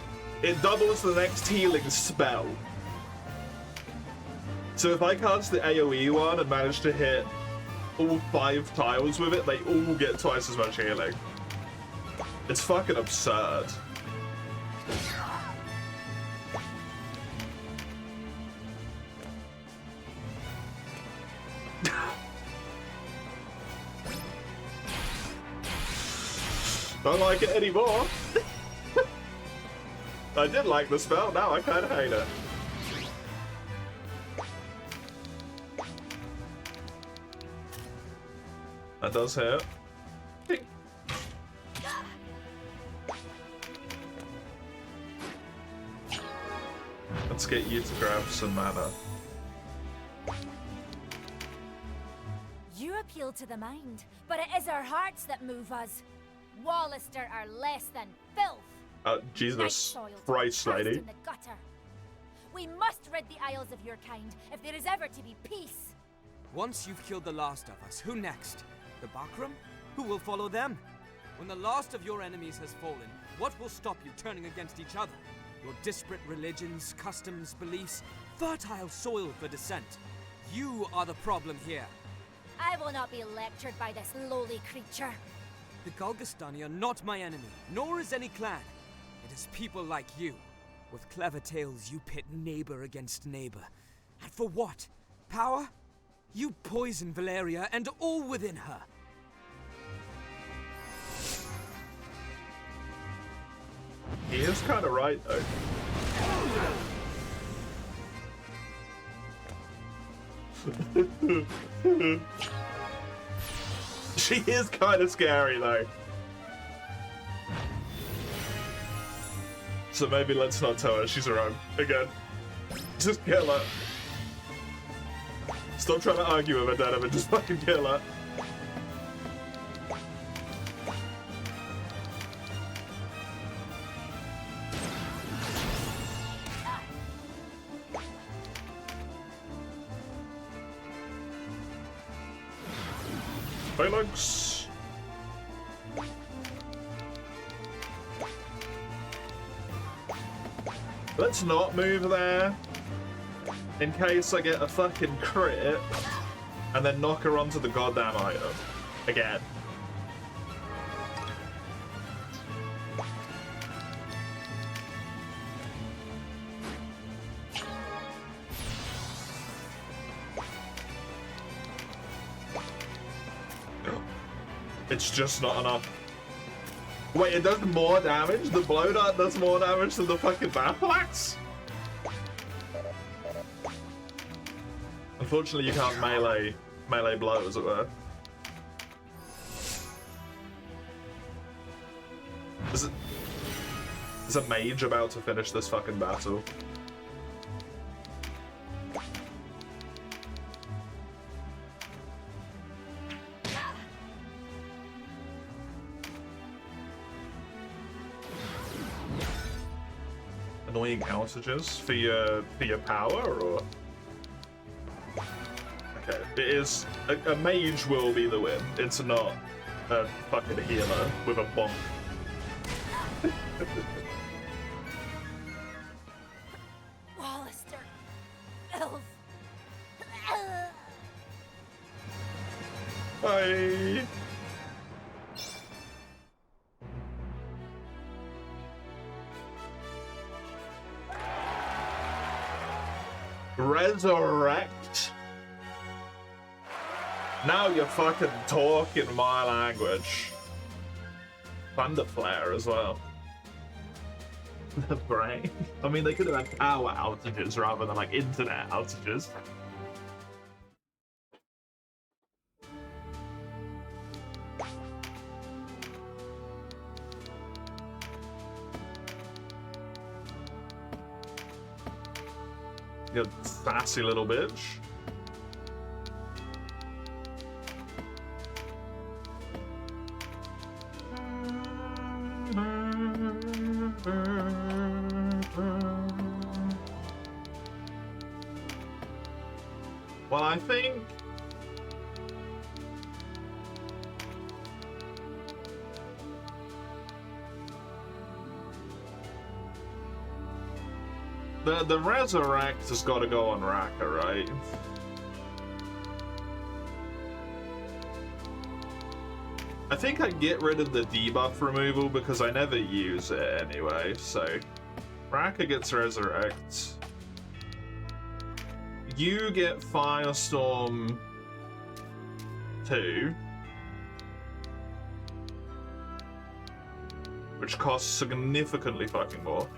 it doubles the next healing spell. So if I cast the AoE one and manage to hit all 5 tiles with it, they all get twice as much healing. It's fucking absurd. Don't like it anymore. I did like the spell, now I kinda hate it. That does hit. Let's get you to grab some mana. You appeal to the mind, but it is our hearts that move us. Wallister are less than filth. Jesus Christ, lady. In the gutter. We must rid the Isles of your kind if there is ever to be peace. Once you've killed the last of us, who next? The Bakram? Who will follow them? When the last of your enemies has fallen, what will stop you turning against each other? Your disparate religions, customs, beliefs, fertile soil for dissent. You are the problem here. I will not be lectured by this lowly creature. The Galgastani are not my enemy, nor is any clan. It is people like you. With clever tales, you pit neighbor against neighbor. And for what? Power? You poison Valeria and all within her. He is kind of right, though. She is kind of scary, though. So maybe let's not tell her she's wrong again. Just kill her. Stop trying to argue with her, Denim, and just fucking kill her. Phalanx. Let's not move there, in case I get a fucking crit, and then knock her onto the goddamn item. Again. It's just not enough. Wait, it does more damage? The blow dart does more damage than the fucking battle axe? Unfortunately, you can't melee blow, as it were. Is a mage about to finish this fucking battle? Annoying outages for your power, or okay, it is a mage will be the win. It's not a fucking healer with a bonk. Wallister, elf. Bye. Resurrect? Now you're fucking talking my language. Thunder Flare as well. The brain. I mean, they could have had power outages rather than like internet outages. You sassy little bitch. Well, I think the resurrect has got to go on Raka, right? I think I get rid of the debuff removal because I never use it anyway, so Raka gets resurrect. You get Firestorm 2, which costs significantly fucking more.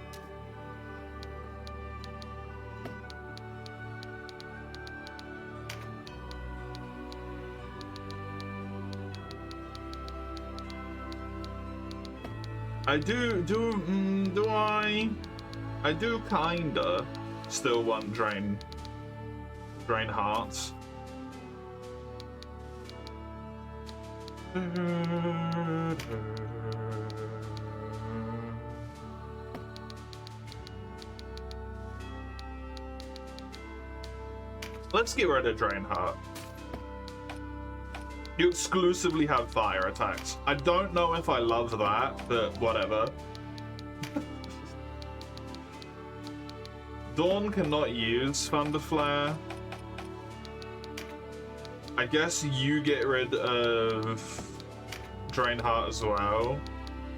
I do kinda still want drain hearts. Let's get rid of drain heart. You exclusively have fire attacks. I don't know if I love that, but whatever. Dawn cannot use Thunder Flare. I guess you get rid of Drain Heart as well.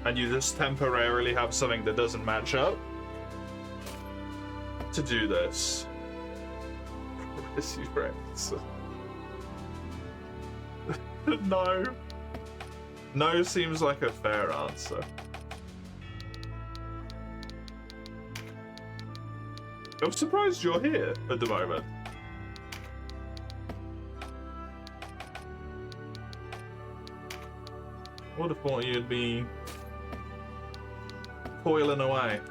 And you just temporarily have something that doesn't match up to do this. Resurrect. No. No seems like a fair answer. I'm surprised you're here at the moment. Would have thought you'd be toiling away.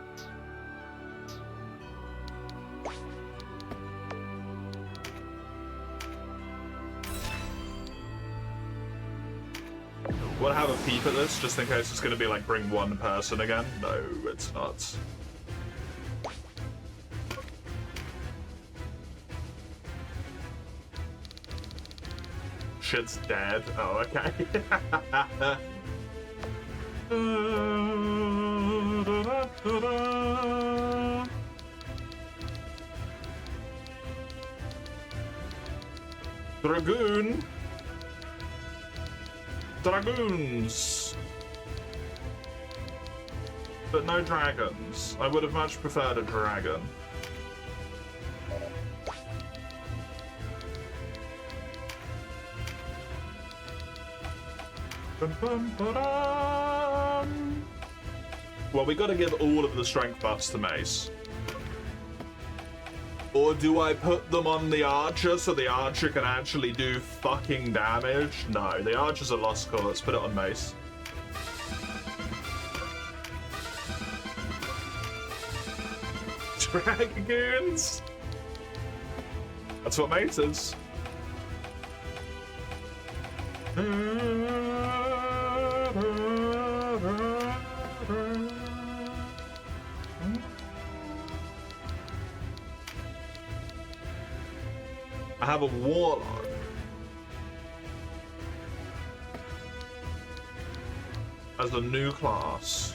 Want to have a peep at this, just in case it's going to be like bring one person again? No, it's not. Shit's dead. Oh, okay. Dragoon. Dragoons. But no dragons. I would have much preferred a dragon. Well, we gotta give all of the strength buffs to Mace. Or do I put them on the archer so the archer can actually do fucking damage? No, the archer's a lost cause. Let's put it on Mace. Dragoons! That's what Mace is. I have a warlock. As a new class.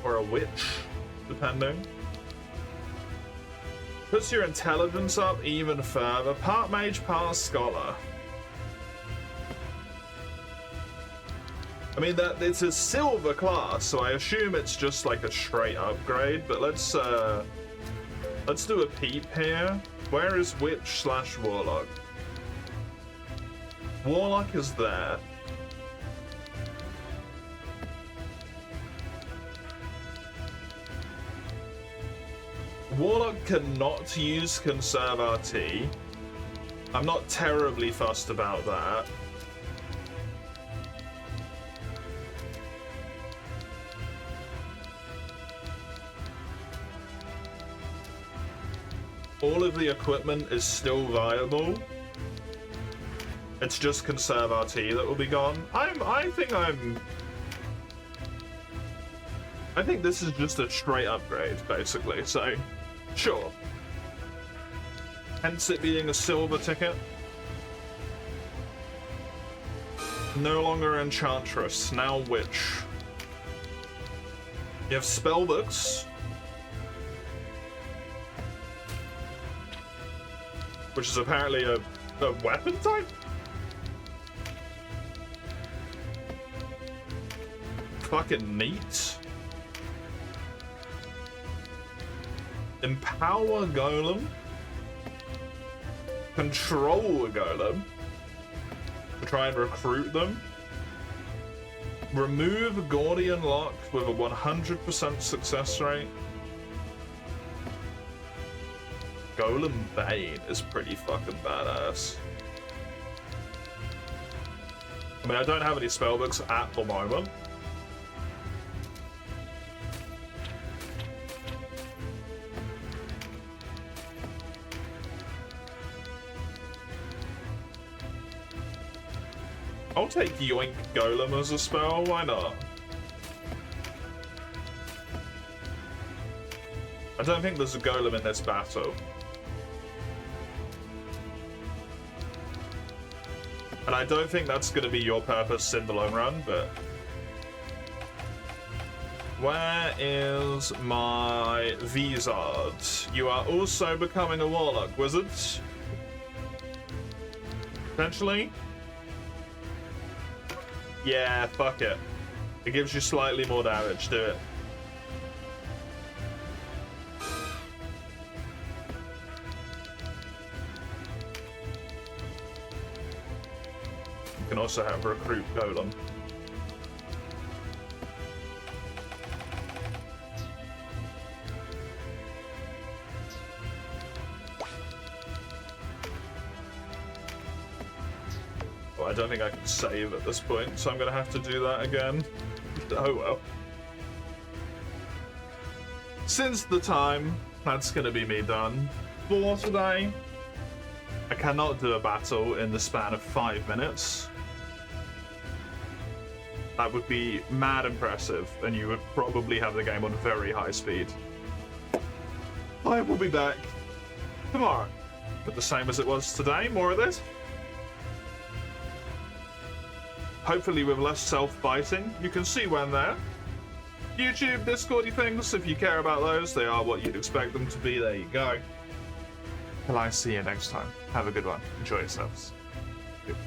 Or a witch, depending. Puts your intelligence up even further. Part mage, part scholar. I mean, that it's a silver class, so I assume it's just like a straight upgrade, but let's do a peep here. Where is witch / warlock? Warlock is there. Warlock cannot use conserve RT. I'm not terribly fussed about that. All of the equipment is still viable. It's just conserve RT that will be gone. I think this is just a straight upgrade, basically, so sure. Hence it being a silver ticket. No longer Enchantress, now Witch. You have spellbooks. Which is apparently a weapon type? Fucking neat. Empower Golem. Control a Golem. To try and recruit them. Remove Gordian Lock with a 100% success rate. Golem Bane is pretty fucking badass. I mean, I don't have any spellbooks at the moment. I'll take Yoink Golem as a spell, why not? I don't think there's a Golem in this battle. And I don't think that's going to be your purpose in the long run, but... Where is my Vizard? You are also becoming a Warlock Wizard. Potentially? Yeah, fuck it. It gives you slightly more damage, do it. You can also have Recruit Golem. Well, I don't think I can save at this point, so I'm gonna have to do that again. Oh well. since the time, that's going to be me done for today. I cannot do a battle in the span of 5 minutes. That would be mad impressive, and you would probably have the game on very high speed. I will be back tomorrow, but the same as it was today, more of this. Hopefully with less self-biting. You can see when there. YouTube, Discordy things, if you care about those, they are what you'd expect them to be. There you go. Till I see you next time. Have a good one. Enjoy yourselves. Good.